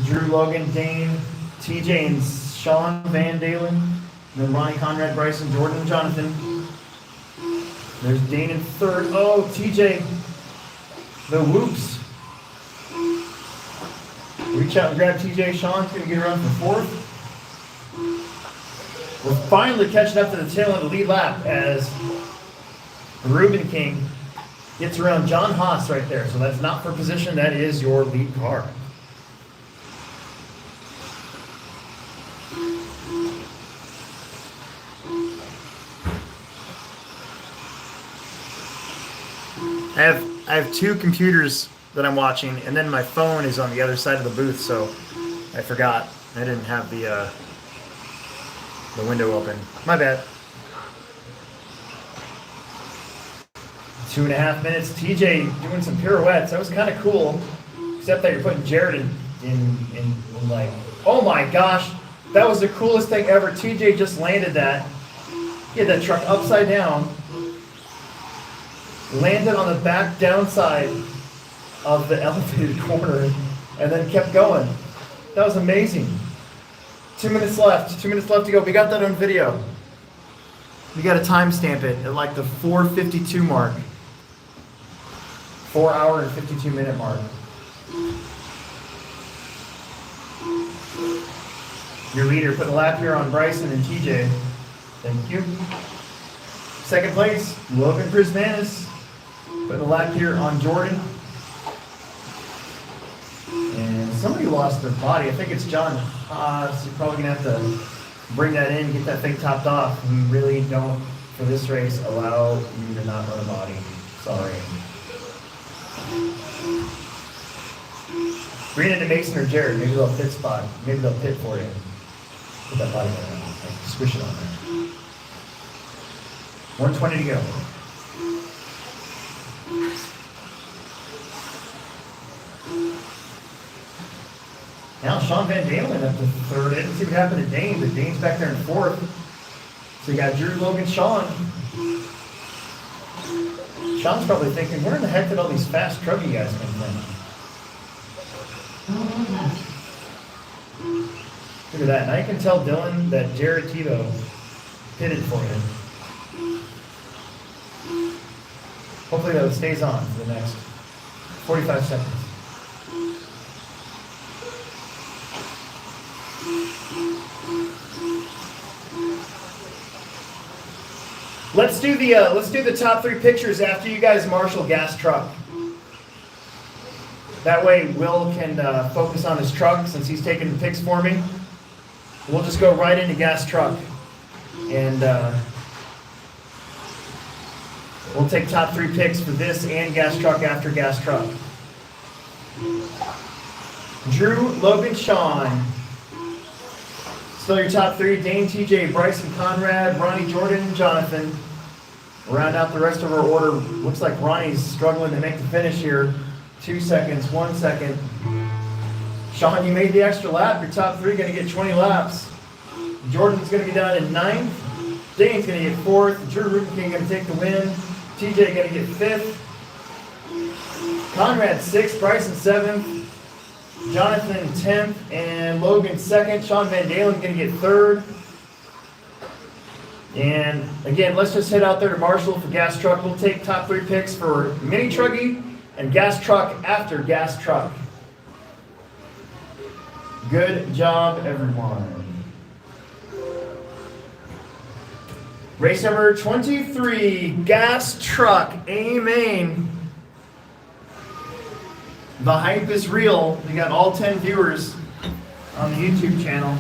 Drew, Logan, Dane, TJ, and Sean Van Dalen. Then Ronnie, Conrad, Bryson, Jordan, and Jonathan. There's Dane in third. Oh, TJ. The whoops. Reach out and grab TJ. Sean's going to get around for fourth. We're finally catching up to the tail of the lead lap as Ruben King gets around John Haas right there. So that's not for position. That is your lead car. I have 2 computers that I'm watching, and then my phone is on the other side of the booth, so I forgot. I didn't have the window open. My bad. 2.5 minutes. TJ doing some pirouettes. That was kind of cool, except that you're putting Jared in like, oh my gosh, that was the coolest thing ever. TJ just landed that. He had that truck upside down. Landed on the back downside of the elevated corner and then kept going. That was amazing. 2 minutes left. 2 minutes left to go. We got that on video. We got to timestamp it at like the 4:52 mark. 4 hour and 52 minute mark. Your leader put a lap here on Bryson and TJ. Thank you. Second place, Logan Prismanis. Putting a lap here on Jordan. And somebody lost their body. I think it's John Haas. You're probably going to have to bring that in, get that thing topped off. We really don't, for this race, allow you to not run a body. Sorry. Bring it into Mason or Jared. Maybe they'll pit spot. Maybe they'll pit for you. Put that body down. Like, squish it on there. 120 to go. Now Sean Van Dalen up to third. I didn't see what happened to Dane, but Dane's back there in fourth. So you got Drew, Logan, Sean. Sean's probably thinking, where in the heck did all these fast trucking guys come from? Look at that. Now you can tell Dylan that Jared Tebow pitted for him. Hopefully that stays on for the next 45 seconds. Let's do the top 3 pictures after you guys marshal gas truck. That way Will can focus on his truck since he's taking the pics for me. We'll just go right into gas truck. And we'll take top 3 picks for this and gas truck after gas truck. Drew, Logan, Sean. Still your top 3, Dane, TJ, Bryson, Conrad, Ronnie, Jordan, Jonathan. Round out the rest of our order. Looks like Ronnie's struggling to make the finish here. 2 seconds, 1 second. Sean, you made the extra lap. Your top 3 going to get 20 laps. Jordan's going to be down in 9th. Dane's going to get 4th. Drew Rubenking going to take the win. TJ going to get 5th. Conrad 6th. Bryson 7th. Jonathan 10th. And Logan 2nd. Sean Van Dalen going to get 3rd. And again, let's just head out there to Marshall for gas truck. We'll take top 3 picks for mini truggy and gas truck after gas truck. Good job, everyone. Race number 23, gas truck, A main. The hype is real. We got all 10 viewers on the YouTube channel.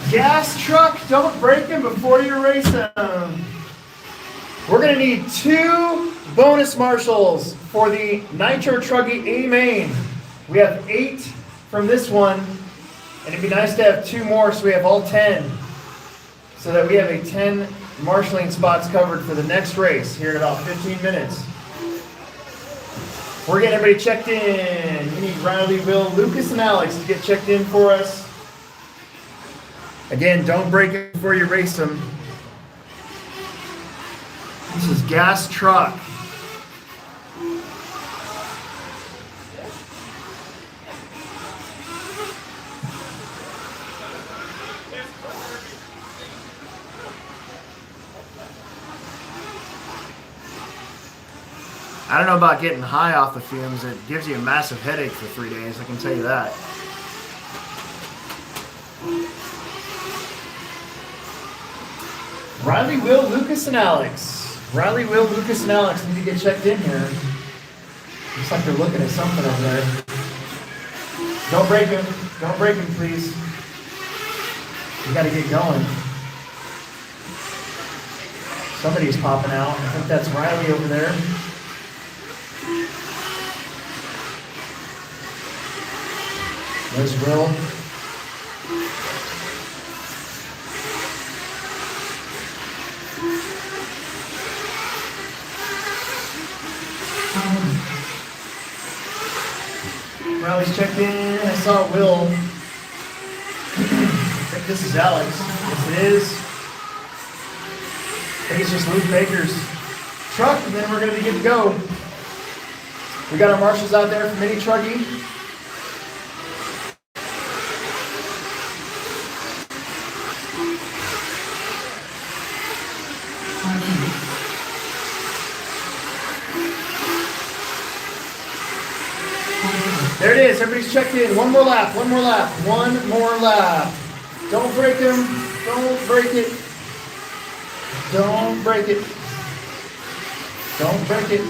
Gas truck, don't break them before you race them. We're gonna need 2 bonus marshals for the Nitro Truggy A main. We have 8 from this one, and it'd be nice to have 2 more so we have all 10. So that we have a 10 marshalling spots covered for the next race here in about 15 minutes. We're getting everybody checked in. We need Riley, Will, Lucas, and Alex to get checked in for us. Again, don't break it before you race them. This is gas truck. I don't know about getting high off the fumes. It gives you a massive headache for 3 days, I can tell you that. Riley, Will, Lucas, and Alex. Riley, Will, Lucas, and Alex need to get checked in here. Looks like they're looking at something over there. Don't break him. Don't break him, please. We got to get going. Somebody's popping out. I think that's Riley over there. There's Will. Riley's checked in. I saw Will. I think this is Alex. Yes, it is. I think it's just Luke Baker's truck, and then we're going to be good to go. We got our marshals out there for Mini Truggy. There it is. Everybody's checked in. One more lap. One more lap. One more lap. Don't break them. Don't break it. Don't break it. Don't break it.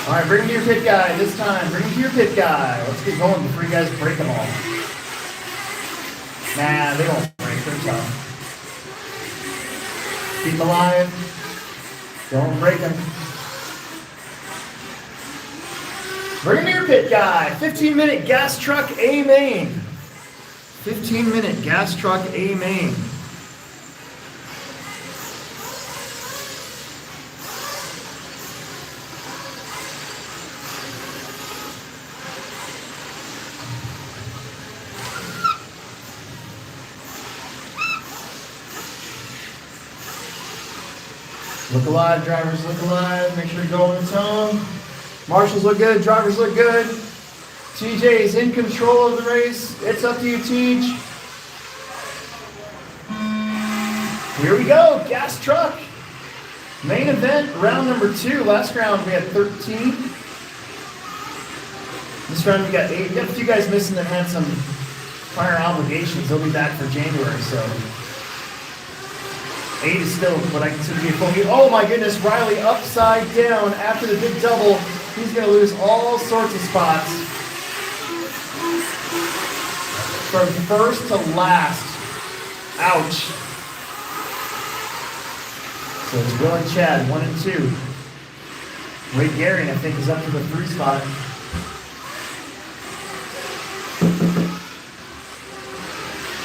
All right, bring him to your pit guy this time. Bring him to your pit guy. Let's get going before you guys break them all. Nah, they don't break. They're tough. Keep them alive. Don't break them. Bring him to your pit guy. 15-minute gas truck A main. 15-minute gas truck A main. Look alive, drivers look alive. Make sure to go in the tone. Marshals look good, drivers look good. TJ is in control of the race. It's up to you, Teach. Here we go, gas truck. Main event, round number 2. Last round we had 13. This round we got 8. We got a few guys missing that had some prior obligations. They'll be back for January, so 8 is still what I consider to be a full game. Oh my goodness, Riley upside down after the big double. He's gonna lose all sorts of spots. From first to last. Ouch. So it's Will and Chad, 1 and 2. Wade Gary, I think, is up to the 3 spot.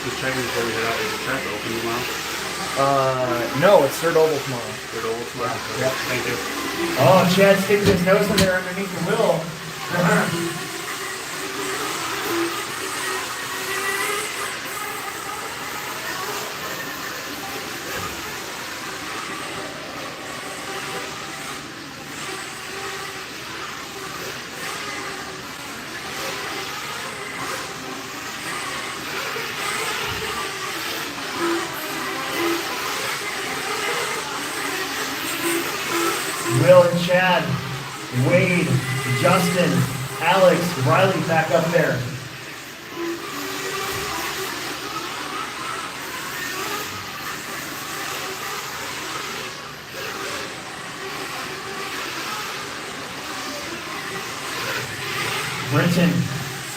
Just checking before we head out. Is the track open tomorrow? No, it's third oval tomorrow. Third oval tomorrow? Yeah. Thank you. Oh, Chad sticking his nose in there underneath the wheel. Will and Chad, Wade, Justin, Alex, Riley back up there. Brenton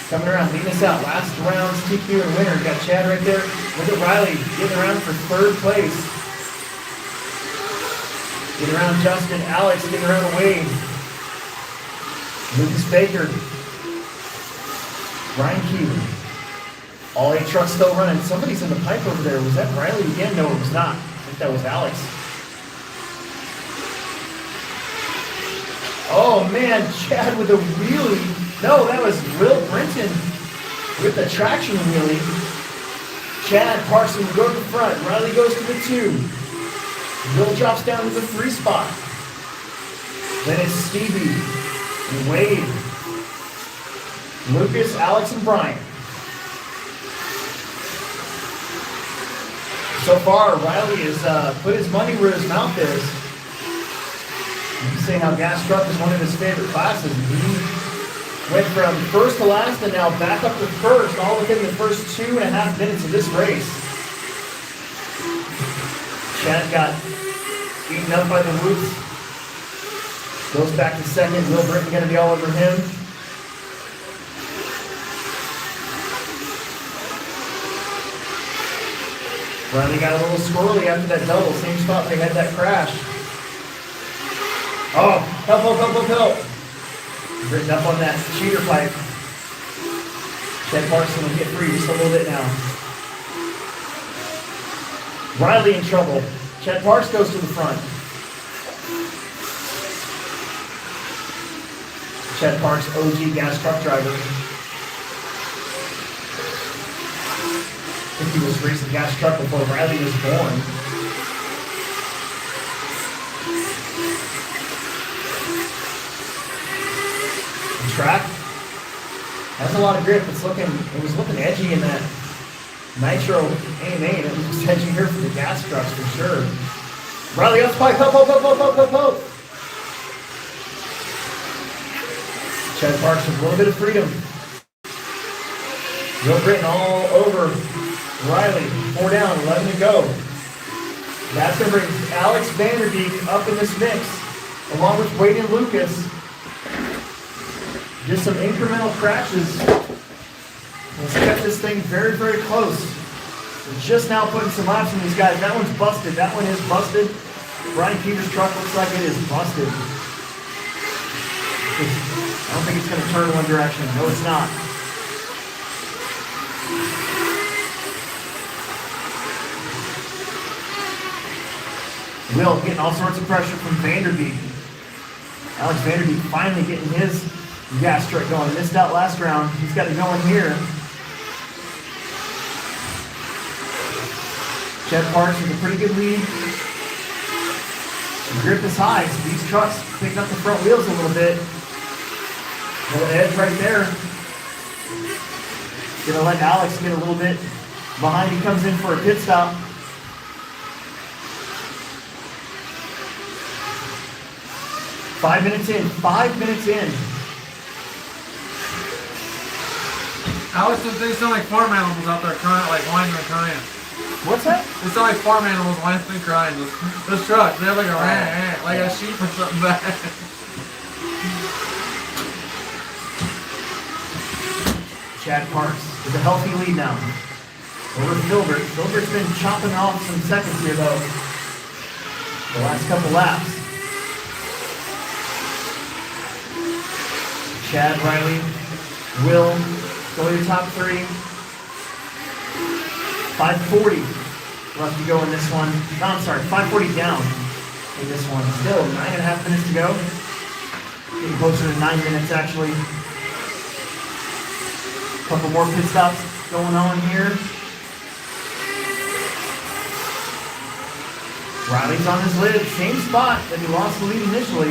coming around, leading us out. Last round's TQ and winner. Got Chad right there. Look at Riley getting around for 3rd place. Getting around Justin, Alex getting around Wade. Lucas Baker. Brian Keeler. All 8 trucks still running. Somebody's in the pipe over there. Was that Riley again? No, it was not. I think that was Alex. Oh man, Chad with a wheelie. No, that was Will Brenton with the traction wheelie. Chad Parson will go to the front. Riley goes to the 2. Will drops down to the 3 spot. Then it's Stevie and Wade, Lucas, Alex, and Brian. So far, Riley has put his money where his mouth is. He's saying how gas truck is one of his favorite classes. He went from first to last and now back up to first, all within the first 2.5 minutes of this race. Chad got eaten up by the roots. Goes back to second. Will Britton going to be all over him. Riley got a little squirrely after that double. Same spot they had that crash. Oh, help. Britton up on that cheater pipe. Chad Parson will get free just a little bit now. Riley in trouble. Chad Parks goes to the front. Chad Parks, OG gas truck driver. I think he was racing gas truck before Riley was born. The track has a lot of grip. It was looking edgy in that Nitro AMA, and it was just edgy here for the gas trucks for sure. Riley up spike, help. Chad Parks with a little bit of freedom. Will Britton all over Riley. 4 down, 11 to go. That's going to bring Alex Vanderbeek up in this mix, along with Wade and Lucas. Just some incremental crashes. Let's kept this thing very, very close. We're just now putting some laps on these guys. That one's busted. That one is busted. Brian Peters' truck looks like it is busted. I don't think it's going to turn one direction. No, it's not. Will getting all sorts of pressure from Vanderbeek. Alex Vanderbeek finally getting his gas truck going. Missed out last round. He's got it going here. Chad Parks with a pretty good lead. The grip is high, so these trucks picking up the front wheels a little bit. Little edge right there. Gonna let Alex get a little bit behind. He comes in for a pit stop. 5 minutes in. 5 minutes in. Alex, they sound like farm animals out there crying, like whining and crying. What's that? They sound like farm animals whining and crying. Those trucks, they have like a rant, like a sheep or something bad. Chad Parks with a healthy lead now. Over Filbert. Filbert's been chopping off some seconds here though. The last couple laps. Chad, Riley, Will, go to your top three. 540 left to go in this one. No, I'm sorry, 540 down in this one. Still 9.5 minutes to go. Getting closer to 9 minutes actually. Couple more pit stops going on here. Riley's on his lid, same spot that he lost the lead initially.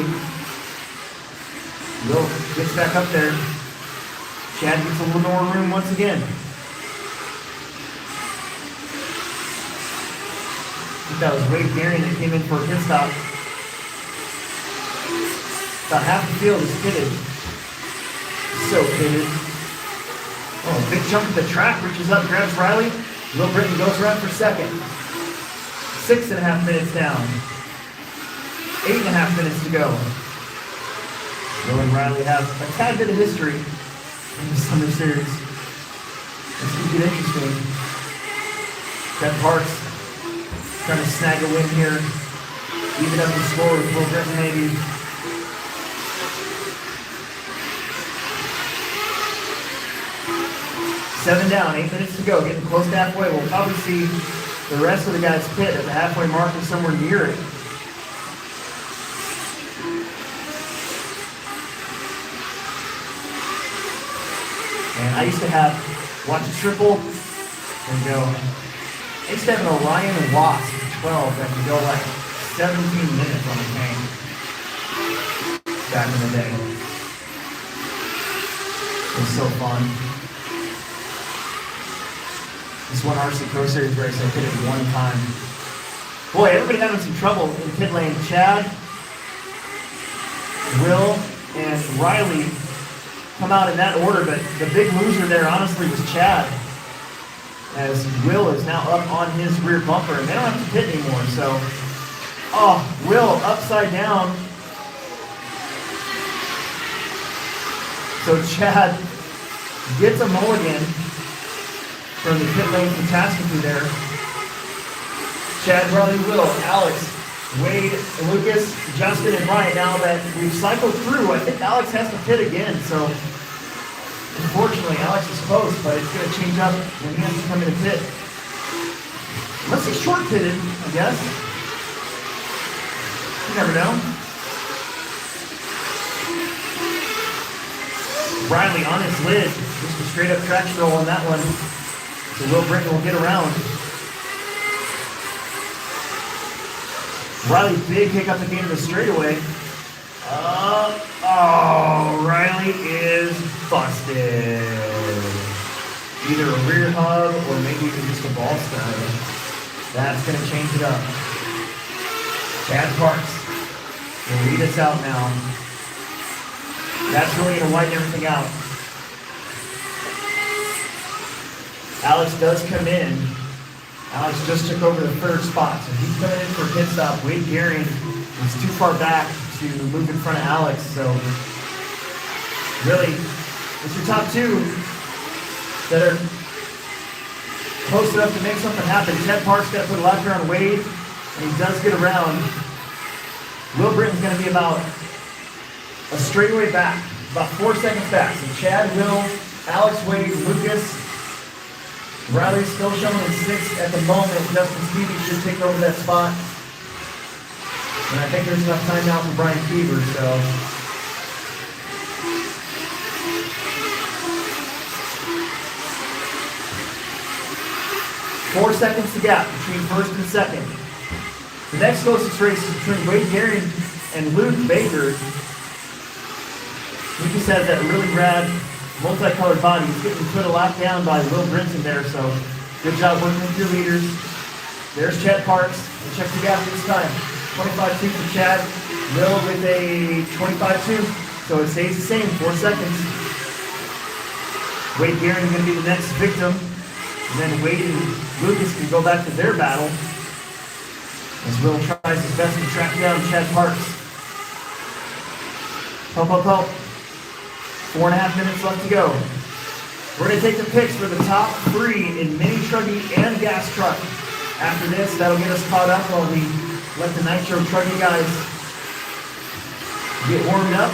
Will gets back up there. Chad gets a little more room once again. I think that was Wade Marion that came in for a pit stop. About half the field is pitted. So pitted. Oh, big jump at the track, reaches up, grabs Riley. Will Britton goes around for second. 6.5 minutes down. 8.5 minutes to go. Will and Riley have a tad bit of history in the Summer Series. This could get interesting. Ted Parks trying to snag a win here. Even up the score with Will Britton maybe. Seven down, 8 minutes to go, getting close to halfway. We'll probably see the rest of the guys pit at the halfway mark or somewhere near it. And I used to watch a triple and go, I used to have an Orion and Wasp 12 that could go like 17 minutes on a tank back in the day. It was so fun. This one RC Pro Series race, I hit it one time. Boy, everybody having some trouble in pit lane. Chad, Will, and Riley come out in that order, but the big loser there, honestly, was Chad. As Will is now up on his rear bumper, and they don't have to pit anymore, so. Oh, Will upside down. So Chad gets a mulligan from the pit lane catastrophe there. Chad, Riley, Will, Alex, Wade, and Lucas, Justin, and Ryan. Now that we've cycled through, I think Alex has to pit again. So unfortunately, Alex is close, but it's going to change up when he has to come in and pit. Unless he's short pitted, I guess. You never know. Riley on his lid, just a straight up traction roll on that one. So Will Britton will get around. Riley, big hiccup at the end of the straightaway. Riley is busted. Either a rear hub or maybe even just a ball stud. That's going to change it up. Chad Parks will lead us out now. That's really going to widen everything out. Alex does come in. Alex just took over the third spot, so he's coming in for a pit stop. Wade Garion is too far back to move in front of Alex, so really, it's your top two that are close enough to make something happen. Ted Park's got to put a lap here on Wade, and he does get around. Will Britton's going to be about a straightaway back, about 4 seconds back. So Chad, Will, Alex, Wade, Lucas, Riley's still showing in 6th at the moment. Justin Stevie should take over that spot. And I think there's enough time now for Brian Keever, so. Four seconds to gap between first and second. The next closest race is between Wade Garion and Luke Baker. Lucas has that really rad multicolored body. He's getting put a lap down by Will Brinson there, so good job working with your leaders. There's Chad Parks. We'll check the gap this time. 25-2 for Chad. Will with a 25-2. So it stays the same, 4 seconds. Wade Guerin's going to be the next victim. And then Wade and Lucas can go back to their battle. As Will tries his best to track down Chad Parks. Help. 4.5 minutes left to go. We're going to take the picks for the top 3 in mini truggy and gas truck. After this, that'll get us caught up while we let the nitro truggy guys get warmed up.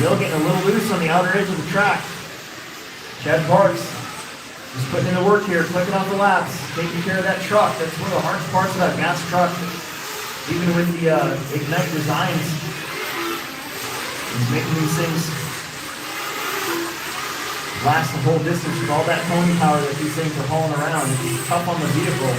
Will getting a little loose on the outer edge of the track. Chad Parks just putting in the work here, clicking off the laps, taking care of that truck. That's one of the hardest parts about gas truck, even with the Ignite designs, is making these things last the whole distance with all that pony power that these things are hauling around. It's tough on the vehicle.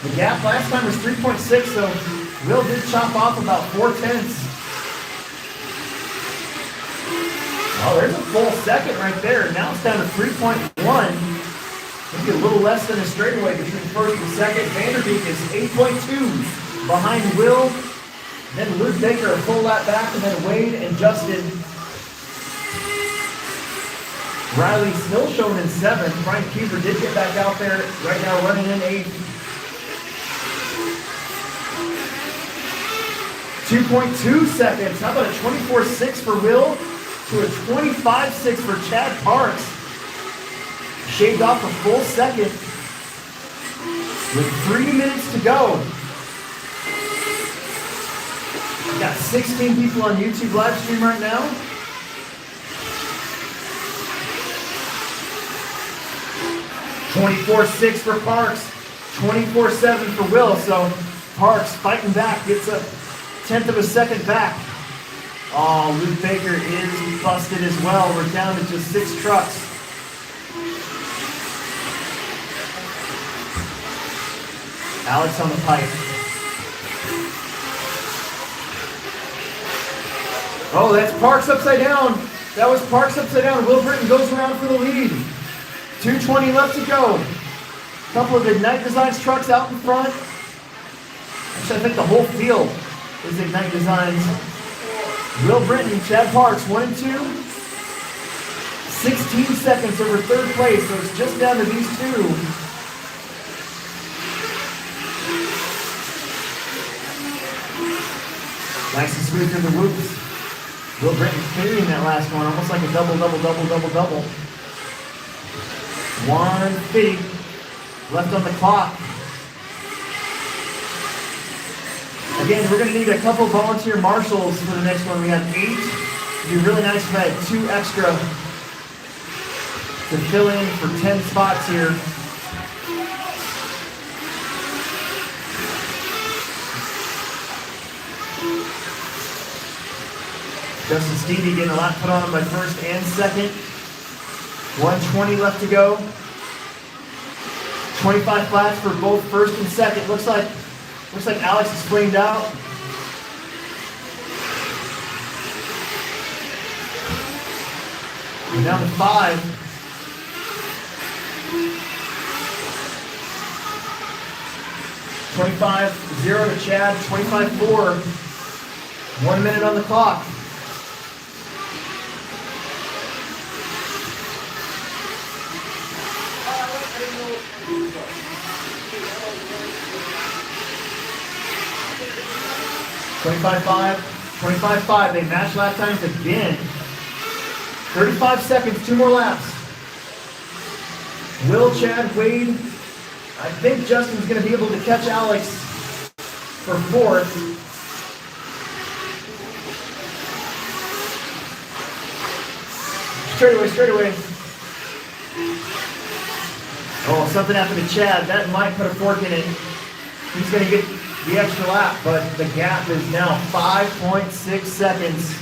The gap last time was 3.6, so Will did chop off about 4/10. Oh, there's a full second right there. Now it's down to 3.1. Maybe a little less than a straightaway between first and second. Vanderbeek is 8.2 behind Will. Then Luke Baker a full lap back, and then Wade and Justin. Riley still showing in 7th. Brian Kiefer did get back out there. Right now running in 8th. 2.2 seconds. How about a 24.6 for Will to a 25.6 for Chad Parks? Shaved off a full second with 3 minutes to go. We got 16 people on YouTube live stream right now. $24.6 for Parks, 24.7 for Will. So Parks fighting back, gets a 1/10 of a second back. Oh, Luke Baker is busted as well. We're down to just 6 trucks. Alex on the pipe. Oh, that's Parks upside down. That was Parks upside down. Will Britton goes around for the lead. 2:20 left to go. Couple of Ignite Designs trucks out in front. Actually, I think the whole field is Ignite Designs. Will Britton, Chad Parks, 1 and 2. 16 seconds over 3rd place, so it's just down to these 2. Nice and smooth through the whoops. Will Britton carrying that last one, almost like a double. 150 left on the clock. Again, we're going to need a couple volunteer marshals for the next one. We have 8. It'd be really nice if I had 2 extra to fill in for 10 spots here. Justin Stevie getting a lot put on him by 1st and 2nd. 120 left to go. 25 flats for both 1st and 2nd. Looks like Alex is flamed out. We're down to 5. $25-0 to Chad. 25-4. 1 minute on the clock. $25-5. They match lap times again. 35 seconds, 2 more laps. Will, Chad, Wade. I think Justin's going to be able to catch Alex for 4th. Straight away. Oh, something happened to Chad. That might put a fork in it. He's going to get the extra lap, but the gap is now 5.6 seconds.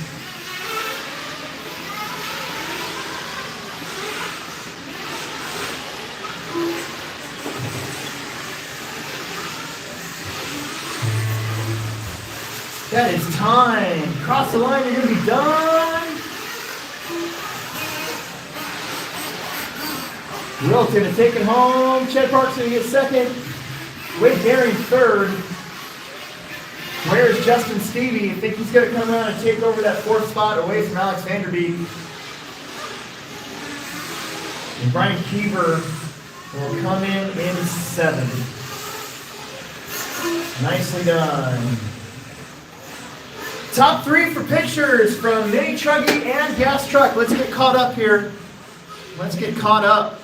That is time. Cross the line, you're gonna be done. Will's gonna take it home. Chad Park's gonna get second. Wade Daring third. Where's Justin Stevie? I think he's gonna come around and take over that fourth spot away from Alex Vanderbeek. And Brian Keever will come in seventh. Nicely done. Top three for pictures from Mini Truggy and Gas Truck. Let's get caught up here. Let's get caught up.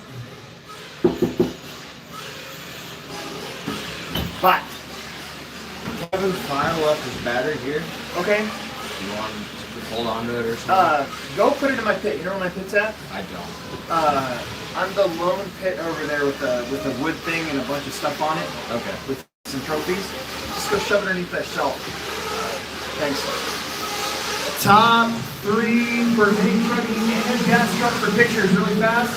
But Kevin's file left his battery here. okay, You want to hold on to it or something? go put it in my pit. You know where my pit's at? I don't. I'm the lone pit over there with the wood thing and a bunch of stuff on it Okay. with some trophies. Just go shove it underneath that shelf. Thanks. Top three for Mini Trucking and Gas Truck for pictures really fast.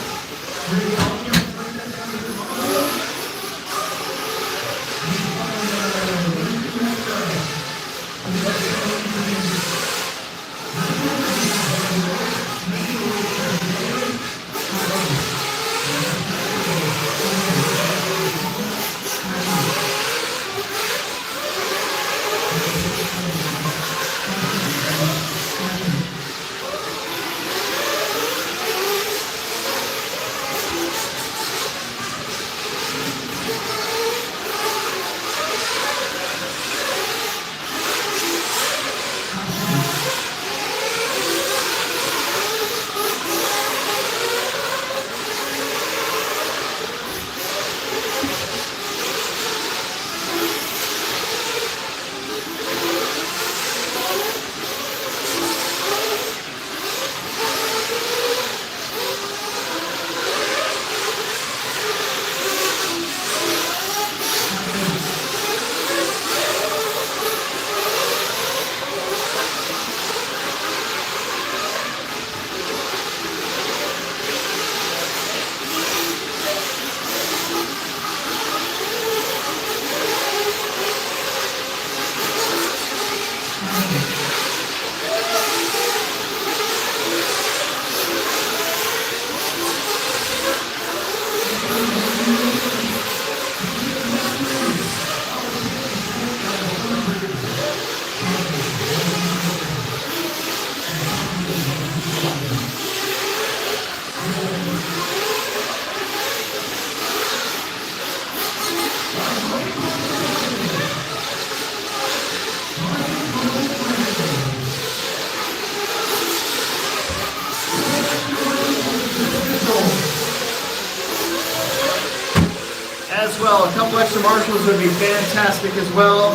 As well, a couple extra marshals would be fantastic as well.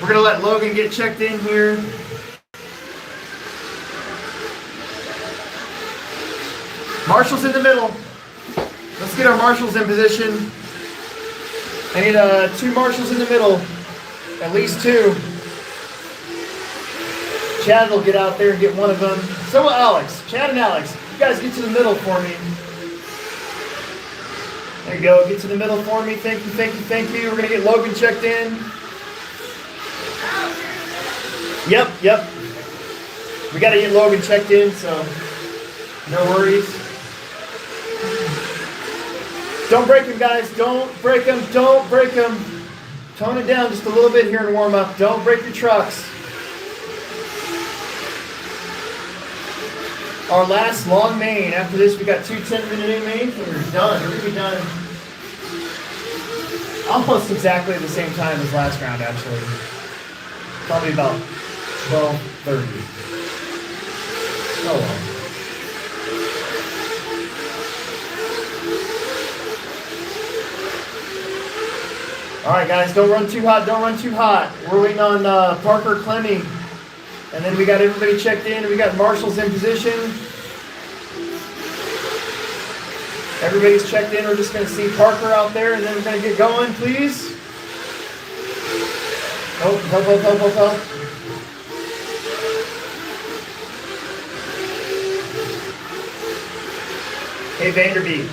We're gonna let Logan get checked in here. Marshals in the middle. Let's get our marshals in position. I need 2 marshals in the middle, at least 2. Chad will get out there and get one of them. So will Alex. Chad and Alex, you guys get to the middle for me. There you go. Get to the middle for me. Thank you, thank you, thank you. We're gonna get Logan checked in. Yep. We gotta get Logan checked in, so no worries. Don't break him, guys. Don't break him. Don't break him. Tone it down just a little bit here in warm up. Don't break your trucks. Our last long main. After this, we got 2 10-minute in mains, and we're done. We're gonna be done almost exactly at the same time as last round, actually. Probably about 12:30. Oh well. All right, guys, don't run too hot. Don't run too hot. We're waiting on Parker Clemmy. And then we got everybody checked in. We got marshals in position. Everybody's checked in. We're just going to see Parker out there, and then we're going to get going, please. Oh, help. Hey, Vanderbeek.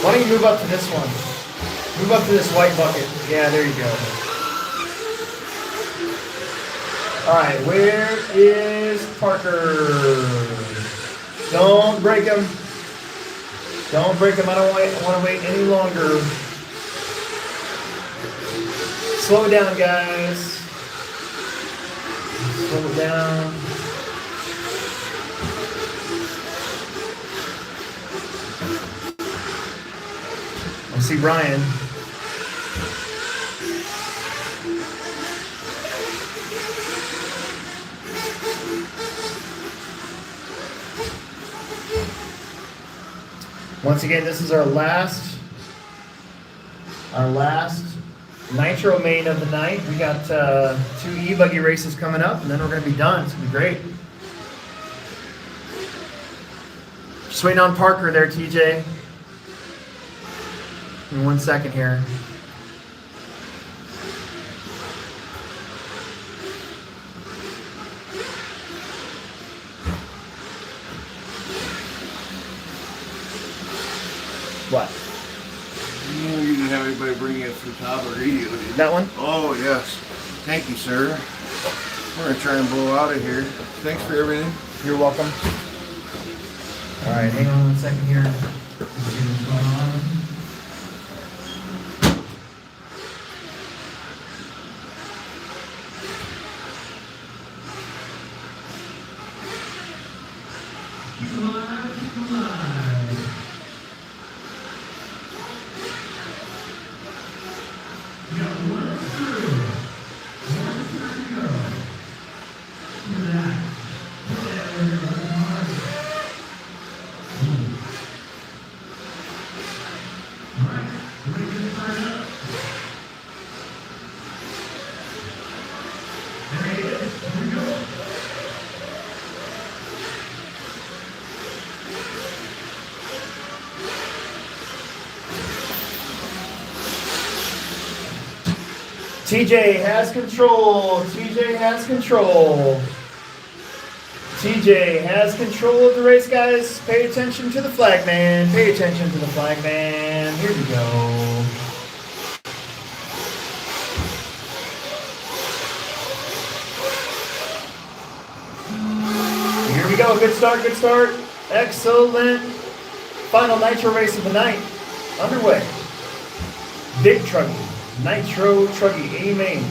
Why don't you move up to this one? Move up to this white bucket. Yeah, there you go. Alright, where is Parker? Don't break him. Don't break him. I don't want to wait any longer. Slow it down, guys. Slow it down. I see Ryan. Once again, this is our last Nitro main of the night. We got 2 e-buggy races coming up, and then we're going to be done. It's going to be great. Just waiting on Parker there, TJ. In 1 second here. What? You didn't have anybody bring it from top or radio, did you? That one? Oh, yes. Thank you, sir. We're going to try and blow out of here. Thanks for everything. You're welcome. All right, hang on 1 second here. Let's see what's going on. TJ has control. TJ has control. TJ has control of the race, guys. Pay attention to the flag man. Pay attention to the flag man. Here we go. Here we go. Good start. Good start. Excellent. Final Nitro race of the night. Underway. Big Truggy. Nitro Truggy, A main.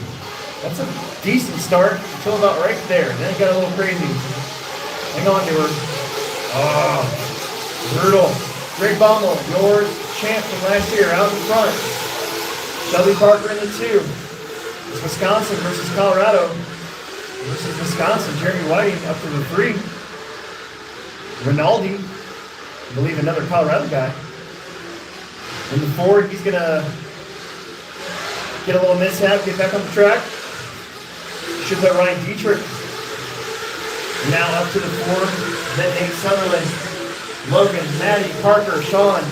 That's a decent start until about right there. Then it got a little crazy. Hang on to her. Oh, brutal. Greg Baumel, your champ from last year, out in front. Shelby Parker in the 2. It's Wisconsin versus Colorado versus Wisconsin. Jeremy Whiting up to the 3. Rinaldi, I believe another Colorado guy. In the 4, he's going to get a little mishap, get back on the track. Should put Ryan Dietrich. Now up to the 4. Then Nate Sutherland, Logan, Maddie, Parker, Sean.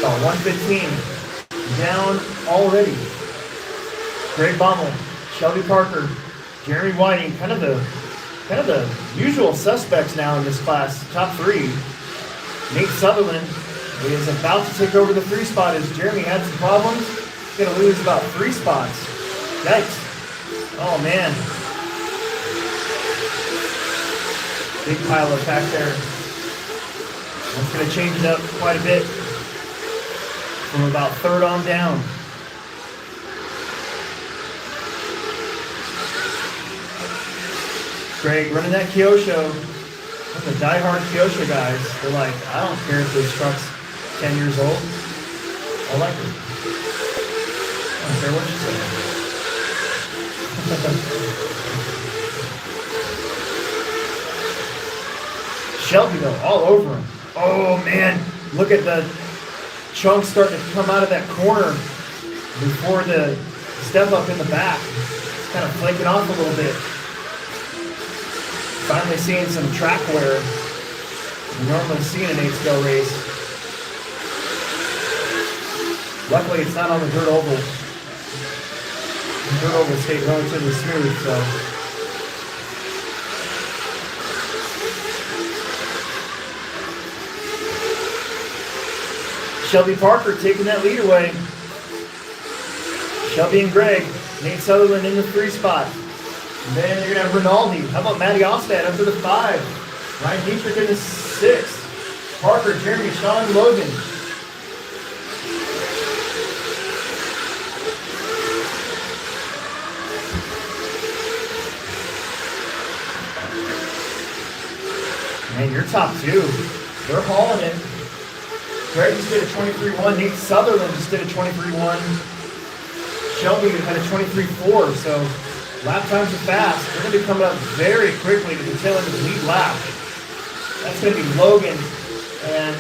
Oh, 115 down already. Greg Baumel, Shelby Parker, Jeremy Whiting, kind of the usual suspects now in this class. Top 3. Nate Sutherland is about to take over the 3 spot as Jeremy had some problems. He's going to lose about 3 spots. Yikes. Oh man. Big pile of pack there. That's going to change it up quite a bit from about 3rd on down. Greg running that Kyosho. The diehard Kyosho guys, they're like, I don't care if this truck's 10 years old. I like it. I don't care what you say. Shelby though, all over him. Oh man, look at the chunks starting to come out of that corner before the step up in the back. It's kind of flaking off a little bit. Finally seeing some track wear you normally see in an 8-scale race. Luckily, it's not on the dirt oval. The dirt oval stayed relatively smooth, so. Shelby Parker taking that lead away. Shelby and Greg. Nate Sutherland in the 3 spot. And then you're going to have Rinaldi. How about Matty Ostad up to the 5. Ryan Dietrich in the 6. Parker, Jeremy, Sean, Logan. Man, your top 2. They're hauling it. Greg just did a 23.1. Nate Sutherland just did a 23.1. Shelby had a 23.4. So lap times are fast. They're going to be coming up very quickly to the tail end of the lead lap. That's going to be Logan and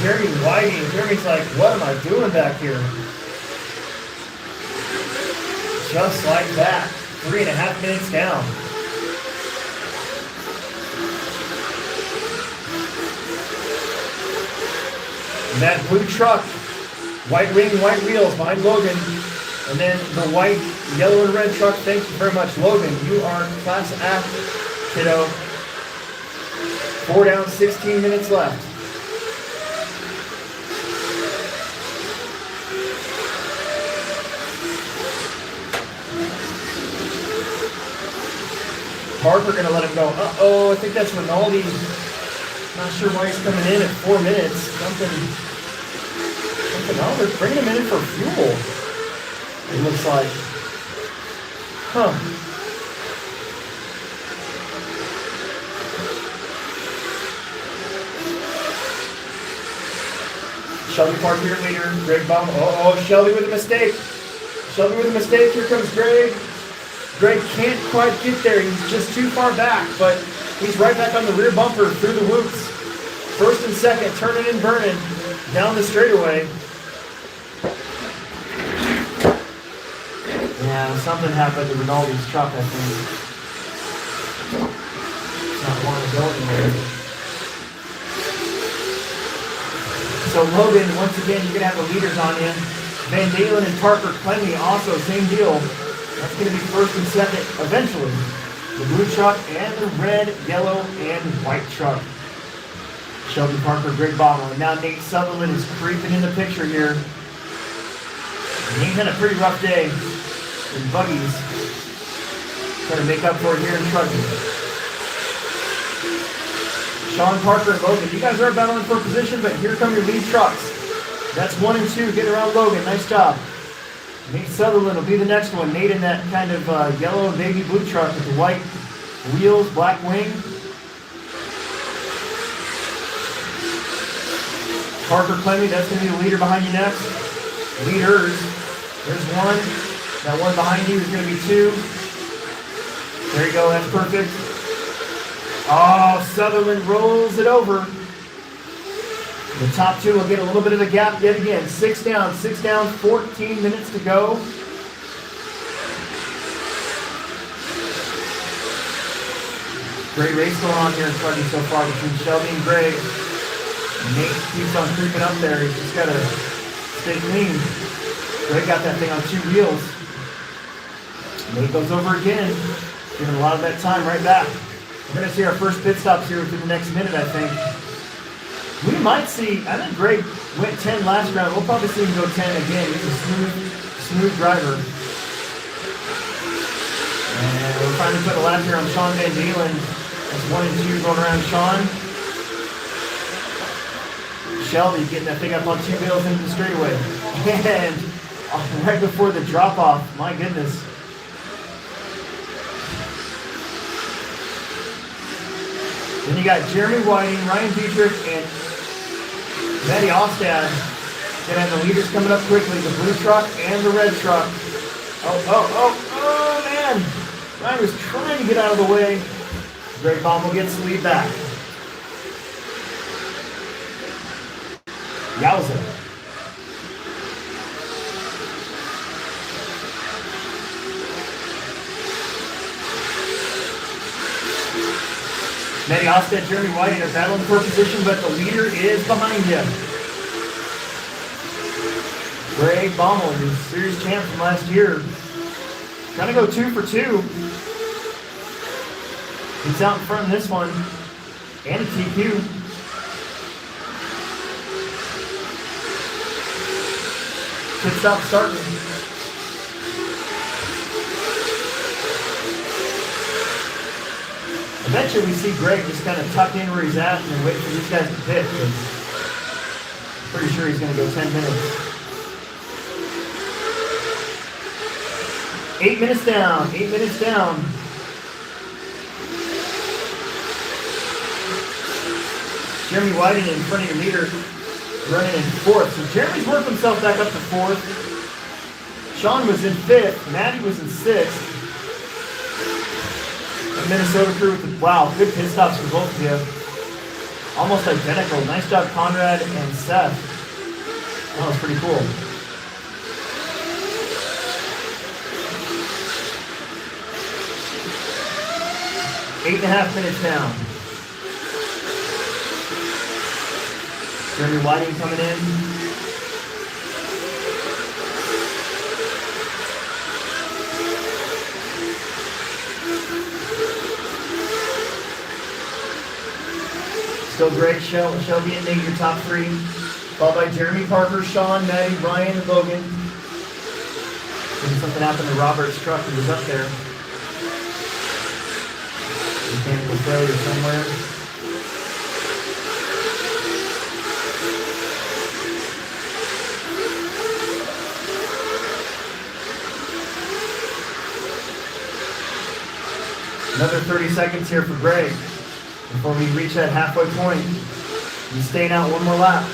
Jeremy Whiting. Jeremy's like, what am I doing back here? Just like that. 3.5 minutes down. And that blue truck, white wing, white wheels behind Logan. And then the white, yellow, and red truck. Thank you very much, Logan. You are class act, kiddo. 4 down, 16 minutes left. Parker gonna let him go. Uh-oh, I think that's Rinaldi. Not sure why he's coming in at 4 minutes. Something, oh, they're bringing him in for fuel. It looks like. Huh. Shelby Parker, your leader. Greg Baum. Oh, Shelby with a mistake. Shelby with a mistake. Here comes Greg. Greg can't quite get there. He's just too far back, but he's right back on the rear bumper through the whoops. First and second, turning and burning down the straightaway. Yeah, something happened to Rinaldi's truck, I think. It's not wanting to go anywhere. So Logan, once again, you're going to have the leaders on you. Van Dalen and Parker Clemmy also, same deal. That's going to be first and second eventually. The blue truck and the red, yellow, and white truck. Shelby Parker, Greg Bottle. And now Nate Sutherland is creeping in the picture here. Nate's had a pretty rough day in buggies. Trying to make up for it here in trucking. Sean Parker and Logan, you guys are battling for position, but here come your lead trucks. That's 1 and 2, getting around Logan. Nice job. Nate Sutherland will be the next one. Nate in that kind of yellow and baby blue truck with the white wheels, black wing. Parker Clemmy, that's going to be the leader behind you next. Leaders. There's 1. That one behind you is going to be 2. There you go, that's perfect. Oh, Sutherland rolls it over. The top 2 will get a little bit of a gap yet again. 6 down, 14 minutes to go. Great race going on here in Truckee so far between Shelby and Greg. Nate keeps on creeping up there. He's just got to stay clean. Greg got that thing on 2 wheels. Nate goes over again, giving a lot of that time right back. We're going to see our first pit stops here within the next minute, I think. We might see, I think Greg went 10 last round. We'll probably see him go 10 again. He's a smooth driver. And we're finally putting a lap here on Sean Van Dalen. That's 1 and 2 going around Sean. Shelby getting that thing up on 2 wheels into the straightaway. And right before the drop off, my goodness. Then you got Jeremy Whiting, Ryan Dietrich, and Matty Ostad. Gonna have the leaders coming up quickly. The blue truck and the red truck. Oh, man. Ryan was trying to get out of the way. Greg Baumel gets the lead back. Yowza. Matty Ostad, Jeremy Whiting are battling for position, but the leader is behind him. Greg Baumel, the series champ from last year, trying to go 2 for 2. He's out in front in this one, and a TQ. Pit stop starting. Eventually we see Greg just kind of tuck in where he's at and wait for these guys to pit. Pretty sure he's going to go 10 minutes. 8 minutes down, 8 minutes down. Jeremy Whiting in front of your leader, running in 4th. So Jeremy's worked himself back up to 4th. Sean was in 5th. Matty was in 6th. The Minnesota crew with the, wow, good pit stops for both of you. Almost identical. Nice job, Conrad and Seth. That was pretty cool. Eight and a half minutes down. Jeremy Whiting coming in. Still Greg, Shelby, and Nate, your top 3. Followed by Jeremy, Parker, Sean, Matty, Ryan, and Logan. Maybe something happened to Robert's truck. He was up there. Mechanical failure somewhere. Another 30 seconds here for Greg before we reach that halfway point. He's staying out one more lap.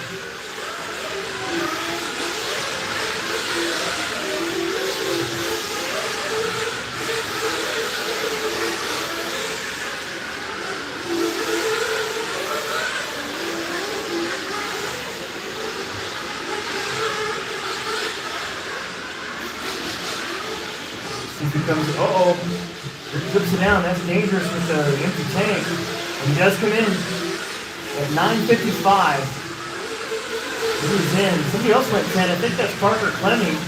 He becomes, flips it down. That's dangerous with the empty tank. And he does come in at 9:55. He's in. Somebody else went 10. I think that's Parker Clemming.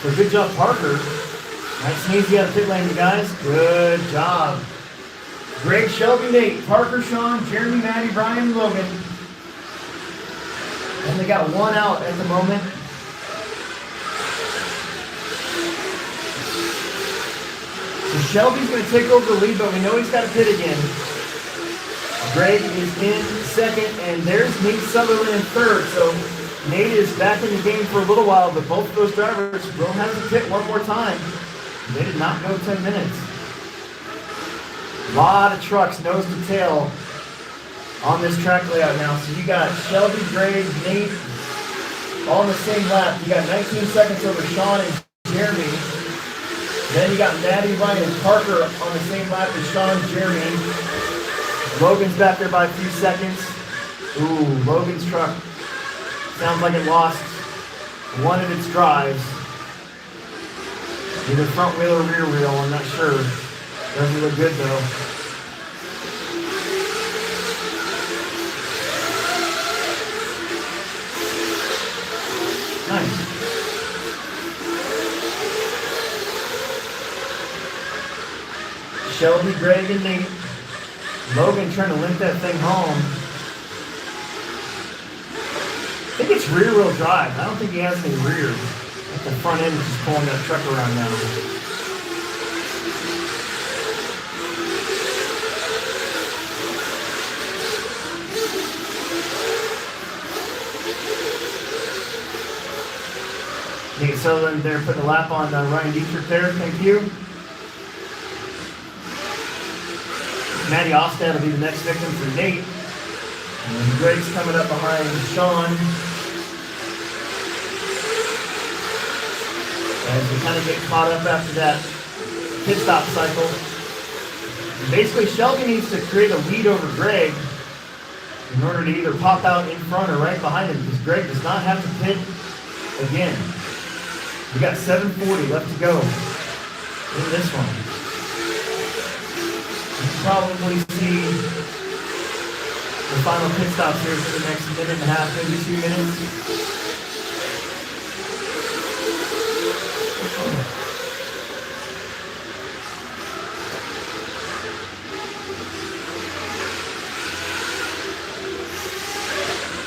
So good job, Parker. Nice and easy out of pit lane, you guys. Good job. Greg, Shelby, Nate, Parker, Sean, Jeremy, Matty, Brian, and Logan. And they got one out at the moment. So Shelby's going to take over the lead, but we know he's got to pit again. Greg is in 2nd, and there's Nate Sutherland in 3rd. So Nate is back in the game for a little while, but both of those drivers will have to pit one more time. They did not go 10 minutes. A lot of trucks, nose to tail, on this track layout now. So you got Shelby, Greg, Nate, all in the same lap. You got 19 seconds over Sean and Jeremy. Then you got Matty, Ryan, and Parker on the same lap as Sean, Jeremy. Logan's back there by a few seconds. Ooh, Logan's truck sounds like it lost one of its drives. Either front wheel or rear wheel, I'm not sure. Doesn't look good though. Nice. Shelby, Greg, and Nate. Logan trying to limp that thing home. I think it's rear wheel drive. I don't think he has any rear. At the front end is just pulling that truck around now. Nate Sutherland there putting a lap on Ryan Dietrich there. Thank you. Matty Ostad will be the next victim for Nate. And Greg's coming up behind Sean. As we kind of get caught up after that pit stop cycle. And basically, Shelby needs to create a lead over Greg in order to either pop out in front or right behind him, because Greg does not have to pit again. We got 7:40 left to go in this one. probably see the final pit stops here for the next minute and a half, maybe 2 minutes.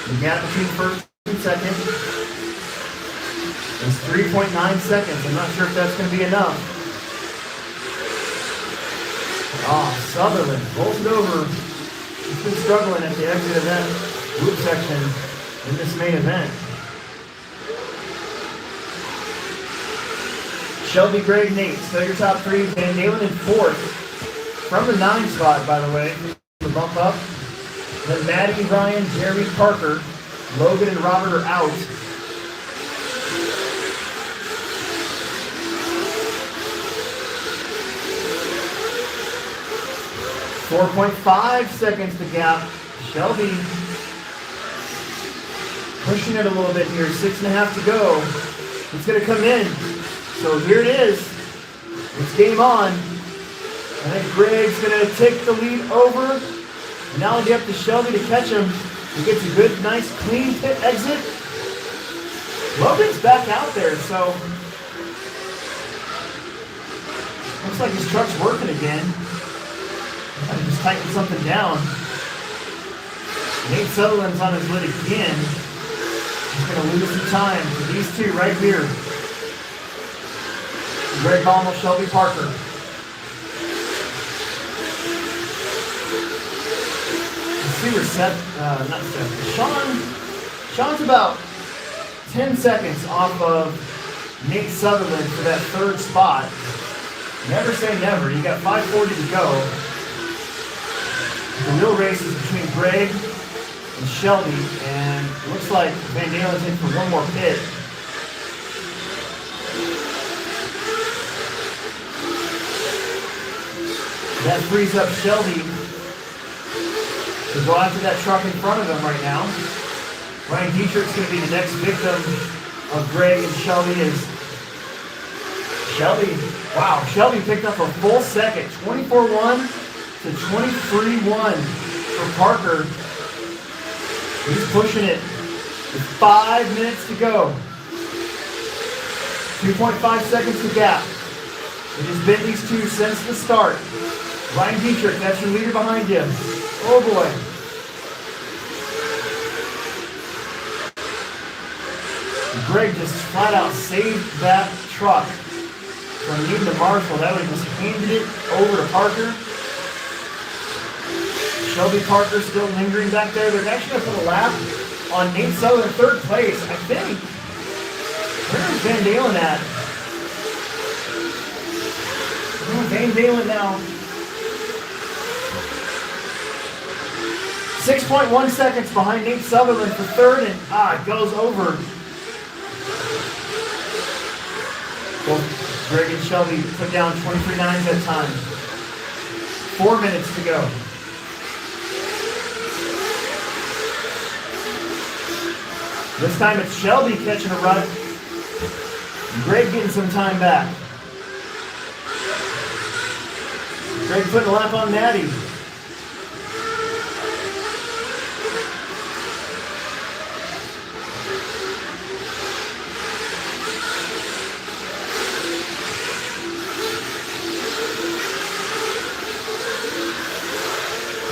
The gap between first and second is 3.9 seconds. I'm not sure if that's going to be enough. Sutherland rolls it over. He's been struggling at the exit of that group section in this main event. Shelby, Greg, Nate, still your top three. Van Dalen in fourth. From the 9 spot, by the way, the bump up. Then Maddie, Ryan, Jeremy, Parker, Logan, and Robert are out. .5 seconds to gap. Shelby pushing it a little bit here. 6.5 to go. It's going to come in. So here it is. It's game on. I think Greg's going to take the lead over. Now it's up to Shelby to catch him. He gets a good, nice, clean pit exit. Logan's back out there, so looks like his truck's working again. I just tighten something down. Nate Sutherland's on his lid again. He's going to lose some time to these two right here. Greg Baumel, Shelby Parker. See where not Seth. Sean's about 10 seconds off of Nate Sutherland for that third spot. Never say never. You got 5:40 to go. The real race is between Greg and Shelby, and it looks like Van Dalen's in for one more pit. That frees up Shelby to go after that truck in front of him right now. Ryan Dietrich's going to be the next victim of Greg and Shelby. Shelby picked up a full second, 24-1 to 23-1 for Parker. He's pushing it with 5 minutes to go. 2.5 seconds to gap. It has been these two since the start. Ryan Dietrich, that's your leader behind you. Oh boy. Greg just flat out saved that truck from needing to marshal. That would have just handed it over to Parker. Shelby Parker still lingering back there. They're actually going to put a lap on Nate Sutherland, third place, I think. Where's Van Dalen at? Oh, Van Dalen now. 6.1 seconds behind Nate Sutherland for third, and it goes over. Both Greg and Shelby put down 23.9 that time. 4 minutes to go. This time it's Shelby catching a run. Greg getting some time back. Greg putting a lap on Maddie.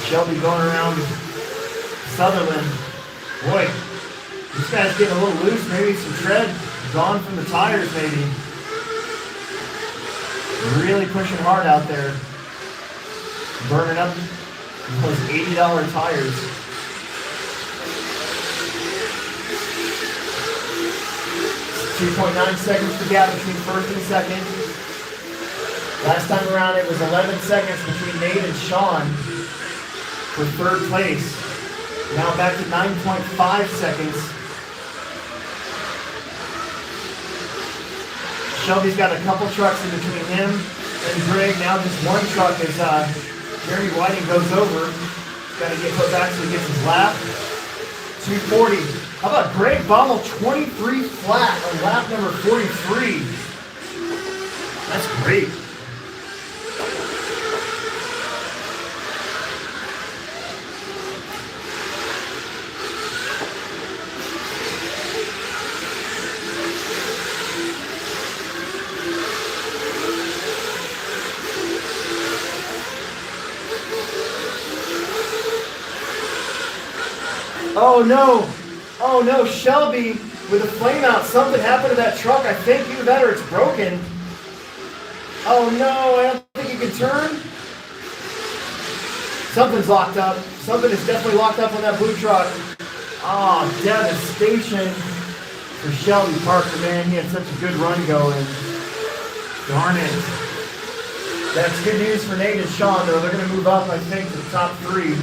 Shelby going around Sutherland. Boy, this guy's getting a little loose. Maybe some tread gone from the tires, maybe. Really pushing hard out there. Burning up those $80 tires. 2.9 seconds to gap between first and second. Last time around it was 11 seconds between Nate and Sean for third place. Now back to 9.5 seconds. Shelby's got a couple trucks in between him and Greg. Now just one truck as Jeremy Whiting goes over. He's got to get put back so he gets his lap. 240. How about Greg Baumel, 23 flat on lap number 43. That's great. Oh no! Oh no, Shelby with a flame out. Something happened to that truck. I think either that or it's broken. Oh no, I don't think you can turn. Something's locked up. Something is definitely locked up on that blue truck. Oh, devastation for Shelby Parker, man. He had such a good run going. Darn it. That's good news for Nate and Sean, though. They're going to move up, I think, to the top 3.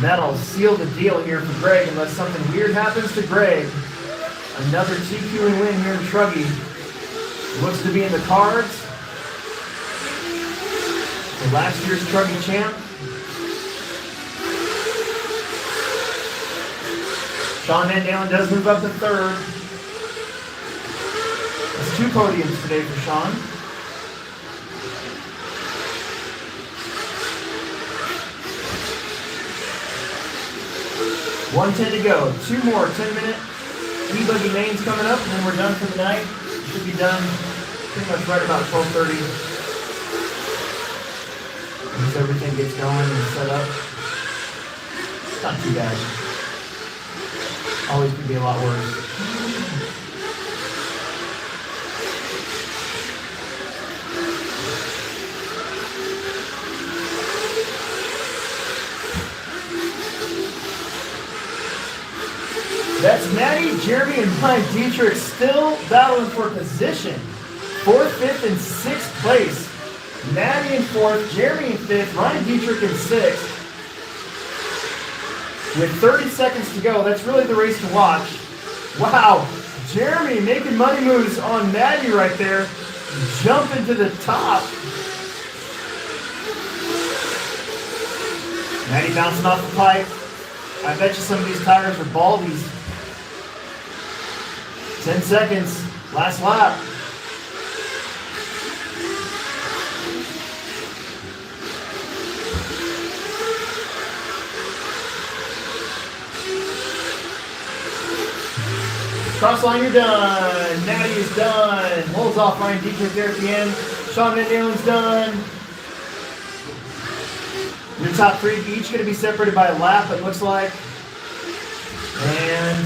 That'll seal the deal here for Greg, unless something weird happens to Greg. Another TQ and win here in Truggy. Looks to be in the cards. The last year's Truggy champ. Sean Van Dalen does move up to 3rd. That's 2 podiums today for Sean. $1:10 to go. 2 more 10-minute e-buggy mains coming up, and then we're done for the night. Should be done pretty much right about 12:30. Once everything gets going and set up. It's not too bad. Always could be a lot worse. That's Maddie, Jeremy, and Ryan Dietrich still battling for position. 4th, 5th, and 6th place. Maddie in 4th, Jeremy in 5th, Ryan Dietrich in 6th. With 30 seconds to go, that's really the race to watch. Wow, Jeremy making money moves on Maddie right there. Jumping to the top. Maddie bouncing off the pipe. I bet you some of these tires are Baldies. 10 seconds, last lap. Cross line, you're done. Natty is done. Holds off Ryan Dietrich there at the end. Sean Van Dalen's done. Your top 3 each going to be separated by a lap, it looks like. And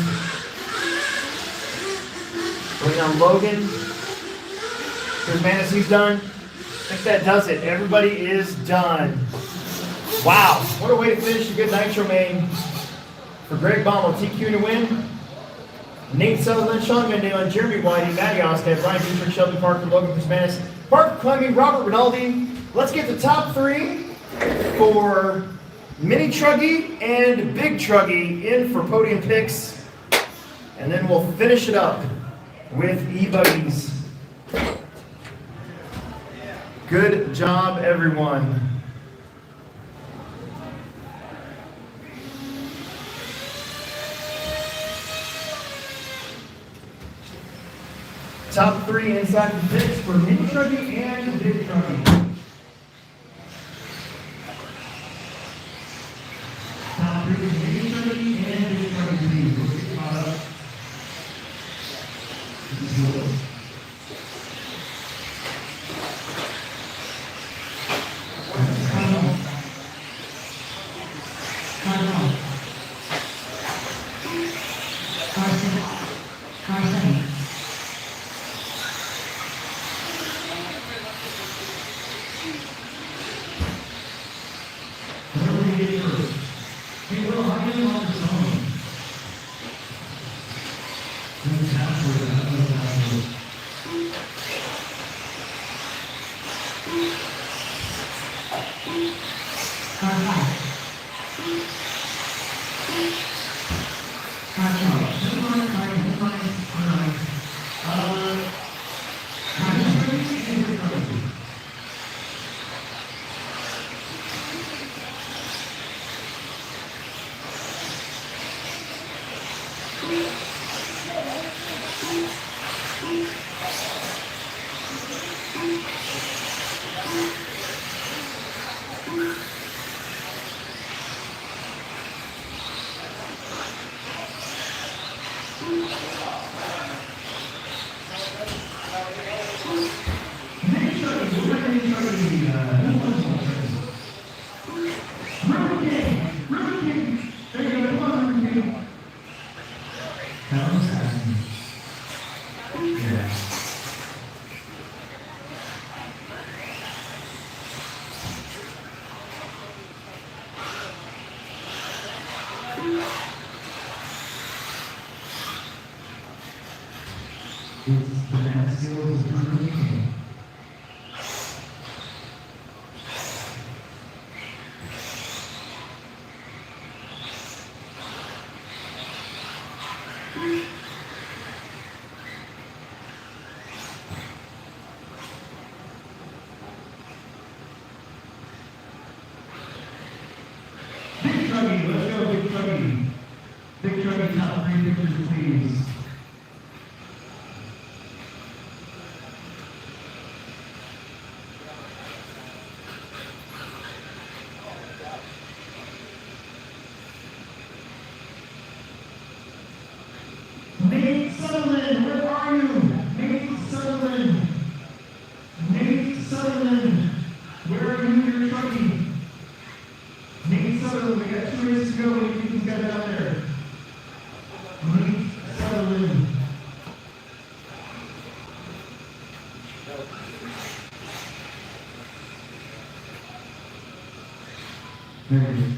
waiting on Logan. Here's Manis, he's done. I think that does it. Everybody is done. Wow, what a way to finish a good Nitro main for Greg Baumel. TQ to win. Nate Sutherland, Sean Van Dalen, Jeremy Whiting, Matty Ostead, Ryan Dietrich, Shelby Parker, Logan Prismanis, Parker Clemmy, Robert Rinaldi. Let's get the top 3 for Mini Truggy and Big Truggy in for podium picks. And then we'll finish it up with e-buggies. Good job, everyone. Top 3 inside the picks for Mini Truggy and Big Truggy. Top 3 for Mini Truggy and Big Truggy. We'll get caught up. Yeah. It's the best skills of communicating. Big Truggy, let's go, Big Truggy. Big Truggy, top 3 pictures, please. Nate Sutherland, where are you? Nate Sutherland. Nate Sutherland, where are you? You're trucking. Nate Sutherland, we got 2 races to go. What do you think he's got down there? Nate Sutherland. There he is.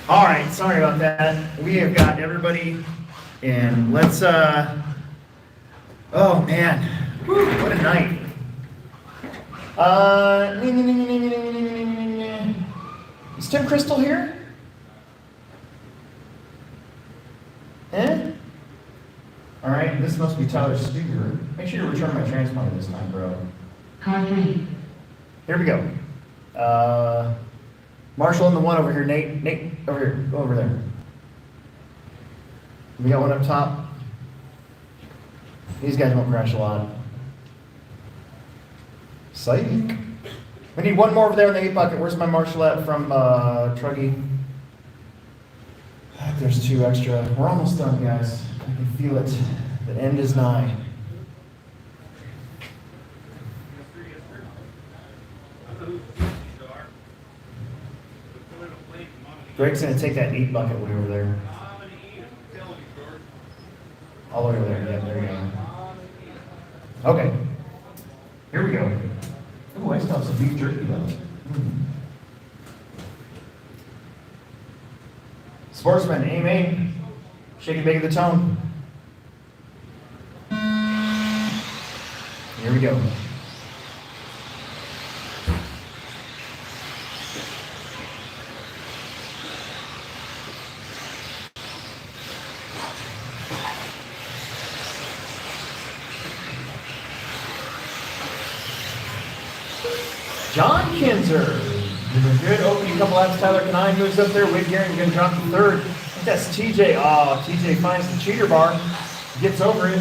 All right, sorry about that. We have got everybody in. Let's, oh man, whew, what a night. Is Tim Crystal here? Eh? All right, this must be Tyler's speaker. Make sure you return my transponder this time, bro. Car 3. Here we go. Marshall and the one over here. Nate, over here. Go over there. We got one up top. These guys won't crash a lot. Psych. We need one more over there in the 8 bucket. Where's my Marshall at from Truggy? There's 2 extra. We're almost done, guys. I can feel it. The end is nigh. Greg's gonna take that 8 bucket way over there. All the way over there, yeah, there you go. Okay. Here we go. Oh, I still have some beef jerky though. Sportsman, aim, aim. Shake and bake the tone. Here we go. John Kinzer doing good. Opening couple laps. Tyler Canine moves up there. Wade Gearing going to drop to 3rd. I think that's TJ. Oh, TJ finds the cheater bar. Gets over it.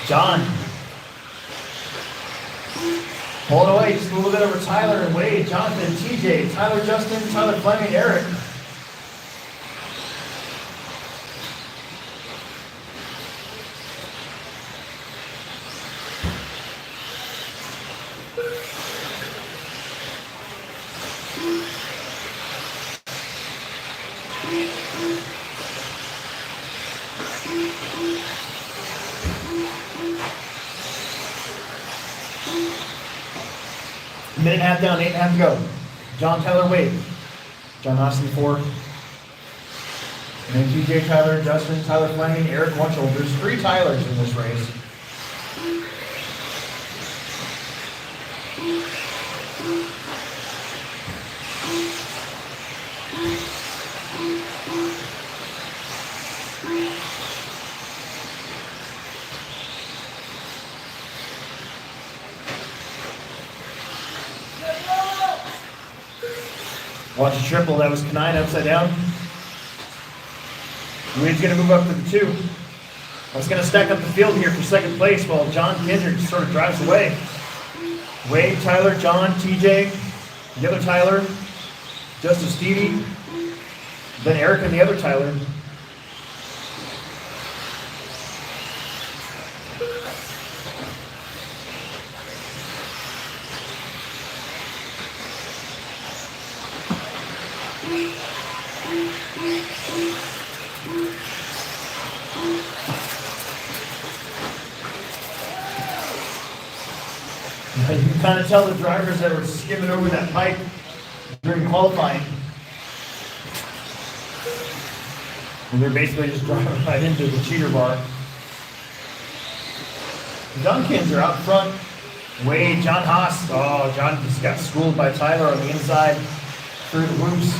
John. Pull it away, just a little bit over Tyler and Wade, Jonathan, TJ, Tyler, Justin, Tyler, Fleming, Eric. Minute and a half down, 8.5 to go. John, Tyler, Wade. John Austin 4. And then TJ, Tyler, Justin, Tyler Fleming, Eric Wunschel. There's 3 Tylers in this race. Watch a triple. That was Kanine upside down. Wade's going to move up to the 2. That's going to stack up the field here for second place while John Kendrick sort of drives away. Wade, Tyler, John, TJ, the other Tyler, Justice Stevie, then Eric and the other Tyler. You can kind of tell the drivers that were skimming over that pipe during qualifying. And they're basically just driving right into the cheater bar. Duncans are out front. Wade, John Haas. Oh, John just got schooled by Tyler on the inside through the whoops.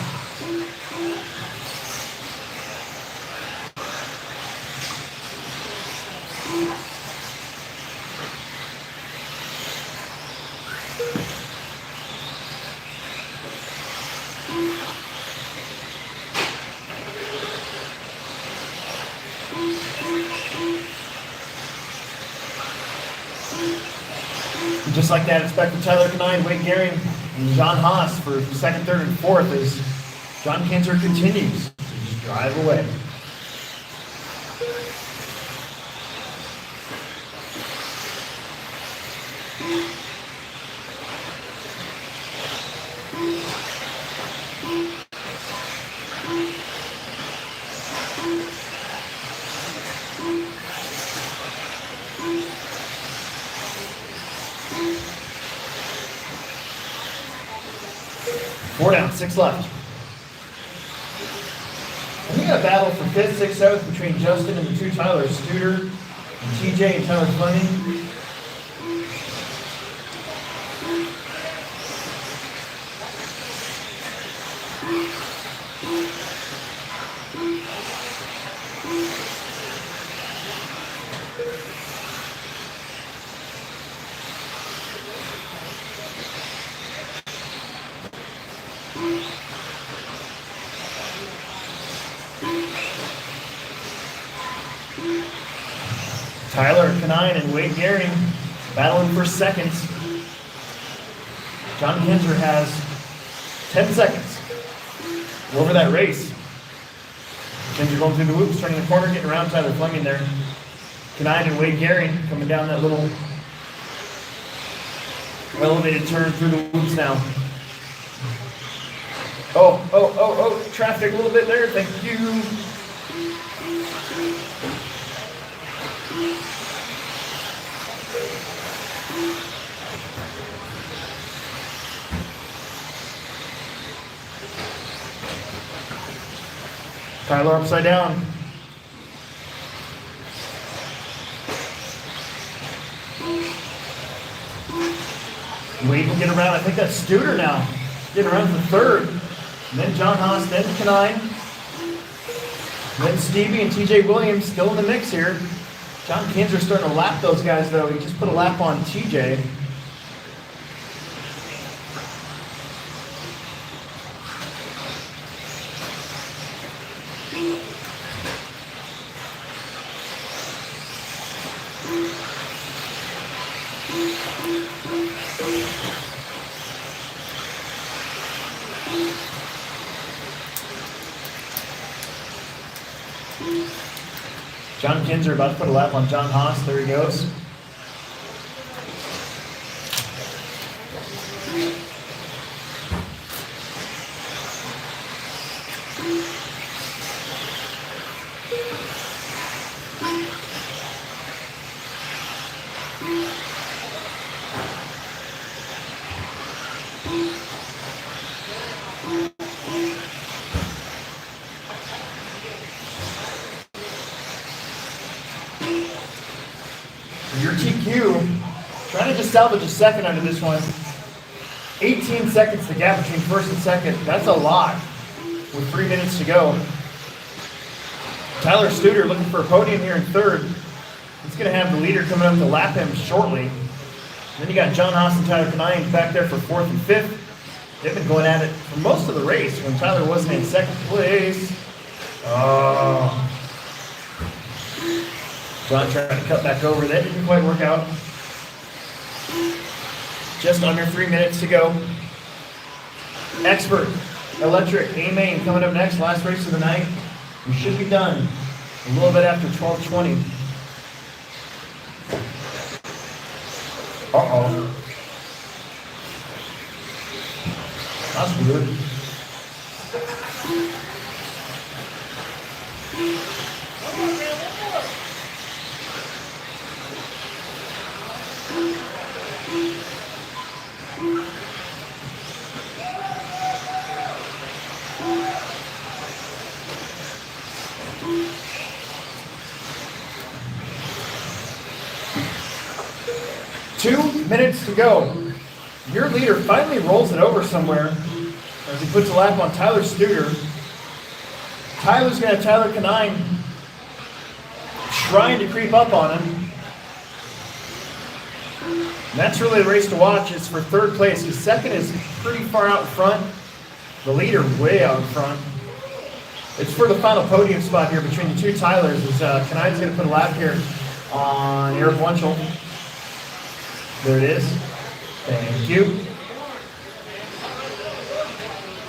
Just like that, expected Tyler Kanine, Wade Gehring, and John Haas for second, third, and fourth as John Cantor continues to just drive away. Four down, 6 left. And we got a battle for 5th, 6th, 7th between Justin and the 2 Tylers, Studer and TJ and Tyler Fleming. Tyler Kanine and Wade Gehring battling for seconds. John Kinzer has 10 seconds over that race. Kinzer going through the whoops, turning the corner, getting around Tyler Fleming there. Kanine and Wade Gehring coming down that little elevated turn through the whoops now. Oh, traffic a little bit there, thank you. Tyler upside down. Wade can get around. I think that's Studer now. Getting around to the third. And then John Haas, then Kanine. Then Stevie and TJ Williams still in the mix here. John Kinzer starting to lap those guys though. He just put a lap on TJ. John Kinzer about to put a lap on John Haas. There he goes. Your TQ, trying to just salvage a second under this one. 18 seconds the gap between first and second. That's a lot with 3 minutes to go. Tyler Studer looking for a podium here in third. He's going to have the leader coming up to lap him shortly. Then you got John Haas and Tyler Kanine back there for fourth and fifth. They've been going at it for most of the race when Tyler wasn't in second place. Oh. John trying to cut back over. That didn't quite work out. Just under 3 minutes to go. Expert, Electric, A-Main coming up next. Last race of the night. We should be done a little bit after 12:20. Uh-oh. That's weird. Two minutes to go. Your leader finally rolls it over somewhere as he puts a lap on Tyler Studer. Tyler's going to have Tyler Canine trying to creep up on him. And that's really the race to watch. It's for third place. His second is pretty far out in front. The leader way out in front. It's for the final podium spot here between the two Tylers. As Canine's going to put a lap here on Eric Wunschel. There it is. Thank you.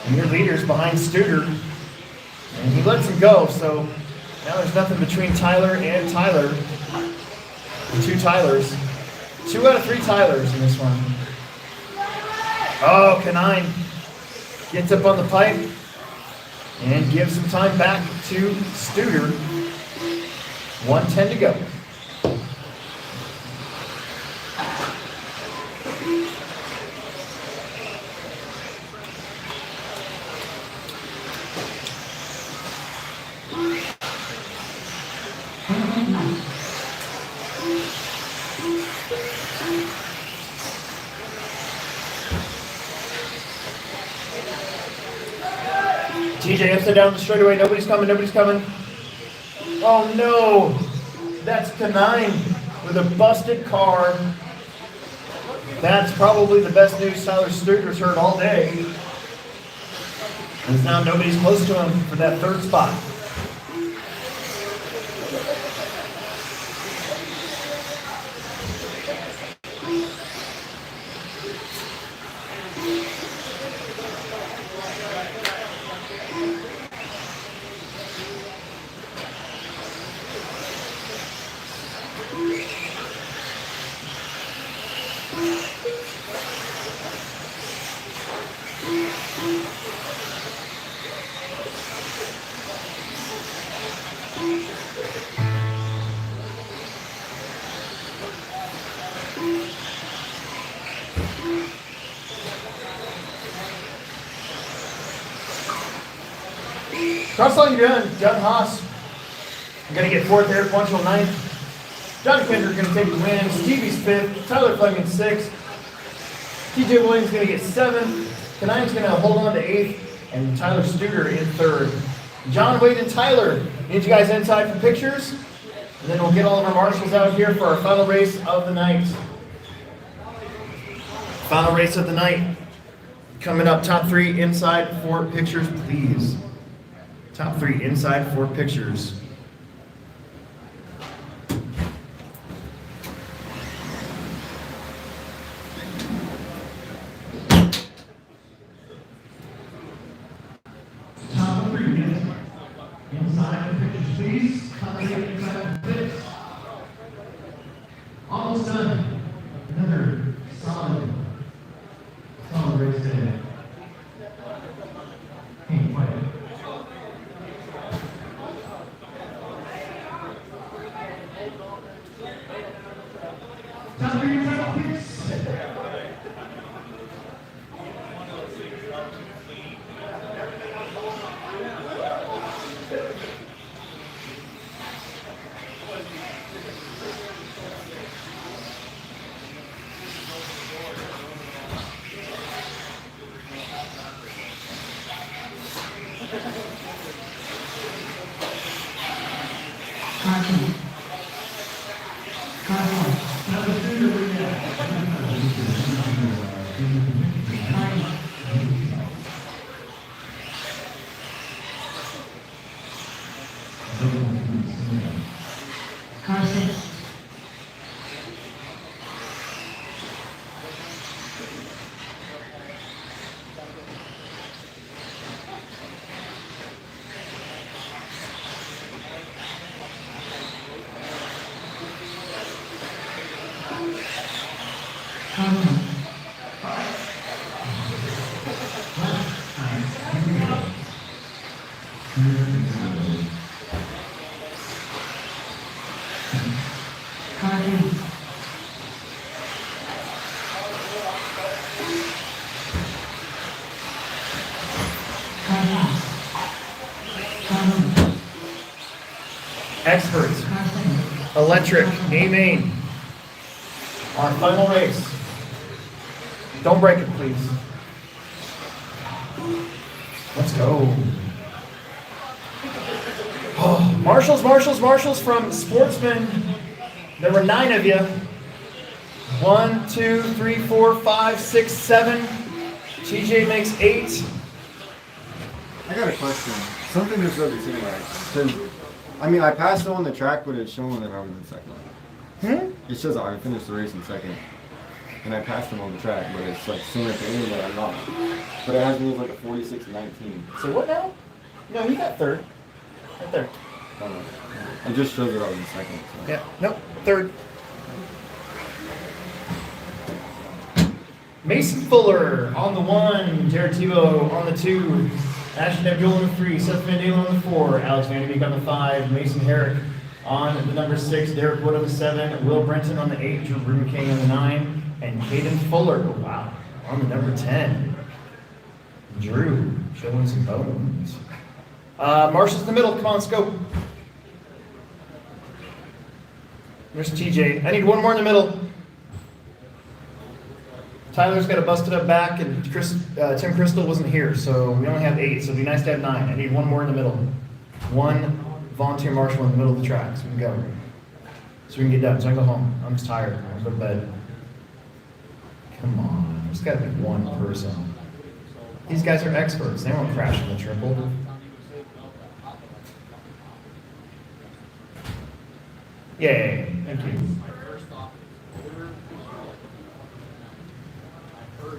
And your leader's behind Studer. And he lets him go, so now there's nothing between Tyler and Tyler. The two Tylers. 2 out of 3 Tylers in this one. Oh, Canine gets up on the pipe and gives some time back to Studer. 1:10 to go. TJ upside down the straightaway. Nobody's coming. Nobody's coming. Oh no! That's Canine with a busted car. That's probably the best news Tyler Studer's heard all day. And now nobody's close to him for that third spot. Cross line you're done. John Haas. I'm going to get 4th, Eric Wunschel 9th. Johnny Kendrick going to take the win. Stevie's 5th. Tyler Fleming 6th. TJ Williams going to get 7th. Canine's going to hold on to 8th. And Tyler Studer in 3rd. John, Wade, and Tyler. Need you guys inside for pictures. And then we'll get all of our marshals out here for our final race of the night. Final race of the night. Coming up, top 3 inside for pictures, please. Top 3 inside for pictures. Top 3 minutes. Inside for pictures, please. Top 3 inside for pictures. Almost done. Another solid race today. Hey, quiet. Top 3 inside for pictures. Car 6. Car 1. Car 3. Car 5. Car 1. Experts, Car 7. electric, A main. Our final race. Don't break it, please. Let's go. Oh, marshals from Sportsman. There were 9 of you. 1, 2, 3, 4, 5, 6, 7. TJ makes 8. I got a question. Something just doesn't seem right. 'Cause, I mean, I passed it on the track, but it's showing that I was in second. It says I finished the race in second. And I passed him on the track, but it's like soon at the end that I'm not. But it has me as like a 46-19. So what now? No, you got 3rd. Right there. I don't know. It just shows that I was in second. So. Yeah, nope, 3rd. Mason Fuller on the 1, Jared Tebow on the 2, Ashton Abdul on the 3, Seth Van Dalen on the 4, Alex Van Der Beek on the 5, Mason Herrick on the number 6, Derek Wood on the 7, Will Brenton on the 8, Drew McKay on the 9, and Caden Fuller, wow, on the number 10. Drew showing some bones. Marshall's in the middle, come on, let's go. There's TJ. I need one more in the middle. Tyler's got a busted up back, and Tim Crystal wasn't here, so we only have 8, so it'd be nice to have 9. I need one more in the middle. One volunteer marshal in the middle of the track, so we can go. So we can get done, so I can go home. I'm just tired. I'm gonna go to bed. Come on, there's gotta be one person. These guys are experts. They won't crash in the triple. Yay, thank you.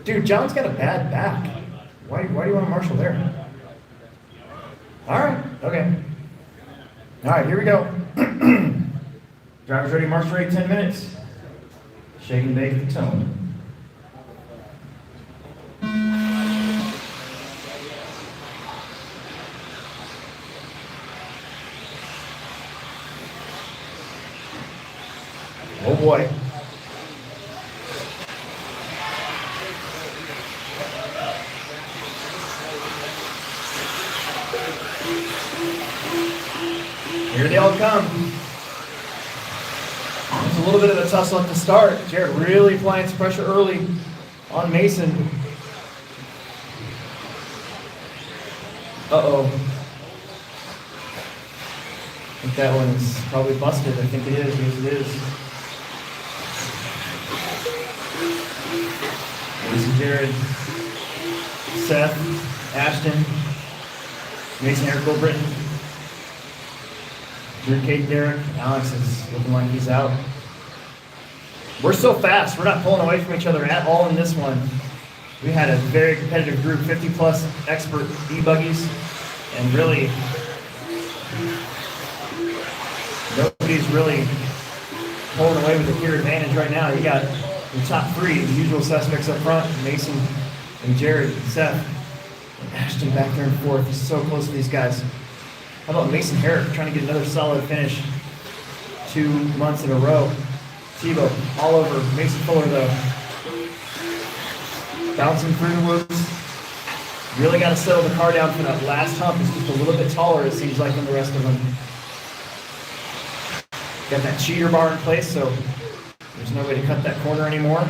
Dude, John's got a bad back. Why do you want to marshal there? Alright, okay. Alright, here we go. Drivers ready, marshal ready, 10 minutes. Shake and bake the tone. Oh boy. Here they all come. It's a little bit of a tussle at the start. Jared really applying some pressure early on Mason. Uh-oh. I think that one's probably busted. I think it is. Yes, it is. Mason, Jared, Seth, Ashton, Mason, Eric, Will Britton. Drew, Kate, Derek, Alex is looking like he's out. We're so fast. We're not pulling away from each other at all in this one. We had a very competitive group, 50-plus expert e-buggies, and really, nobody's really pulling away with a clear advantage right now. You got the top 3, the usual suspects up front, Mason and Jared and Seth, and Ashton back there in 4th. He's so close to these guys. How about Mason Herrick trying to get another solid finish 2 months in a row? Tebow all over. Mason Fuller though. Bouncing through the woods. Really got to settle the car down for that last hump. It's just a little bit taller, it seems like, than the rest of them. Got that cheater bar in place, so there's no way to cut that corner anymore.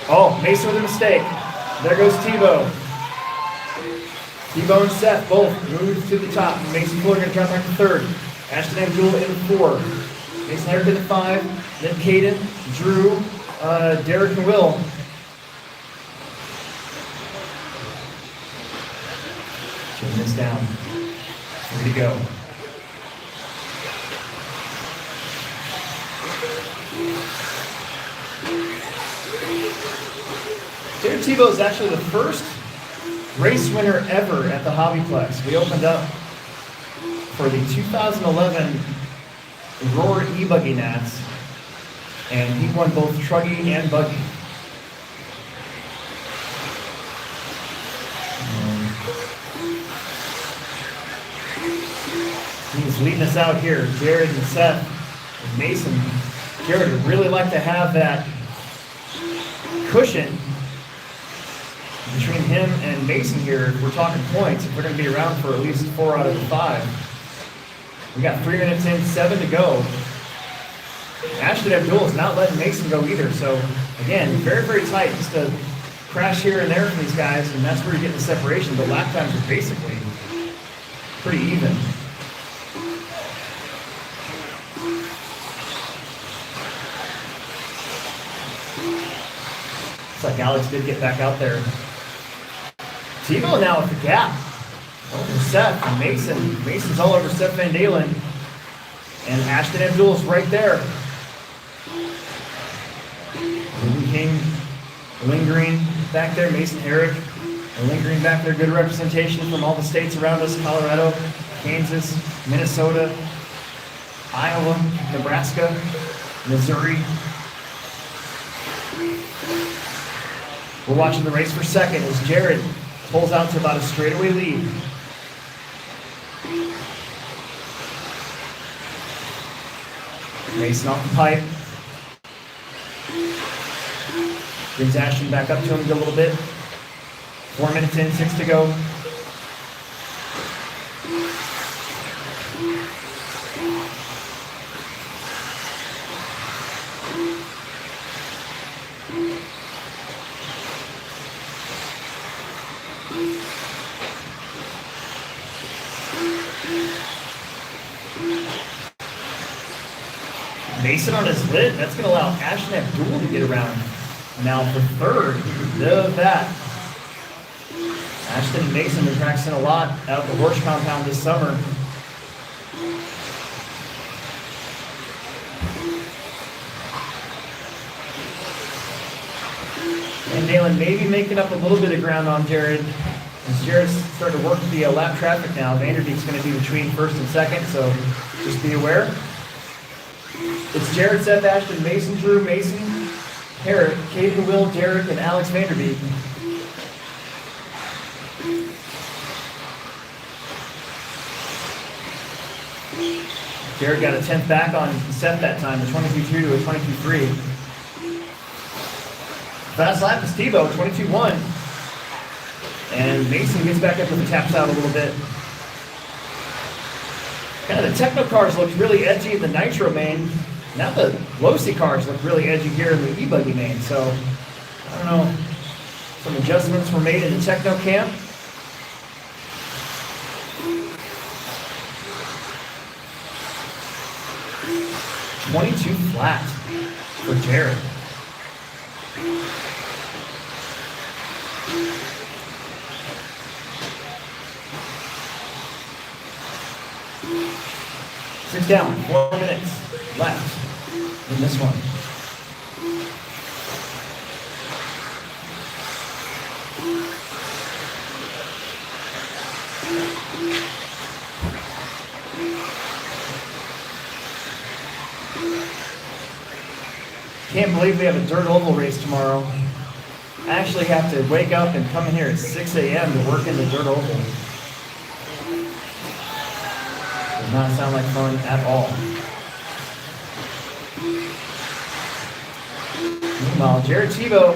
Oh, Mason with a mistake. There goes Tebow. Tebow and Seth both move to the top. Mason Fuller going to drop back to 3rd. Ashton Abdul in 4. Mason Herrick in the 5. Then Caden, Drew, Derek, and Will. Chin this down. Ready to go. Jared Tebow is actually the first race winner ever at the Hobby Plex. We opened up for the 2011 Roar E-Buggy Nats, and he won both Truggy and Buggy. He's leading us out here. Jared and Seth and Mason. Jared would really like to have that cushion between him and Mason here. If we're talking points, if we're going to be around for at least 4 out of the 5. We got 3 minutes in, 7 to go. Ashton Abdul is not letting Mason go either. So again, very, very tight. Just a crash here and there from these guys, and that's where you get the separation. The lap times are basically pretty even. Looks like Alex did get back out there. Tebow now with the gap. Over Seth and Mason. Mason's all over Seth Van Dalen. And Ashton Abdul's right there. Ruben King lingering back there. Mason Herrick lingering back there. Good representation from all the states around us. Colorado, Kansas, Minnesota, Iowa, Nebraska, Missouri. We're watching the race for second as Jared pulls out to about a straightaway lead. Mason off the pipe. Brings Ashton back up to him a little bit. 4 minutes in, 6 to go. Mason on his lid. That's going to allow Ashton Abdul to get around. Now for third, of that. Ashton and Mason have been practicing a lot out at the horse compound this summer. And Dalen maybe making up a little bit of ground on Jared. As Jared's starting to work the lap traffic now, Vanderbeek's going to be between first and second, so just be aware. It's Jared, Seth, Ashton, Mason, Drew, Mason, Herrick, Caden, Will, Derek, and Alex Vanderbeek. Jared got a 10th back on Seth that time, a 22.2 to a 22.3. Fast lap is Tebow, 22.1. And Mason gets back up with the taps out a little bit. Kind of the Tekno cars looked really edgy in the Nitro main. Now the Losi cars look really edgy here in the E-Buggy main. So, I don't know. Some adjustments were made in the Tekno camp. .22 flat for Jared. Six down, 4 minutes left in this one. Can't believe we have a dirt oval race tomorrow. I actually have to wake up and come in here at 6 a.m. to work in the dirt oval. Does not sound like fun at all. Meanwhile, Jared Tebow,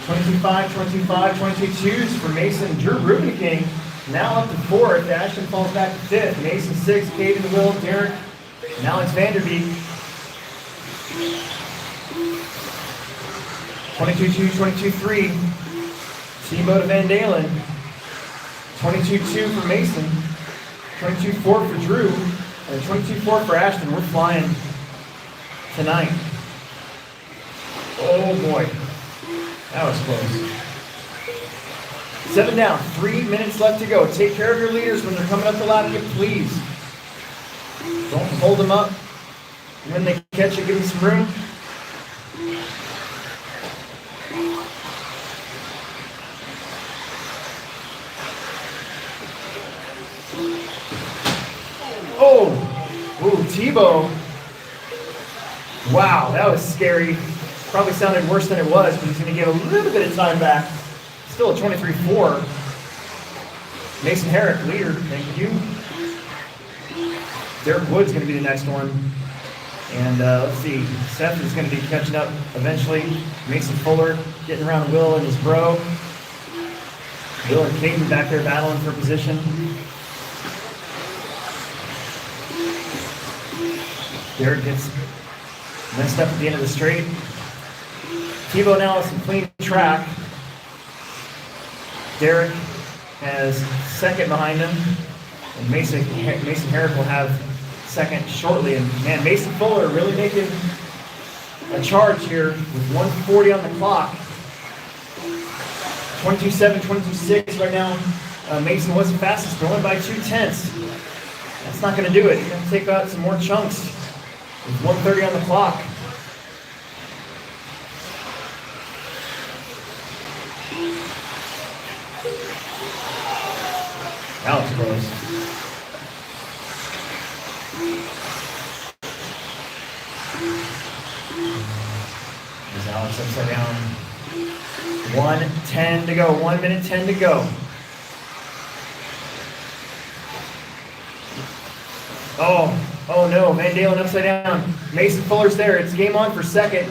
22.5, 22.5, 22.2s for Mason. Drew Ruben King now up to fourth. Ashton falls back to fifth. Mason sixth. Caden, Will, Derek, and Alex Vanderbeek. 22.2, 22.3. Tebow to Van Dalen. 22.2 for Mason. 22.4 for Drew. And 22.4 for Ashton. We're flying tonight. Oh boy. That was close. 7 down, 3 minutes left to go. Take care of your leaders when they're coming up the lap, please. Don't hold them up. When they catch you, give them some room. Oh, ooh, Tebow. Wow, that was scary. Probably sounded worse than it was, but he's going to get a little bit of time back. Still a 23-4. Mason Herrick, leader, thank you. Derek Wood's going to be the next one. And let's see, Seth is going to be catching up eventually. Mason Fuller getting around Will and his bro. Will and Caden back there battling for position. Derek gets messed up at the end of the straight. Tebow now has some clean track. Derek has second behind him. And Mason Herrick will have second shortly. And man, Mason Fuller really making a charge here with 1:40 on the clock. 22.7, 22.6 right now. Mason was the fastest, but only by 0.2. That's not going to do it. He's going to take out some more chunks with 1:30 on the clock. That was close. There's Alex upside down. 1:10 to go. 1 minute 10 to go. Oh no, Van Dalen upside down. Mason Fuller's there. It's game on for second.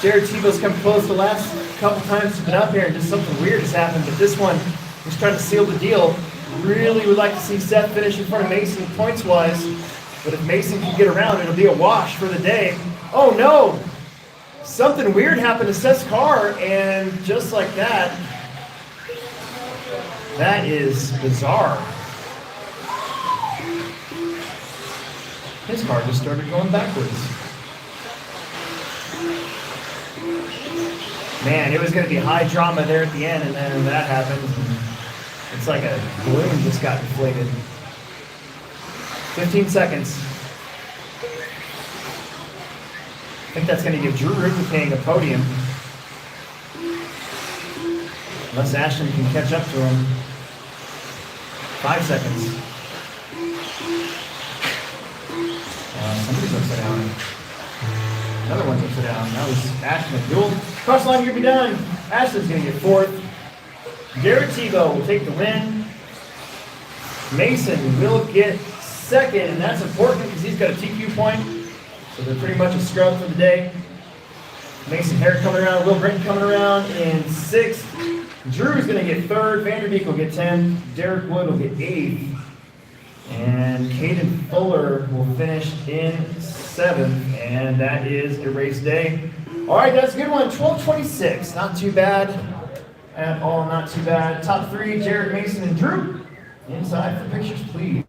Jared Tebow's come close the last couple times he's been up here and just something weird has happened, but this one he's trying to seal the deal. Really would like to see Seth finish in front of Mason points-wise, but if Mason can get around, it'll be a wash for the day. Oh no! Something weird happened to Seth's car, and just like that, that is bizarre. His car just started going backwards. Man, it was going to be high drama there at the end, and then that happened. It's like a balloon just got inflated. 15 seconds. I think that's going to give Drew Rubenking a podium. Unless Ashton can catch up to him. 5 seconds. Somebody's upside down. Another one's upside down. That was Ashton. Dual cross line, you're going to be done. Ashton's going to get fourth. Jared Tebow will take the win. Mason will get second, and that's important because he's got a TQ point. So they're pretty much a scrub for the day. Mason Herrick coming around, Will Britton coming around in sixth. Drew's going to get third. Vanderbeek will get 10. Derek Wood will get eighth. And Caden Fuller will finish in seventh. And that is a race day. All right, that's a good one. 12:26. Not too bad at all. Not too bad. Top three, Jared, Mason, and Drew. Inside for pictures, please.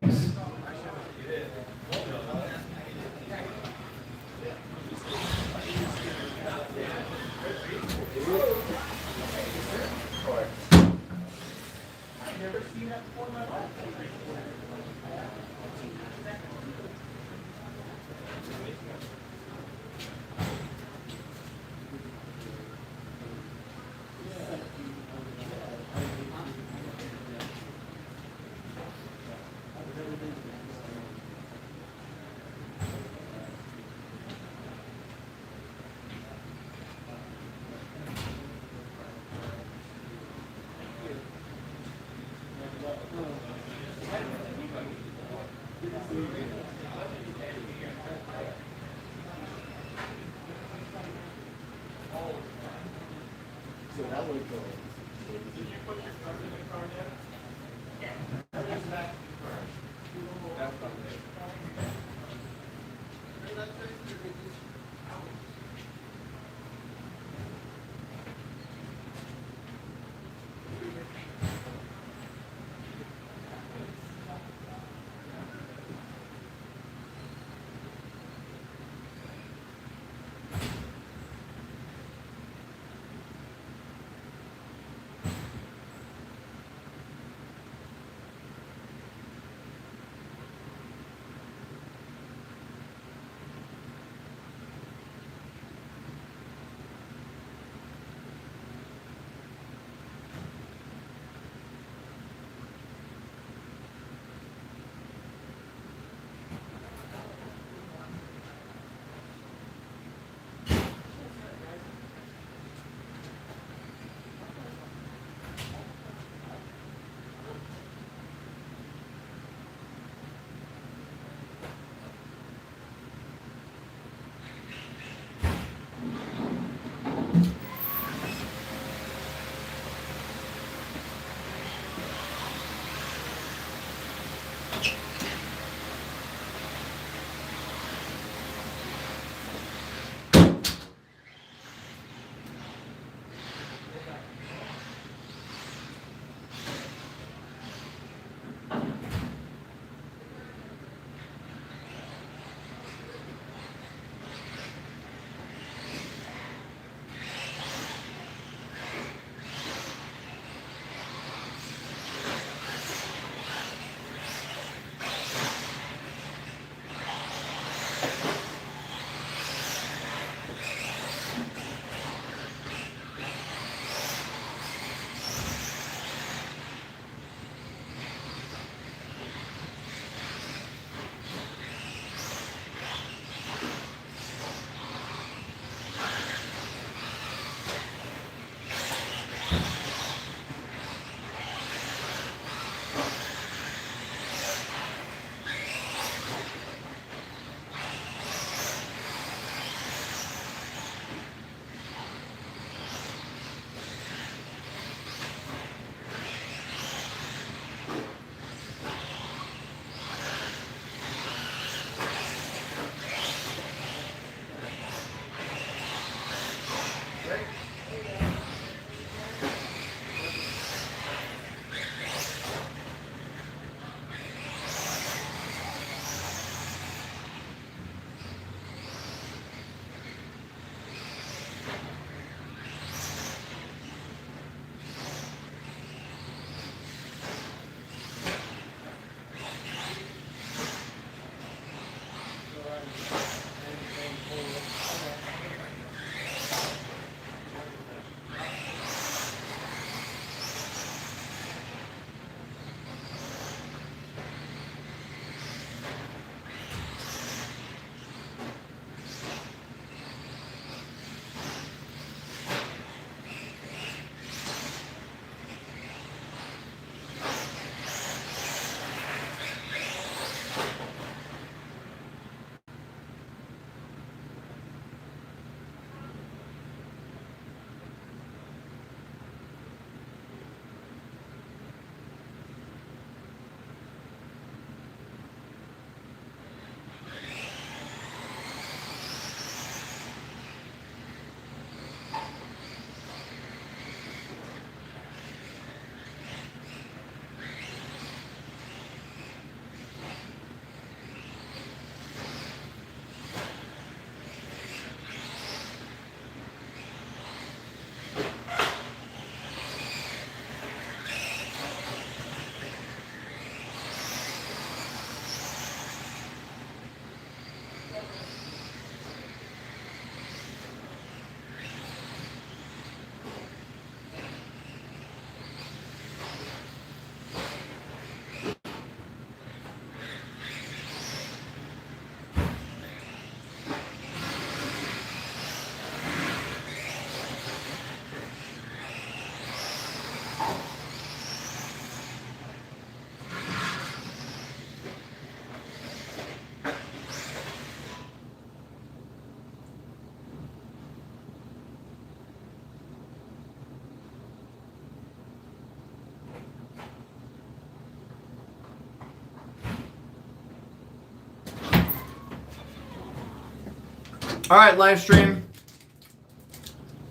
All right, live stream.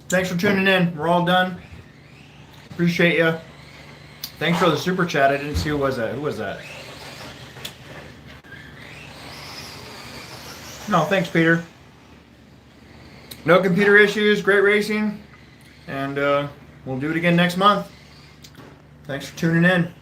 Thanks for tuning in. We're all done. Appreciate you. Thanks for the super chat. I didn't see who was that. Who was that? No, thanks, Peter. No computer issues. Great racing. And we'll do it again next month. Thanks for tuning in.